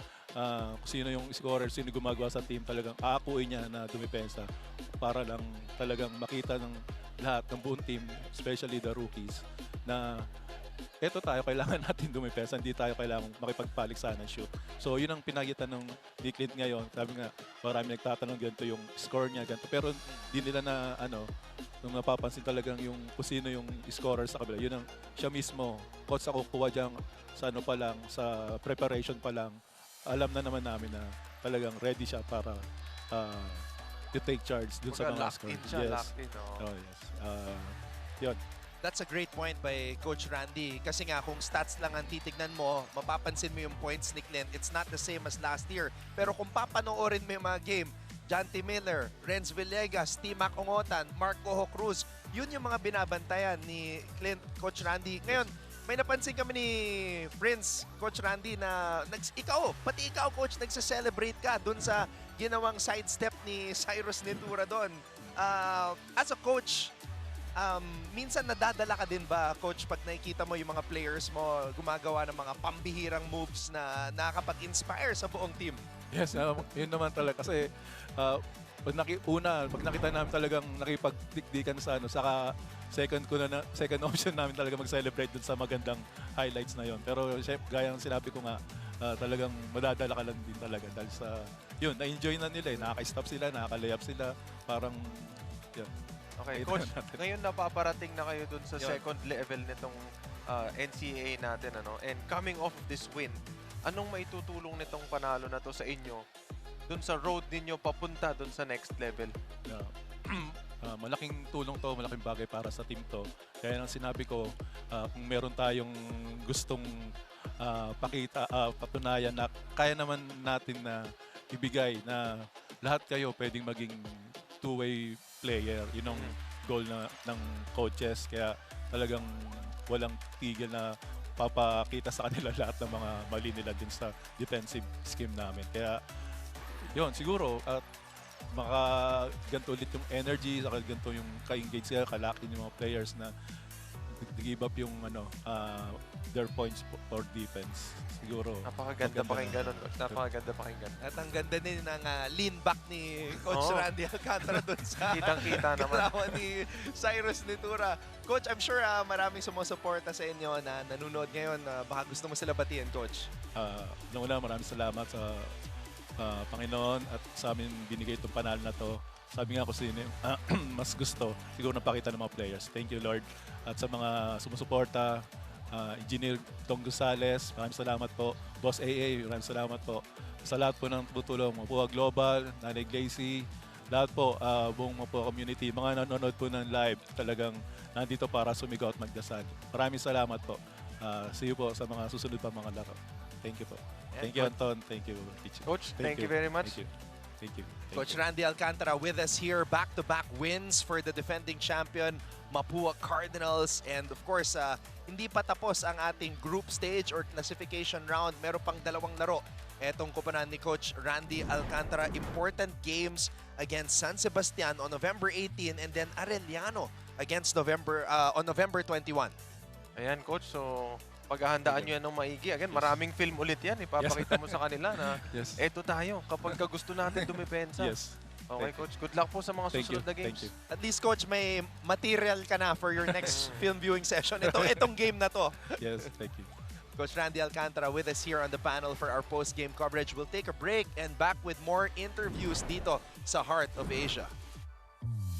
kung sino yung scorer, sino gumagawa sa team, talagang aakuin niya na dumipensa para lang talagang makita ng lahat ng buong team, especially the rookies, na eto tayo, kailangan natin dumipensa, hindi tayo kailangan makipagpaliksanan shoot. So yun ang pinagitan ng Clint ngayon. Sabi nga, marami nagtatanong ganito yung score niya, ganito. Pero di nila na nung napapansin talagang yung kung sino yung scorer sa kabila. Yun ang siya mismo, coach ako kuha dyan sa pa lang, sa preparation pa lang. Alam na naman namin na talagang ready siya para to take charge dun sa mga score. Locked in siya, yes. locked in. Oh. Oh, yes. Yun. That's a great point by Coach Randy. Kasi nga, kung stats lang ang titignan mo, mapapansin mo yung points ni Clint. It's not the same as last year. Pero kung papanoorin mo yung mga game, Jonty Miller, Renz Villegas, T-Mac Ongotan, Mark Coho Cruz, yun yung mga binabantayan ni Clint, Coach Randy. Ngayon, may napansin kami ni Prince, Coach Randy, na pati ikaw, Coach, nagsa-celebrate ka dun sa ginawang sidestep ni Cyrus Nitura doon. As a coach, minsan nadadala ka din ba, Coach, pag nakikita mo yung mga players mo gumagawa ng mga pambihirang moves na nakakapag-inspire sa buong team? Yes, yun naman talaga. Kasi pag nakita namin talagang nakipagdikdikan sa saka second option namin talaga mag-celebrate dun sa magandang highlights na yon. Pero gaya ng sinabi ko nga, talagang madadala ka lang din talaga dahil sa yun, na-enjoy na nila, nakaka-stop sila, nakaka-layup sila, parang yun. Okay, Coach, ngayon napaparating na kayo dun sa second level nitong NCAA natin, and coming off this win, anong maitutulong nitong panalo na to sa inyo dun sa road ninyo papunta dun sa next level? Malaking tulong to, malaking bagay para sa team to. Kaya nang sinabi ko, kung meron tayong gustong patunayan na kaya naman natin na ibigay na lahat kayo pwedeng maging two-way player. Yun ang goal ng coaches. Kaya talagang walang tigil na papakita sa kanila lahat ng mga mali nila din sa defensive scheme namin. Kaya yun, siguro at ganito ulit yung energy, saka ganito yung ka-engage sila, kalaki yung mga players na give up yung their points for defense. Siguro. Napakaganda pakinggan nun, Coach. Napakaganda pakinggan. At ang ganda din ng lean back ni Coach Randy Alcantara doon sa kitang-kita naman ni Cyrus Nitura. Coach, I'm sure maraming sumusuporta sa inyo na nanonood ngayon. Baka gusto mo sila batiin, Coach. Una, maraming salamat sa Panginoon at sa amin binigay itong panalo na to. Sabi nga ko sino mas gusto, siguro napakita ng mga players. Thank you, Lord. At sa mga sumusuporta, Engineer Dong Gonzales, maraming salamat po. Boss AA, maraming salamat po. Sa lahat po ng tutulong, Mapúa Global, Nanay Glacy, lahat po, buong Mapúa community, mga nanonood po ng live, talagang nandito para sumigaw at magdasal. Maraming salamat po. See you po sa mga susunod pa mga laro. Thank you po. Thank you, Anton. Thank you, teacher. Coach, thank you very much. Thank you. Coach Randy Alcantara with us here. Back-to-back wins for the defending champion, Mapúa Cardinals. And of course, hindi pa tapos ang ating group stage or classification round. Meron pang dalawang laro. Etong kupanan ni Coach Randy Alcantara. Important games against San Sebastian on November 18 and then Arellano against on November 21. Ayan, Coach. So, paghahandaan nyo yan ng maigi. Again, maraming film ulit yan. Ipapakita mo sa kanila na eto tayo kapag gusto natin dumipensa. Okay, Coach. Good luck po sa mga susunod na games. At least, Coach, may material ka na for your next film viewing session. Itong game na to. Yes, thank you. Coach Randy Alcantara with us here on the panel for our post-game coverage. We'll take a break and back with more interviews dito sa Heart of Asia.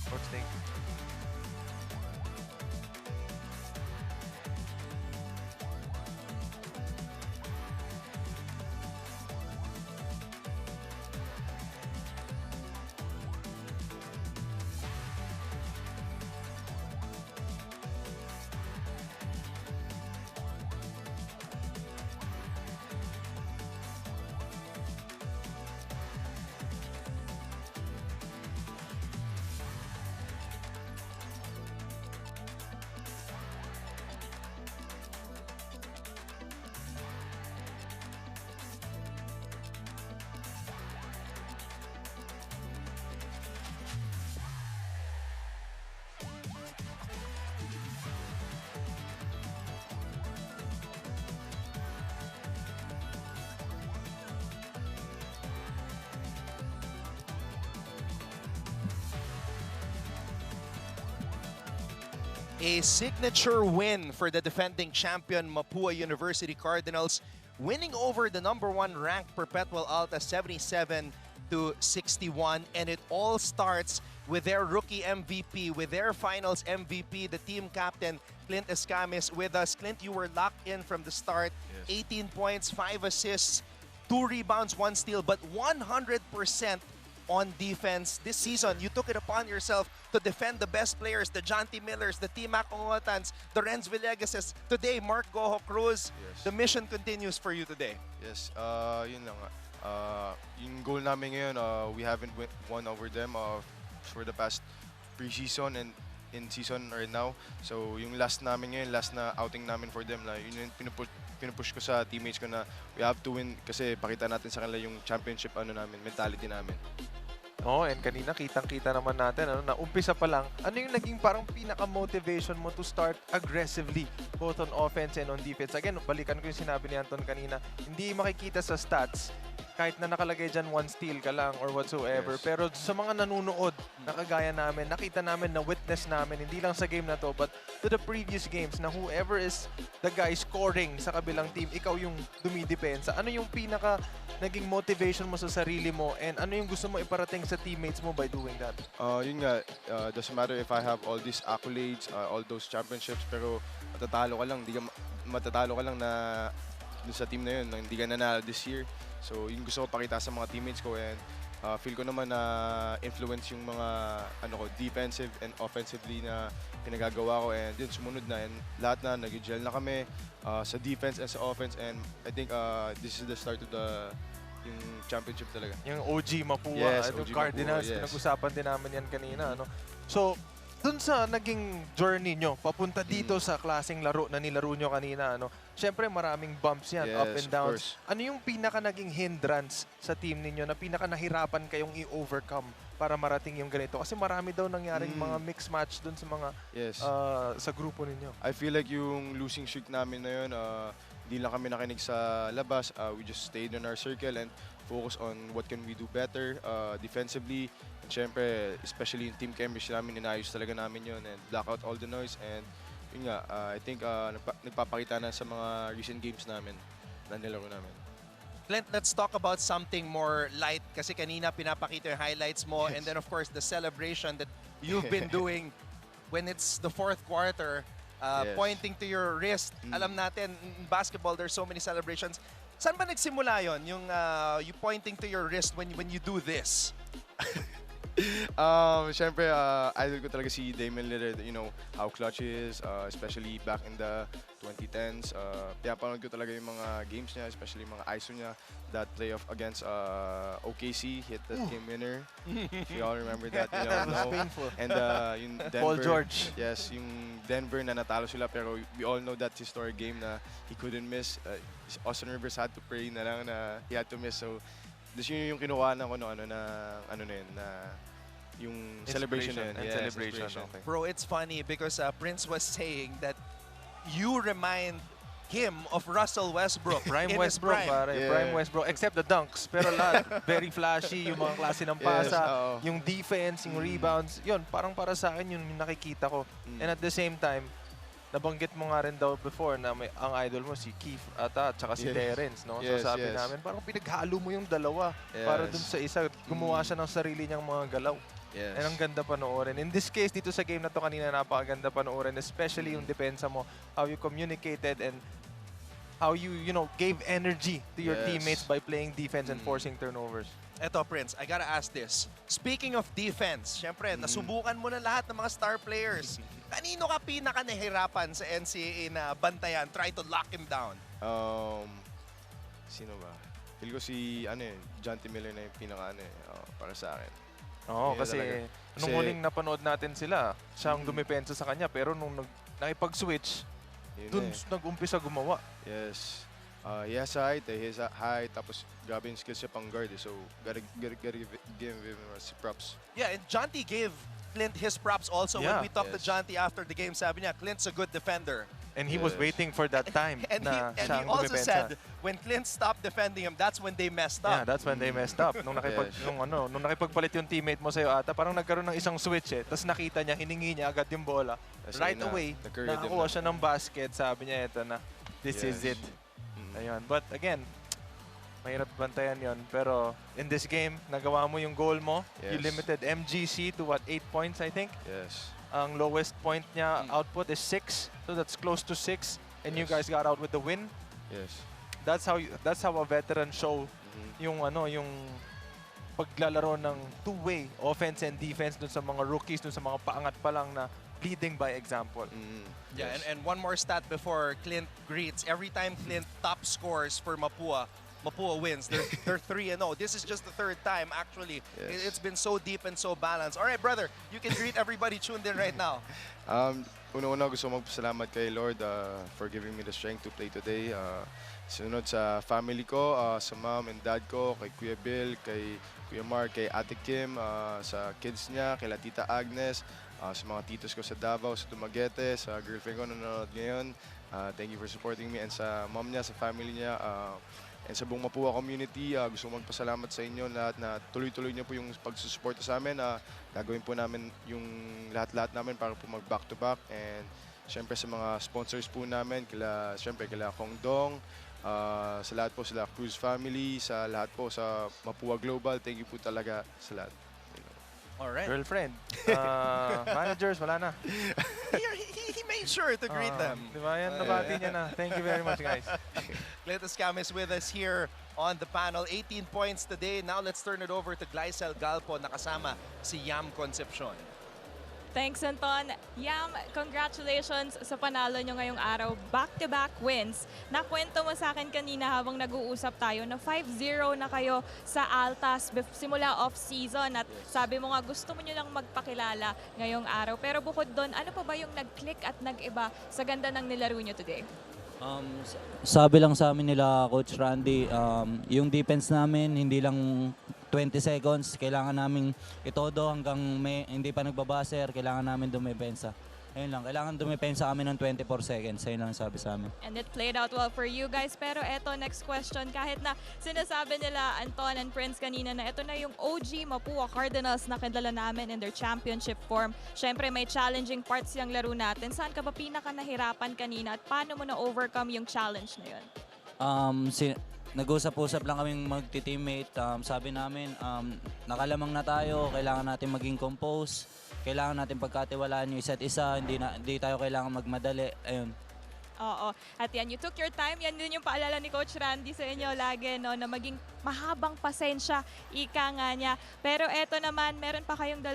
Coach, thank you. A signature win for the defending champion Mapúa University Cardinals, winning over the #1 ranked Perpetual Alta 77-61, and it all starts with their rookie MVP, with their finals MVP, the team captain Clint Escamis with us. Clint, you were locked in from the start. 18 points, 5 assists, 2 rebounds, 1 steal, but 100% on defense this season. You took it upon yourself to defend the best players, the Jonty Millers, the T-Mac Ongotans, the Renz Villegases. Today, Mark Goho Cruz, the mission continues for you today. Yes, yun lang. Yung goal namin ngayon, we haven't won over them for the past pre-season and in season right now. So yung last namin ngayon, last na outing namin for them, yun yung pinupush ko sa teammates ko na we have to win kasi pakita natin sa kanila yung championship mentality namin. Oh, and kanina kitang-kita naman natin na umpisa pa lang, ano yung naging parang pinaka-motivation mo to start aggressively both on offense and on defense? Again, balikan ko yung sinabi ni Anton kanina, hindi makikita sa stats kahit na nakalagay dyan 1 steal ka lang or whatsoever. Yes. Pero sa mga nanonood, nakagaya namin, nakita namin, na-witness namin, hindi lang sa game na to, but to the previous games na whoever is the guy scoring sa kabilang team, ikaw yung dumidepensa. Ano yung pinaka naging motivation mo sa sarili mo and ano yung gusto mo iparating sa teammates mo by doing that? Yun nga, doesn't matter if I have all these accolades, all those championships, pero matatalo ka lang na dun sa team na yun, hindi ka nanalo this year. So, yung gusto ko pakita sa mga teammates ko and feel ko naman na influence yung mga defensive and offensively na pinagagawa ko and yun, sumunod na and lahat na, nag-gel na kami sa defense and sa offense and I think this is the start of yung championship talaga. Yung OG Mapúa, yes, OG OG Cardinals, Mapúa, yes. pinag-usapan din namin yan kanina. So, dun sa naging journey nyo, papunta dito sa klaseng laro na nilaro nyo kanina, syempre maraming bumps yan, Yes, up and of downs. course. Ano yung pinaka naging hindrance sa team ninyo na pinaka nahirapan kayong i-overcome para marating yung ganito? Kasi marami daw nangyaring mga mix match dun sa mga sa grupo ninyo. I feel like yung losing streak namin na yun, di lang kami nakinig sa labas. We just stayed in our circle and focus on what can we do better defensively. And syempre, especially yung team chemistry namin, inayos talaga namin yun and block out all the noise. And yun nga, I think nagpapakita na sa mga recent games namin na nilaro namin. Clint, let's talk about something more light kasi kanina pinapakita yung highlights mo and then of course the celebration that you've been doing when it's the 4th quarter, pointing to your wrist. Alam natin, in basketball, there's so many celebrations. Saan ba nagsimula yon? Yung you pointing to your wrist when you do this? Syempre, idol ko talaga si Damian Lillard. You know how clutch he is, especially back in the 2010s. Pinapanood ko talaga yung mga games niya, especially mga ISO niya. That playoff against OKC, hit that game winner. If you all remember that, you know. Painful. And yung Denver. Paul George. Yes, yung Denver na natalo sila, pero we all know that historic game na he couldn't miss. Austin Rivers had to pray na lang na he had to miss. So, yun yung kinuha na yung celebration na yun. And Yes, celebration. Okay. Bro, it's funny because Prince was saying that you remind him of Russell Westbrook Prime in his Westbrook, prime. pare. Prime Westbrook. Except the dunks. Pero lahat, very flashy. Yung mga klase ng pasa, yung defense, yung rebounds. Yun, parang para sa akin yun yung nakikita ko. And at the same time, nabanggit mo nga rin daw before na ang idol mo si Keith at saka si Terrence, no? So sabi namin, parang pinaghalo mo yung dalawa para dun sa isa, gumawa siya ng sarili niyang mga galaw. And ang ganda panoorin. In this case, dito sa game na to kanina, napakaganda panoorin, especially yung depensa mo, how you communicated and how you gave energy to your teammates by playing defense and forcing turnovers. Eto, Prince, I gotta ask this. Speaking of defense, syempre, nasubukan mo na lahat ng mga star players. Kanino ka pinaka nahirapan sa NCAA na bantayan, try to lock him down? Sino ba? Feel ko si Jonty Miller na yung pinaka para sa akin. Oo, kasi nung huling napanood natin sila, siya ang dumipensa sa kanya, pero nung nakipag-switch, dun nag-umpisa gumawa. Yes. He has height, tapos grabe yung skills siya pang guard. So, gotta give him props. Yeah, and Jonty gave Clint his props also when we talked to Jonty after the game. Sabi niya, Clint's a good defender. And he was waiting for that time and he also said, when Clint stopped defending him, that's when they messed up. Yeah, that's when they messed up. Nung nakipagpalit yung teammate mo sa'yo ata, parang nagkaroon ng isang switch Tapos nakita niya, hiningi niya agad yung bola. Right away, nakakuha siya ng basket. Sabi niya, eto na, this is it. Ayun. But again, mahirap bantayan yon. Pero in this game, nagawa mo yung goal mo. You limited MGC to 8 points, I think? Yes. Ang lowest point niya output is 6. So that's close to 6. And you guys got out with the win. Yes. That's how a veteran show yung paglalaro ng two-way offense and defense dun sa mga rookies, dun sa mga paangat pa lang na leading by example. Yeah, and one more stat before Clint greets. Every time Clint top scores for Mapúa, Mapúa wins. They're 3-0. This is just the third time, actually. Yes. It's been so deep and so balanced. All right, brother, you can greet everybody tuned in right now. Una-una gusto ko magpasalamat kay Lord for giving me the strength to play today. Sunod sa family ko, sa mom and dad ko, kay Kuya Bill, kay Kuya Mark, kay Ate Kim, sa kids niya, kay Tita Agnes, sa mga titos ko sa Davao, sa Dumaguete, sa girlfriend ko nanonood ngayon. Thank you for supporting me, and sa mom niya, sa family niya, and sa buong Mapúa community. Gusto ko magpasalamat sa inyo lahat na tuloy-tuloy niyo po yung pagsusuporta sa amin. Gagawin po namin yung lahat-lahat namin para po mag-back-to-back. And syempre sa mga sponsors po namin, syempre kila Kongdong, sa lahat po, sila Cruz family, sa lahat po sa Mapúa Global. Thank you po talaga sa lahat. Alright. Girlfriend, managers, wala na. He made sure to greet them. Di ba? Yan, nabati niya na. Thank you very much, guys. Clint Escam is with us here on the panel. 18 points today. Now let's turn it over to Glycel Galpo, nakasama si Yam Concepcion. Thanks, Anton. Yam, congratulations sa panalo nyo ngayong araw. Back-to-back wins. Nakwento mo sa akin kanina habang nag-uusap tayo na 5-0 na kayo sa Altas simula off-season. At sabi mo nga gusto mo nyo lang magpakilala ngayong araw. Pero bukod doon, ano pa ba yung nag-click at nag-iba sa ganda ng nilaro nyo today? Sabi lang sa amin nila Coach Randy, yung defense namin hindi lang 20 seconds, kailangan namin itodo hanggang hindi pa nagbabaser, kailangan namin dumepensa. Ayun lang, kailangan dumepensa kami ng 24 seconds. Ayun lang sabi sa amin. And it played out well for you guys. Pero eto, next question. Kahit na sinasabi nila Anton and Prince kanina na ito na yung OG Mapúa Cardinals na kilala namin in their championship form. Syempre may challenging parts yung laro natin. Saan ka ba pinaka nahirapan kanina at paano mo na-overcome yung challenge na yun? Nag-usap-usap lang kaming magti-teammate. Sabi namin, nakalamang na tayo, kailangan natin maging compose, kailangan natin pagkatiwalaan yung isa't isa, hindi tayo kailangan magmadali. Ayun. Oo. At yan, you took your time. Yan din yung paalala ni Coach Randy sa inyo lagi, no, na maging mahabang pasensya, ika nga niya. Pero eto naman, meron pa kayong 2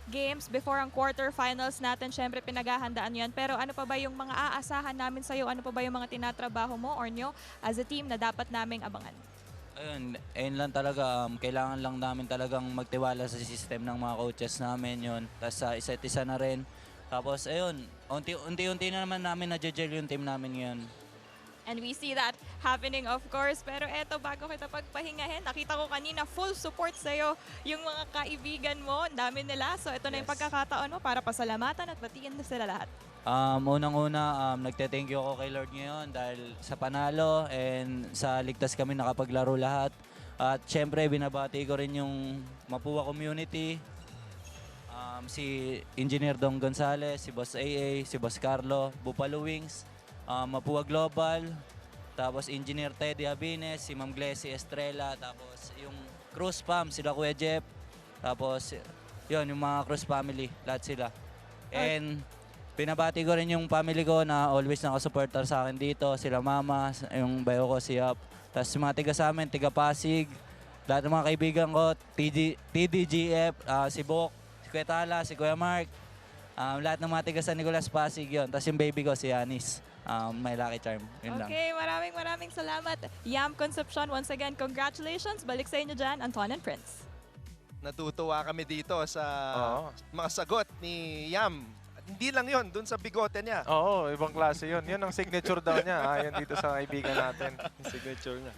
games before ang quarterfinals natin. Siyempre, pinaghahandaan yan. Pero ano pa ba yung mga aasahan namin sa'yo? Ano pa ba yung mga tinatrabaho mo or nyo as a team na dapat naming abangan? Ayun lang talaga. Kailangan lang namin talagang magtiwala sa system ng mga coaches namin yun. Tapos sa isa't isa na rin. Tapos ayun, unti-unti na naman namin na-gel yung team namin ngayon. And we see that happening, of course. Pero eto, bago kita pagpahingahin, nakita ko kanina full support sa'yo yung mga kaibigan mo. Ang dami nila. So ito na yung pagkakataon mo para pasalamatan at batiin na sila lahat. Unang-una, nagte-thank you ako kay Lord ngayon dahil sa panalo and sa ligtas kami nakapaglaro lahat. At syempre, binabati ko rin yung Mapúa community. Si Engineer Dong Gonzales, si Boss AA, si Boss Carlo, Buffalo Wings, Mapúa Global, tapos Engineer Teddy Abines, si Ma'am Glessy Estrella, tapos yung Cruz Fam, sila Kuya Jeff, tapos yun, yung mga Cruz family, lahat sila. And pinabati ko rin yung family ko na always nakasuporter sa akin dito, sila Mama, yung bayo ko, si Yap, tapos mga tiga sa amin, tiga Pasig, lahat ng mga kaibigan ko, TDGF, si Bok, si Kuya Tala, si Kuya Mark, lahat ng mga tiga sa Nicolas Pasig yun. Tapos yung baby ko, si Anis, may lucky charm. Yun lang. Okay, maraming salamat. Yam Concepcion, once again, congratulations. Balik sa inyo dyan, Anton and Prince. Natutuwa kami dito sa mga sagot ni Yam. Hindi lang yon dun sa bigote niya. Oo, ibang klase yun. Yun ang signature daw niya. Ayon dito sa kaibigan natin. Yung signature niya.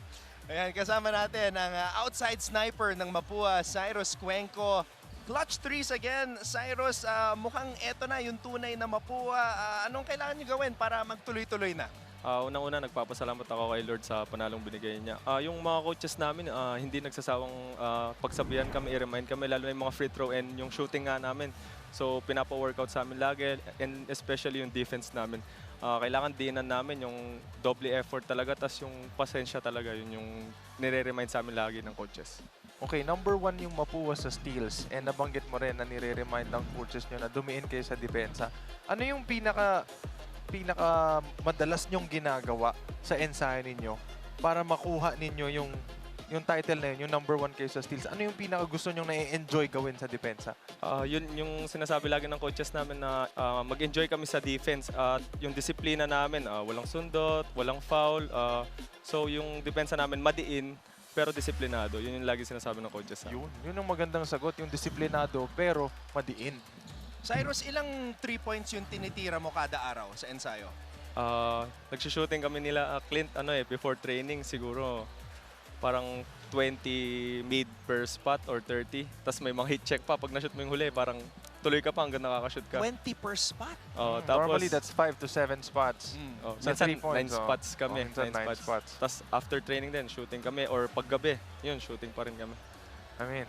Ayan, kasama natin ang outside sniper ng Mapúa, Cyrus Cuenco. Clutch threes again, Cyrus. Mukhang eto na yung tunay na Mapúa. Anong kailangan niyo gawin para magtuloy-tuloy na? Unang-una, nagpapasalamat ako kay Lord sa panalong binigay niya. Yung mga coaches namin, hindi nagsasawang pagsabihan kami, i-remind kami, lalo na yung mga free throw and yung shooting nga namin. So, pinapa-workout sa amin lagi, and especially yung defense namin. Kailangan diinan namin yung double effort talaga, tas yung pasensya talaga, yun yung nire-remind sa amin lagi ng coaches. Okay, number 1 yung Mapúa sa steals, and nabanggit mo rin na nire-remind ng coaches nyo na dumiin kayo sa depensa. Ano yung pinaka madalas nyong ginagawa sa ensayo ninyo para makuha ninyo yung yung title na yun, yung #1 kayo sa steals, ano yung pinaka-gusto nyong na-enjoy gawin sa depensa? Yun yung sinasabi lagi ng coaches namin na mag-enjoy kami sa defense at yung disiplina namin, walang sundot, walang foul. So yung depensa namin madiin pero disiplinado. Yun yung lagi sinasabi ng coaches namin. Yun yung magandang sagot, yung disiplinado pero madiin. Cyrus, ilang 3 points yung tinitira mo kada araw sa ensayo? Nagsushooting kami nila Clint before training siguro parang 20 mid per spot or 30. Tapos may mga hit check pa. Pag na-shoot mo yung huli, parang tuloy ka pa hanggang nakaka-shoot ka. 20 per spot? Tapos, normally, that's 5 to 7 spots. Minsan 9 spots kami. Minsan 9 spots. Tapos after training din, shooting kami. Or paggabi, yun, shooting pa rin kami. I mean,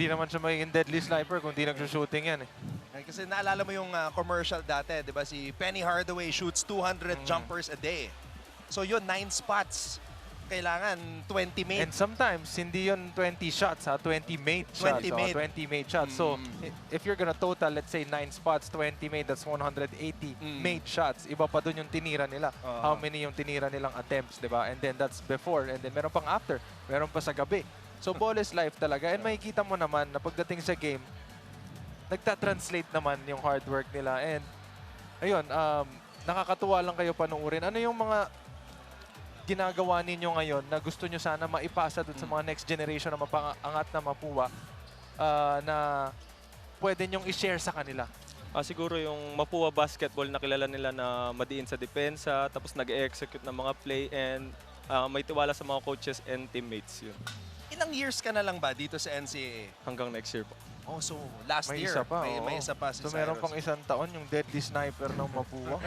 di naman siya magiging deadly sniper kung di nag-shooting yan eh. Kasi naalala mo yung commercial dati, di ba? Si Penny Hardaway shoots 200 jumpers a day. So yun, 9 spots. Kailangan 20 made. And sometimes, hindi yun 20 shots, 20 made shots. 20 made. 20 made shots. So, if you're gonna total, let's say, 9 spots, 20 made, that's 180 made shots. Iba pa dun yung tinira nila. How many yung tinira nilang attempts, di ba? And then that's before. And then meron pang after. Meron pa sa gabi. So, ball is life talaga. And makikita mo naman na pagdating sa game, nagta-translate naman yung hard work nila. And, ayun, nakakatuwa lang kayo panuurin. Ano yung mga ginagawa ninyo ngayon na gusto nyo sana maipasa dun sa mga next generation na mapangat na Mapúa na pwede nyong i-share sa kanila? Siguro yung Mapúa basketball na kilala nila na madiin sa depensa, tapos nag-execute ng mga play and may tiwala sa mga coaches and teammates yun. Ilang years ka na lang ba dito sa NCAA? Hanggang next year po. Oh, so last May year, isa pa, may isa pa si So meron Cyrus. pang isang taon yung deadly sniper ng Mapúa.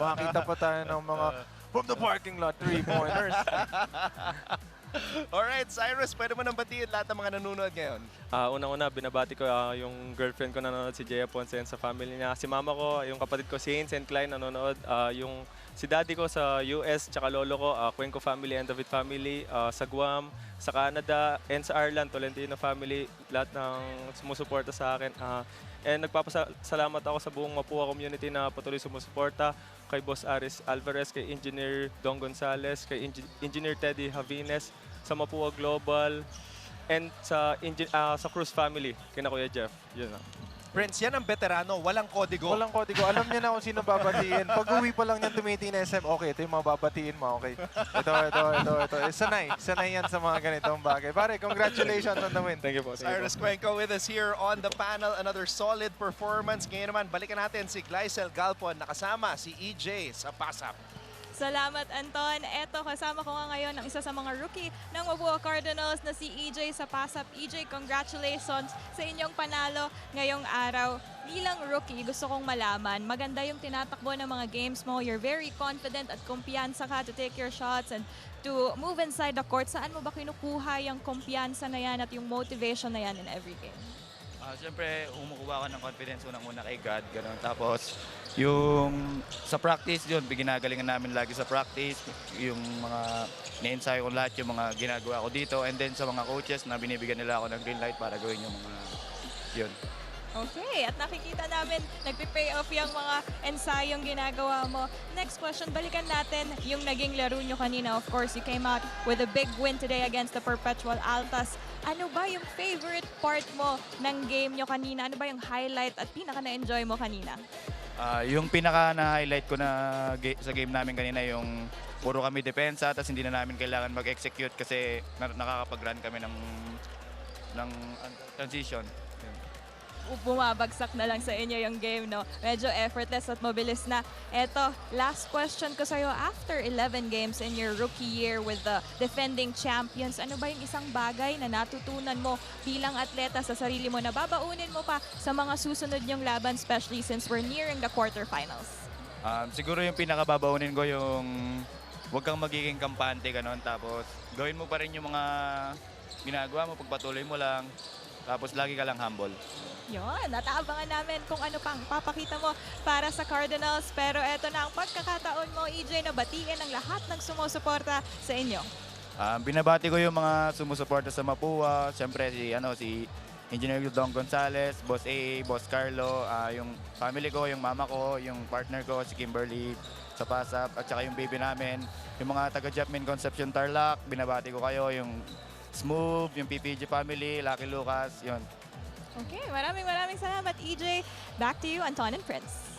Makakita pa tayo ng mga from the parking lot 3-pointers. Alright, Cyrus, pwede mo nang batiin lahat ng mga nanonood ngayon? Unang-una, binabati ko yung girlfriend ko na nanonood, si Jaya Ponce, sa family niya. Si mama ko, yung kapatid ko, si St. Klein, nanonood. Yung si daddy ko sa US, tsaka lolo ko, Cuenco family and David family, sa Guam, sa Canada, and sa Ireland, Tolentino family, lahat ng sumusuporta sa akin. And nagpapasalamat ako sa buong Mapúa community na patuloy sumusuporta, kay Boss Aris Alvarez, kay Engineer Don Gonzales, kay Engineer Teddy Javines, sa Mapúa Global, and sa Cruz family, kina Kuya Jeff. Yun na. Prince, yan ang veterano, walang kodigo. Walang kodigo. Alam niya na kung sino babatiin. Pag uwi pa lang niyan tumitingin na SM, okay, ito yung mga babatiin mo, okay. Ito. Sanay yan sa mga ganitong bagay. Pare, congratulations on the win. Thank you po. Cyrus Cuenco with us here on the panel. Another solid performance. Ngayon naman, balikan natin si Glycel Galpon, nakasama si EJ sa PASAP. Salamat, Anton. Eto, kasama ko nga ngayon ang isa sa mga rookie ng Mapúa Cardinals na si EJ sa PASAP. EJ, congratulations sa inyong panalo ngayong araw. Bilang rookie, gusto kong malaman, maganda yung tinatakbo ng mga games mo. You're very confident at kumpiyansa ka to take your shots and to move inside the court. Saan mo ba kinukuha yung kumpiyansa na yan at yung motivation na yan in every game? Siyempre, kumukuha ka ng confidence unang-una kay God. Ganun. Tapos, yung sa practice yun, ginagalingan namin lagi sa practice. Yung mga na-ensayo ko lahat, yung mga ginagawa ko dito. And then sa mga coaches na binibigyan nila ako ng green light para gawin yung mga yun. Okay, at nakikita namin nagpi-pay off yung mga ensayong ginagawa mo. Next question, balikan natin yung naging laro nyo kanina. Of course, you came out with a big win today against the Perpetual Altas. Ano ba yung favorite part mo ng game nyo kanina? Ano ba yung highlight at pinaka na-enjoy mo kanina? Yung pinaka na-highlight ko na sa game namin kanina, yung puro kami depensa, tapos hindi na namin kailangan mag-execute kasi nakakapag-run kami ng transition. Bumabagsak na lang sa inyo yung game, no? Medyo effortless at mabilis na. Eto, last question ko sa'yo. After 11 games in your rookie year with the defending champions, ano ba yung isang bagay na natutunan mo bilang atleta sa sarili mo na babaunin mo pa sa mga susunod nyong laban, especially since we're nearing the quarterfinals? Siguro yung pinakababaunin ko yung huwag kang magiging kampante, ganon. Tapos gawin mo pa rin yung mga ginagawa mo, pagpatuloy mo lang. Tapos lagi ka lang humble. Yun, at aabangan namin kung ano pang papakita mo para sa Cardinals. Pero eto na ang pagkakataon mo, EJ, na batiin ang lahat ng sumusuporta sa inyo. Binabati ko yung mga sumusuporta sa Mapúa. Siyempre si Engineer Don Gonzales, Boss A, Boss Carlo, yung family ko, yung mama ko, yung partner ko, si Kimberly sa PASAP, at saka yung baby namin. Yung mga taga-Japmin Concepcion Tarlac, binabati ko kayo, yung Smooth, yung PPG family, Lucky Lucas, yun. Okay, maraming salamat, EJ. Back to you, Anton and Prince.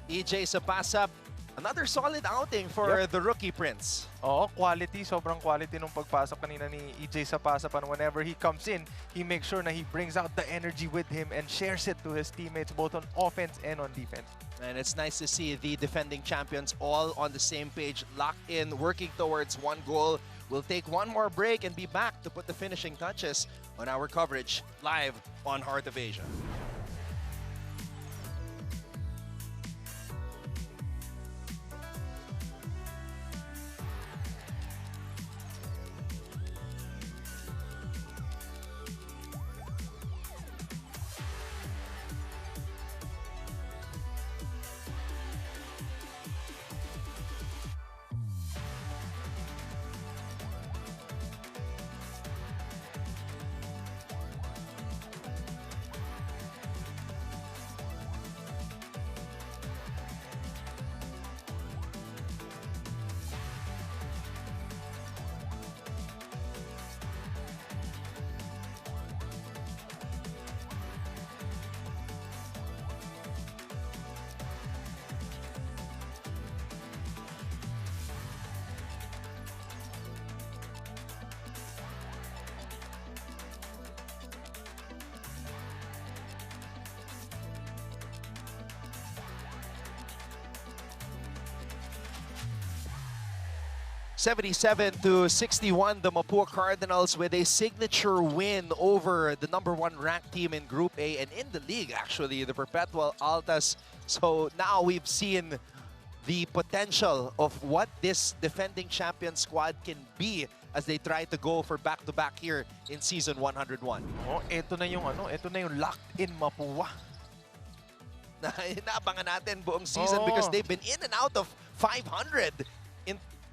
EJ sa pass-up. Another solid outing for the rookie Prince. Oo, quality. Sobrang quality nung pagpasok kanina ni EJ sa pass-up. And whenever he comes in, he makes sure na he brings out the energy with him and shares it to his teammates both on offense and on defense. And it's nice to see the defending champions all on the same page, locked in, working towards one goal. We'll take one more break and be back to put the finishing touches on our coverage live on Heart of Asia. (77-61), the Mapúa Cardinals with a signature win over the #1 ranked team in Group A and in the league, actually, the Perpetual Altas. So now we've seen the potential of what this defending champion squad can be as they try to go for back-to-back here in Season 101. Oh, ito na yung locked-in Mapúa. Inaabangan natin buong season because they've been in and out of 500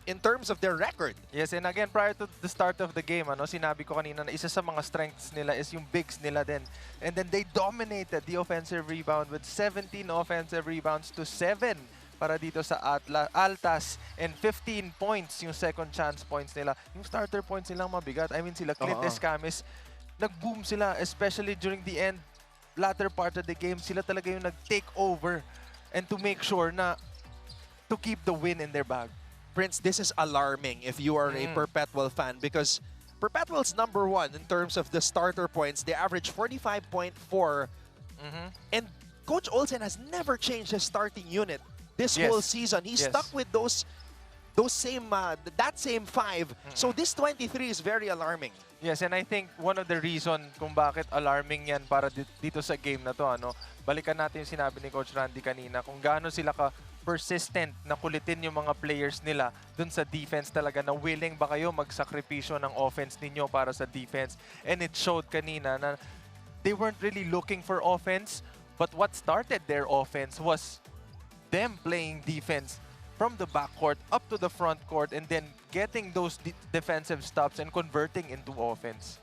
in terms of their record. Yes, and again, prior to the start of the game, sinabi ko kanina na isa sa mga strengths nila is yung bigs nila din. And then they dominated the offensive rebound with 17 offensive rebounds to 7 para dito sa Altas, and 15 points yung second chance points nila. Yung starter points nilang mabigat. I mean, sila Clint Escamis, nag-boom sila, especially during the end, latter part of the game, sila talaga yung nag-take over and to make sure na to keep the win in their bag. Prince, this is alarming if you are a Perpetual fan because Perpetual's #1 in terms of the starter points. They average 45.4, and Coach Olsen has never changed his starting unit this whole season. He's stuck with that same 5. So this 23 is very alarming. Yes, and I think one of the reason kung bakit alarming yan para dito sa game na to, balikan natin yung sinabi ni Coach Randy kanina, kung gaano sila persistent na kulitin yung mga players nila dun sa defense talaga, na willing ba kayo magsakripisyo ng offense ninyo para sa defense. And it showed kanina na they weren't really looking for offense, but what started their offense was them playing defense from the backcourt up to the front court and then getting those defensive stops and converting into offense.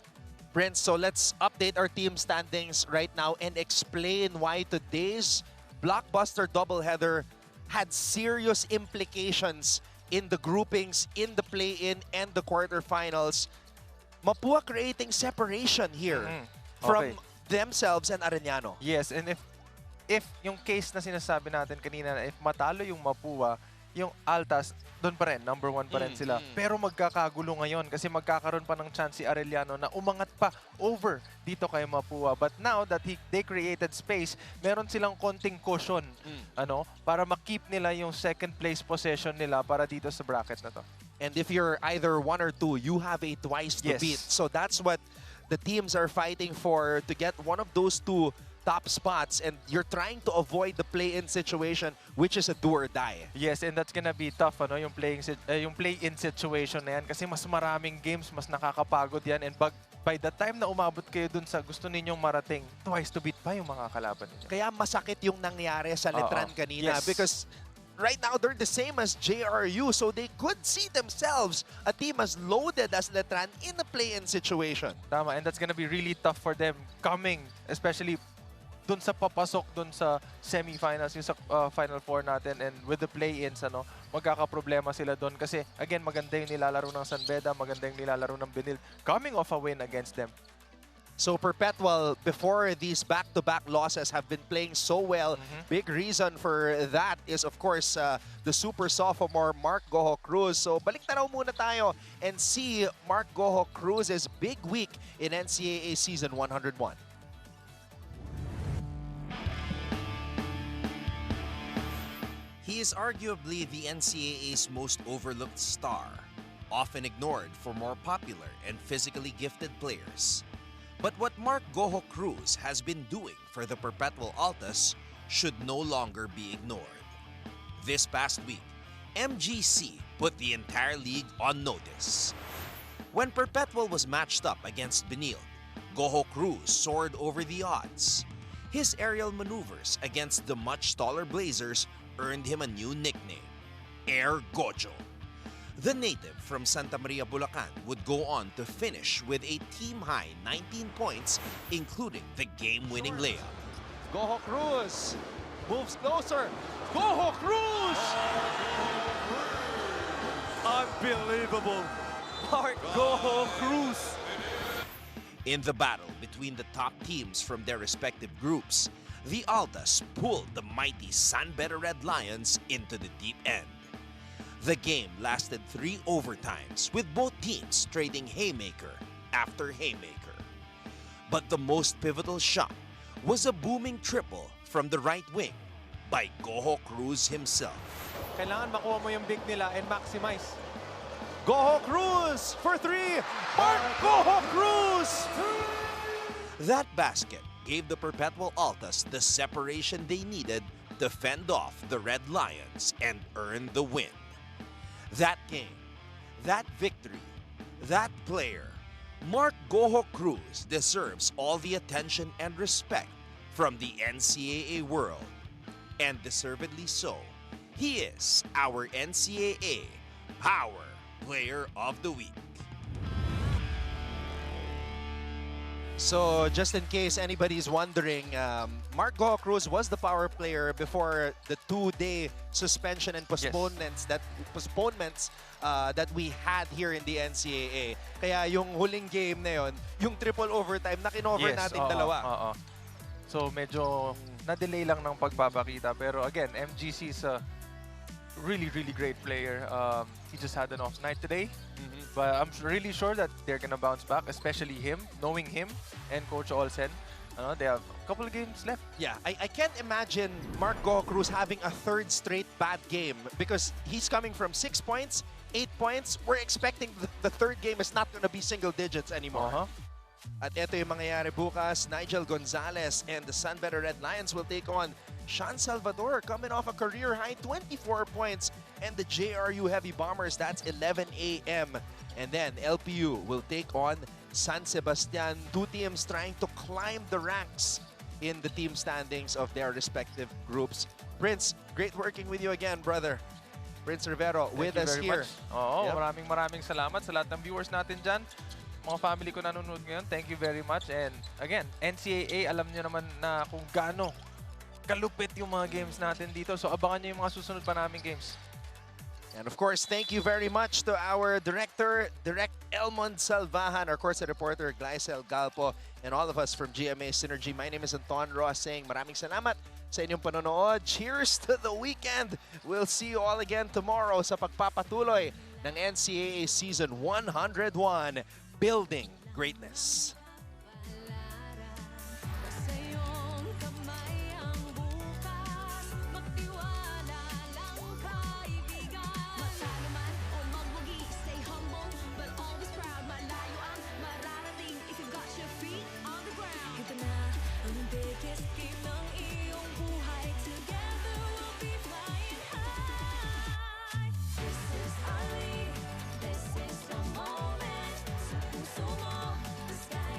Prince, so let's update our team standings right now and explain why today's blockbuster doubleheader had serious implications in the groupings, in the play-in, and the quarterfinals. Mapúa creating separation here from themselves and Arellano. Yes, and if yung case na sinasabi natin kanina, na if matalo yung Mapúa, yung Altas, doon pa rin, #1 pa rin sila. Pero magkakagulo ngayon kasi magkakaroon pa ng chance si Arellano na umangat pa over dito kay Mapúa. But now that they created space, meron silang konting cushion para makip nila yung second place possession nila para dito sa bracket na to. And if you're either 1 or 2, you have a twice to beat. So that's what the teams are fighting for, to get one of those 2 top spots, and you're trying to avoid the play-in situation, which is a do or die. Yes, and that's gonna be tough, yung play-in situation na yan, kasi mas maraming games, mas nakakapagod yan, and by the time na umabot kayo dun sa gusto ninyong marating, twice to beat pa yung mga kalaban ninyo. Kaya masakit yung nangyari sa Letran kanina because right now they're the same as JRU, so they could see themselves a team as loaded as Letran in a play-in situation. Tama, and that's gonna be really tough for them coming, especially dun sa papasok dun sa semifinals, yung sa Final Four natin, and with the play-ins, magkakaproblema sila dun. Kasi, again, maganda yung nilalaro ng San Beda, maganda yung nilalaro ng Benilde, coming off a win against them. So Perpetual, before these back-to-back losses, have been playing so well. Big reason for that is, of course, the super sophomore Mark Goho Cruz. So balik tanaw muna tayo and see Mark Goho Cruz's big week in NCAA Season 101. He is arguably the NCAA's most overlooked star, often ignored for more popular and physically gifted players. But what Mark Goho Cruz has been doing for the Perpetual Altas should no longer be ignored. This past week, MGC put the entire league on notice. When Perpetual was matched up against Benilde, Goho Cruz soared over the odds. His aerial maneuvers against the much taller Blazers earned him a new nickname, Air Gojo. The native from Santa Maria, Bulacan would go on to finish with a team-high 19 points, including the game-winning layup. Goho Cruz moves closer. Goho Cruz! Unbelievable. Mark Goho Cruz. In the battle between the top teams from their respective groups, the Altas pulled the mighty San Beda Red Lions into the deep end. The game lasted 3 overtimes, with both teams trading haymaker after haymaker. But the most pivotal shot was a booming triple from the right wing by Goho Cruz himself. Kailangan makuha mo yung big nila and maximize. Goho Cruz for 3! Mark Goho Cruz! That basket gave the Perpetual Altas the separation they needed to fend off the Red Lions and earn the win. That game, that victory, that player, Mark Goho Cruz deserves all the attention and respect from the NCAA world. And deservedly so. He is our NCAA Power Player of the Week. So, just in case anybody's wondering, Mark Goho Cruz was the power player before the 2-day suspension and postponements that we had here in the NCAA. Kaya yung huling game na yun, yung triple overtime na kinover natin dalawa. So, medyo na-delay lang ng pagbabakita. Pero again, MGC is a really, really great player. He just had an off night today. But I'm really sure that they're gonna bounce back, especially him, knowing him and Coach Olsen. They have a couple of games left. Yeah, I can't imagine Mark Goho Cruz having a third straight bad game because he's coming from 6 points, 8 points. We're expecting the third game is not gonna be single digits anymore. At ito yung mangyayari bukas. Nigel Gonzalez and the San Beda Red Lions will take on Sean Salvador, coming off a career-high 24 points. And the JRU Heavy Bombers, that's 11 a.m. And then LPU will take on San Sebastian. Two teams trying to climb the ranks in the team standings of their respective groups. Prince, great working with you again, brother. Prince Rivero with us here. Oo, maraming salamat sa lahat ng viewers natin dyan. Mga family ko nanonood ngayon, thank you very much. And again, NCAA, alam nyo naman na kung gaano kalupit yung mga games natin dito. So abangan nyo yung mga susunod pa naming games. And of course, thank you very much to our director, Direct Elmond Salvahan, our course reporter, Glycel Galpo, and all of us from GMA Synergy. My name is Anton Ross saying maraming salamat sa inyong panonood. Cheers to the weekend! We'll see you all again tomorrow sa pagpapatuloy ng NCAA Season 101, Building Greatness. This is the moment. Sa puso mo, the sky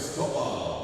Cristobal.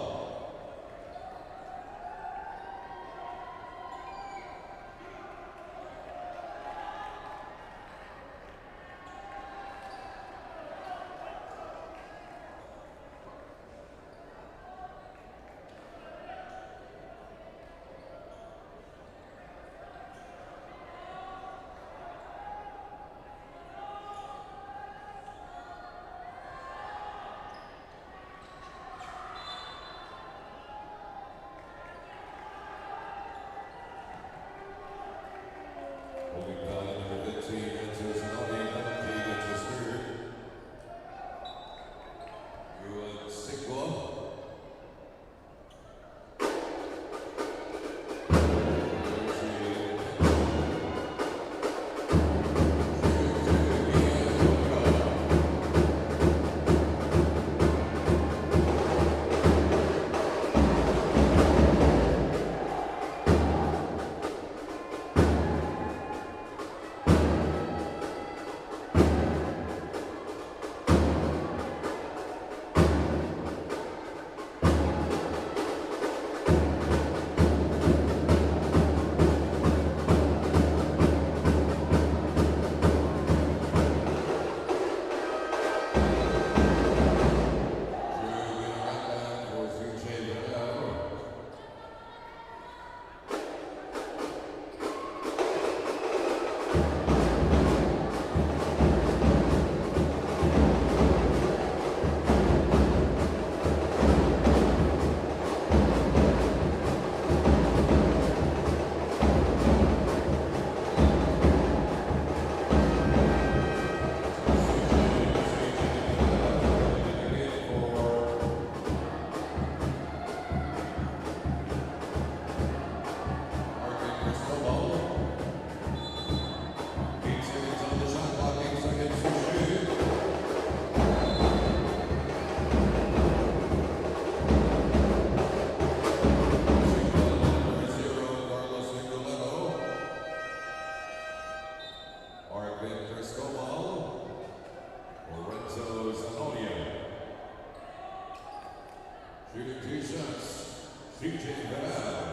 Shooting 2 shots, CJ Benilde.